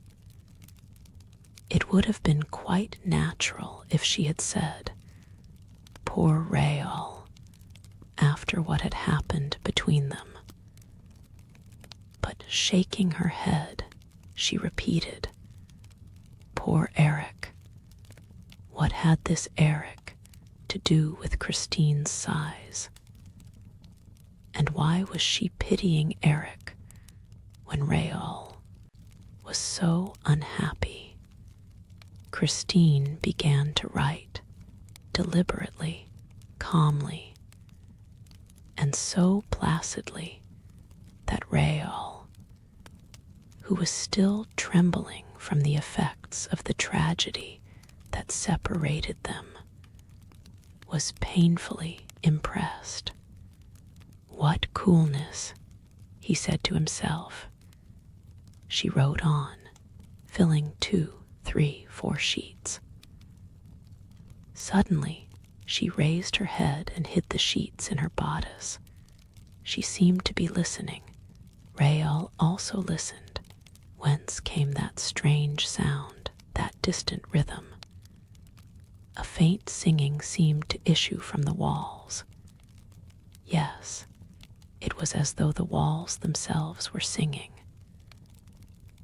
It would have been quite natural if she had said, "Poor Rael," after what had happened between them. But shaking her head, she repeated, "Poor Eric." What had this Eric to do with Christine's sighs? And why was she pitying Eric when Rael was so unhappy? Christine began to write, deliberately, calmly, and so placidly that Rael, who was still trembling from the effects of the tragedy that separated them, was painfully impressed. What coolness, he said to himself. She wrote on, filling 2, 3, 4 sheets. Suddenly, she raised her head and hid the sheets in her bodice. She seemed to be listening. Rael also listened. Whence came that strange sound, that distant rhythm? A faint singing seemed to issue from the walls. Yes, it was as though the walls themselves were singing.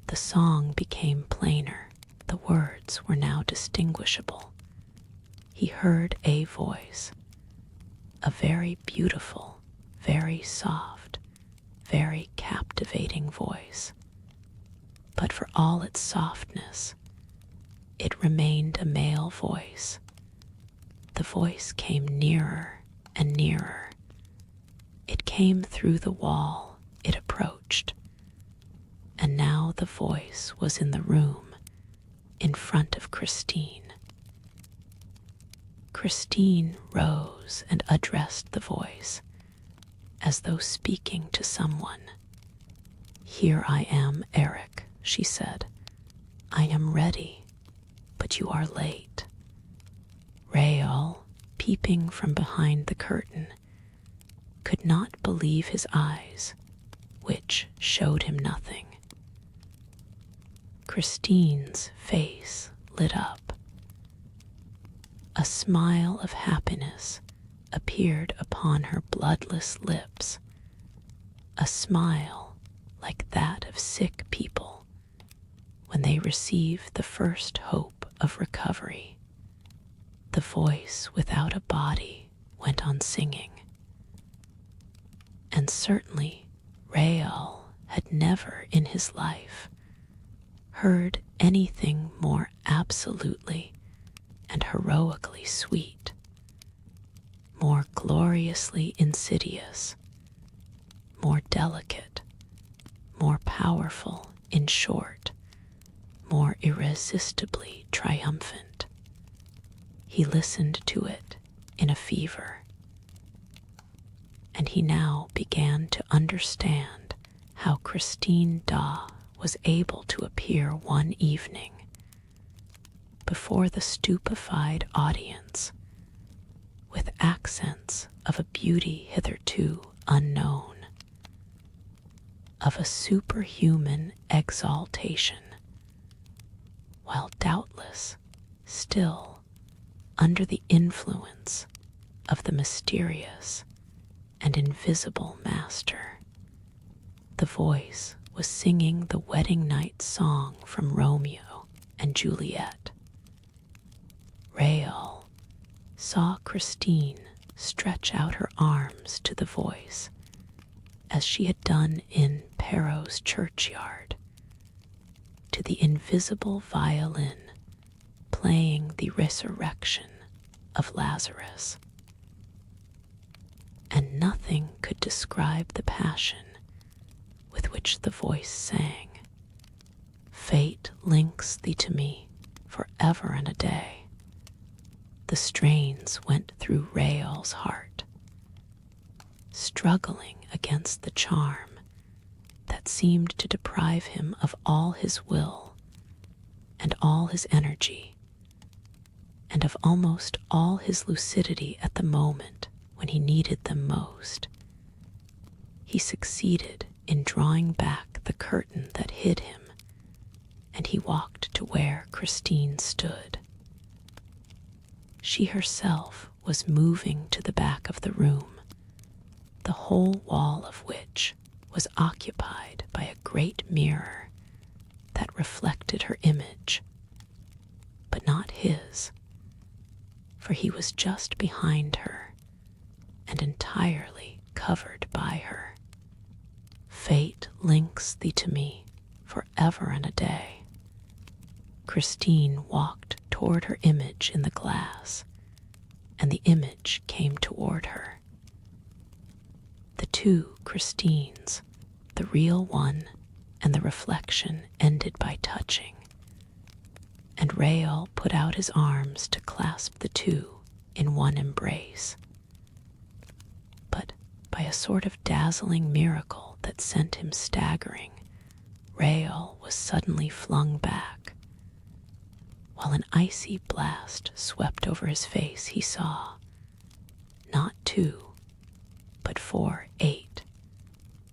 The song became plainer. The words were now distinguishable. He heard a voice, a very beautiful, very soft, very captivating voice. But for all its softness, it remained a male voice. The voice came nearer and nearer. It came through the wall. It approached. And now the voice was in the room, in front of Christine. Christine rose and addressed the voice, as though speaking to someone. "Here I am, Eric," she said. "I am ready, but you are late." Rael, peeping from behind the curtain, could not believe his eyes, which showed him nothing. Christine's face lit up. A smile of happiness appeared upon her bloodless lips, a smile like that of sick people when they receive the first hope of recovery. The voice without a body went on singing. And certainly Rael had never in his life heard anything more absolutely and heroically sweet, more gloriously insidious, more delicate, more powerful, in short, more irresistibly triumphant. He listened to it in a fever, and he now began to understand how Christine Daw was able to appear one evening before the stupefied audience with accents of a beauty hitherto unknown, of a superhuman exaltation, while doubtless still under the influence of the mysterious and invisible master. The voice was singing the wedding night song from Romeo and Juliet. Raoul saw Christine stretch out her arms to the voice as she had done in Perrot's churchyard, to the invisible violin playing the resurrection of Lazarus. And nothing could describe the passion with which the voice sang, "Fate links thee to me for ever and a day." The strains went through Raoul's heart, struggling against the charm that seemed to deprive him of all his will and all his energy, and of almost all his lucidity at the moment when he needed them most. He succeeded in drawing back the curtain that hid him, and he walked to where Christine stood. She herself was moving to the back of the room, the whole wall of which was occupied by a great mirror that reflected her image, but not his, for he was just behind her and entirely covered by her. Fate links thee to me for ever and a day. Christine walked toward her image in the glass, and the image came toward her. The two Christines, the real one and the reflection, ended by touching, and Raoul put out his arms to clasp the two in one embrace. But by a sort of dazzling miracle that sent him staggering, Raoul was suddenly flung back. While an icy blast swept over his face, he saw, not 2, but 4, 8,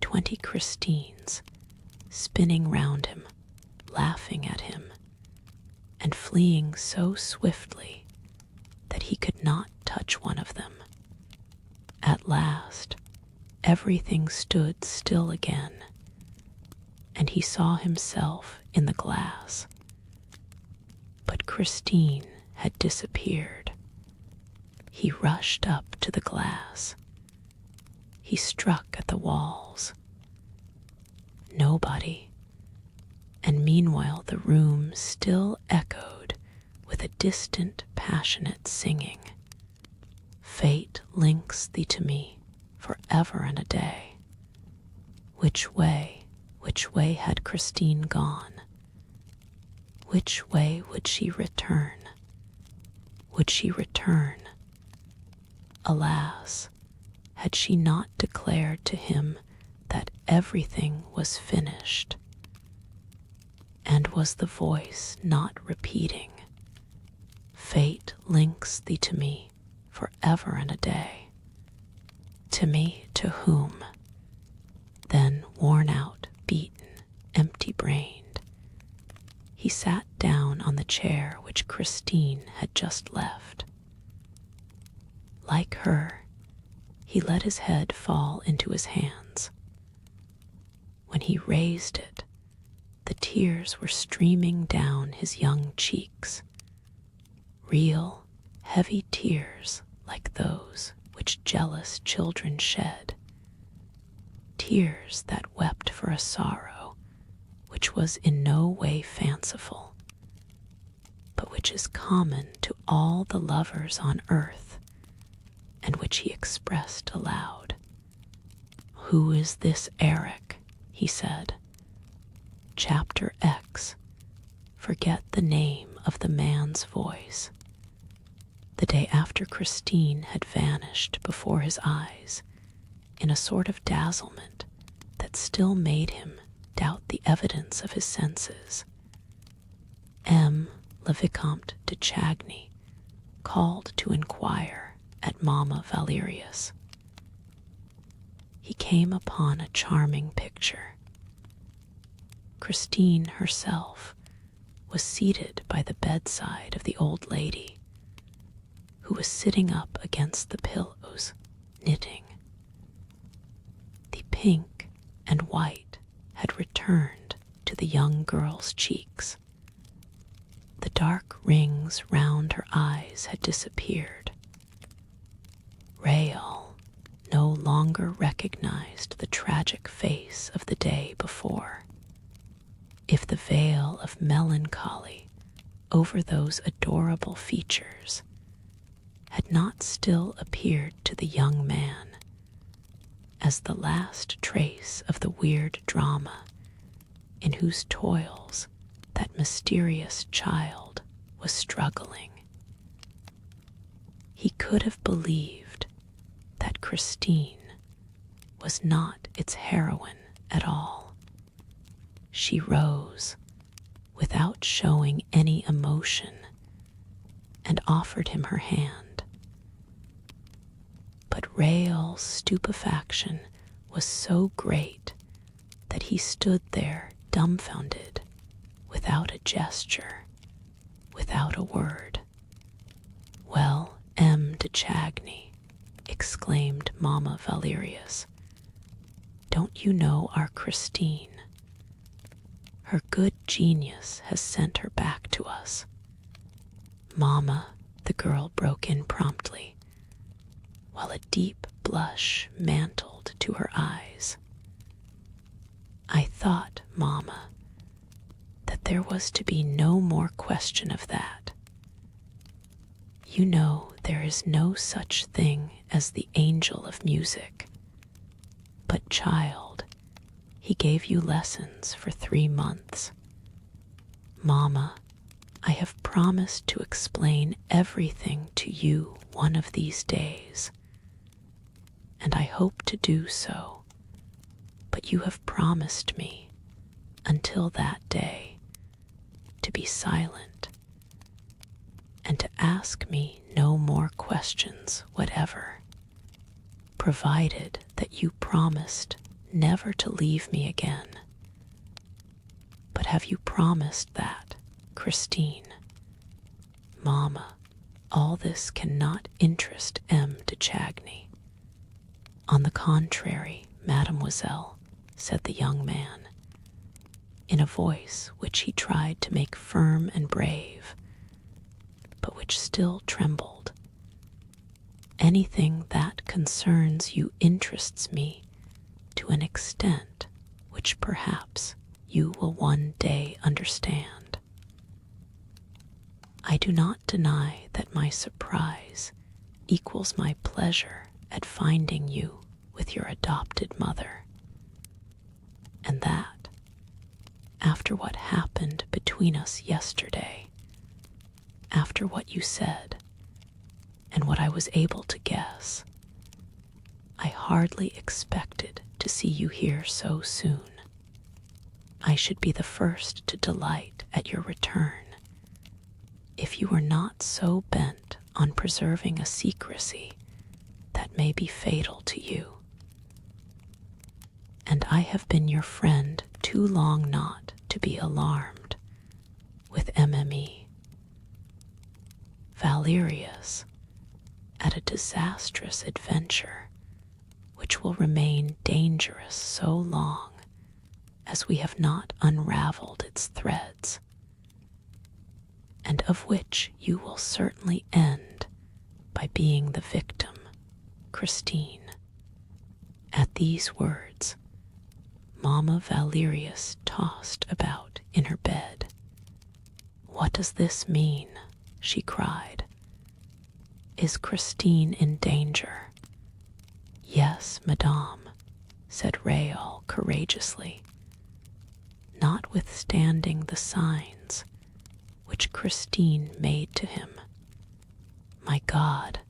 20 Christines spinning round him, laughing at him, and fleeing so swiftly that he could not touch one of them. At last, everything stood still again, and he saw himself in the glass. But Christine had disappeared. He rushed up to the glass. He struck at the walls. Nobody. And meanwhile the room still echoed with a distant, passionate singing. Fate links thee to me for ever and a day. Which way had Christine gone? Which way would she return? Would she return? Alas, had she not declared to him that everything was finished? And was the voice not repeating, "Fate links thee to me for ever and a day"? To me, to whom? Then, worn out, beaten, empty-brained, he sat down on the chair which Christine had just left. Like her, he let his head fall into his hands. When he raised it, the tears were streaming down his young cheeks, real, heavy tears like those which jealous children shed, tears that wept for a sorrow which was in no way fanciful, but which is common to all the lovers on earth, and which he expressed aloud. "Who is this Eric?" he said. "Chapter X. Forget the name of the man's voice." The day after Christine had vanished before his eyes in a sort of dazzlement that still made him doubt the evidence of his senses, Le Vicomte de Chagny called to inquire at Mamma Valerius. He came upon a charming picture. Christine herself was seated by the bedside of the old lady, who was sitting up against the pillows, knitting. The pink and white had returned to the young girl's cheeks. The dark rings round her eyes had disappeared. Raoul no longer recognized the tragic face of the day before. If the veil of melancholy over those adorable features had not still appeared to the young man as the last trace of the weird drama in whose toils that mysterious child was struggling, he could have believed that Christine was not its heroine at all. She rose without showing any emotion and offered him her hand. But Raoul's stupefaction was so great that he stood there dumbfounded, without a gesture, without a word. "Well, M. de Chagny," exclaimed Mamma Valerius, "don't you know our Christine? Her good genius has sent her back to us." "Mamma," the girl broke in promptly, while a deep blush mantled to her eyes. "I thought, Mamma, that there was to be no more question of that. You know there is no such thing as the angel of music. But, child, he gave you lessons for 3 months. Mamma, I have promised to explain everything to you one of these days, and I hope to do so, but you have promised me, until that day, to be silent and to ask me no more questions whatever, provided that you promised never to leave me again. But have you promised that, Christine?" "Mamma, all this cannot interest M. de Chagny." "On the contrary, mademoiselle," said the young man, in a voice which he tried to make firm and brave, but which still trembled. "Anything that concerns you interests me to an extent which perhaps you will one day understand. I do not deny that my surprise equals my pleasure at finding you with your adopted mother, and that, after what happened between us yesterday, after what you said, and what I was able to guess, I hardly expected to see you here so soon. I should be the first to delight at your return, if you were not so bent on preserving a secrecy that may be fatal to you. And I have been your friend too long not to be alarmed with MME. Valerius, at a disastrous adventure which will remain dangerous so long as we have not unraveled its threads, and of which you will certainly end by being the victim, Christine." At these words, Mamma Valerius tossed about in her bed. "What does this mean?" she cried. "Is Christine in danger?" "Yes, madame," said Raoul courageously. Notwithstanding the signs which Christine made to him. "My God,"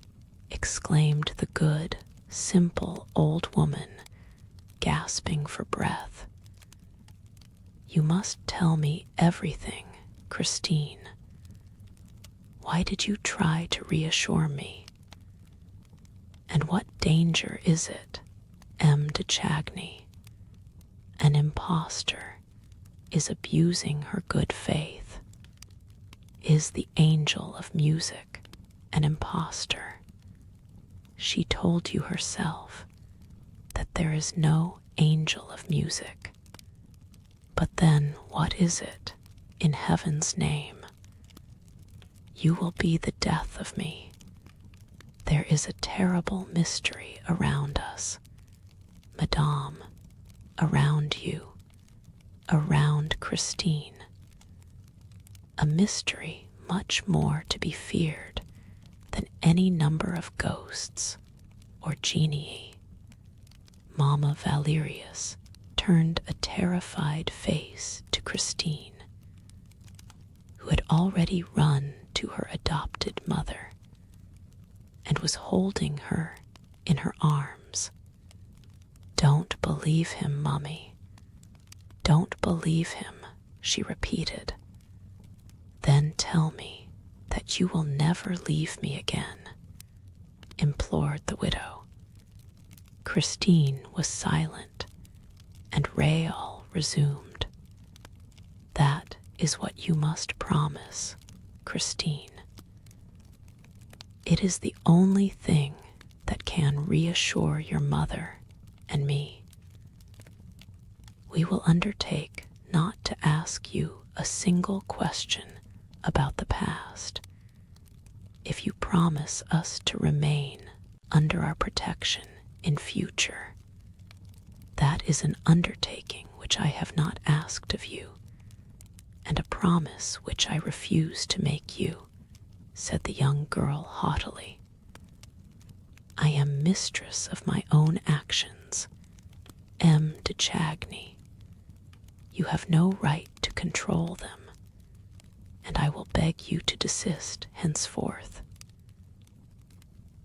exclaimed the good, simple old woman, gasping for breath. "You must tell me everything, Christine. Why did you try to reassure me? And what danger is it, M. de Chagny? An impostor is abusing her good faith. Is the angel of music an impostor? She told you herself that there is no angel of music. But then what is it, in heaven's name? You will be the death of me. There is a terrible mystery around us, madame, around you, around Christine. A mystery much more to be feared than any number of ghosts or genii." Mamma Valerius turned a terrified face to Christine, who had already run to her adopted mother and was holding her in her arms. "Don't believe him, Mummy. Don't believe him," she repeated. "Then tell me that you will never leave me again," implored the widow. Christine was silent, and Raoul resumed. "That is what you must promise, Christine. It is the only thing that can reassure your mother and me. We will undertake not to ask you a single question about the past, if you promise us to remain under our protection in future. That is an undertaking which I have not asked of you, and a promise which I refuse to make you," said the young girl haughtily. "I am mistress of my own actions, M. de Chagny. You have no right to control them, and I will beg you to desist henceforth.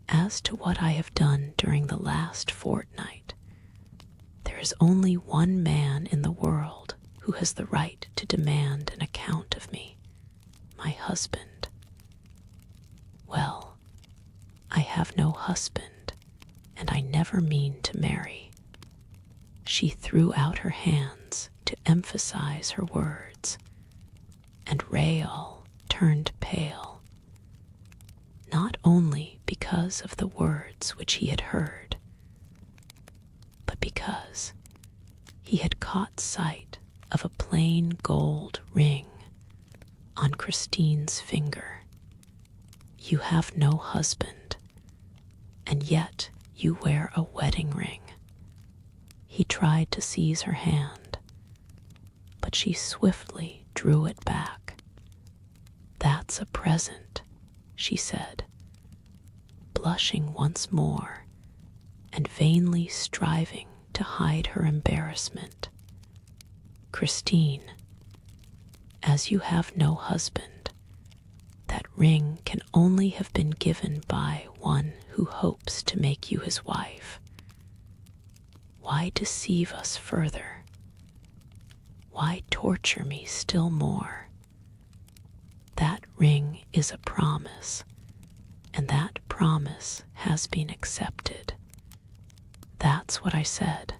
As to what I have done during the last fortnight, there is only one man in the world who has the right to demand an account of me, my husband. Well, I have no husband, and I never mean to marry." She threw out her hands to emphasize her words, and Raoul turned pale, not only because of the words which he had heard, but because he had caught sight of a plain gold ring on Christine's finger. "You have no husband, and yet you wear a wedding ring." He tried to seize her hand, but she swiftly drew it back. "That's a present," she said, blushing once more and vainly striving to hide her embarrassment. "Christine, as you have no husband, that ring can only have been given by one who hopes to make you his wife. Why deceive us further? Why torture me still more? That ring is a promise, and that promise has been accepted." "That's what I said,"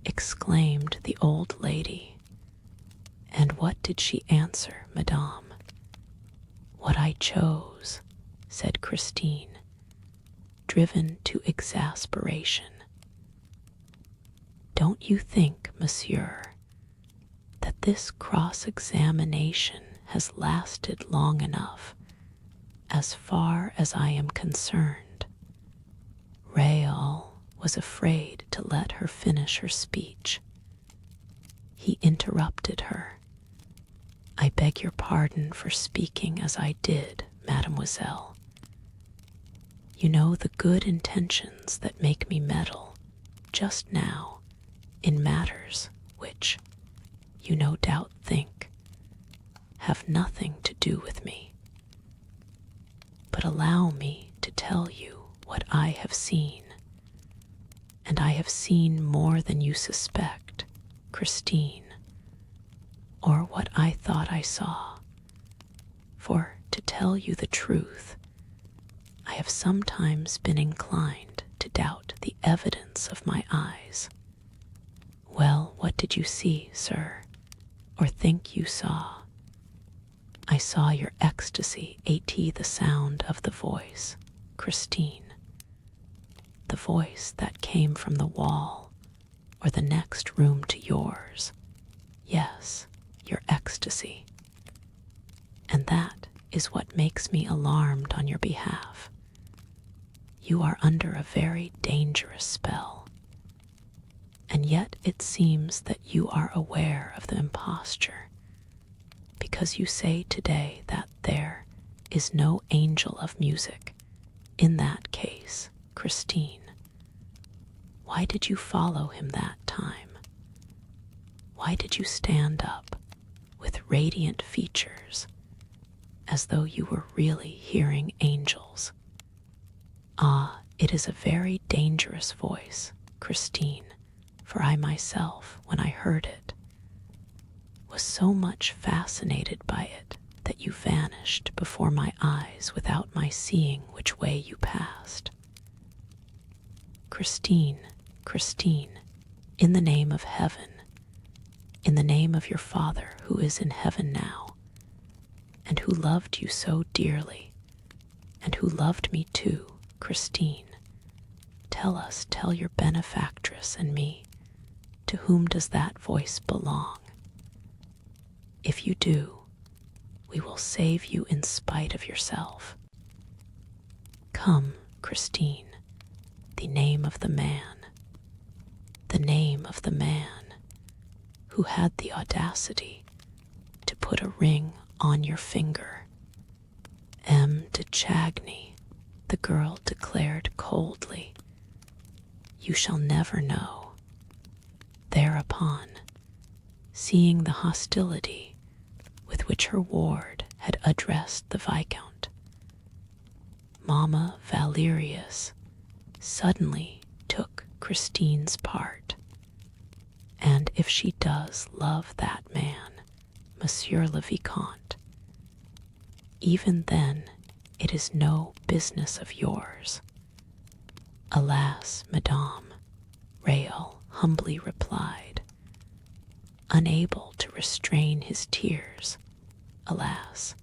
exclaimed the old lady. "And what did she answer, madame?" "What I chose," said Christine, driven to exasperation. "Don't you think, monsieur, that this cross-examination has lasted long enough, as far as I am concerned?" Raoul was afraid to let her finish her speech. he interrupted her. I beg your pardon for speaking as I did, mademoiselle. You know the good intentions that make me meddle just now in matters which, you no doubt think, have nothing to do with me. But allow me to tell you what I have seen, and I have seen more than you suspect, Christine, or what I thought I saw. For, to tell you the truth, I have sometimes been inclined to doubt the evidence of my eyes. Well, what did you see, sir, or think you saw? I saw your ecstasy, the sound of the voice, Christine. The voice that came from the wall, or the next room to yours. Yes, your ecstasy. And that is what makes me alarmed on your behalf. You are under a very dangerous spell. And yet it seems that you are aware of the imposture, because you say today that there is no angel of music in that case, Christine. Why did you follow him that time? Why did you stand up with radiant features as though you were really hearing angels? Ah, it is a very dangerous voice, Christine, for I myself, when I heard it, was so much fascinated by it that you vanished before my eyes without my seeing which way you passed. Christine, Christine, in the name of heaven, in the name of your Father who is in heaven now, and who loved you so dearly, and who loved me too, Christine, tell your benefactress and me, to whom does that voice belong? If you do, we will save you in spite of yourself. Come, Christine, the name of the man who had the audacity to put a ring on your finger. M. de Chagny, the girl declared coldly. You shall never know. Thereupon, seeing the hostility with which her ward had addressed the Viscount, Mamma Valerius suddenly took Christine's part, and if she does love that man, Monsieur le Vicomte, even then it is no business of yours. Alas, Madame, Raoul humbly replied, unable to restrain his tears. Alas,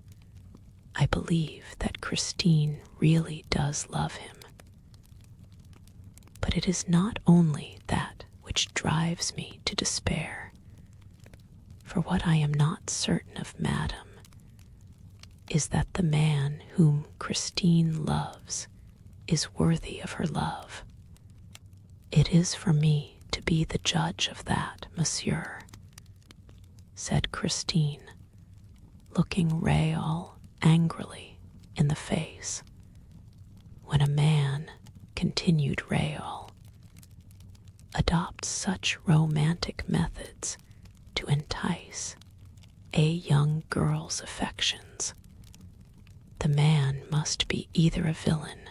I believe that Christine really does love him. But it is not only that which drives me to despair, for what I am not certain of, madam, is that the man whom Christine loves is worthy of her love. It is for me to be the judge of that, monsieur, said Christine, looking Raoul angrily in the face. When a man, continued Raoul, adopts such romantic methods to entice a young girl's affections, the man must be either a villain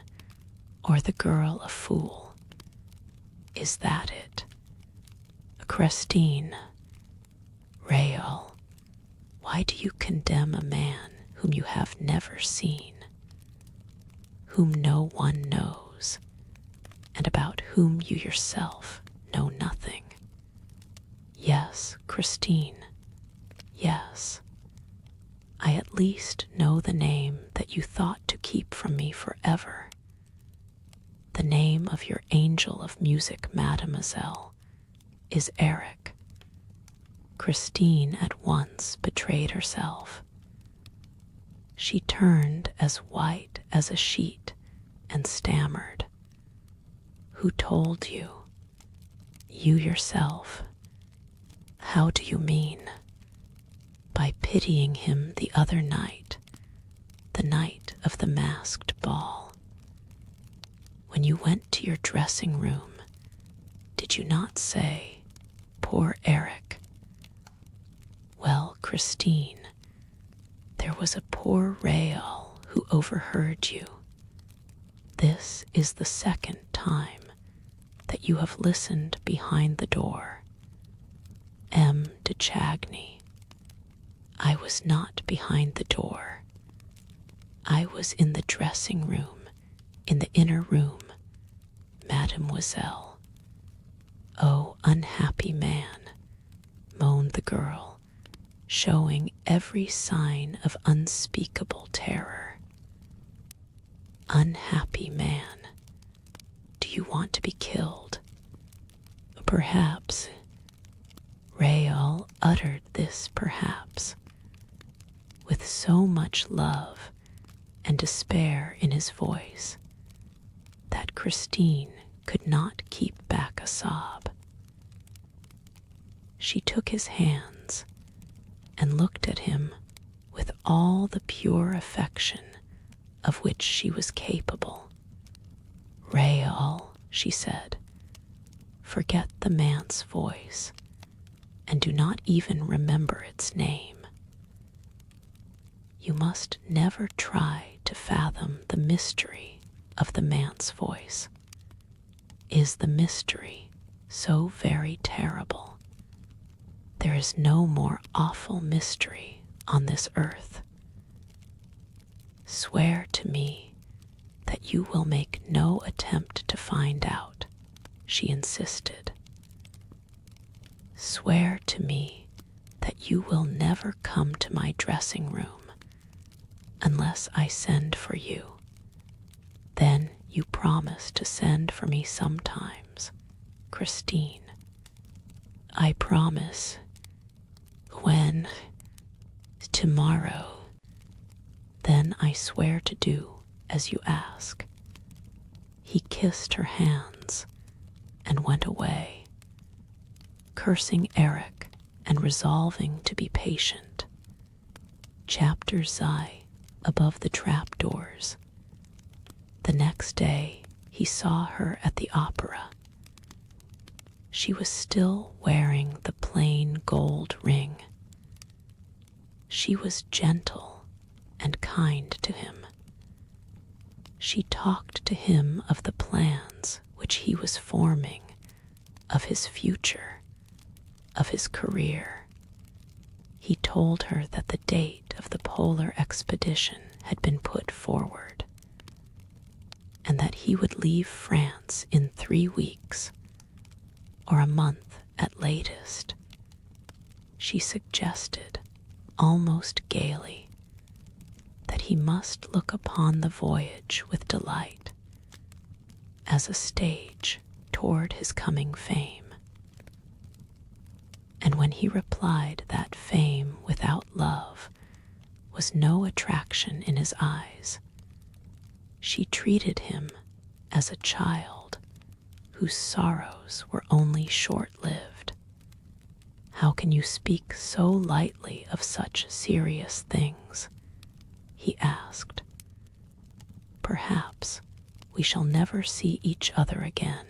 or the girl a fool. Is that it? Christine, Raoul, why do you condemn a man whom you have never seen, whom no one knows, and about whom you yourself know nothing? Yes, Christine, yes. I at least know the name that you thought to keep from me forever. The name of your angel of music, mademoiselle, is Eric. Christine at once betrayed herself. She turned as white as a sheet and stammered. Who told you? You yourself. How do you mean? By pitying him the other night, the night of the masked ball. When you went to your dressing room, did you not say, "Poor Eric"? Well, Christine, there was a poor Rael who overheard you. This is the second time that you have listened behind the door. M. de Chagny. I was not behind the door. I was in the dressing room, in the inner room, Mademoiselle. Oh, unhappy man, moaned the girl, showing every sign of unspeakable terror. Unhappy man, do you want to be killed? Perhaps. Rael uttered this perhaps with so much love and despair in his voice that Christine could not keep back a sob. She took his hands and looked at him with all the pure affection of which she was capable. Rael, she said, forget the man's voice and do not even remember its name. You must never try to fathom the mystery of the man's voice. Is the mystery so very terrible? There is no more awful mystery on this earth. Swear to me that you will make no attempt to find out, she insisted. Swear to me that you will never come to my dressing room unless I send for you. Then you promise to send for me sometimes, Christine. I promise. When? Tomorrow. Then I swear to do as you ask. He kissed her hands and went away, cursing Eric and resolving to be patient. Chapter Xi above the trapdoors. The next day he saw her at the opera. She was still wearing the plain gold ring. She was gentle and kind to him. She talked to him of the plans which he was forming, of his future, of his career. He told her that the date of the polar expedition had been put forward, and that he would leave France in 3 weeks, or a month at latest. She suggested, almost gaily, that he must look upon the voyage with delight, as a stage toward his coming fame. And when he replied that fame without love was no attraction in his eyes, she treated him as a child whose sorrows were only short-lived. How can you speak so lightly of such serious things? He asked. Perhaps we shall never see each other again.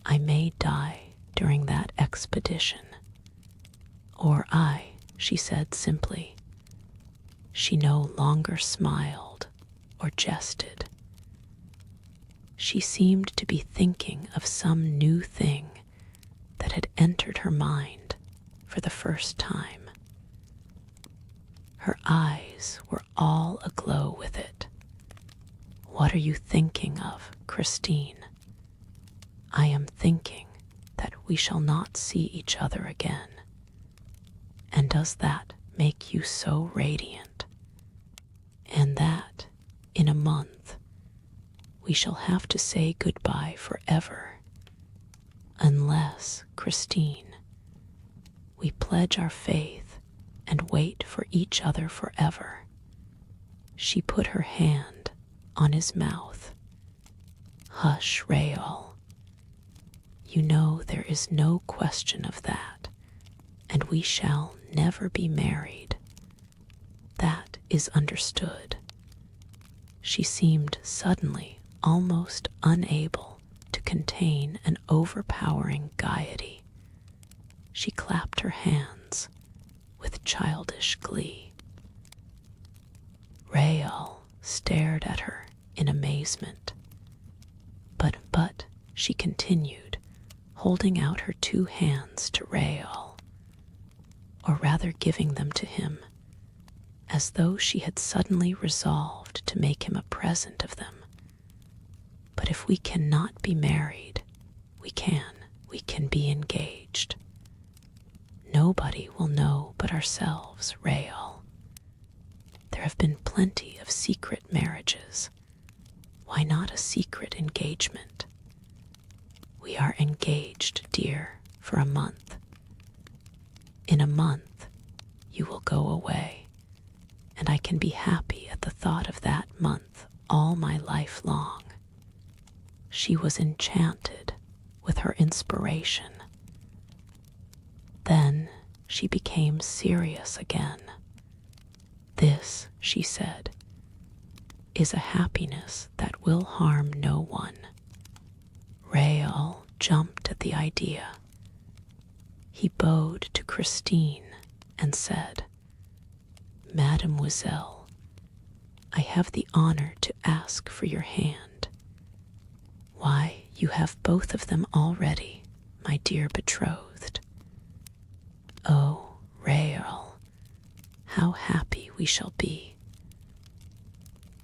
I may die during that expedition. Or I, she said simply. She no longer smiled or jested. She seemed to be thinking of some new thing that had entered her mind for the first time. Her eyes were all aglow with it. What are you thinking of, Christine? I am thinking that we shall not see each other again. And does that make you so radiant? And that, in a month, we shall have to say goodbye forever. Unless, Christine, we pledge our faith and wait for each other forever. She put her hand on his mouth. Hush, Rael. you know there is no question of that, and we shall never be married. That is understood." She seemed suddenly almost unable to contain an overpowering gaiety. She clapped her hands with childish glee. Rael stared at her in amazement. But, she continued, holding out her 2 hands to Rael, or rather giving them to him, as though she had suddenly resolved to make him a present of them. "But if we cannot be married, we can be engaged. Nobody will know but ourselves, Rael. There have been plenty of secret marriages. Why not a secret engagement? We are engaged, dear, for a month. In a month, you will go away, and I can be happy at the thought of that month all my life long." She was enchanted with her inspiration. Then she became serious again. "This," she said, "is a happiness that will harm no one." Rael jumped at the idea. He bowed to Christine and said, "Mademoiselle, I have the honor to ask for your hand." "Why, you have both of them already, my dear betrothed." "Oh, Rael, how happy we shall be.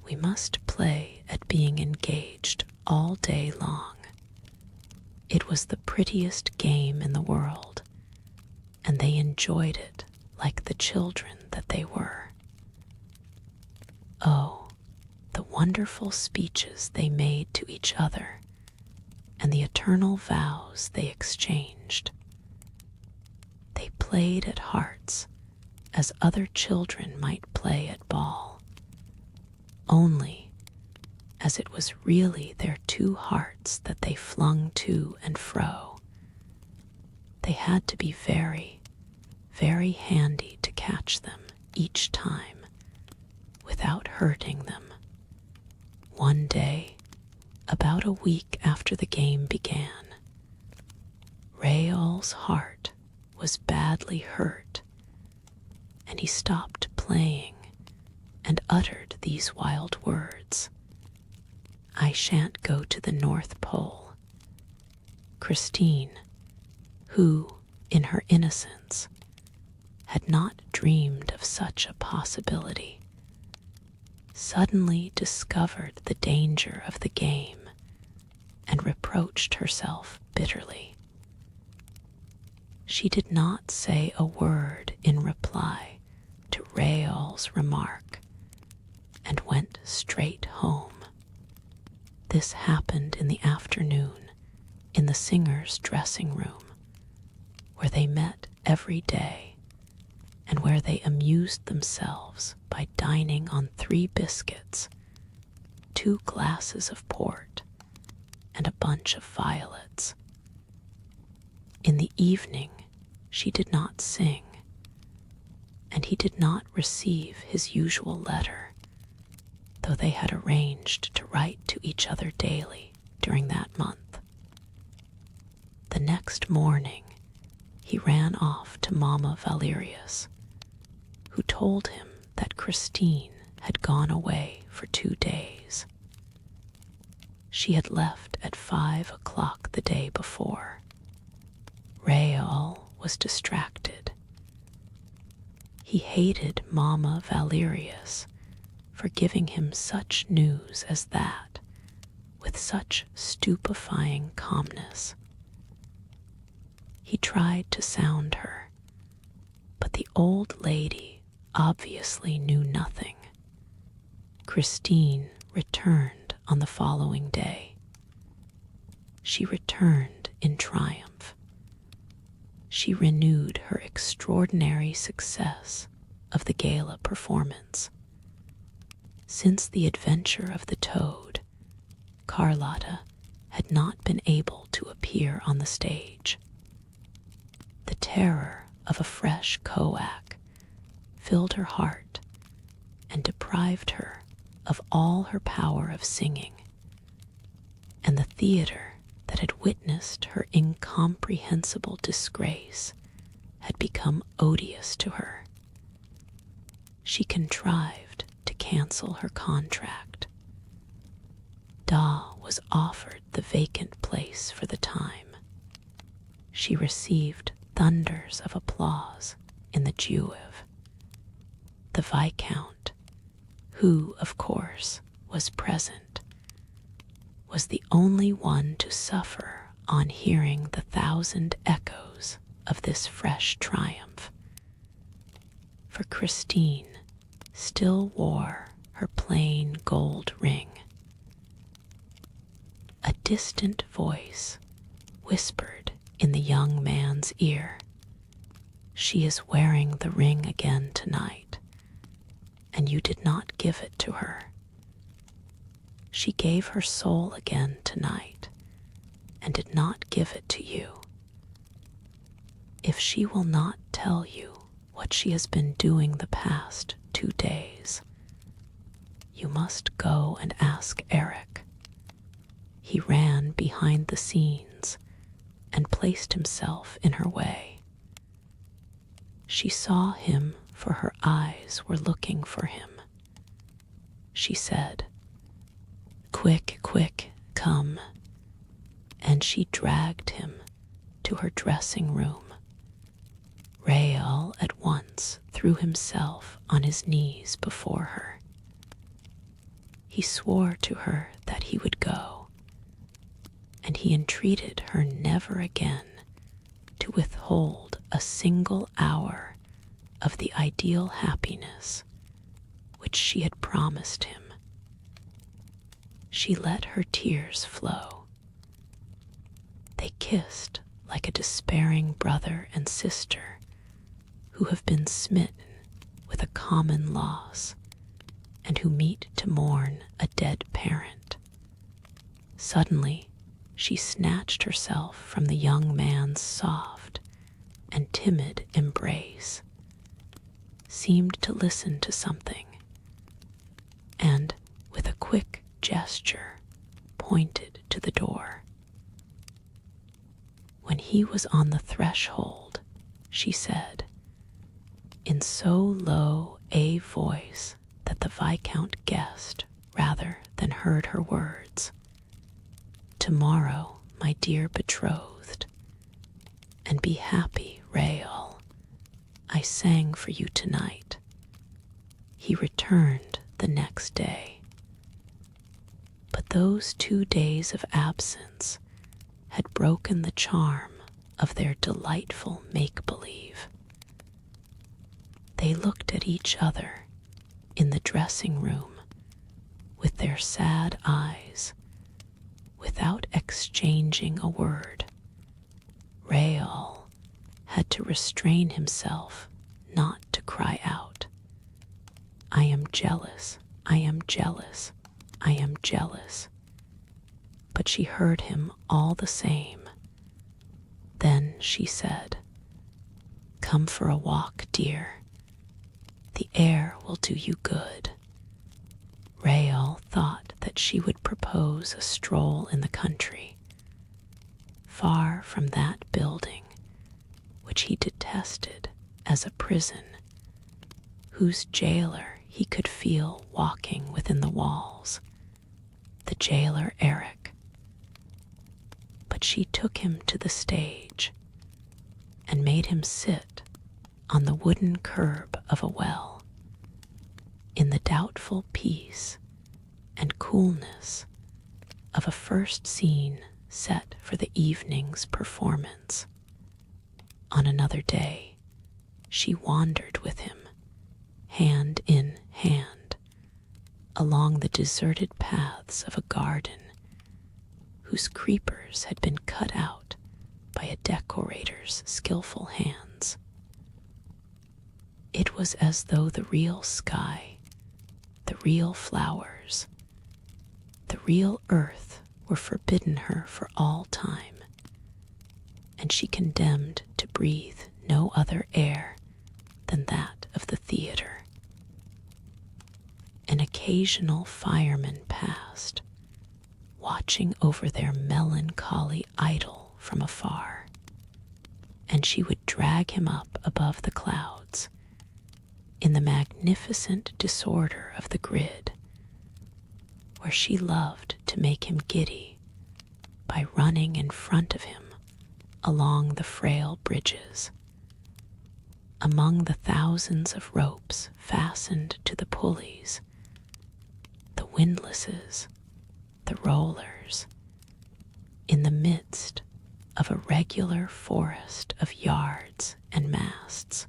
We must play at being engaged all day long. It was the prettiest game in the world, and they enjoyed it like the children that they were. Oh, the wonderful speeches they made to each other, and the eternal vows they exchanged. They played at hearts as other children might play at ball, only as it was really their 2 hearts that they flung to and fro. They had to be very, very handy to catch them each time without hurting them. One day, about a week after the game began, Rael's heart was badly hurt, and he stopped playing and uttered these wild words: "I shan't go to the North Pole." Christine, who, in her innocence, had not dreamed of such a possibility, suddenly discovered the danger of the game and reproached herself bitterly. She did not say a word in reply to Rael's remark and went straight home. This happened in the afternoon in the singers' dressing room, where they met every day and where they amused themselves by dining on 3 biscuits, 2 glasses of port, and a bunch of violets. In the evening, she did not sing, and he did not receive his usual letter, though they had arranged to write to each other daily during that month. The next morning, he ran off to Mamma Valerius, who told him that Christine had gone away for 2 days. She had left at 5 o'clock the day before. Rael was distracted. He hated Mamma Valerius for giving him such news as that with such stupefying calmness. He tried to sound her, but the old lady obviously knew nothing. Christine returned on the following day. She returned in triumph. She renewed her extraordinary success of the gala performance. Since the adventure of the toad, Carlotta had not been able to appear on the stage. The terror of a fresh coac filled her heart and deprived her of all her power of singing, and the theater that had witnessed her incomprehensible disgrace had become odious to her. She contrived to cancel her contract. Da was offered the vacant place for the time. She received thunders of applause in the Juive. The Viscount, who, of course, was present, was the only one to suffer on hearing the thousand echoes of this fresh triumph. For Christine still wore her plain gold ring. A distant voice whispered in the young man's ear, "She is wearing the ring again tonight, and you did not give it to her. She gave her soul again tonight, and did not give it to you. If she will not tell you what she has been doing the past 2 days, you must go and ask Eric." He ran behind the scenes and placed himself in her way. She saw him, for her eyes were looking for him. She said, "Quick, quick, come," and she dragged him to her dressing room. Rael at once threw himself on his knees before her. He swore to her that he would go, and he entreated her never again to withhold a single hour of the ideal happiness which she had promised him. She let her tears flow. They kissed like a despairing brother and sister who have been smitten with a common loss and who meet to mourn a dead parent. Suddenly, she snatched herself from the young man's soft and timid embrace, seemed to listen to something, and, with a quick gesture, pointed to the door. When he was on the threshold, she said, in so low a voice that the Viscount guessed rather than heard her words, "Tomorrow, my dear betrothed, and be happy, Rael. I sang for you tonight." He returned the next day. But those 2 days of absence had broken the charm of their delightful make-believe. They looked at each other in the dressing room with their sad eyes, without exchanging a word. Rael had to restrain himself not to cry out, "I am jealous, I am jealous, I am jealous." But she heard him all the same. Then she said, "Come for a walk, dear. The air will do you good." Rael thought that she would propose a stroll in the country, far from that building which he detested as a prison, whose jailer he could feel walking within the walls, the jailer Eric. But she took him to the stage and made him sit on the wooden curb of a well, in the doubtful peace and coolness of a first scene set for the evening's performance. On another day, she wandered with him, hand in hand, along the deserted paths of a garden whose creepers had been cut out by a decorator's skillful hands. It was as though the real sky, the real flowers, the real earth were forbidden her for all time, and she condemned to breathe no other air than that of the theater. An occasional fireman passed, watching over their melancholy idol from afar, and she would drag him up above the clouds in the magnificent disorder of the grid, where she loved to make him giddy by running in front of him along the frail bridges, among the thousands of ropes fastened to the pulleys, the windlasses, the rollers, in the midst of a regular forest of yards and masts.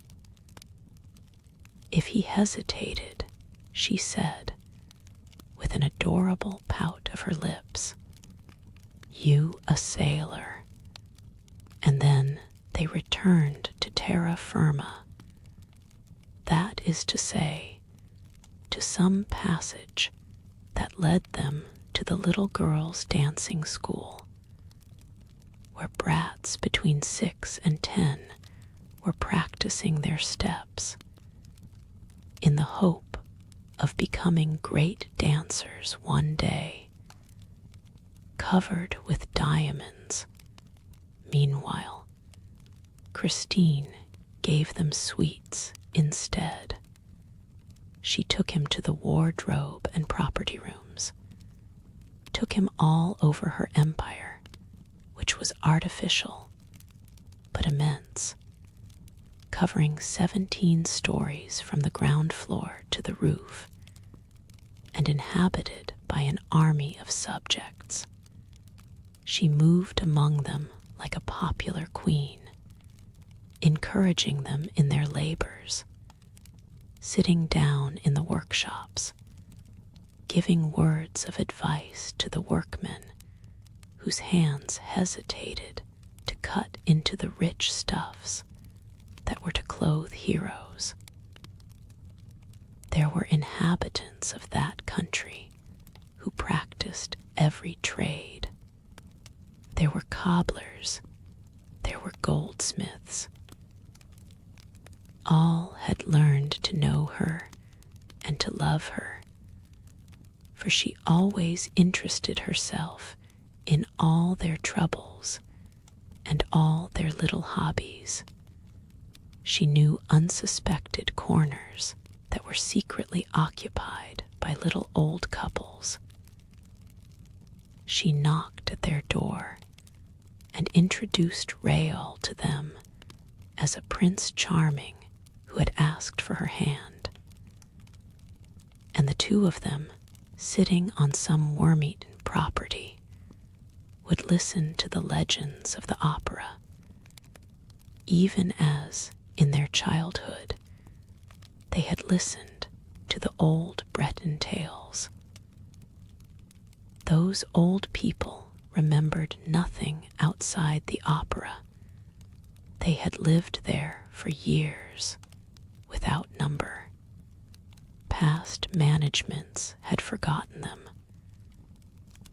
If he hesitated, she said, with an adorable pout of her lips, "You a sailor," and then they returned to terra firma, that is to say, to some passage that led them to the little girls' dancing school, where brats between 6 and 10 were practicing their steps, in the hope of becoming great dancers one day, covered with diamonds. Meanwhile, Christine gave them sweets instead. She took him to the wardrobe and property rooms, took him all over her empire, which was artificial but immense, covering 17 stories from the ground floor to the roof, and inhabited by an army of subjects. She moved among them like a popular queen, encouraging them in their labors, sitting down in the workshops, giving words of advice to the workmen whose hands hesitated to cut into the rich stuffs that were to clothe heroes. There were inhabitants of that country who practiced every trade. There were cobblers, there were goldsmiths. All had learned to know her and to love her, for she always interested herself in all their troubles and all their little hobbies. She knew unsuspected corners that were secretly occupied by little old couples. She knocked at their door and introduced Raoul to them as a Prince Charming who had asked for her hand. And the two of them, sitting on some worm-eaten property, would listen to the legends of the opera, even as, in their childhood, they had listened to the old Breton tales. Those old people remembered nothing outside the opera. They had lived there for years, without number. Past managements had forgotten them.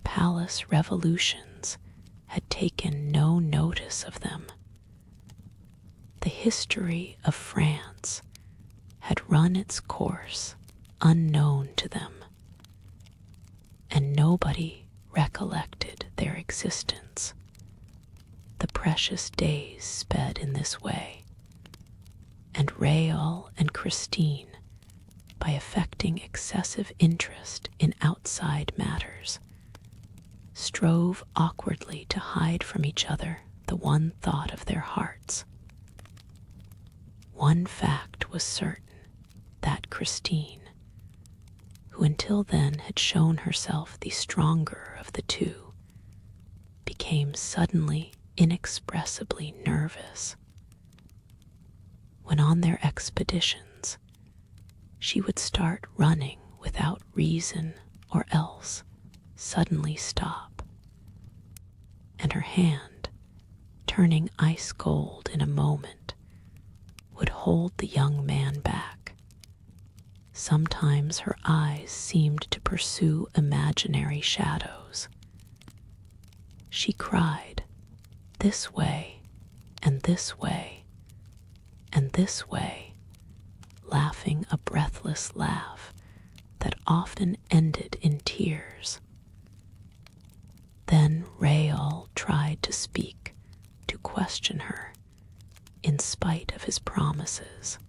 Palace revolutions had taken no notice of them. The history of France had run its course unknown to them, and nobody recollected their existence. The precious days sped in this way, and Raoul and Christine, by affecting excessive interest in outside matters, strove awkwardly to hide from each other the one thought of their hearts. One fact was certain, that Christine, who until then had shown herself the stronger of the two, became suddenly inexpressibly nervous. When on their expeditions, she would start running without reason or else suddenly stop, and her hand, turning ice cold in a moment, would hold the young man back. Sometimes her eyes seemed to pursue imaginary shadows, she cried, "This way, and this way, and this way," laughing a breathless laugh that often ended in tears. Then Raoul tried to speak, to question her, in spite of his promises.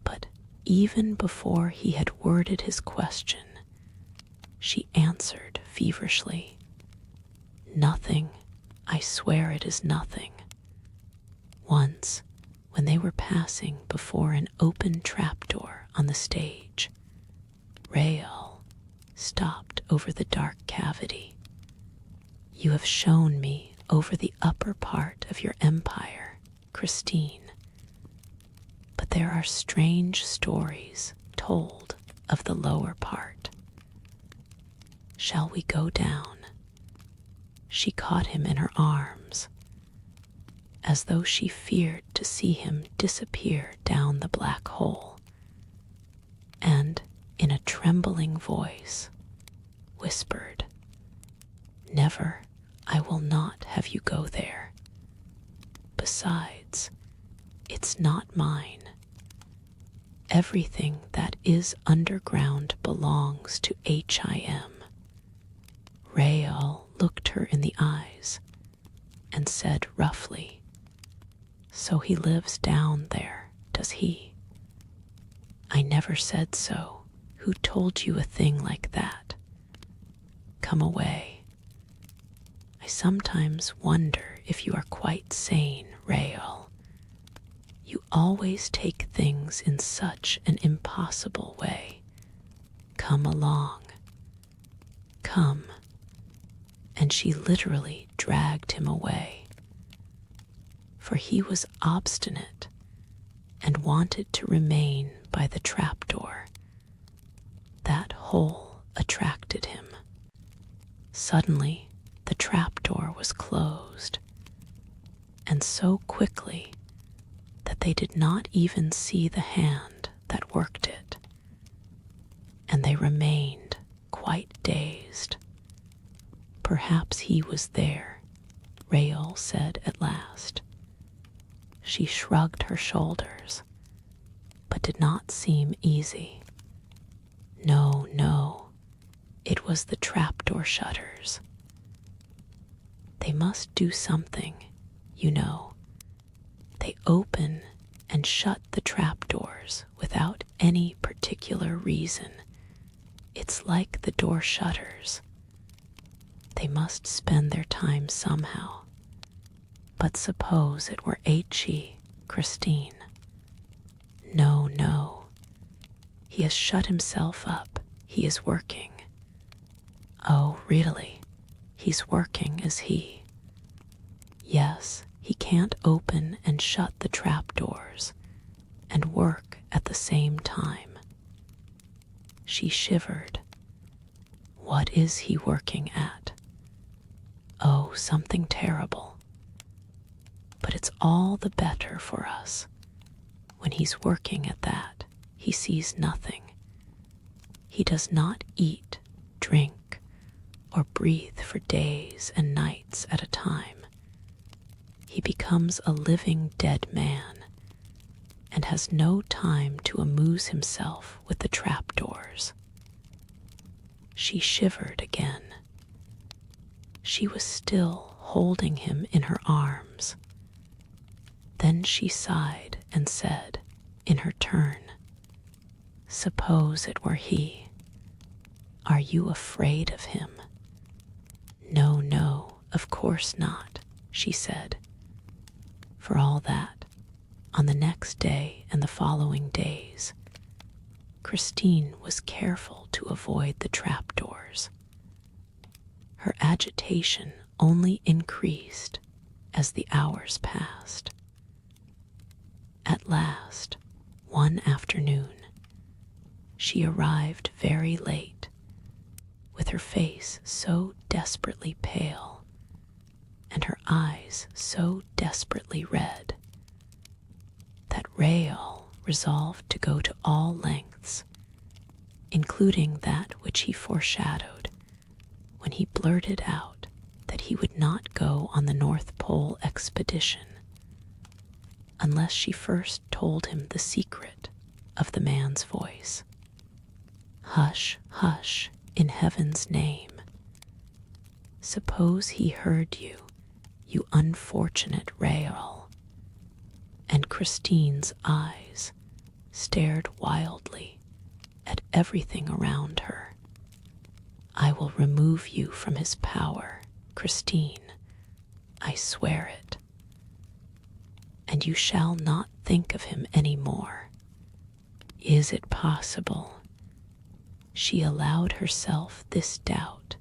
But even before he had worded his question, she answered feverishly, "Nothing, I swear it is nothing." Once, when they were passing before an open trapdoor on the stage, Raoul stopped over the dark cavity. "You have shown me over the upper part of your empire, Christine, but there are strange stories told of the lower part. Shall we go down?" She caught him in her arms, as though she feared to see him disappear down the black hole, and in a trembling voice whispered, "Never, I will not have you go there. Besides, it's not mine. Everything that is underground belongs to HIM. Raoul looked her in the eyes and said roughly, "So he lives down there, does he?" "I never said so. Who told you a thing like that? Come away. I sometimes wonder if you are quite sane, Raoul. You always take things in such an impossible way. Come along. Come." And she literally dragged him away, for he was obstinate and wanted to remain by the trapdoor. That hole attracted him. Suddenly, the trapdoor was closed, and so quickly that they did not even see the hand that worked it, and they remained quite dazed. "Perhaps he was there," Raoul said at last. She shrugged her shoulders, but did not seem easy. "No, no, it was the trapdoor shutters. They must do something, you know. They open and shut the trapdoors without any particular reason. It's like the door shutters. They must spend their time somehow. But suppose it were H.E. Christine. No, no. He has shut himself up. He is working." "Oh, really? He's working, is he?" "Yes, he can't open and shut the trapdoors and work at the same time." She shivered. "What is he working at?" "Oh, something terrible. But it's all the better for us. When he's working at that, he sees nothing. He does not eat, drink, or breathe for days and nights at a time. He becomes a living dead man and has no time to amuse himself with the trapdoors." She shivered again. She was still holding him in her arms. Then she sighed and said, in her turn, "Suppose it were he. Are you afraid of him?" "No, no, of course not," she said. For all that, on the next day and the following days, Christine was careful to avoid the trapdoors. Her agitation only increased as the hours passed. At last, one afternoon, she arrived very late, with her face so desperately pale and her eyes so desperately red that Raoul resolved to go to all lengths, including that which he foreshadowed when he blurted out he would not go on the North Pole expedition unless she first told him the secret of the man's voice. Hush, hush, in heaven's name. Suppose he heard you, you unfortunate Raoul. And Christine's eyes stared wildly at everything around her. I will remove you from his power, Christine. I swear it. And you shall not think of him any more. Is it possible? She allowed herself this doubt,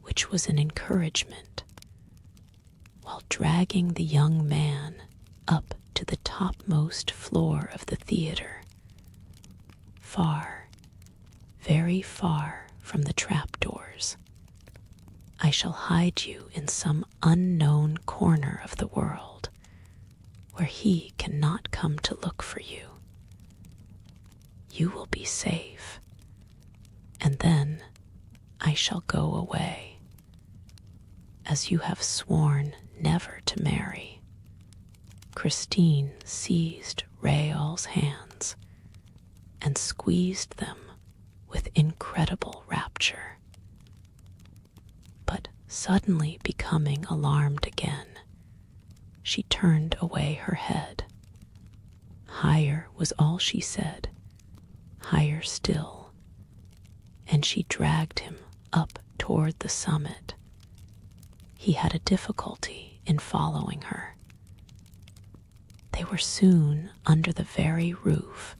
which was an encouragement, while dragging the young man up to the topmost floor of the theater, far, very far from the trapdoors. I shall hide you in some unknown corner of the world where he cannot come to look for you. You will be safe, and then I shall go away, as you have sworn never to marry. Christine seized Raoul's hands and squeezed them with incredible rapture. But suddenly becoming alarmed again, she turned away her head. Higher was all she said, higher still, and she dragged him up toward the summit. He had a difficulty in following her. They were soon under the very roof,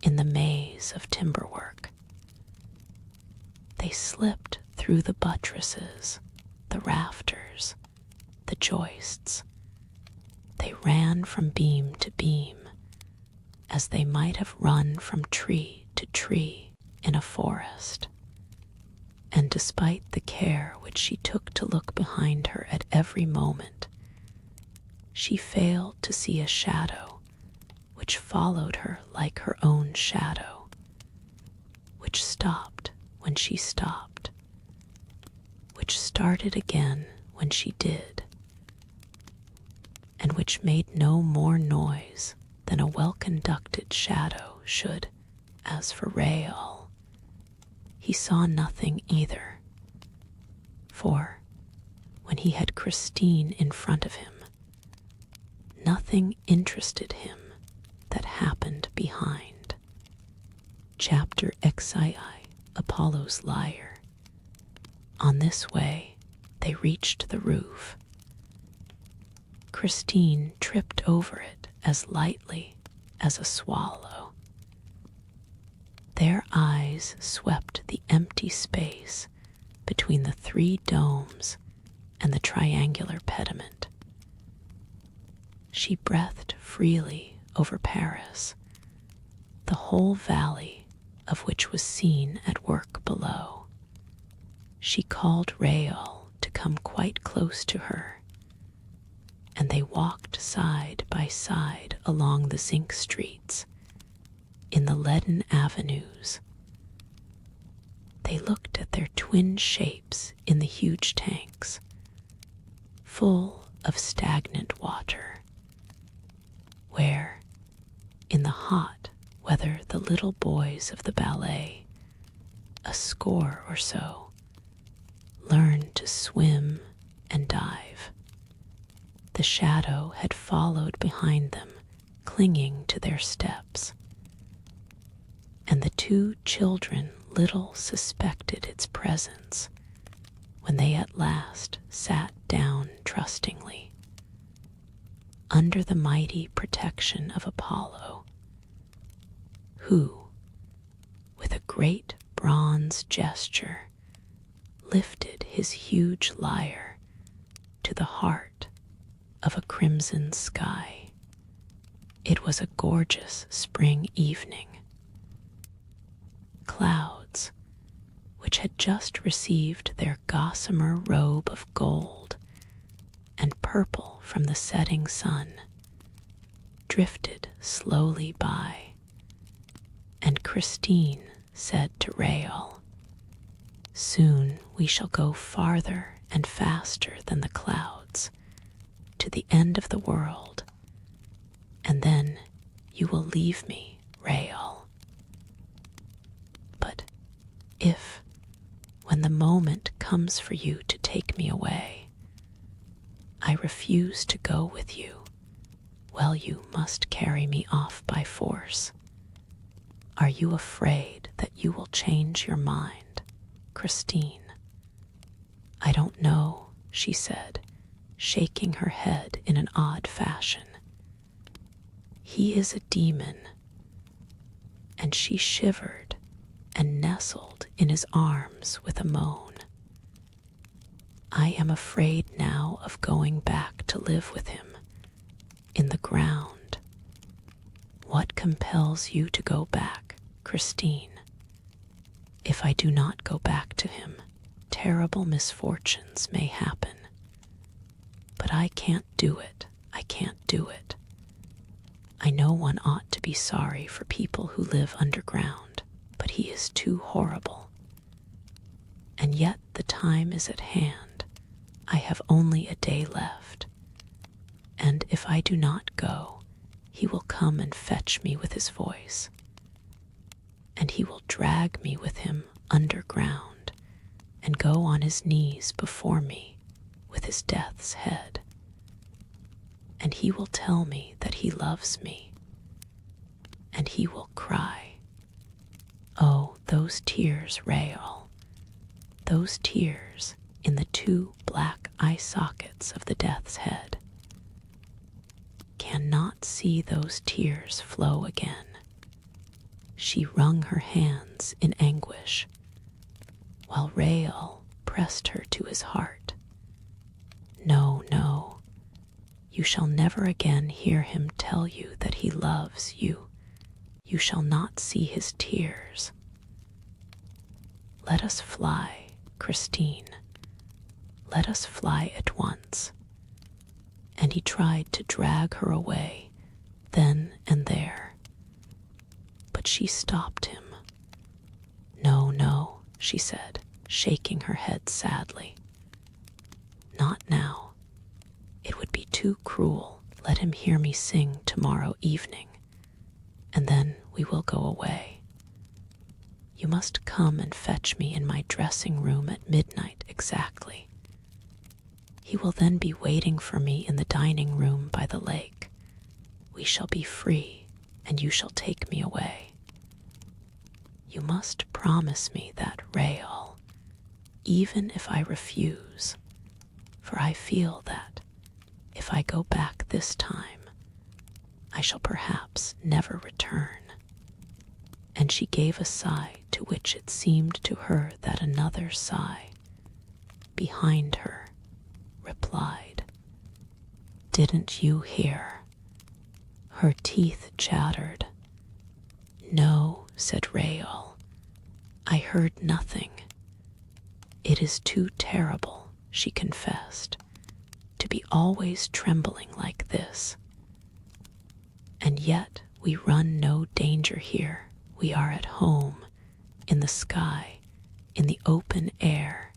in the maze of timberwork. They slipped through the buttresses, the rafters, the joists. They ran from beam to beam, as they might have run from tree to tree in a forest. And despite the care which she took to look behind her at every moment, she failed to see a shadow which followed her like her own shadow, which stopped when she stopped, which started again when she did, and which made no more noise than a well-conducted shadow should. As for Raoul, he saw nothing either, for when he had Christine in front of him, nothing interested him that happened behind. Chapter XII, Apollo's Lyre. On this way, they reached the roof. Christine tripped over it as lightly as a swallow. Their eyes swept the empty space between the three domes and the triangular pediment. She breathed freely over Paris, the whole valley of which was seen at work below. She called Raoul to come quite close to her, and they walked side by side along the zinc streets, in the leaden avenues. They looked at their twin shapes in the huge tanks, full of stagnant water, where, in the hot weather, the little boys of the ballet, a score or so, learned to swim and dive. The shadow had followed behind them, clinging to their steps, and the two children little suspected its presence when they at last sat down trustingly under the mighty protection of Apollo, who, with a great bronze gesture, lifted his huge lyre to the heart of a crimson sky. It was a gorgeous spring evening. Clouds, which had just received their gossamer robe of gold and purple from the setting sun, drifted slowly by, and Christine said to Raoul, "Soon we shall go farther and faster than the clouds, to the end of the world, and then you will leave me, Rael. But if, when the moment comes for you to take me away, I refuse to go with you, well, you must carry me off by force. Are you afraid that you will change your mind, Christine? I don't know, she said, shaking her head in an odd fashion. He is a demon. And she shivered and nestled in his arms with a moan. I am afraid now of going back to live with him, in the ground. What compels you to go back, Christine? If I do not go back to him, terrible misfortunes may happen. But I can't do it. I can't do it. I know one ought to be sorry for people who live underground, but he is too horrible. And yet the time is at hand. I have only a day left. And if I do not go, he will come and fetch me with his voice. And he will drag me with him underground and go on his knees before me with his death's head. And he will tell me that he loves me. And he will cry. Oh, those tears, Rael. Those tears in the 2 black eye sockets of the death's head. Cannot see those tears flow again. She wrung her hands in anguish, while Rael pressed her to his heart. No, no, you shall never again hear him tell you that he loves you. You shall not see his tears. Let us fly, Christine. Let us fly at once. And he tried to drag her away, then and there. But she stopped him. No, no, she said, shaking her head sadly. Not now. It would be too cruel. Let him hear me sing tomorrow evening, and then we will go away. You must come and fetch me in my dressing room at midnight exactly. He will then be waiting for me in the dining room by the lake. We shall be free, and you shall take me away. You must promise me that, Rael, even if I refuse, for I feel that, if I go back this time, I shall perhaps never return. And she gave a sigh to which it seemed to her that another sigh, behind her, replied. Didn't you hear? Her teeth chattered. No, said Rael. I heard nothing. It is too terrible, she confessed, to be always trembling like this. And yet we run no danger here. We are at home, in the sky, in the open air,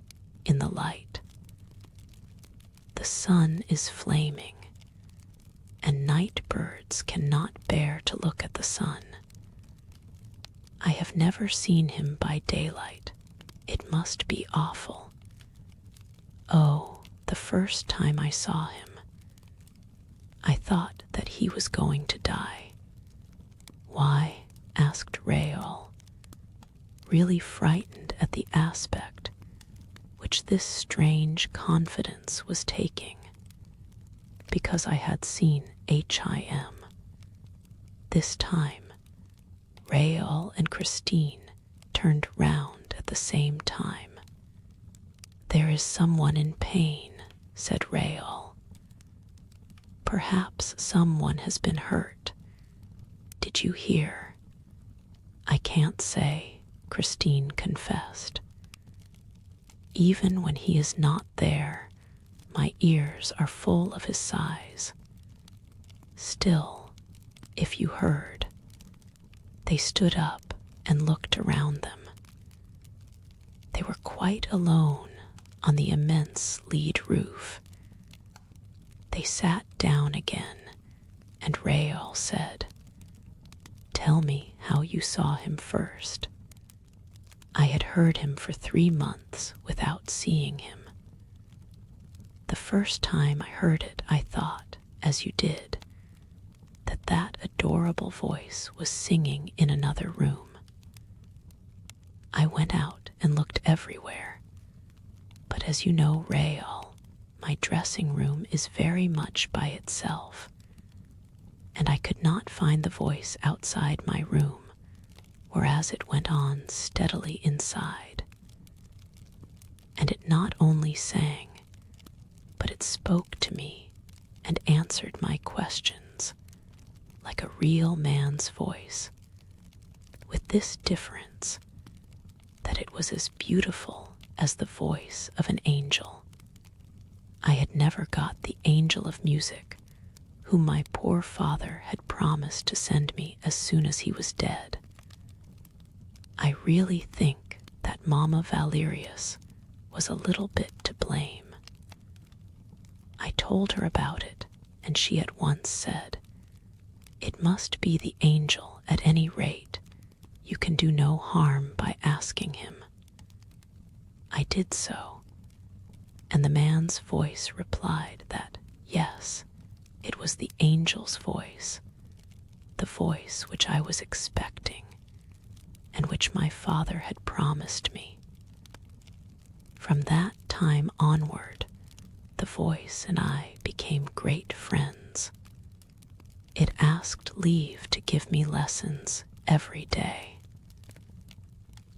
in the light. The sun is flaming, and night birds cannot bear to look at the sun. I have never seen him by daylight. It must be awful. Oh, the first time I saw him, I thought that he was going to die. Why? Asked Rael, really frightened at the aspect which this strange confidence was taking. Because I had seen H.I.M. This time, Rael and Christine turned round at the same time. There is someone in pain, said Rael. Perhaps someone has been hurt. Did you hear? I can't say, Christine confessed. Even when he is not there, my ears are full of his sighs. Still, if you heard. They stood up and looked around them. They were quite alone on the immense lead roof. They sat down again, and Rael said, "Tell me how you saw him first." I had heard him for 3 months without seeing him. The first time I heard it, I thought, as you did, that adorable voice was singing in another room. I went out and looked everywhere, but as you know, Rael, my dressing room is very much by itself, and I could not find the voice outside my room, whereas it went on steadily inside. And it not only sang, but it spoke to me and answered my questions like a real man's voice, with this difference, that it was as beautiful as the voice of an angel. I had never got the angel of music whom my poor father had promised to send me as soon as he was dead. I really think that Mamma Valerius was a little bit to blame. I told her about it, and she at once said, "It must be the angel at any rate. You can do no harm by asking him." I did so, and the man's voice replied that, yes, it was the angel's voice, the voice which I was expecting, and which my father had promised me. From that time onward, the voice and I became great friends. It asked leave to give me lessons every day.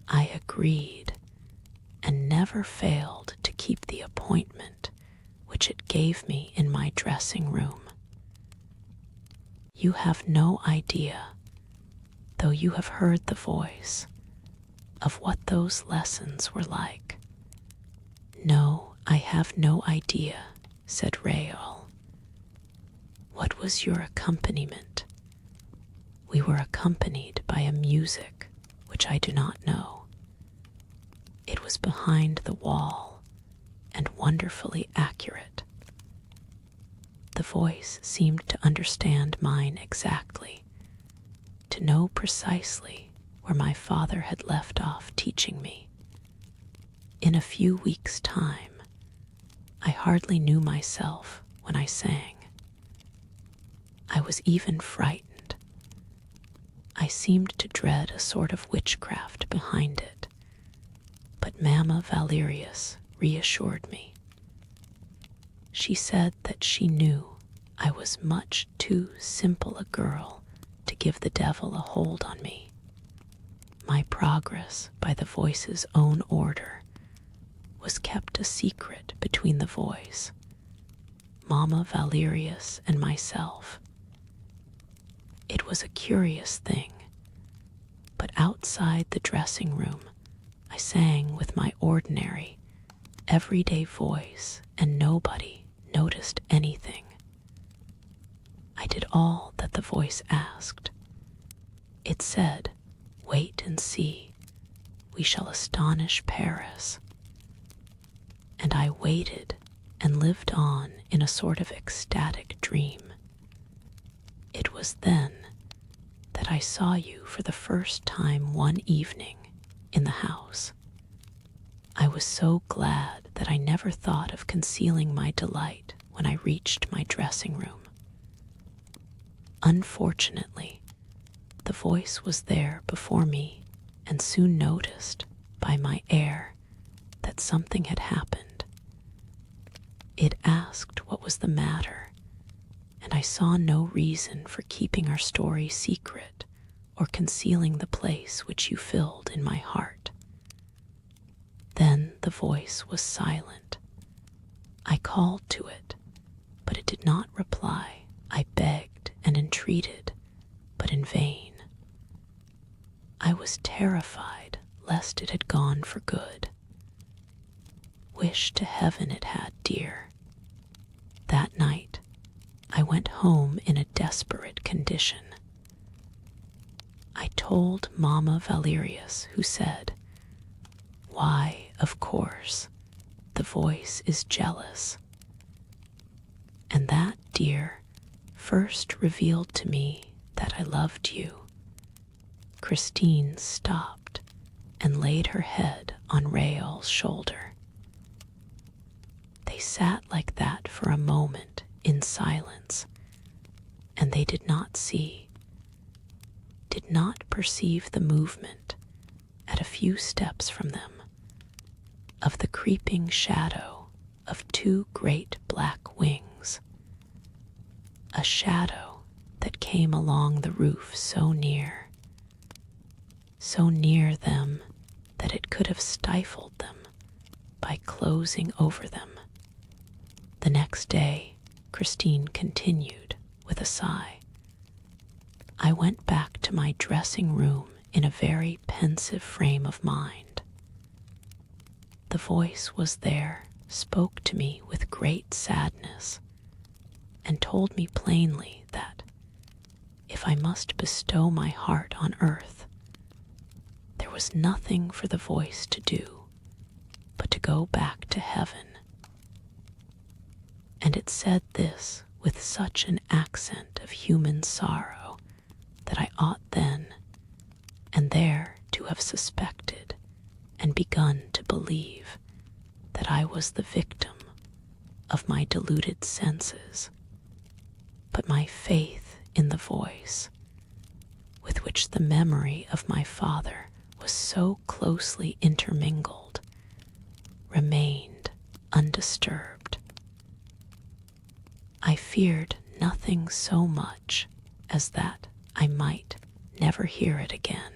I agreed, and never failed to keep the appointment which it gave me in my dressing room. You have no idea, though you have heard the voice, of what those lessons were like. "No, I have no idea," said Rael. "What was your accompaniment?" "We were accompanied by a music which I do not know. It was behind the wall and wonderfully accurate. The voice seemed to understand mine exactly, to know precisely where my father had left off teaching me. In a few weeks' time, I hardly knew myself when I sang. I was even frightened. I seemed to dread a sort of witchcraft behind it, but Mamma Valerius reassured me. She said that she knew I was much too simple a girl to give the devil a hold on me. My progress by the voice's own order was kept a secret between the voice, Mamma Valerius, and myself. It was a curious thing, but outside the dressing room, I sang with my ordinary, everyday voice, and nobody noticed anything. I did all that the voice asked. It said, "Wait and see, we shall astonish Paris." And I waited and lived on in a sort of ecstatic dream. It was then that I saw you for the first time one evening in the house. I was so glad that I never thought of concealing my delight when I reached my dressing room. Unfortunately, the voice was there before me and soon noticed, by my air, that something had happened. It asked what was the matter, and I saw no reason for keeping our story secret or concealing the place which you filled in my heart. Then the voice was silent. I called to it, but it did not reply. I begged and entreated, but in vain. I was terrified lest it had gone for good. Wish to heaven it had, dear. That night, I went home in a desperate condition. I told Mamma Valerius, who said, "Why, of course, the voice is jealous. And that, dear, first revealed to me that I loved you. Christine stopped and laid her head on Rael's shoulder. They sat like that for a moment in silence, and they did not see, did not perceive the movement at a few steps from them of the creeping shadow of two great black wings, a shadow that came along the roof so near them that it could have stifled them by closing over them. The next day, Christine continued with a sigh, I went back to my dressing room in a very pensive frame of mind. The voice was there, spoke to me with great sadness, and told me plainly that if I must bestow my heart on earth, there was nothing for the voice to do but to go back to heaven. And it said this with such an accent of human sorrow that I ought then and there to have suspected and begun to believe that I was the victim of my deluded senses. But my faith in the voice, with which the memory of my father was so closely intermingled, remained undisturbed. I feared nothing so much as that I might never hear it again.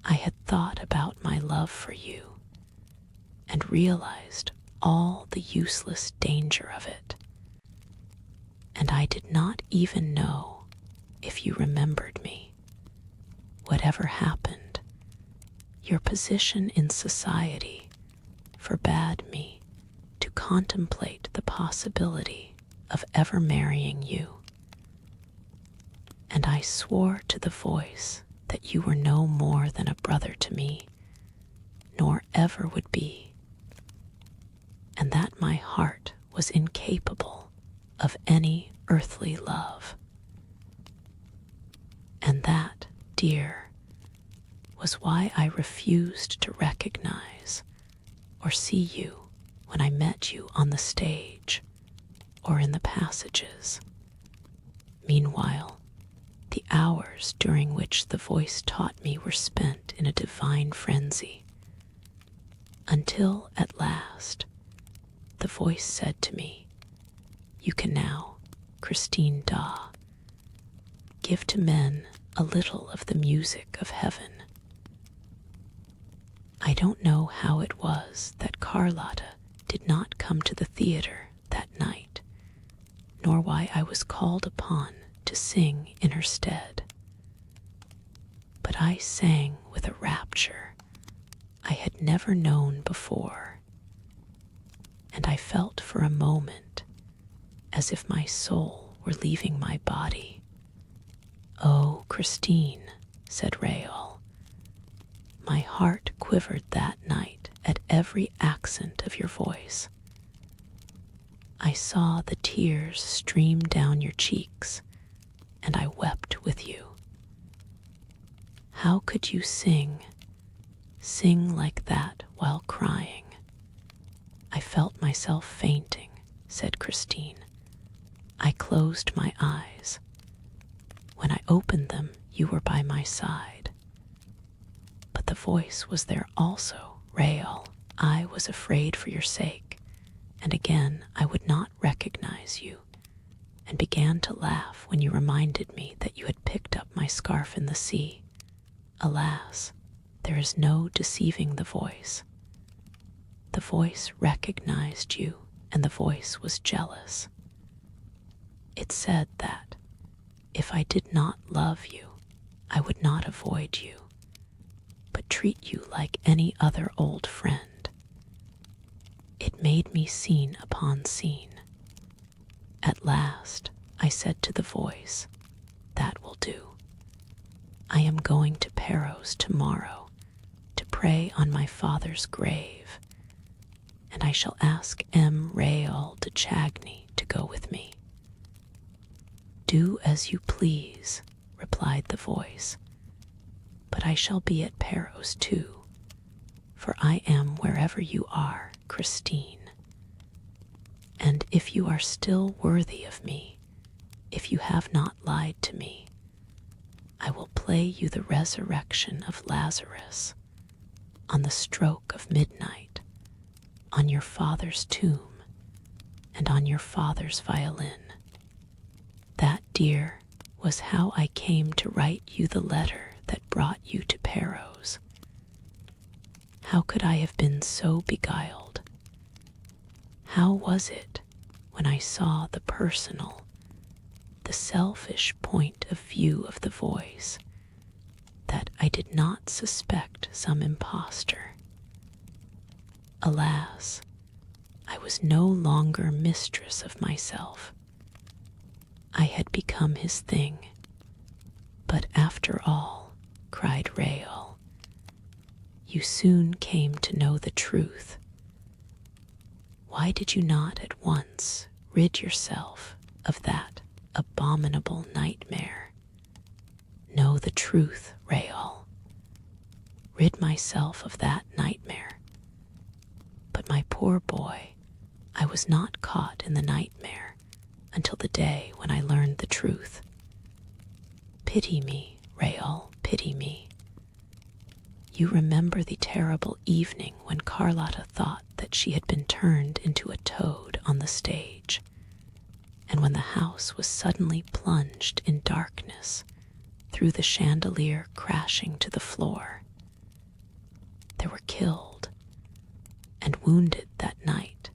I had thought about my love for you and realized all the useless danger of it. And I did not even know if you remembered me. Whatever happened, your position in society forbade me to contemplate the possibility of ever marrying you. And I swore to the voice that you were no more than a brother to me, nor ever would be, and that my heart was incapable of any earthly love. And that, dear, was why I refused to recognize or see you when I met you on the stage or in the passages. Meanwhile, the hours during which the voice taught me were spent in a divine frenzy, until at last the voice said to me, you can now, Christine Da, give to men a little of the music of heaven. I don't know how it was that Carlotta did not come to the theater that night, nor why I was called upon to sing in her stead. But I sang with a rapture I had never known before, and I felt for a moment as if my soul were leaving my body. Oh, Christine, said Rael, my heart quivered that night at every accent of your voice. I saw the tears stream down your cheeks, and I wept with you. How could you sing like that while crying? I felt myself fainting, said Christine. I closed my eyes. When I opened them, you were by my side. But the voice was there also, Rael. I was afraid for your sake, and again I would not recognize you, and began to laugh when you reminded me that you had picked up my scarf in the sea. Alas, there is no deceiving the voice. The voice recognized you, and the voice was jealous. It said that if I did not love you, I would not avoid you, but treat you like any other old friend. It made me scene upon scene. At last, I said to the voice, that will do. I am going to Perros tomorrow to pray on my father's grave, and I shall ask M. Raol de Chagny to go with me. Do as you please, replied the voice, but I shall be at Perros too, for I am wherever you are, Christine. And if you are still worthy of me, if you have not lied to me, I will play you the resurrection of Lazarus on the stroke of midnight, on your father's tomb, and on your father's violin. That, dear, was how I came to write you the letter that brought you to Perros. How could I have been so beguiled? How was it, when I saw the personal, the selfish point of view of the voice, that I did not suspect some impostor? Alas, I was no longer mistress of myself. I had become his thing. But after all, cried Raol, you soon came to know the truth. Why did you not at once rid yourself of that abominable nightmare? Know the truth, Raol. Rid myself of that nightmare. But my poor boy, I was not caught in the nightmare until the day when I learned the truth. Pity me, Raol, pity me. You remember the terrible evening when Carlotta thought that she had been turned into a toad on the stage, and when the house was suddenly plunged in darkness, through the chandelier crashing to the floor. There were killed and wounded that night,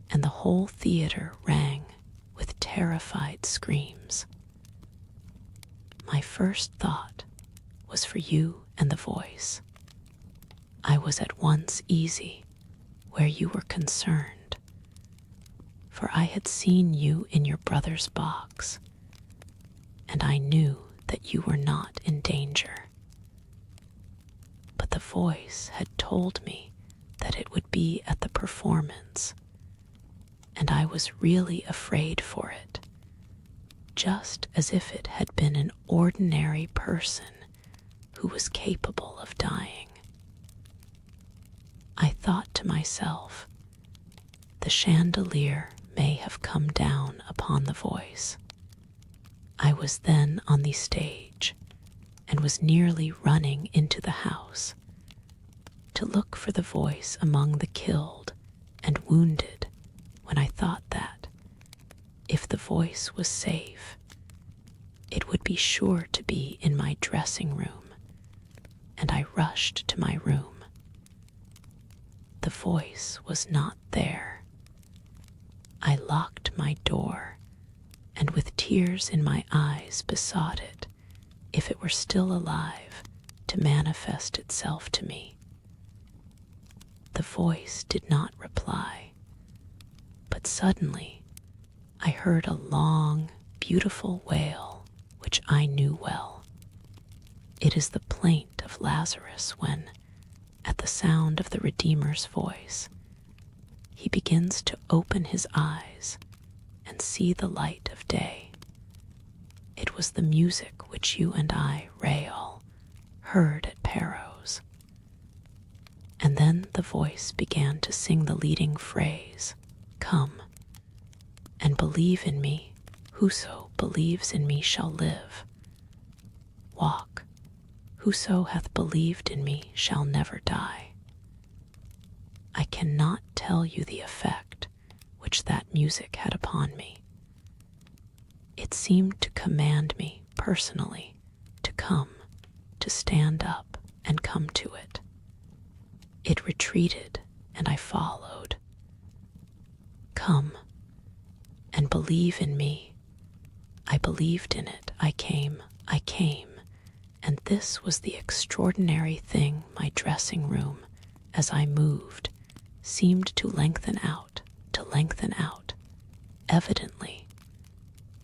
and the whole theater rang with terrified screams. My first thought was for you and the voice. I was at once easy where you were concerned, for I had seen you in your brother's box, and I knew that you were not in danger. But the voice had told me that it would be at the performance, and I was really afraid for it, just as if it had been an ordinary person who was capable of dying. I thought to myself, the chandelier may have come down upon the voice. I was then on the stage and was nearly running into the house to look for the voice among the killed and wounded, when I thought that, if the voice was safe, it would be sure to be in my dressing room, and I rushed to my room. The voice was not there. I locked my door, and with tears in my eyes besought it, if it were still alive, to manifest itself to me. The voice did not reply, but suddenly I heard a long, beautiful wail which I knew well. It is the plaint of Lazarus when, at the sound of the Redeemer's voice, he begins to open his eyes and see the light of day. It was the music which you and I, Raol, heard at Perros. And then the voice began to sing the leading phrase, "Come, and believe in me, whoso believes in me shall live. Walk, whoso hath believed in me shall never die." I cannot tell you the effect which that music had upon me. It seemed to command me personally to come, to stand up and come to it. It retreated, and I followed. Come, and believe in me. I believed in it. I came, and this was the extraordinary thing my dressing room, as I moved, seemed to lengthen out. Evidently,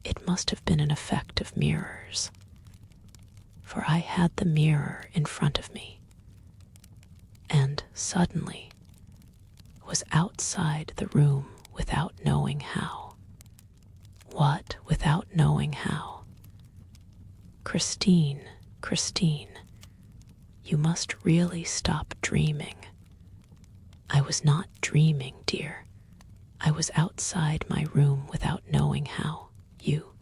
it must have been an effect of mirrors, for I had the mirror in front of me, and suddenly, was outside the room without knowing how. What without knowing how? Christine, Christine, you must really stop dreaming. I was not dreaming, dear. I was outside my room without knowing how. You,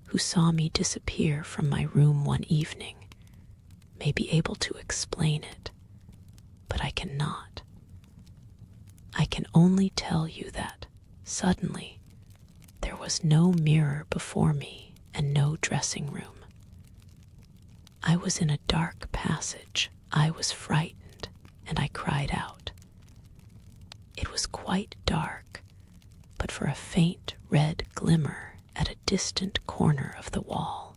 who saw me disappear from my room one evening, may be able to explain it, but I cannot. I can only tell you that, suddenly, there was no mirror before me and no dressing room. I was in a dark passage. I was frightened, and I cried out. It was quite dark, but for a faint red glimmer at a distant corner of the wall.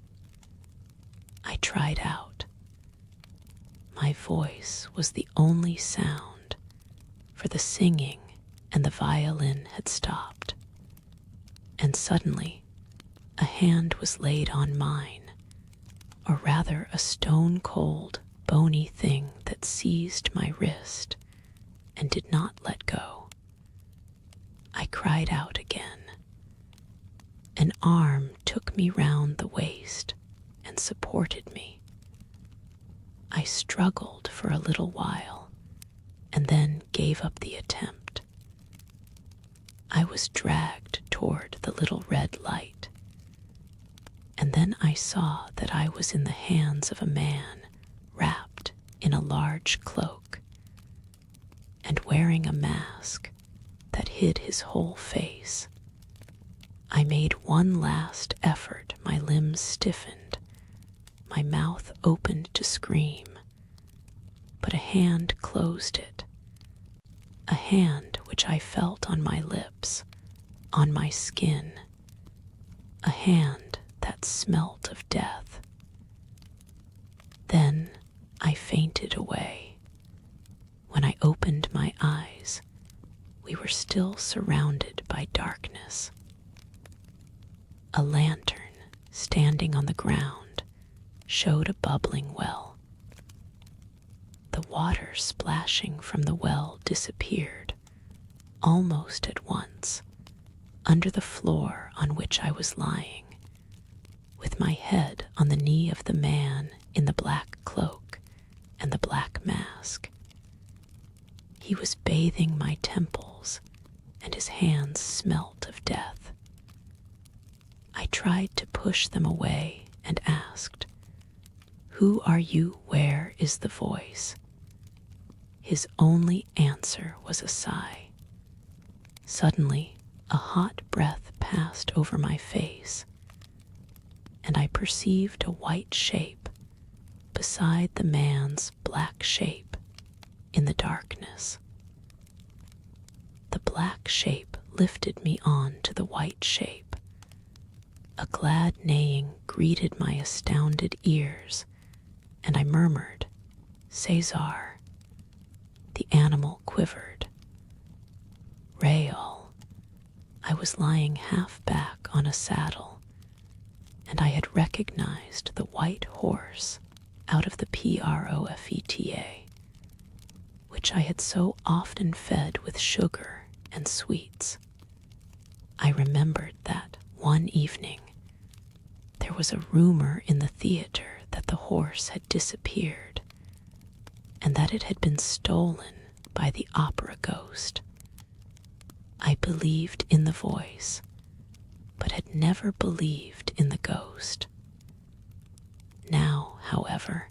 I tried out. My voice was the only sound, for the singing and the violin had stopped. And suddenly, a hand was laid on mine, or rather a stone-cold, bony thing that seized my wrist and did not let go. I cried out again. An arm took me round the waist and supported me. I struggled for a little while and then gave up the attempt. I was dragged toward the little red light, and then I saw that I was in the hands of a man wrapped in a large cloak and wearing a mask that hid his whole face. I made one last effort. My limbs stiffened. My mouth opened to scream, but a hand closed it. A hand which I felt on my lips, on my skin. A hand that smelt of death. Then I fainted away. When I opened my eyes, we were still surrounded by darkness. A lantern standing on the ground showed a bubbling well. The water splashing from the well disappeared almost at once under the floor on which I was lying, with my head on the knee of the man in the black cloak and the black mask. He was bathing my temples, and his hands smelt of death. I tried to push them away and asked, "Who are you? Where is the voice?" His only answer was a sigh. Suddenly, a hot breath passed over my face, and I perceived a white shape beside the man's black shape in the darkness. The black shape lifted me on to the white shape. A glad neighing greeted my astounded ears, and I murmured, "César." The animal quivered. Raoul. I was lying half back on a saddle, and I had recognized the white horse out of the Profeta, which I had so often fed with sugar and sweets. I remembered that one evening there was a rumor in the theater that the horse had disappeared, and that it had been stolen by the opera ghost. I believed in the voice, but had never believed in the ghost. Now, however,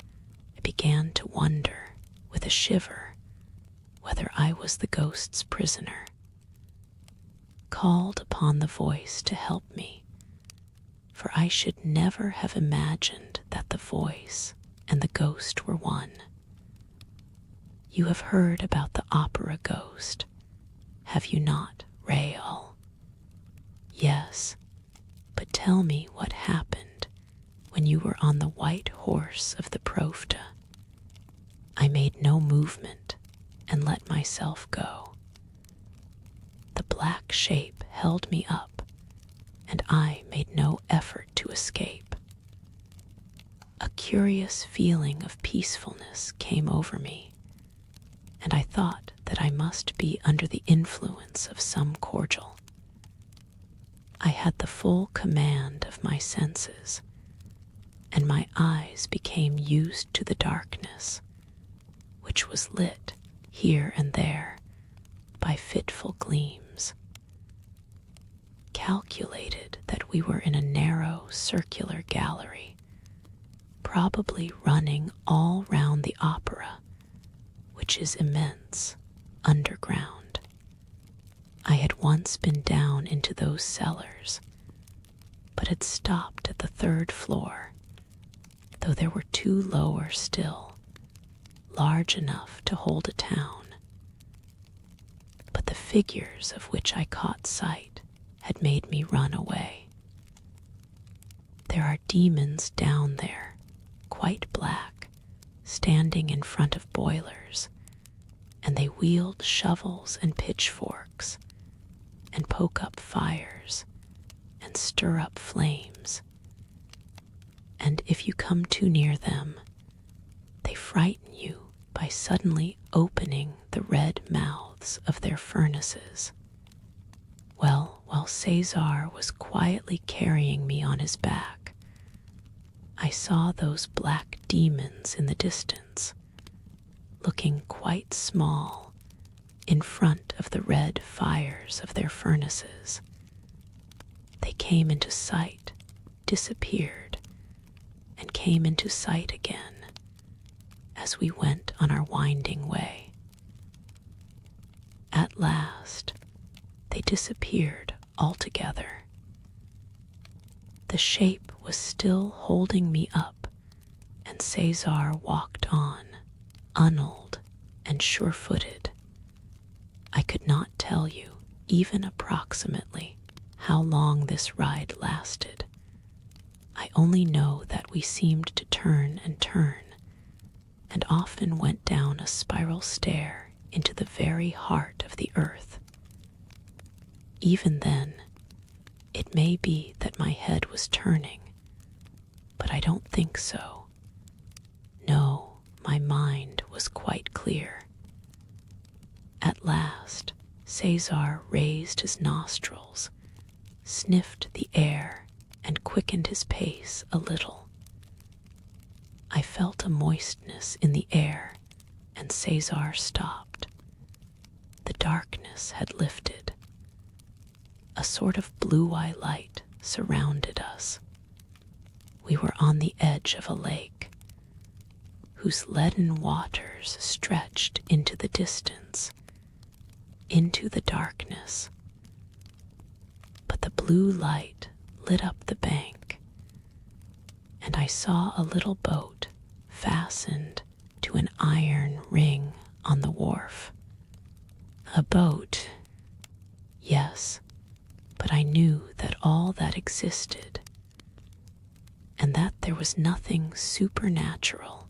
I began to wonder, with a shiver, whether I was the ghost's prisoner. Called upon the voice to help me, for I should never have imagined that the voice and the ghost were one. You have heard about the opera ghost, have you not, Raoul? Yes, but tell me what happened when you were on the white horse of the Profeta. I made no movement and let myself go. The black shape held me up, and I made no effort to escape. A curious feeling of peacefulness came over me, and I thought that that I must be under the influence of some cordial. I had the full command of my senses, and my eyes became used to the darkness, which was lit here and there by fitful gleams. Calculated that we were in a narrow circular gallery, probably running all round the opera, which is immense, underground. I had once been down into those cellars, but had stopped at the 3rd floor, though there were 2 lower still, large enough to hold a town. But the figures of which I caught sight had made me run away. There are demons down there, quite black, standing in front of boilers, and they wield shovels and pitchforks, and poke up fires, and stir up flames. And if you come too near them, they frighten you by suddenly opening the red mouths of their furnaces. Well, while Cesar was quietly carrying me on his back, I saw those black demons in the distance, looking quite small in front of the red fires of their furnaces. They came into sight, disappeared, and came into sight again as we went on our winding way. At last, they disappeared altogether. The shape was still holding me up, and Cesar walked on, unold and sure-footed. I could not tell you, even approximately, how long this ride lasted. I only know that we seemed to turn and turn, and often went down a spiral stair into the very heart of the earth. Even then, it may be that my head was turning, but I don't think so. No, my mind was quite clear. At last, Cesar raised his nostrils, sniffed the air, and quickened his pace a little. I felt a moistness in the air, and Cesar stopped. The darkness had lifted. A sort of blue-eye light surrounded us. We were on the edge of a lake, whose leaden waters stretched into the distance, into the darkness. But the blue light lit up the bank, and I saw a little boat fastened to an iron ring on the wharf. A boat, yes, but I knew that all that existed, and that there was nothing supernatural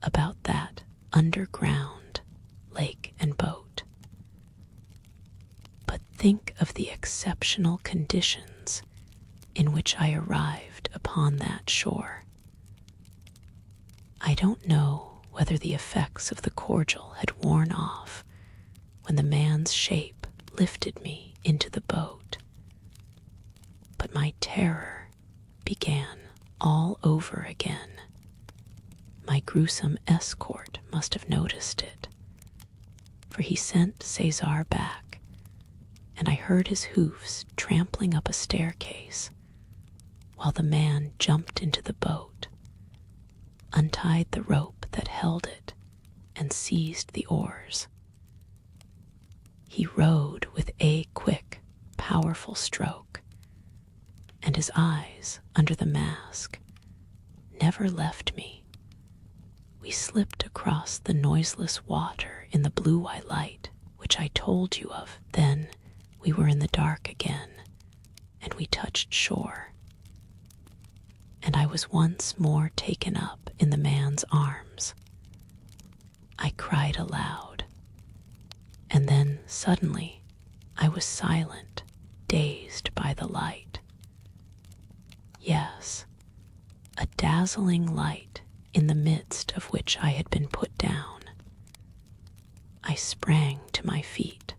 about that underground lake and boat. But think of the exceptional conditions in which I arrived upon that shore. I don't know whether the effects of the cordial had worn off when the man's shape lifted me into the boat, but my terror began all over again. My gruesome escort must have noticed it, for he sent Cesar back, and I heard his hoofs trampling up a staircase, while the man jumped into the boat, untied the rope that held it, and seized the oars. He rowed with a quick, powerful stroke, and his eyes, under the mask, never left me. We slipped across the noiseless water in the blue-eye light, which I told you of. Then we were in the dark again, and we touched shore. And I was once more taken up in the man's arms. I cried aloud, and then suddenly I was silent, dazed by the light. Yes, a dazzling light in the midst of which I had been put down. I sprang to my feet.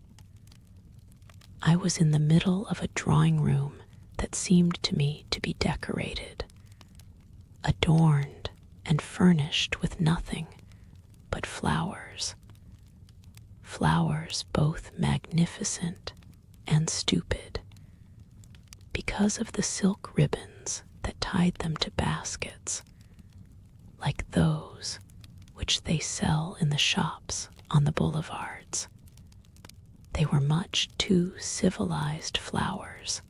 I was in the middle of a drawing room that seemed to me to be decorated, adorned and furnished with nothing but flowers. Flowers both magnificent and stupid, because of the silk ribbons that tied them to baskets, like those which they sell in the shops on the boulevards. They were much too civilized flowers,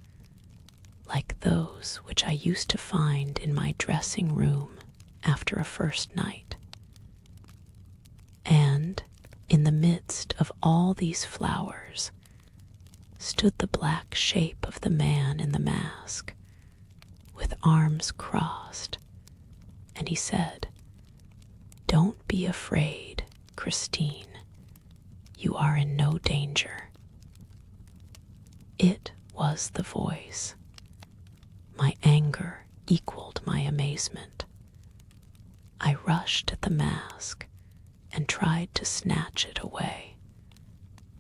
like those which I used to find in my dressing room after a first night. And in the midst of all these flowers stood the black shape of the man in the mask, with arms crossed, and he said, "Don't be afraid, Christine. You are in no danger." It was the voice. My anger equaled my amazement. I rushed at the mask and tried to snatch it away,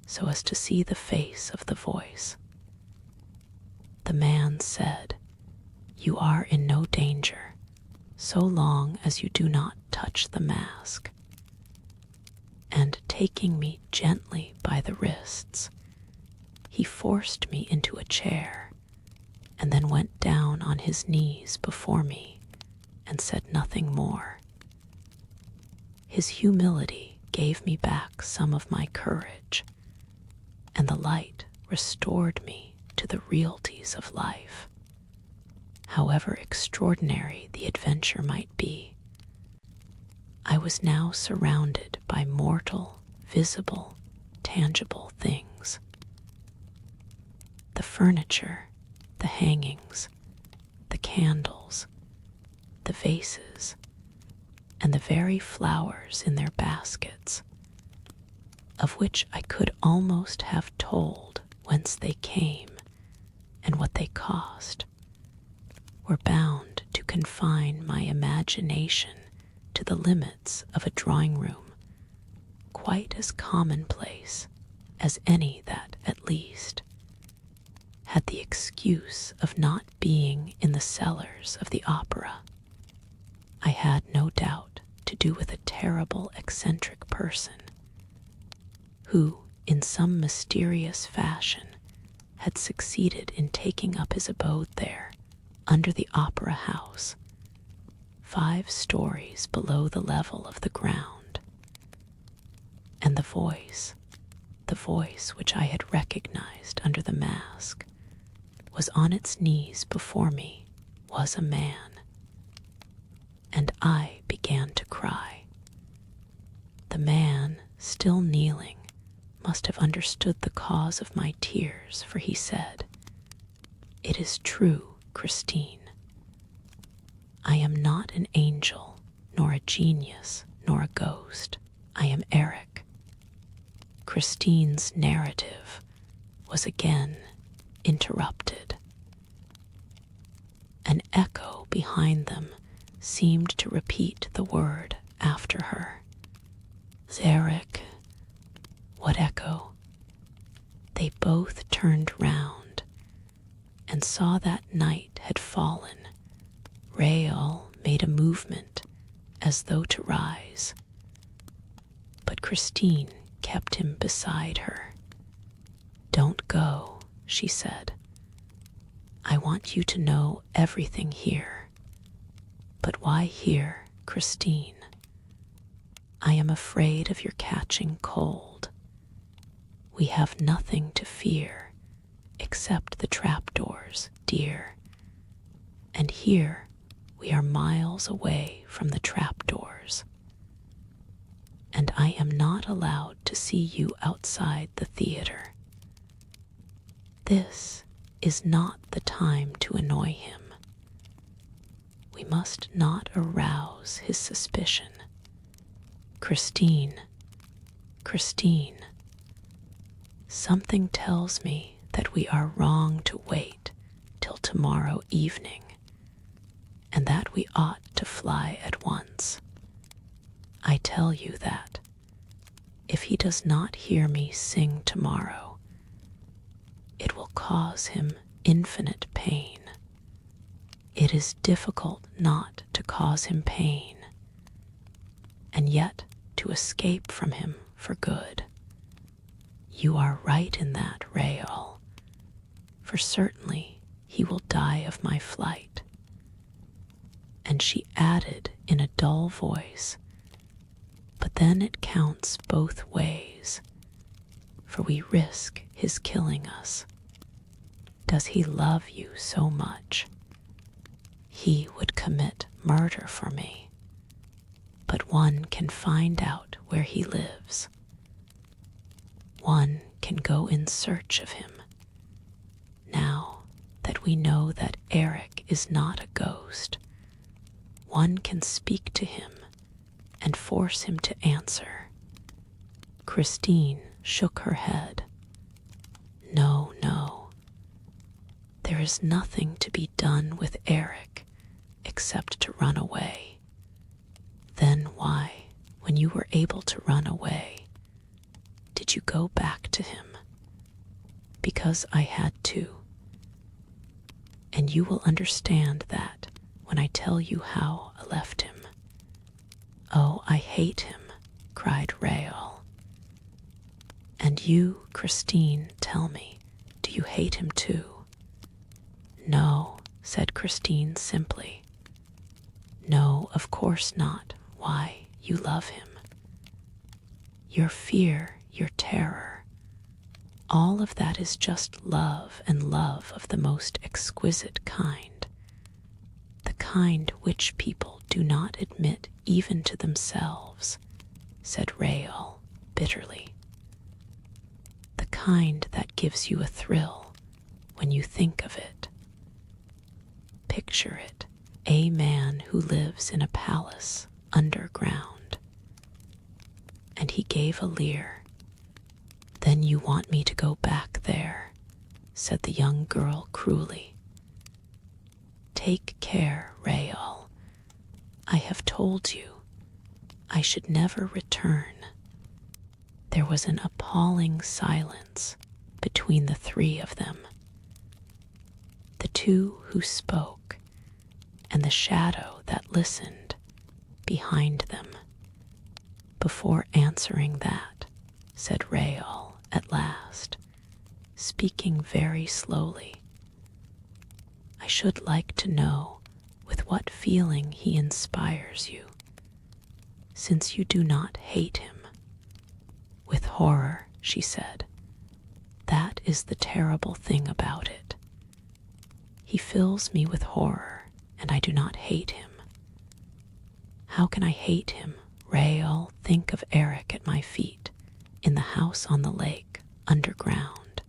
so as to see the face of the voice. The man said, "You are in no danger, so long as you do not touch the mask." And taking me gently by the wrists, he forced me into a chair and then went down on his knees before me and said nothing more. His humility gave me back some of my courage, and the light restored me to the realities of life, however extraordinary the adventure might be. I was now surrounded by mortal, visible, tangible things. The furniture, the hangings, the candles, the vases, and the very flowers in their baskets, of which I could almost have told whence they came and what they cost, were bound to confine my imagination to the limits of a drawing room quite as commonplace as any that, at least, had the excuse of not being in the cellars of the opera. I had no doubt to do with a terrible eccentric person who, in some mysterious fashion, had succeeded in taking up his abode there, under the opera house, 5 stories below the level of the ground. And the voice which I had recognized under the mask, was on its knees before me, was a man. And I began to cry. The man, still kneeling, must have understood the cause of my tears, for he said, "It is true, Christine. I am not an angel, nor a genius, nor a ghost. I am Eric." Christine's narrative was again interrupted. An echo behind them seemed to repeat the word after her. "Eric." What echo? They both turned round and saw that night had fallen. Raoul made a movement as though to rise, but Christine kept him beside her. "Don't go," she said. "I want you to know everything here." "But why here, Christine?" "I am afraid of your catching cold. We have nothing to fear except the trapdoors, dear. And here we are miles away from the trapdoors. And I am not allowed to see you outside the theater. This is not the time to annoy him. We must not arouse his suspicion. Christine, Christine, something tells me that we are wrong to wait till tomorrow evening, and that we ought to fly at once. I tell you that, if he does not hear me sing tomorrow, it will cause him infinite pain. It is difficult not to cause him pain, and yet to escape from him for good. You are right in that, Rael, for certainly he will die of my flight. And she added in a dull voice, but then it counts both ways, for we risk his killing us. Does he love you so much? He would commit murder for me, but one can find out where he lives. One can go in search of him. Now that we know that Eric is not a ghost, one can speak to him and force him to answer. Christine shook her head. No, no. There is nothing to be done with Eric except to run away. Then why, when you were able to run away, did you go back to him? Because I had to. And you will understand that when I tell you how I left him. Oh, I hate him, cried Rael. And you, Christine, tell me, do you hate him too? No, said Christine simply. No, of course not. Why, you love him. Your fear, your terror, all of that is just love, and love of the most exquisite kind. The kind which people do not admit even to themselves, said Rael bitterly. The kind that gives you a thrill when you think of it. Picture it, a man who lives in a palace underground. And he gave a Lyre. Then you want me to go back there, said the young girl cruelly. Take care, Rael. I have told you I should never return. There was an appalling silence between the three of them. The two who spoke, and the shadow that listened behind them. Before answering that, said Rael at last, speaking very slowly, I should like to know with what feeling he inspires you, since you do not hate him. With horror, she said. That is the terrible thing about it. He fills me with horror, and I do not hate him. How can I hate him? Rael, think of Eric at my feet, in the house on the lake, underground.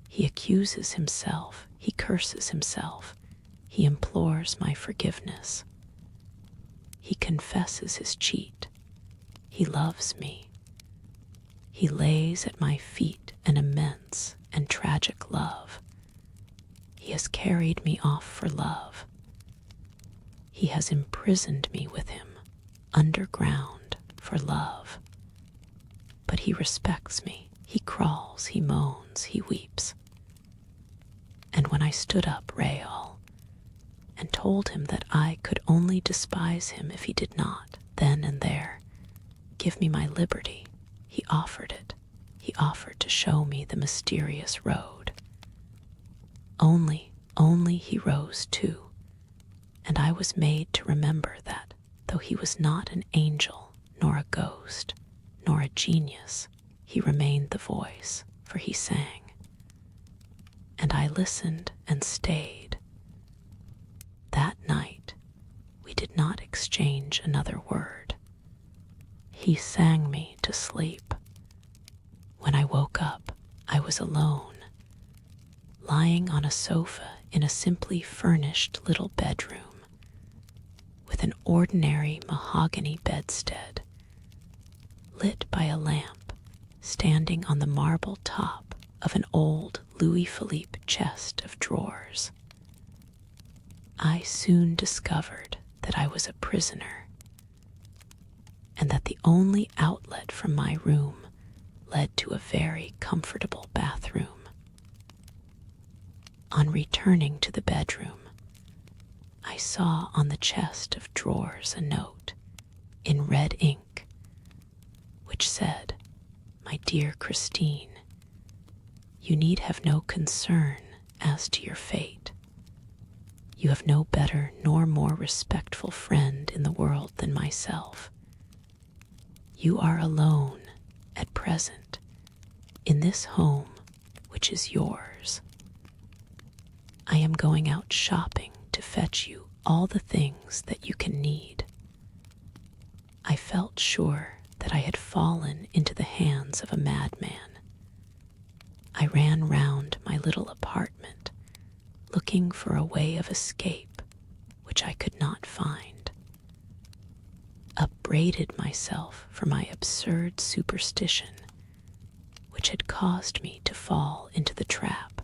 He accuses himself, he curses himself, he implores my forgiveness. He confesses his cheat. He loves me. He lays at my feet an immense and tragic love. He has carried me off for love. He has imprisoned me with him, underground, for love. But he respects me. He crawls, he moans, he weeps. And when I stood up, Rael, and told him that I could only despise him if he did not, then and there, give me my liberty, he offered it. He offered to show me the mysterious road. Only he rose too, and I was made to remember that, though he was not an angel, nor a ghost, nor a genius, he remained the voice, for he sang. And I listened and stayed. That night, we did not exchange another word. He sang me to sleep. When I woke up, I was alone, lying on a sofa in a simply furnished little bedroom, with an ordinary mahogany bedstead, lit by a lamp standing on the marble top of an old Louis Philippe chest of drawers. I soon discovered that I was a prisoner, and that the only outlet from my room led to a very comfortable bathroom. On returning to the bedroom, I saw on the chest of drawers a note in red ink which said, "My dear Christine, you need have no concern as to your fate. You have no better nor more respectful friend in the world than myself. You are alone at present in this home which is yours. I am going out shopping to fetch you all the things that you can need." I felt sure that I had fallen into the hands of a madman. I ran round my little apartment, looking for a way of escape, which I could not find. Upbraided myself for my absurd superstition, which had caused me to fall into the trap.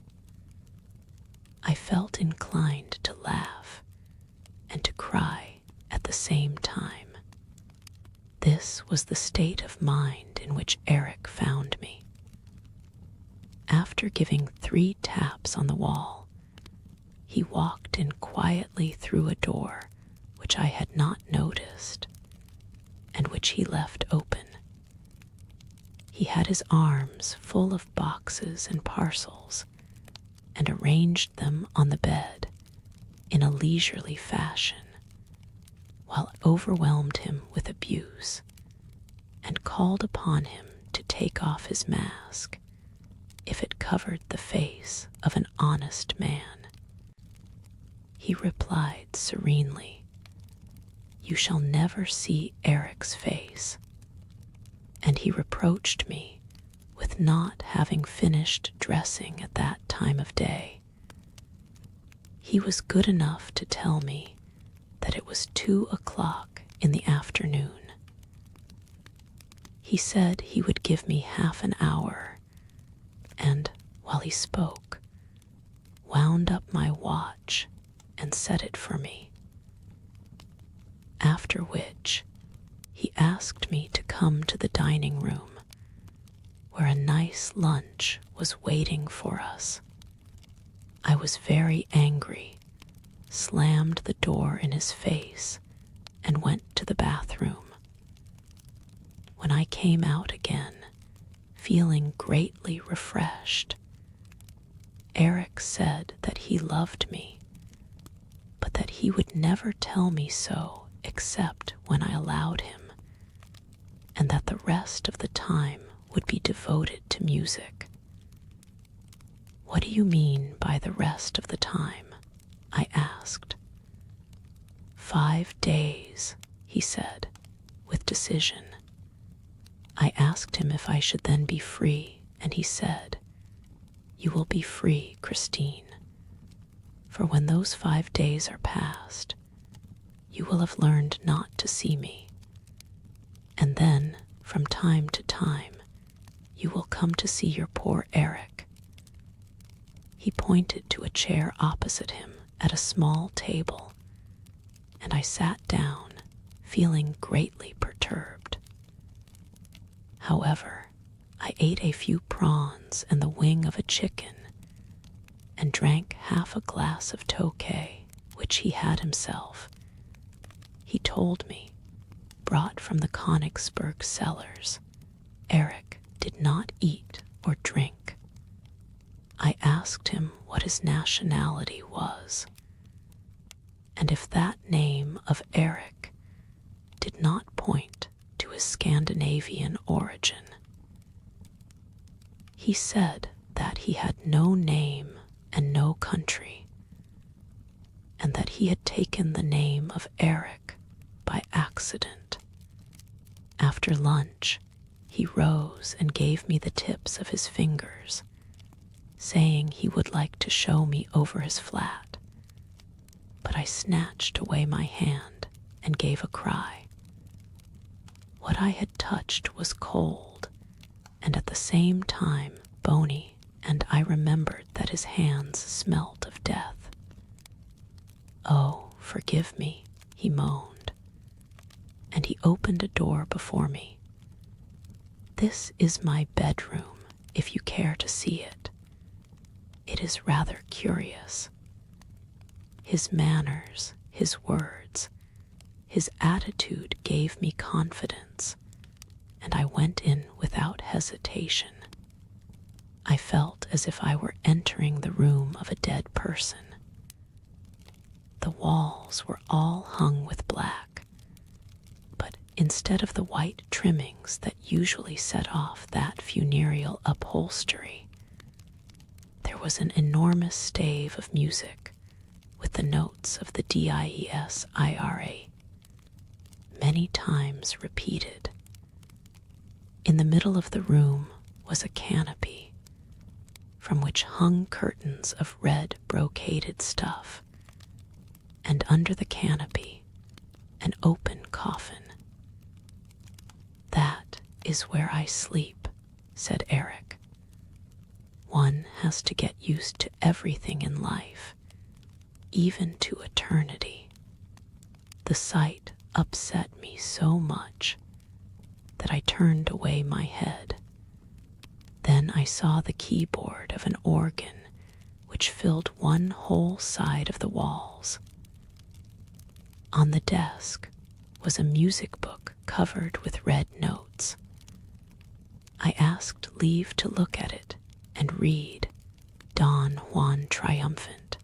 I felt inclined to laugh and to cry at the same time. This was the state of mind in which Eric found me. After giving 3 taps on the wall, he walked in quietly through a door which I had not noticed, and which he left open. He had his arms full of boxes and parcels, and arranged them on the bed in a leisurely fashion, while overwhelmed him with abuse, and called upon him to take off his mask if it covered the face of an honest man. He replied serenely, "You shall never see Eric's face," and he reproached me with not having finished dressing at that time of day. He was good enough to tell me that it was 2 o'clock in the afternoon. He said he would give me half an hour, and, while he spoke, wound up my watch and set it for me. After which, he asked me to come to the dining room, where a nice lunch was waiting for us. I was very angry, slammed the door in his face, and went to the bathroom. When I came out again, feeling greatly refreshed, Eric said that he loved me, but that he would never tell me so except when I allowed him, and that the rest of the time would be devoted to music. "What do you mean by the rest of the time?" I asked. 5 days, he said, with decision. I asked him if I should then be free, and he said, "You will be free, Christine, for when those 5 days are past, you will have learned not to see me, and then, from time to time, you will come to see your poor Eric." He pointed to a chair opposite him at a small table, and I sat down, feeling greatly perturbed. However, I ate a few prawns and the wing of a chicken, and drank half a glass of Tokay, which he had himself. He told me, brought from the Königsberg cellars, Eric did not eat or drink. I asked him what his nationality was, and if that name of Eric did not point to his Scandinavian origin. He said that he had no name and no country, and that he had taken the name of Eric by accident. After lunch, he rose and gave me the tips of his fingers, saying he would like to show me over his flat, but I snatched away my hand and gave a cry. What I had touched was cold, and at the same time bony, and I remembered that his hands smelt of death. "Oh, forgive me," he moaned, and he opened a door before me. "This is my bedroom, if you care to see it. It is rather curious." His manners, his words, his attitude gave me confidence, and I went in without hesitation. I felt as if I were entering the room of a dead person. The walls were all hung with black, but instead of the white trimmings that usually set off that funereal upholstery, there was an enormous stave of music with the notes of the DIES IRA, many times repeated. In the middle of the room was a canopy, from which hung curtains of red brocaded stuff, and under the canopy an open coffin. "That is where I sleep," said Eric. "One has to get used to everything in life, even to eternity." The sight upset me so much that I turned away my head. Then I saw the keyboard of an organ which filled one whole side of the walls. On the desk was a music book covered with red notes. I asked leave to look at it and read Don Juan Triumphant.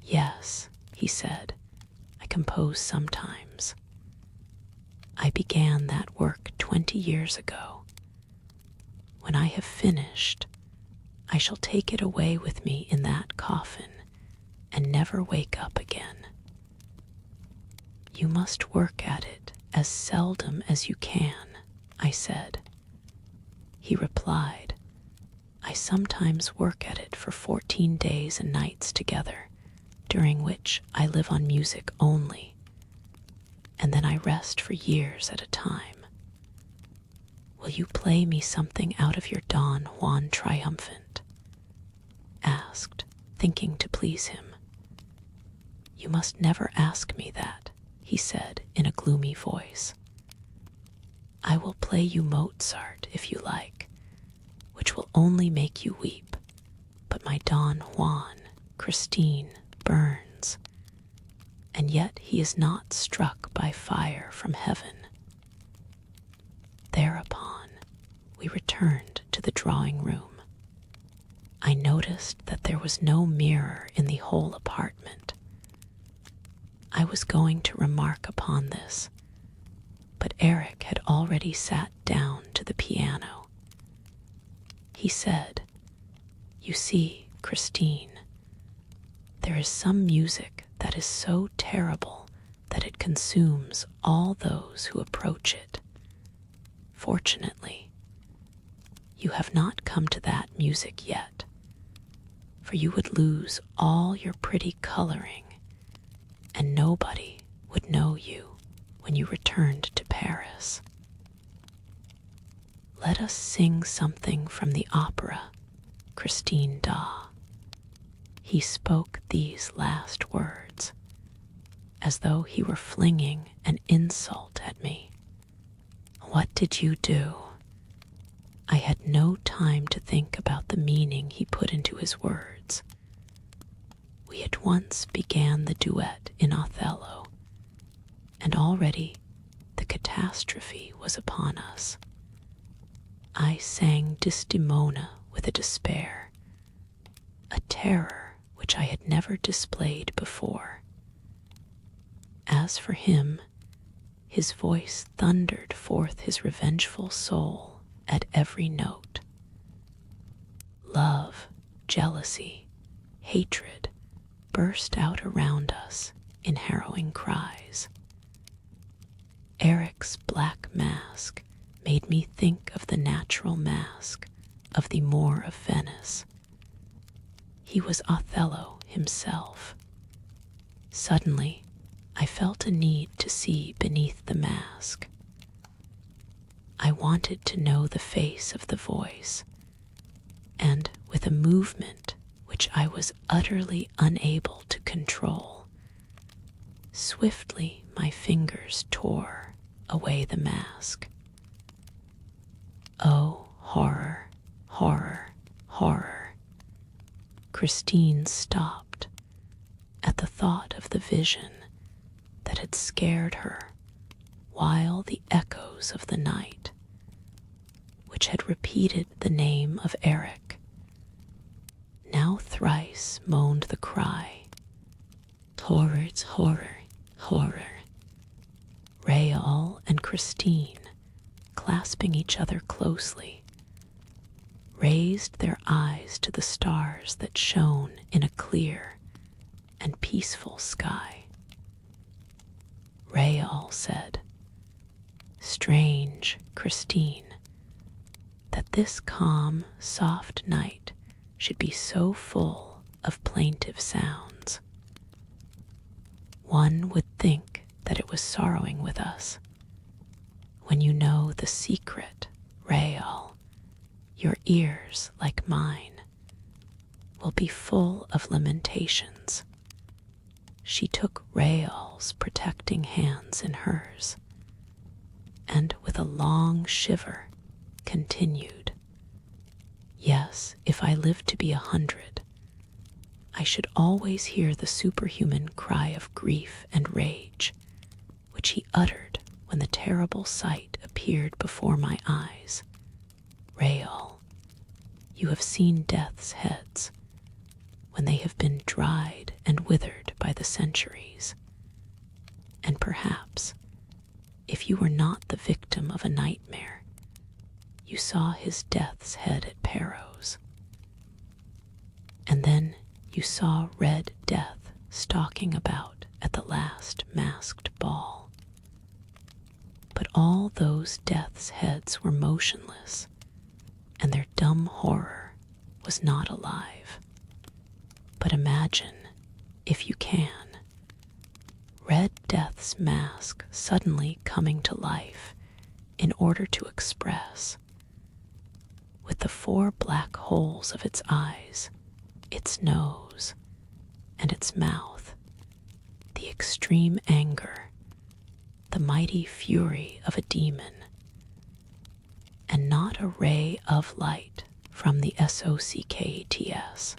"Yes," he said, "I compose sometimes. I began that work 20 years ago. When I have finished, I shall take it away with me in that coffin and never wake up again." "You must work at it as seldom as you can," I said. He replied, "I sometimes work at it for 14 days and nights together, during which I live on music only, and then I rest for years at a time. Will you play me something out of your Don Juan Triumphant?" Asked, thinking to please him. "You must never ask me that," he said in a gloomy voice. "I will play you Mozart if you like, which will only make you weep, but my Don Juan, Christine, burns, and yet he is not struck by fire from heaven." Thereupon, we returned to the drawing room. I noticed that there was no mirror in the whole apartment. I was going to remark upon this, but Eric had already sat down to the piano. He said, "You see, Christine, there is some music that is so terrible that it consumes all those who approach it. Fortunately, you have not come to that music yet, for you would lose all your pretty coloring, and nobody would know you when you returned to Paris. Let us sing something from the opera, Christine Da." He spoke these last words, as though he were flinging an insult at me. What did you do? I had no time to think about the meaning he put into his words. We at once began the duet in Othello, and already the catastrophe was upon us. I sang Desdemona with a despair, a terror which I had never displayed before. As for him, his voice thundered forth his revengeful soul at every note. Love, jealousy, hatred burst out around us in harrowing cries. Eric's black mask made me think of the natural mask of the Moor of Venice. He was Othello himself. Suddenly, I felt a need to see beneath the mask. I wanted to know the face of the voice, and with a movement which I was utterly unable to control, swiftly my fingers tore away the mask. Oh, horror, horror, horror. Christine stopped at the thought of the vision that had scared her, while the echoes of the night, which had repeated the name of Eric, now thrice moaned the cry, horror, horror, horror. Rael and Christine, clasping each other closely, raised their eyes to the stars that shone in a clear and peaceful sky. Rael said, "Strange, Christine, that this calm, soft night should be so full of plaintive sounds. One would think that it was sorrowing with us. When you know the secret, Rael, your ears, like mine, will be full of lamentations." She took Rael's protecting hands in hers, and with a long shiver continued, "Yes, if I lived to be 100, I should always hear the superhuman cry of grief and rage, which he uttered when the terrible sight appeared before my eyes. Rael, you have seen death's heads, when they have been dried and withered by the centuries. And perhaps, if you were not the victim of a nightmare, you saw his death's head at Perros. And then you saw Red Death stalking about at the last masked ball. But all those death's heads were motionless, and their dumb horror was not alive. But imagine, if you can, Red Death's mask suddenly coming to life in order to express, with the 4 black holes of its eyes, its nose, and its mouth, the extreme anger, the mighty fury of a demon, and not a ray of light from the SOCKETS.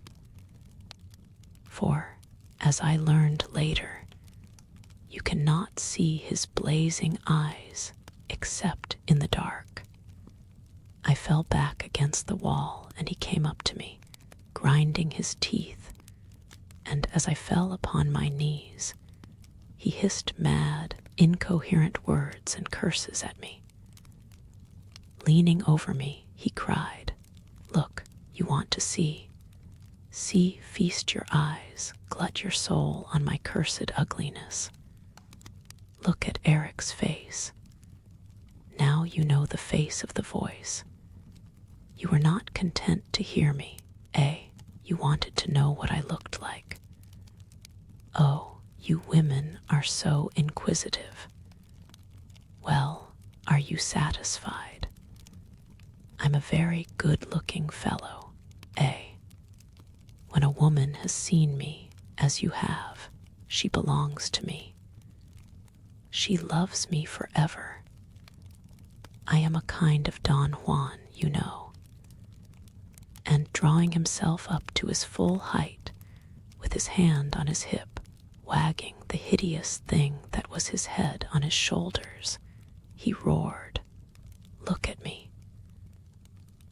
For, as I learned later, you cannot see his blazing eyes except in the dark. I fell back against the wall, and he came up to me, grinding his teeth, and as I fell upon my knees, he hissed mad, incoherent words and curses at me. Leaning over me, he cried, "Look, you want to see. See, feast your eyes, glut your soul on my cursed ugliness. Look at Eric's face. Now you know the face of the voice. You were not content to hear me, eh? You wanted to know what I looked like. Oh, you women are so inquisitive. Well, are you satisfied? I'm a very good-looking fellow, eh? When a woman has seen me as you have, she belongs to me. She loves me forever. I am a kind of Don Juan, you know." And drawing himself up to his full height, with his hand on his hip, wagging the hideous thing that was his head on his shoulders, he roared, "Look at me.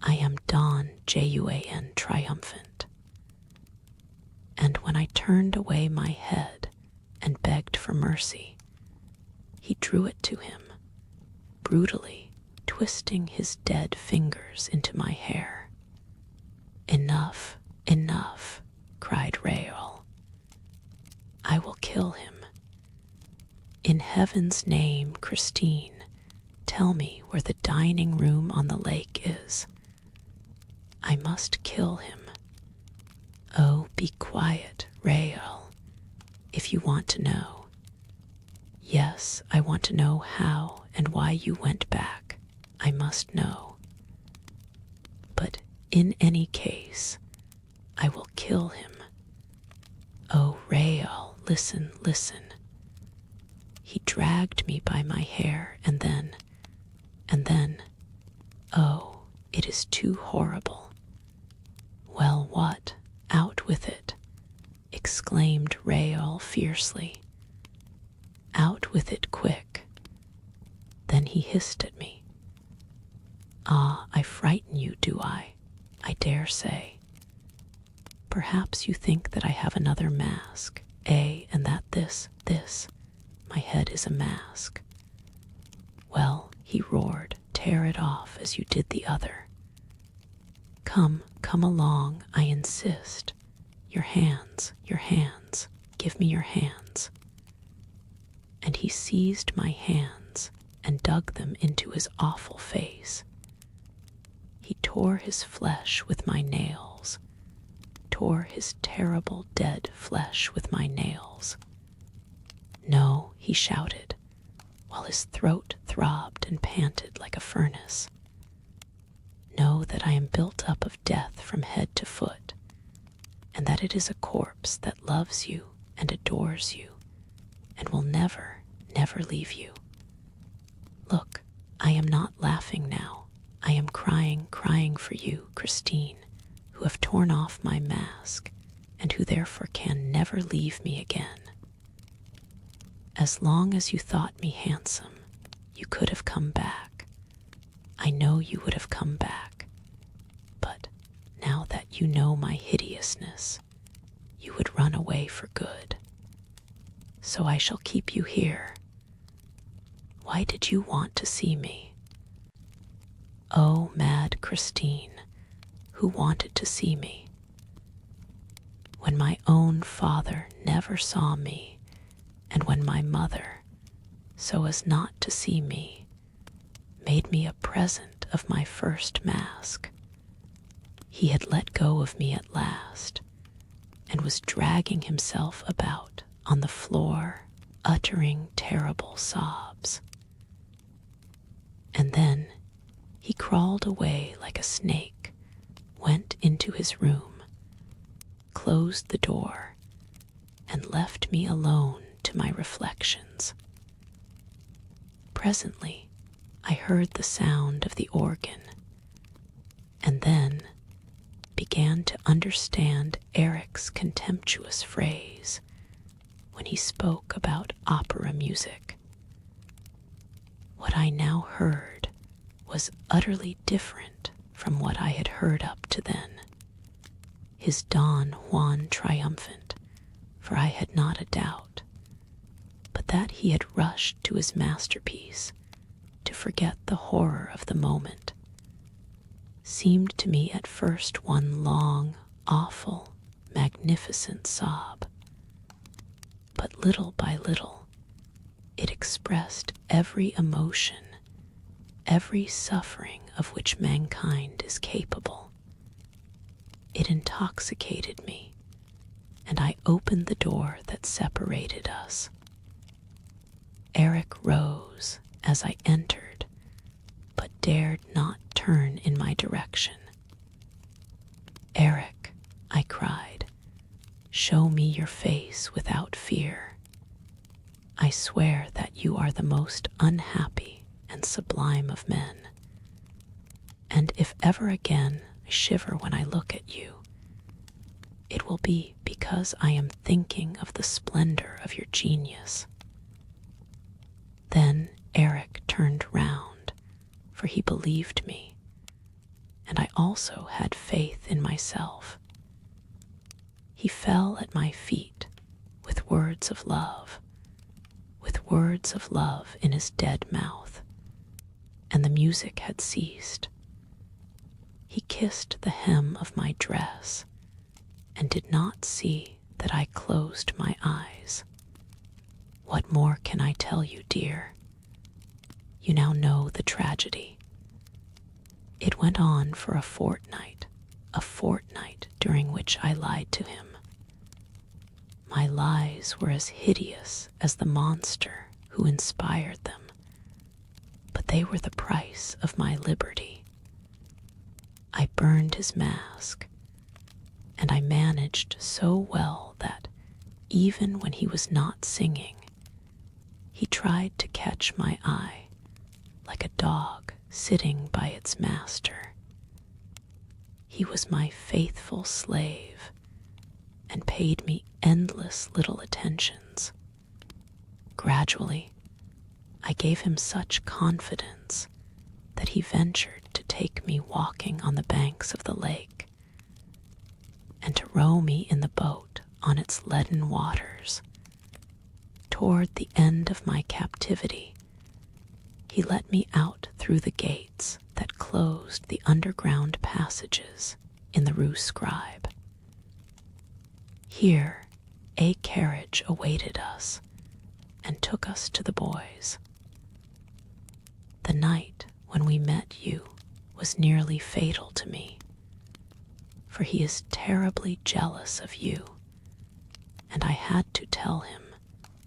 I am Don Juan triumphant." And when I turned away my head and begged for mercy, he drew it to him, brutally twisting his dead fingers into my hair. "Enough, enough," cried Rael. "I will kill him. In heaven's name, Christine, tell me where the dining room on the lake is. I must kill him. Oh, be quiet, Rael, if you want to know. Yes, I want to know how and why you went back. I must know. But in any case, I will kill him. Oh, Rael, listen, listen. He dragged me by my hair, and then, oh, it is too horrible. Well, what? Out with it, exclaimed Raoul fiercely. Out with it quick. Then he hissed at me. Ah, I frighten you, do I? I dare say. Perhaps you think that I have another mask, and that this, my head is a mask. Well, he roared, tear it off as you did the other. Come along, I insist. Your hands, give me your hands. And he seized my hands and dug them into his awful face. He tore his flesh with my nails, tore his terrible dead flesh with my nails. No, he shouted, while his throat throbbed and panted like a furnace. Know that I am built up of death from head to foot, and that it is a corpse that loves you and adores you, and will never, never leave you. Look, I am not laughing now. I am crying for you, Christine, who have torn off my mask, and who therefore can never leave me again. As long as you thought me handsome, you could have come back. I know you would have come back. But now that you know my hideousness, you would run away for good. So I shall keep you here. Why did you want to see me? Oh, mad Christine, who wanted to see me? When my own father never saw me, and when my mother, so as not to see me, made me a present of my first mask. He had let go of me at last, and was dragging himself about on the floor, uttering terrible sobs. And then he crawled away like a snake, went into his room, closed the door, and left me alone to my reflections. Presently, I heard the sound of the organ, and then began to understand Eric's contemptuous phrase when he spoke about opera music. What I now heard was utterly different from what I had heard up to then. His Don Juan triumphant, for I had not a doubt, but that he had rushed to his masterpiece to forget the horror of the moment, seemed to me at first one long, awful, magnificent sob. But little by little, it expressed every emotion, every suffering of which mankind is capable. It intoxicated me, and I opened the door that separated us. Eric rose as I entered, but dared not turn in my direction. Eric, I cried, show me your face without fear. I swear that you are the most unhappy and sublime of men. And if ever again I shiver when I look at you, it will be because I am thinking of the splendor of your genius. Then Eric turned round, for he believed me, and I also had faith in myself. He fell at my feet with words of love in his dead mouth, and the music had ceased. He kissed the hem of my dress, and did not see that I closed my eyes. What more can I tell you, dear? You now know the tragedy. It went on for a fortnight during which I lied to him. My lies were as hideous as the monster who inspired them, but they were the price of my liberty. I burned his mask, and I managed so well that, even when he was not singing, He tried to catch my eye, like a dog sitting by its master. He was my faithful slave and paid me endless little attentions. Gradually, I gave him such confidence that he ventured to take me walking on the banks of the lake and to row me in the boat on its leaden waters. Toward the end of my captivity, he let me out through the gates that closed the underground passages in the Rue Scribe. Here, a carriage awaited us and took us to the boys. The night when we met you was nearly fatal to me, for he is terribly jealous of you, and I had to tell him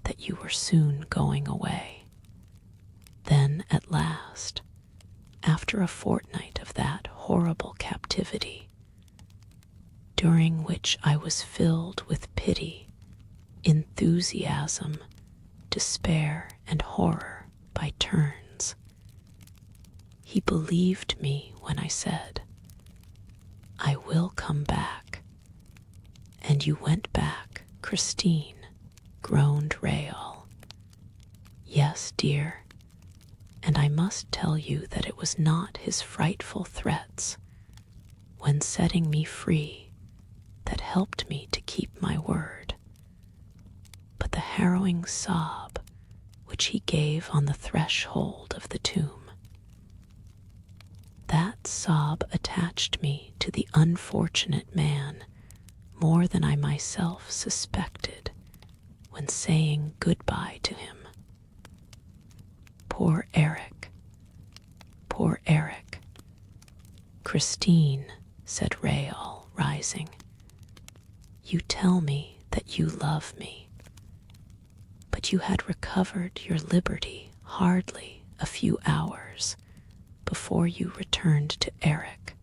that you were soon going away. Then, at last, after a fortnight of that horrible captivity, during which I was filled with pity, enthusiasm, despair, and horror by turns, he believed me when I said, "I will come back." And you went back, Christine, groaned Raoul. Yes, dear, and I must tell you that it was not his frightful threats, when setting me free, that helped me to keep my word, but the harrowing sob which he gave on the threshold of the tomb. That sob attached me to the unfortunate man more than I myself suspected when saying goodbye to him. Poor Eric, poor Eric. Christine, said Raoul, rising, you tell me that you love me, but you had recovered your liberty hardly a few hours before you returned to Eric.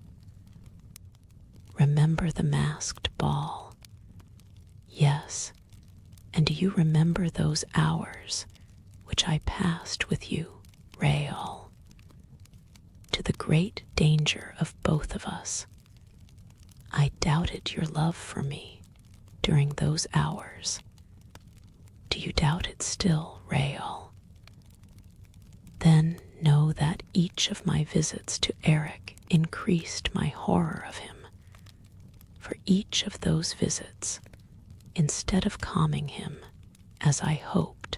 Remember the masked ball? Yes, and do you remember those hours which I passed with you, Raoul? To the great danger of both of us, I doubted your love for me during those hours. Do you doubt it still, Raoul? Then know that each of my visits to Eric increased my horror of him, for each of those visits, instead of calming him, as I hoped,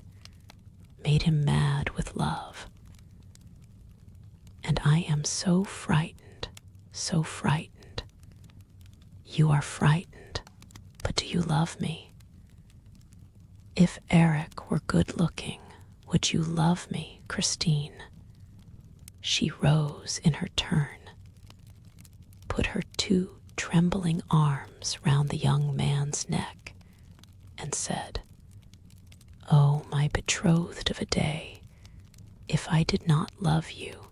made him mad with love. And I am so frightened, so frightened. You are frightened, but do you love me? If Eric were good-looking, would you love me, Christine? She rose in her turn, put her two trembling arms round the young man's neck, and said, "Oh, my betrothed of a day, if I did not love you,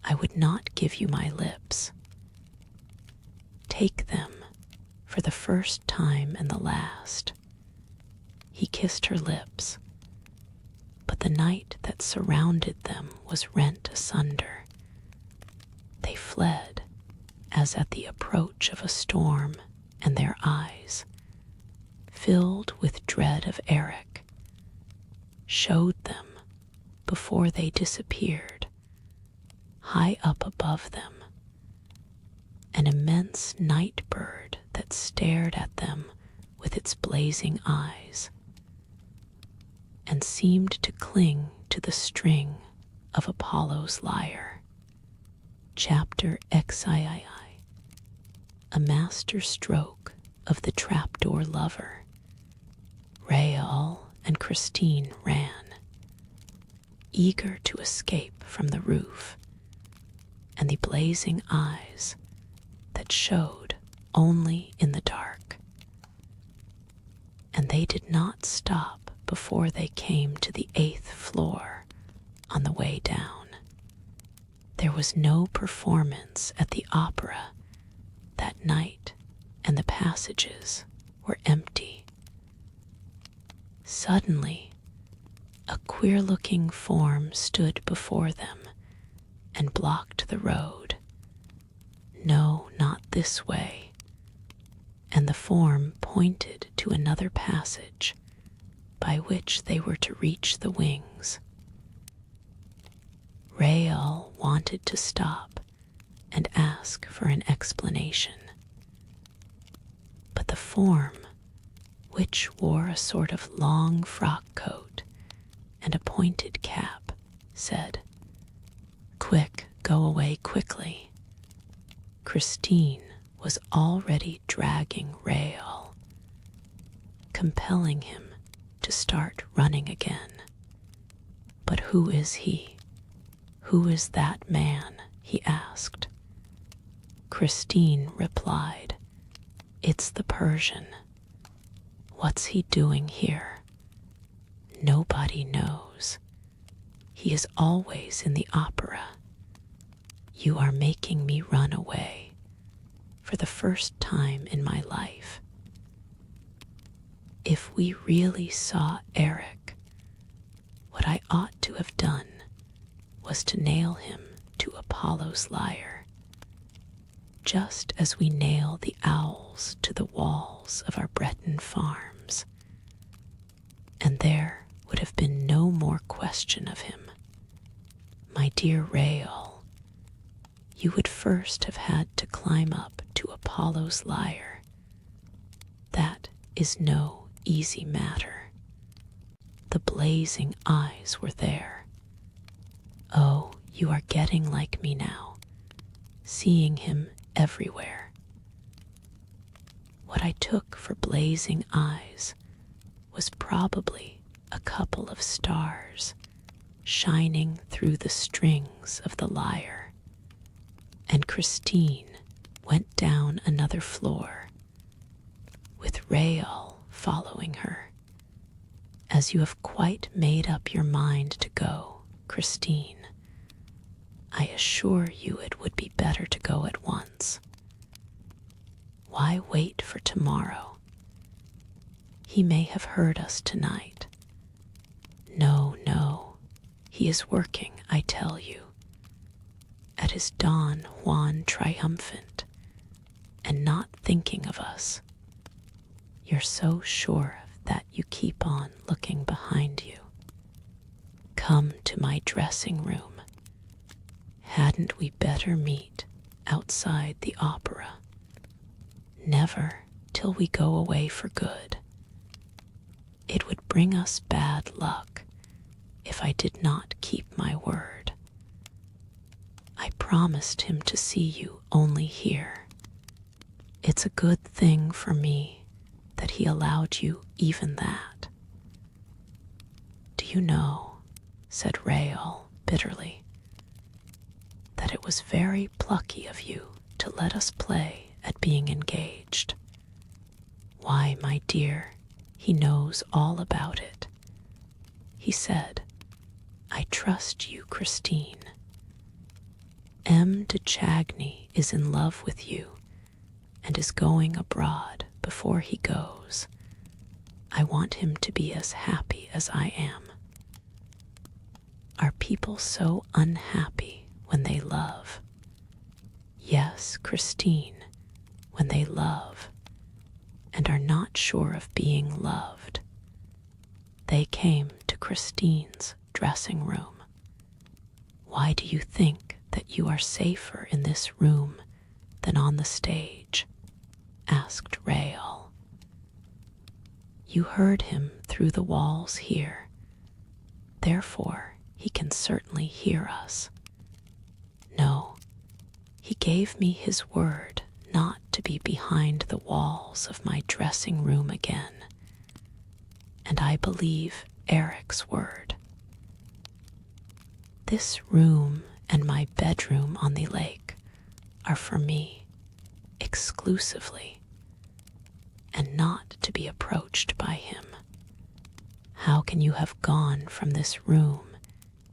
I would not give you my lips. Take them for the first time and the last." He kissed her lips, but the night that surrounded them was rent asunder. They fled as at the approach of a storm, and their eyes, filled with dread of Eric, showed them, before they disappeared, high up above them, an immense night bird that stared at them with its blazing eyes, and seemed to cling to the string of Apollo's lyre. Chapter XIII. A master stroke of the trapdoor lover. Raoul and Christine ran, eager to escape from the roof, and the blazing eyes that showed only in the dark. And they did not stop before they came to the 8th floor on the way down. There was no performance at the opera that night, and the passages were empty. Suddenly, a queer-looking form stood before them and blocked the road. No, not this way. And the form pointed to another passage by which they were to reach the wings. Rael wanted to stop and ask for an explanation, but the form, which wore a sort of long frock coat and a pointed cap, said, "Quick, go away quickly." Christine was already dragging Rael, compelling him to start running again. "But who is he? Who is that man?" he asked. Christine replied, "It's the Persian. What's he doing here? Nobody knows. He is always in the opera. You are making me run away for the first time in my life. If we really saw Eric, what I ought to have done was to nail him to Apollo's lyre, just as we nail the owls to the walls of our Breton farms, and there would have been no more question of him. My dear Rael, you would first have had to climb up to Apollo's lyre. That is no easy matter. The blazing eyes were there. Oh, you are getting like me now, seeing him everywhere. What I took for blazing eyes was probably a couple of stars shining through the strings of the lyre, and Christine went down another floor, with Rael following her. As you have quite made up your mind to go, Christine, I assure you it would be better to go at once. Why wait for tomorrow? He may have heard us tonight. No, no, he is working, I tell you, at his Don Juan triumphant, and not thinking of us. You're so sure of that you keep on looking behind you. Come to my dressing room. Hadn't we better meet outside the opera? Never till we go away for good. It would bring us bad luck if I did not keep my word. I promised him to see you only here. It's a good thing for me that he allowed you even that." "Do you know," said Rael bitterly, "that it was very plucky of you to let us play at being engaged? Why, my dear, he knows all about it. He said, 'I trust you, Christine. M. de Chagny is in love with you and is going abroad before he goes. I want him to be as happy as I am.' Are people so unhappy when they love? Yes, Christine, when they love and are not sure of being loved. They came to Christine's dressing room. Why do you think that you are safer in this room than on the stage?" asked Rael. "You heard him through the walls here. Therefore, he can certainly hear us. No, he gave me his word not to be behind the walls of my dressing room again, and I believe Eric's word. This room and my bedroom on the lake are for me exclusively, and not to be approached by him. How can you have gone from this room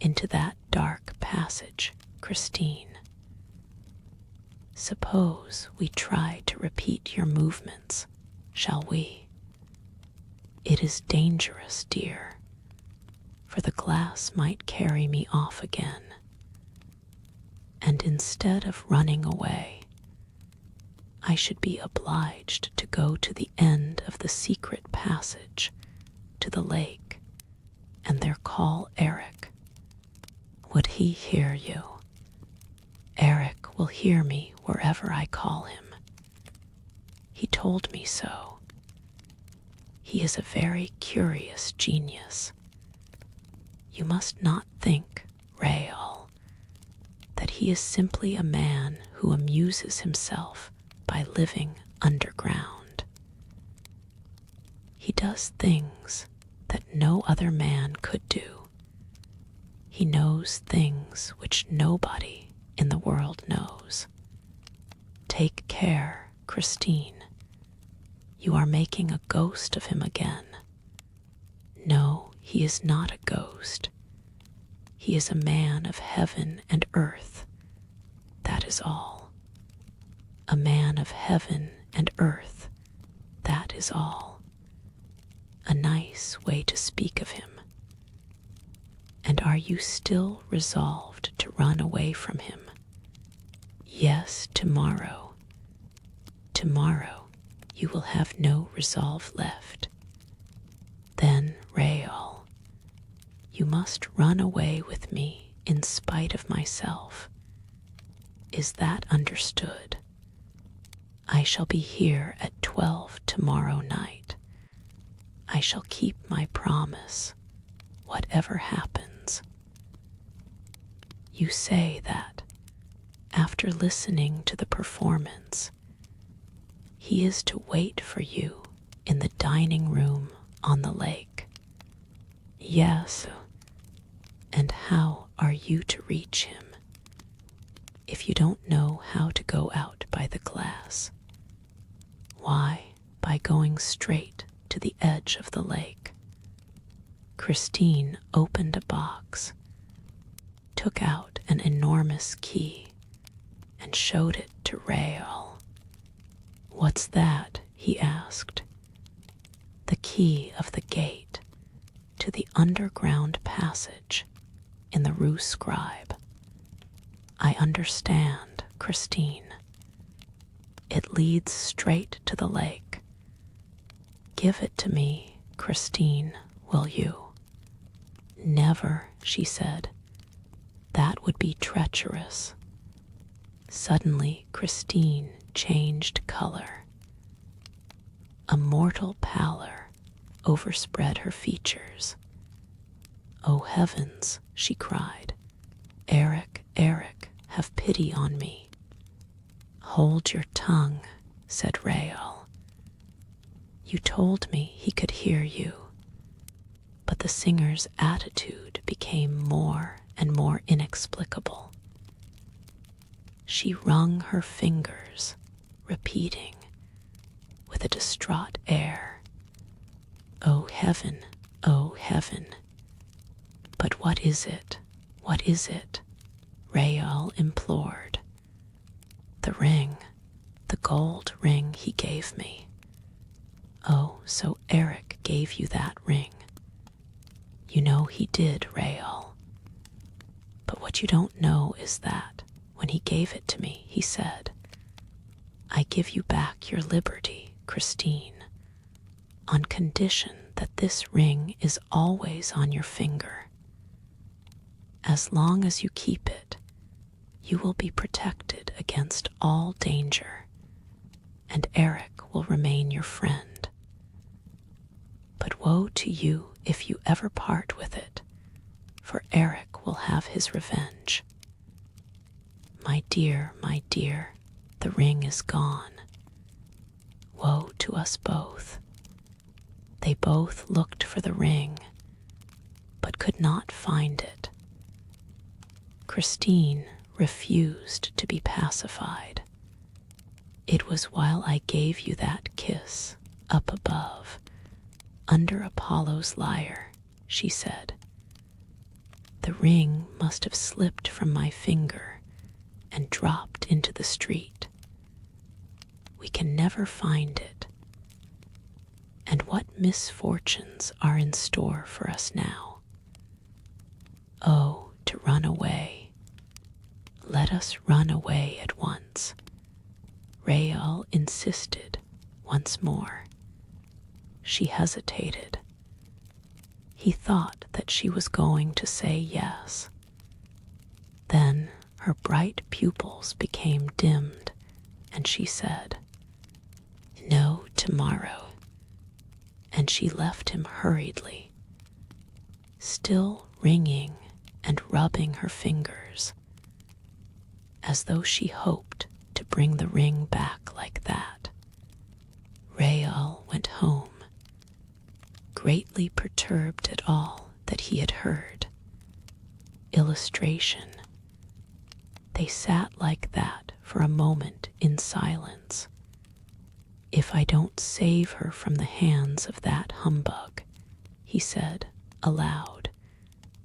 into that dark passage, Christine? Suppose we try to repeat your movements, shall we? It is dangerous, dear, for the glass might carry me off again. And instead of running away, I should be obliged to go to the end of the secret passage to the lake and there call Eric. Would he hear you? Eric will hear me wherever I call him. He told me so. He is a very curious genius. You must not think, Rael, that he is simply a man who amuses himself by living underground. He does things that no other man could do. He knows things which nobody in the world knows. Take care, Christine. You are making a ghost of him again. No, he is not a ghost. He is a man of heaven and earth. That is all. A man of heaven and earth. That is all. A nice way to speak of him. And are you still resolved to run away from him? Yes, tomorrow. Tomorrow you will have no resolve left. Then, Rael, you must run away with me in spite of myself. Is that understood? I shall be here at 12 tomorrow night. I shall keep my promise, whatever happens. You say that, after listening to the performance, he is to wait for you in the dining room on the lake. Yes, and how are you to reach him if you don't know how to go out by the glass? Why, by going straight to the edge of the lake. Christine opened a box, took out an enormous key, and showed it to Rael. What's that? He asked. The key of the gate to the underground passage in the Rue Scribe. I understand, Christine. It leads straight to the lake. Give it to me, Christine, will you? Never, she said. That would be treacherous. Suddenly, Christine changed color. A mortal pallor overspread her features. Oh heavens, she cried. Eric, Eric, have pity on me. Hold your tongue, said Rael. You told me he could hear you. But the singer's attitude became more and more inexplicable. She wrung her fingers, repeating, with a distraught air, "Oh heaven, oh heaven." But what is it? What is it? Rael implored. The ring, the gold ring he gave me. Oh, so Eric gave you that ring. You know he did, Rael. But what you don't know is that, when he gave it to me, he said, I give you back your liberty, Christine, on condition that this ring is always on your finger. As long as you keep it, you will be protected against all danger, and Eric will remain your friend. But woe to you if you ever part with it, for Eric will have his revenge. My dear, the ring is gone. Woe to us both. They both looked for the ring, but could not find it. Christine refused to be pacified. It was while I gave you that kiss up above, under Apollo's lyre, she said. The ring must have slipped from my finger and dropped into the street. We can never find it. And what misfortunes are in store for us now? Oh, to run away. Let us run away at once. Rael insisted once more. She hesitated. He thought that she was going to say yes. Then her bright pupils became dimmed, and she said, "No, tomorrow." And she left him hurriedly, still ringing and rubbing her fingers, as though she hoped to bring the ring back like that. Rael went home, greatly perturbed at all that he had heard. Illustration. They sat like that for a moment in silence. "If I don't save her from the hands of that humbug," he said aloud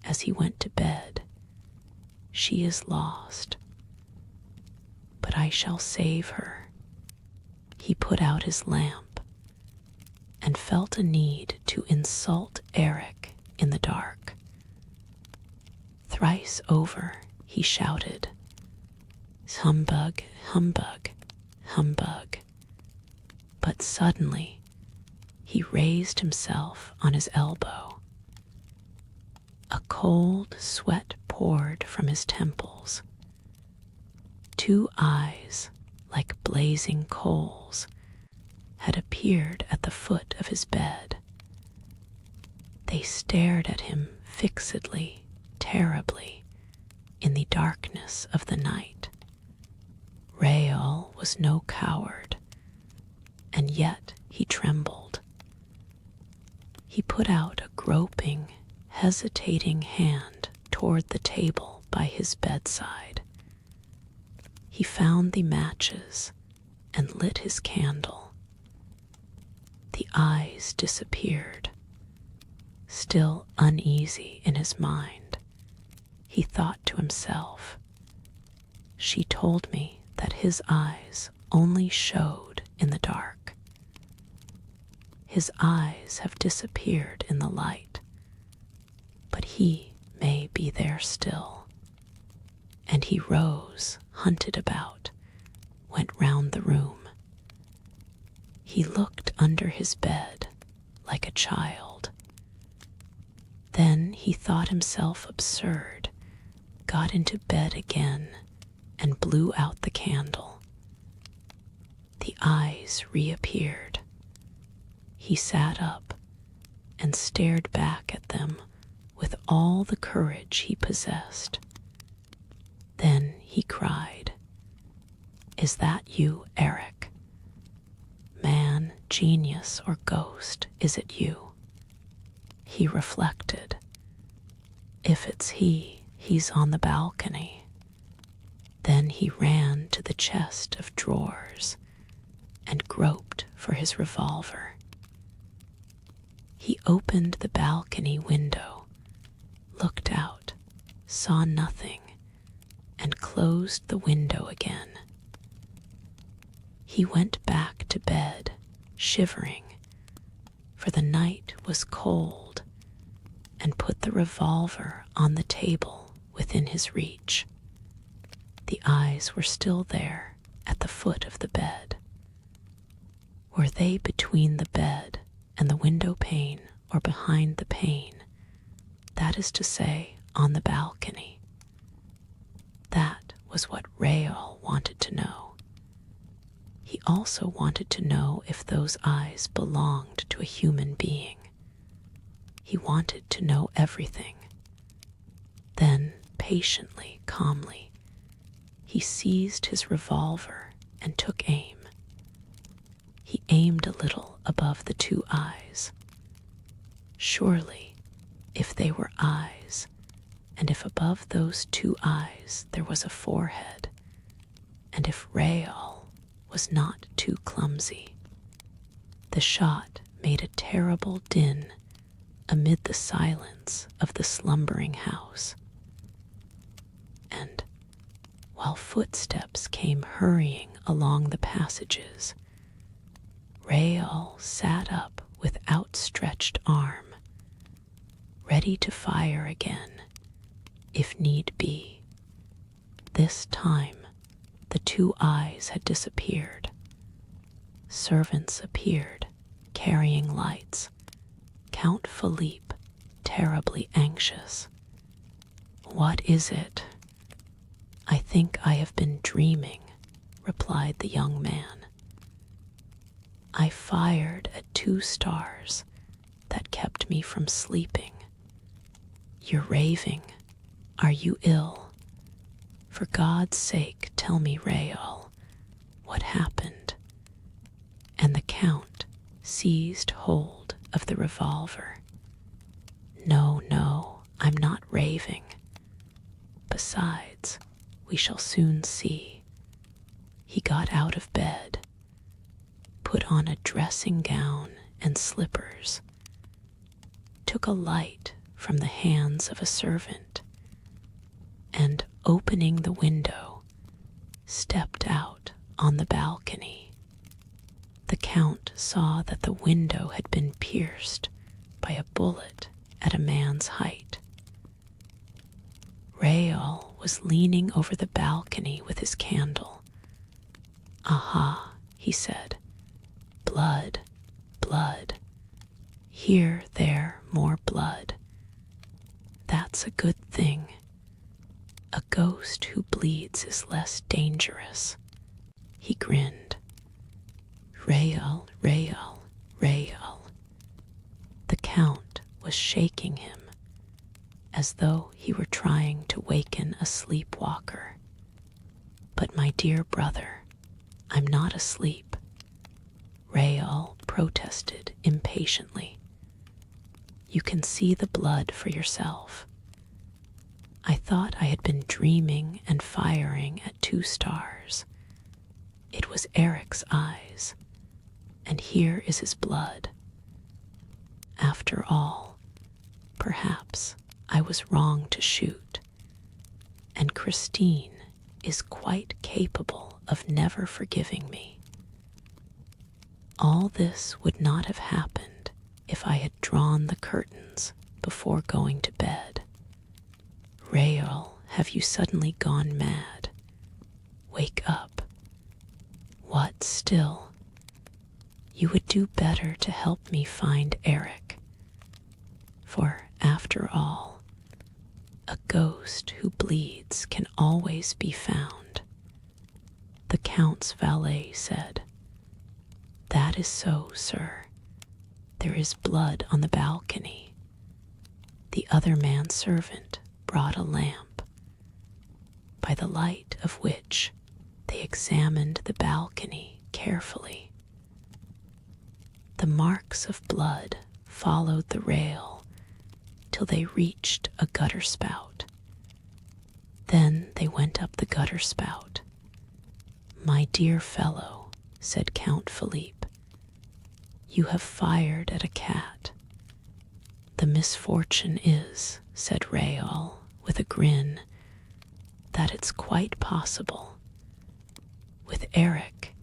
as he went to bed, "she is lost. But I shall save her." He put out his lamp and felt a need to insult Eric in the dark. Thrice over he shouted, "Humbug, humbug, humbug." But suddenly he raised himself on his elbow. A cold sweat poured from his temples. Two eyes, like blazing coals, had appeared at the foot of his bed. They stared at him fixedly, terribly, in the darkness of the night. Rael was no coward, and yet he trembled. He put out a groping, hesitating hand toward the table by his bedside. He found the matches and lit his candle. The eyes disappeared. Still uneasy in his mind, he thought to himself, "She told me that his eyes only showed in the dark. His eyes have disappeared in the light, but he may be there still." And he rose, hunted about, went round the room. He looked under his bed like a child. Then he thought himself absurd, got into bed again, and blew out the candle. The eyes reappeared. He sat up and stared back at them with all the courage he possessed. Then he cried, "Is that you, Eric? Man, genius, or ghost, is it you?" He reflected. If it's he, he's on the balcony. Then he ran to the chest of drawers and groped for his revolver. He opened the balcony window, looked out, saw nothing, and closed the window again. He went back to bed, shivering, for the night was cold, and put the revolver on the table within his reach. The eyes were still there at the foot of the bed. Were they between the bed and the window pane, or behind the pane, that is to say, on the balcony? That was what Rael wanted to know. He also wanted to know if those eyes belonged to a human being. He wanted to know everything. Then, patiently, calmly, he seized his revolver and took aim. He aimed a little above the two eyes. Surely, if they were eyes, and if above those two eyes there was a forehead, and if Rael was not too clumsy, the shot made a terrible din amid the silence of the slumbering house. And while footsteps came hurrying along the passages, Rael sat up with outstretched arm, ready to fire again if need be. This time, the two eyes had disappeared. Servants appeared, carrying lights. Count Philippe, terribly anxious. "What is it?" "I think I have been dreaming," replied the young man. "I fired at 2 stars that kept me from sleeping." "You're raving. Are you ill? For God's sake, tell me, Raoul, what happened?" And the Count seized hold of the revolver. "No, no, I'm not raving. Besides, we shall soon see." He got out of bed, put on a dressing gown and slippers, took a light from the hands of a servant, and, opening the window, stepped out on the balcony. The Count saw that the window had been pierced by a bullet at a man's height. Raoul was leaning over the balcony with his candle. "Aha," he said. "Blood, blood. Here, there, more blood. That's a good thing. A ghost who bleeds is less dangerous." He grinned. "Raoul, Raoul, Raoul." The Count was shaking him as though he were trying to waken a sleepwalker. "But my dear brother, I'm not asleep," Raoul protested impatiently. "You can see the blood for yourself. I thought I had been dreaming and firing at 2 stars. It was Eric's eyes, and here is his blood. After all, perhaps I was wrong to shoot, and Christine is quite capable of never forgiving me. All this would not have happened if I had drawn the curtains before going to bed. Raoul, have you suddenly gone mad? Wake up. What still? You would do better to help me find Eric. For, after all, a ghost who bleeds can always be found." The Count's valet said, "That is so, sir. There is blood on the balcony." The other manservant brought a lamp, by the light of which they examined the balcony carefully. The marks of blood followed the rail till they reached a gutter spout. Then they went up the gutter spout. "My dear fellow," said Count Philippe, "you have fired at a cat." "The misfortune is," said Raoul with a grin, "that it's quite possible. With Eric,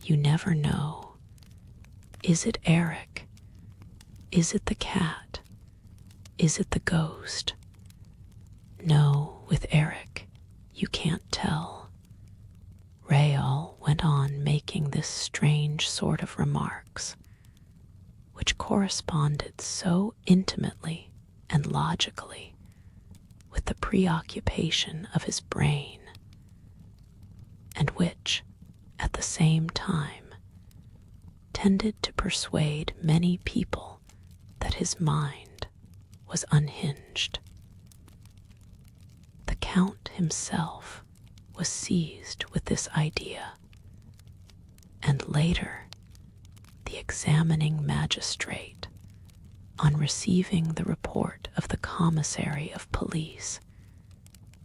you never know. Is it Eric? Is it the cat? Is it the ghost? No, with Eric, you can't tell." Raoul went on making this strange sort of remarks, which corresponded so intimately and logically with the preoccupation of his brain, and which, at the same time, tended to persuade many people that his mind was unhinged. The Count himself was seized with this idea, and later the examining magistrate, on receiving the report of the commissary of police,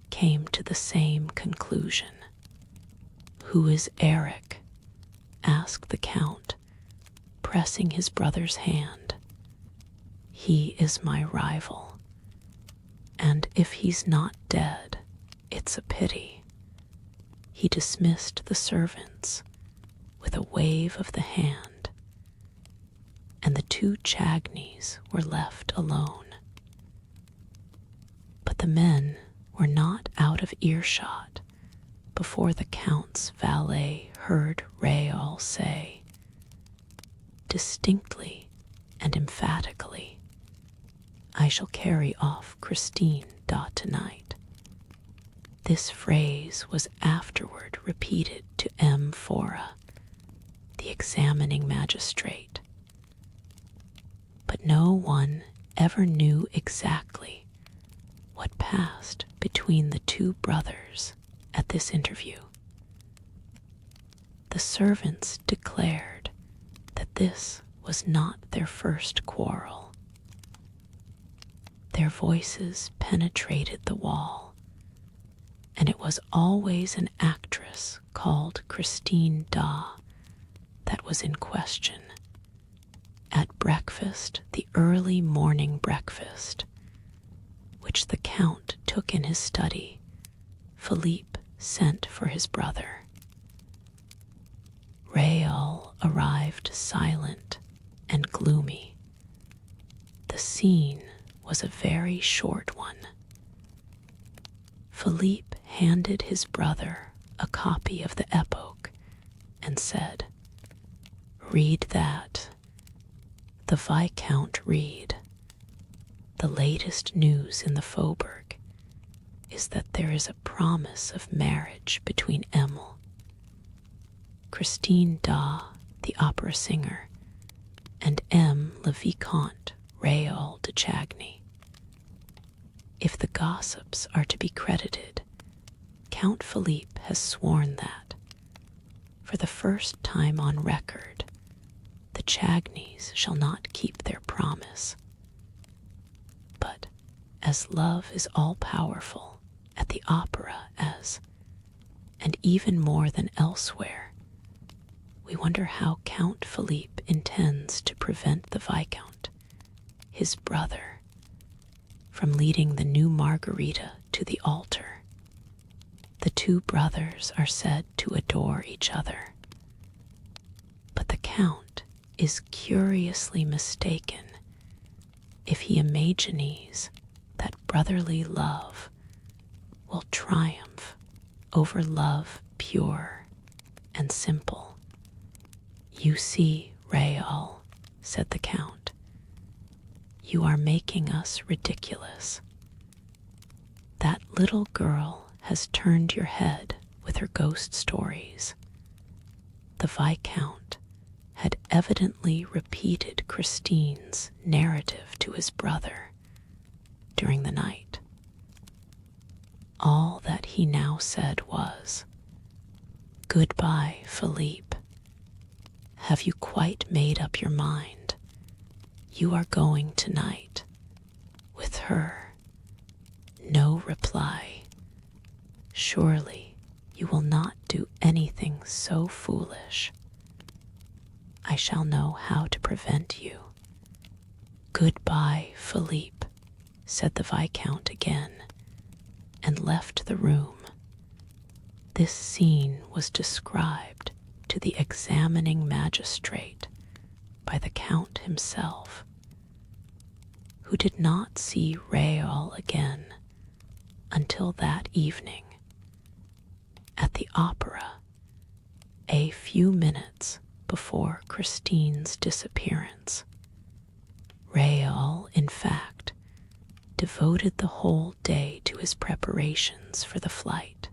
came to the same conclusion. "Who is Eric?" asked the Count, pressing his brother's hand. "He is my rival, and if he's not dead, it's a pity." He dismissed the servants with a wave of the hand, and the 2 Chagneys were left alone. But the men of earshot before the Count's valet heard Raoul say, distinctly and emphatically, "I shall carry off Christine tonight." This phrase was afterward repeated to M. Fora, the examining magistrate, but no one ever knew exactly what passed between the two brothers at this interview. The servants declared that this was not their first quarrel. Their voices penetrated the wall, and it was always an actress called Christine that was in question. At breakfast, the early morning breakfast, which the Count took in his study, Philippe sent for his brother. Raoul arrived silent and gloomy. The scene was a very short one. Philippe handed his brother a copy of the Epoch and said, "Read that." The Viscount read, "The latest news in the Faubourg is that there is a promise of marriage between Emile, Christine the opera singer, and M. le Vicomte Raoul de Chagny. If the gossips are to be credited, Count Philippe has sworn that, for the first time on record, the Chagnys shall not keep their promise. But as love is all-powerful at the opera and even more than elsewhere, we wonder how Count Philippe intends to prevent the Viscount, his brother, from leading the new Margarita to the altar. The two brothers are said to adore each other, but the Count is curiously mistaken if he imagines that brotherly love will triumph over love pure and simple. "You see, Raoul," said the Count, "you are making us ridiculous. That little girl has turned your head with her ghost stories." The Viscount had evidently repeated Christine's narrative to his brother during the night. All that he now said was, "Goodbye, Philippe. Have you quite made up your mind? You are going tonight with her." No reply. "Surely you will not do anything so foolish. I shall know how to prevent you." "Goodbye, Philippe," said the Viscount again, and left the room. This scene was described to the examining magistrate by the Count himself, who did not see Raoul again until that evening at the opera, a few minutes before Christine's disappearance. Raoul, in fact, devoted the whole day to his preparations for the flight.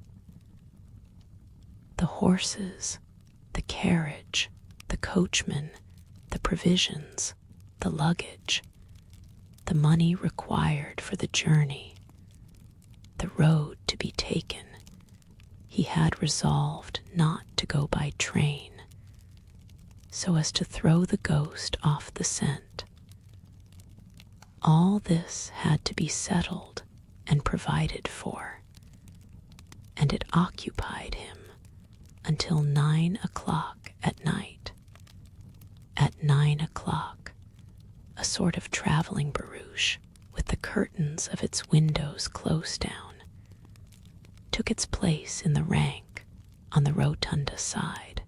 The horses, the carriage, the coachman, the provisions, the luggage, the money required for the journey, the road to be taken, he had resolved not to go by train, so as to throw the ghost off the scent. All this had to be settled and provided for, and it occupied him until 9 o'clock at night. At 9 o'clock, a sort of traveling barouche, with the curtains of its windows closed down, took its place in the rank on the rotunda side.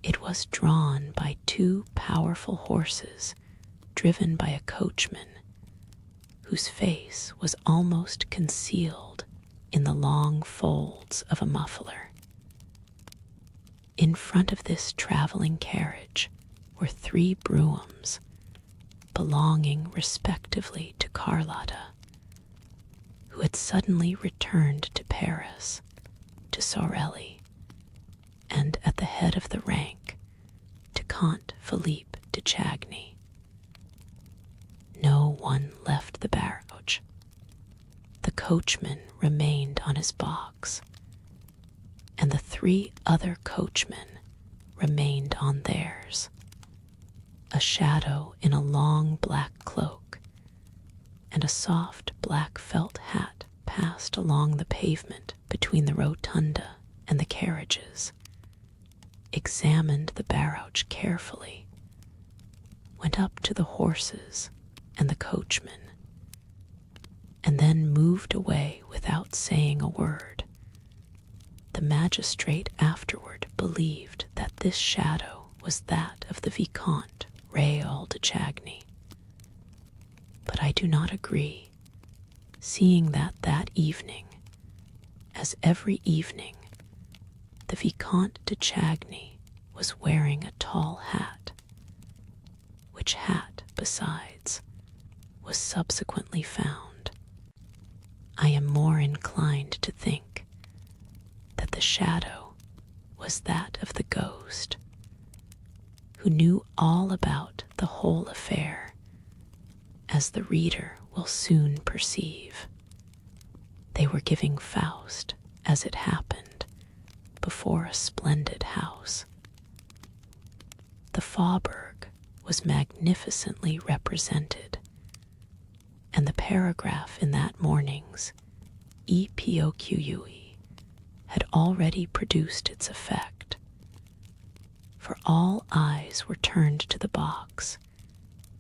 It was drawn by 2 powerful horses driven by a coachman whose face was almost concealed in the long folds of a muffler. In front of this traveling carriage were 3 broughams, belonging respectively to Carlotta, who had suddenly returned to Paris, to Sorelli, and at the head of the rank, to Count Philippe de Chagny. No one left the barrage. The coachman remained on his box, and the 3 other coachmen remained on theirs. A shadow in a long black cloak and a soft black felt hat passed along the pavement between the rotunda and the carriages, examined the barrage carefully, went up to the horses and the coachman, and then moved away without saying a word. The magistrate afterward believed that this shadow was that of the Vicomte Raoul de Chagny. But I do not agree, seeing that that evening, as every evening, the Vicomte de Chagny was wearing a tall hat, which hat, besides, was subsequently found. I am more inclined to think that the shadow was that of the ghost, who knew all about the whole affair, as the reader will soon perceive. They were giving Faust, as it happened, before a splendid house. The Faubourg was magnificently represented, and the paragraph in that morning's EPOQUE had already produced its effect, for all eyes were turned to the box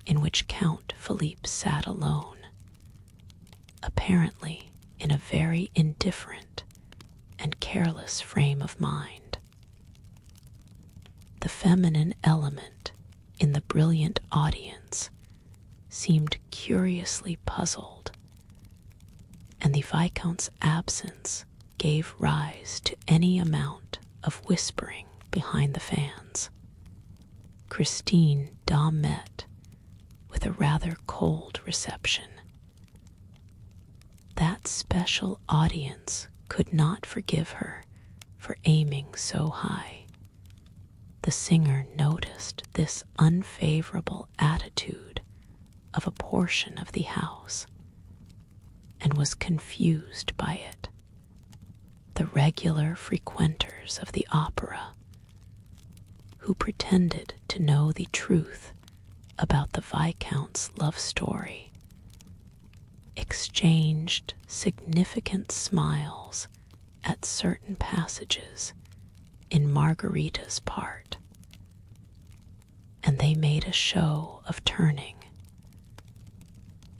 in which Count Philippe sat alone, apparently in a very indifferent and careless frame of mind. The feminine element in the brilliant audience seemed curiously puzzled, and the Viscount's absence gave rise to any amount of whispering behind the fans. Christine Dom met with a rather cold reception. That special audience could not forgive her for aiming so high. The singer noticed this unfavorable attitude of a portion of the house and was confused by it. The regular frequenters of the opera, who pretended to know the truth about the Viscount's love story, exchanged significant smiles at certain passages in Margarita's part, and they made a show of turning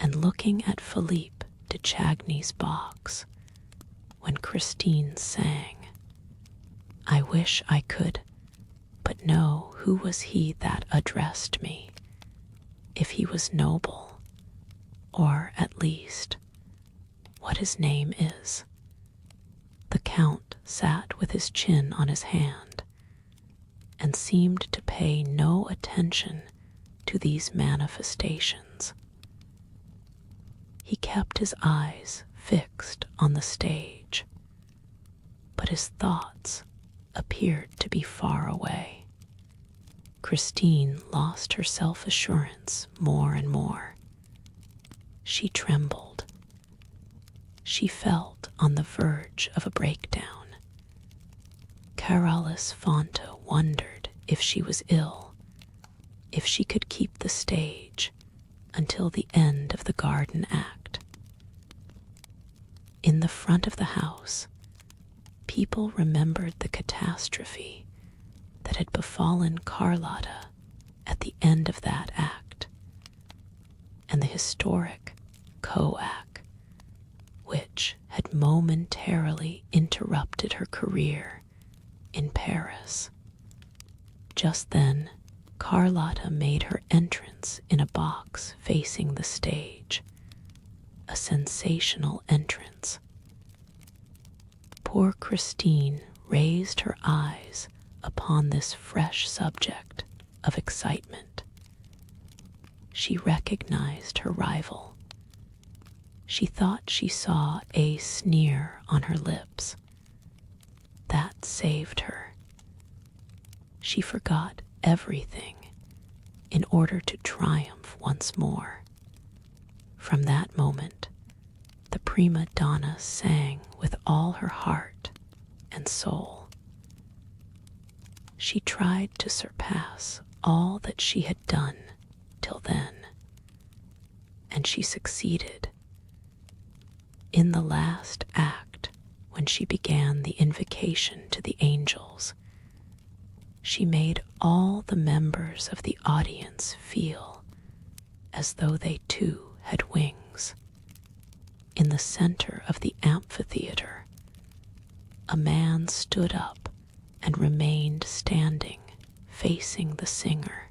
and looking at Philippe de Chagny's box when Christine sang, "I wish I could but know who was he that addressed me, if he was noble, or at least what his name is." The Count sat with his chin on his hand and seemed to pay no attention to these manifestations. He kept his eyes fixed on the stage, but his thoughts appeared to be far away. Christine lost her self-assurance more and more. She trembled. She felt on the verge of a breakdown. Carolus Fonta wondered if she was ill, if she could keep the stage until the end of the garden act. In the front of the house, people remembered the catastrophe that had befallen Carlotta at the end of that act, and the historic co-act, which had momentarily interrupted her career in Paris. Just then, Carlotta made her entrance in a box facing the stage, a sensational entrance. Poor Christine raised her eyes upon this fresh subject of excitement. She recognized her rival. She thought she saw a sneer on her lips. That saved her. She forgot everything in order to triumph once more. From that moment, the prima donna sang with all her heart and soul. She tried to surpass all that she had done till then, and she succeeded. In the last act, when she began the invocation to the angels, she made all the members of the audience feel as though they too had wings. In the center of the amphitheater, a man stood up and remained standing, facing the singer.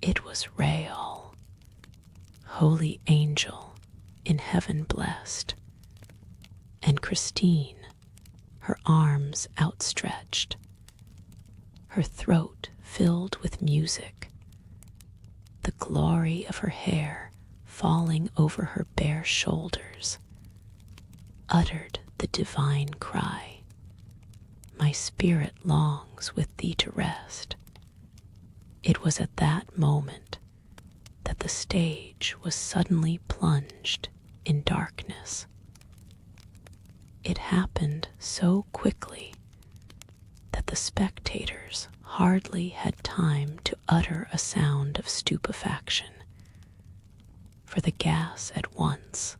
It was Rael, holy angel, in heaven blessed, and Christine, her arms outstretched, her throat filled with music, the glory of her hair falling over her bare shoulders, uttered the divine cry, "My spirit longs with thee to rest." It was at that moment that the stage was suddenly plunged in darkness. It happened so quickly that the spectators hardly had time to utter a sound of stupefaction, for the gas at once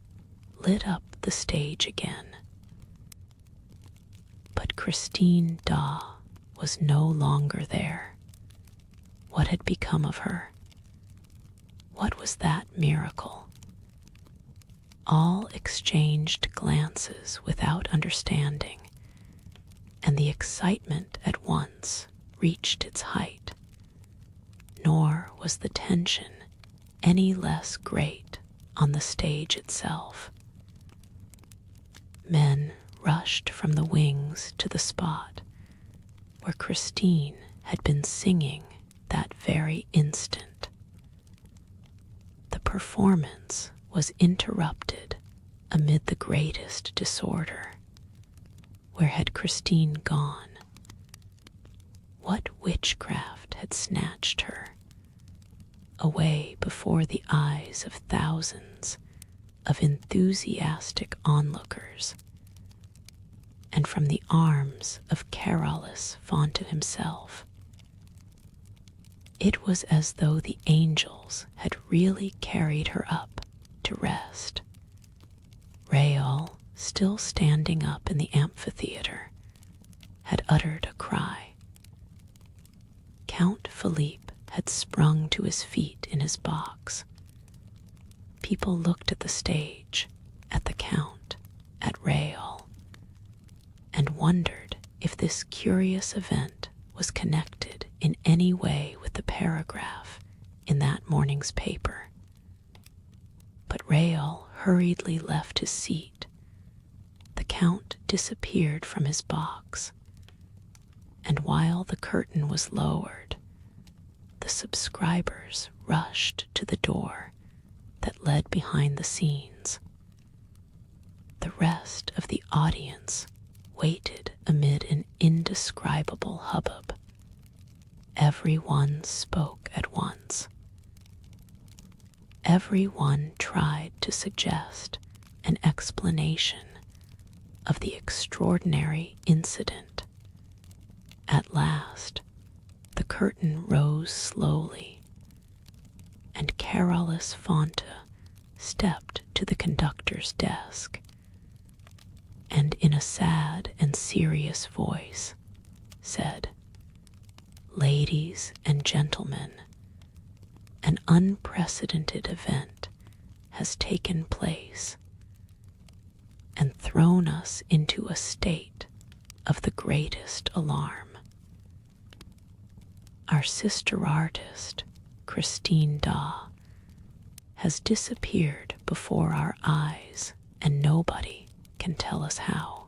lit up the stage again. But Christine Daw was no longer there. What had become of her? What was that miracle? All exchanged glances without understanding, and the excitement at once reached its height. Nor was the tension any less great on the stage itself. Men rushed from the wings to the spot where Christine had been singing that very instant. The performance was interrupted amid the greatest disorder. Where had Christine gone? What witchcraft had snatched her away before the eyes of thousands of enthusiastic onlookers, and from the arms of Carolus Fonta himself? It was as though the angels had really carried her up to rest. Rael, still standing up in the amphitheater, had uttered a cry. Count Philippe had sprung to his feet in his box. People looked at the stage, at the Count, at Rael, and wondered if this curious event was connected in any way with the paragraph in that morning's paper. But Rael hurriedly left his seat. The Count disappeared from his box, and while the curtain was lowered, the subscribers rushed to the door that led behind the scenes. The rest of the audience waited amid an indescribable hubbub. Everyone spoke at once. Everyone tried to suggest an explanation of the extraordinary incident. At last, the curtain rose slowly, and Carolus Fonta stepped to the conductor's desk, and in a sad and serious voice said, "Ladies and gentlemen, an unprecedented event has taken place and thrown us into a state of the greatest alarm. Our sister artist, Christine Daw, has disappeared before our eyes, and nobody can tell us how.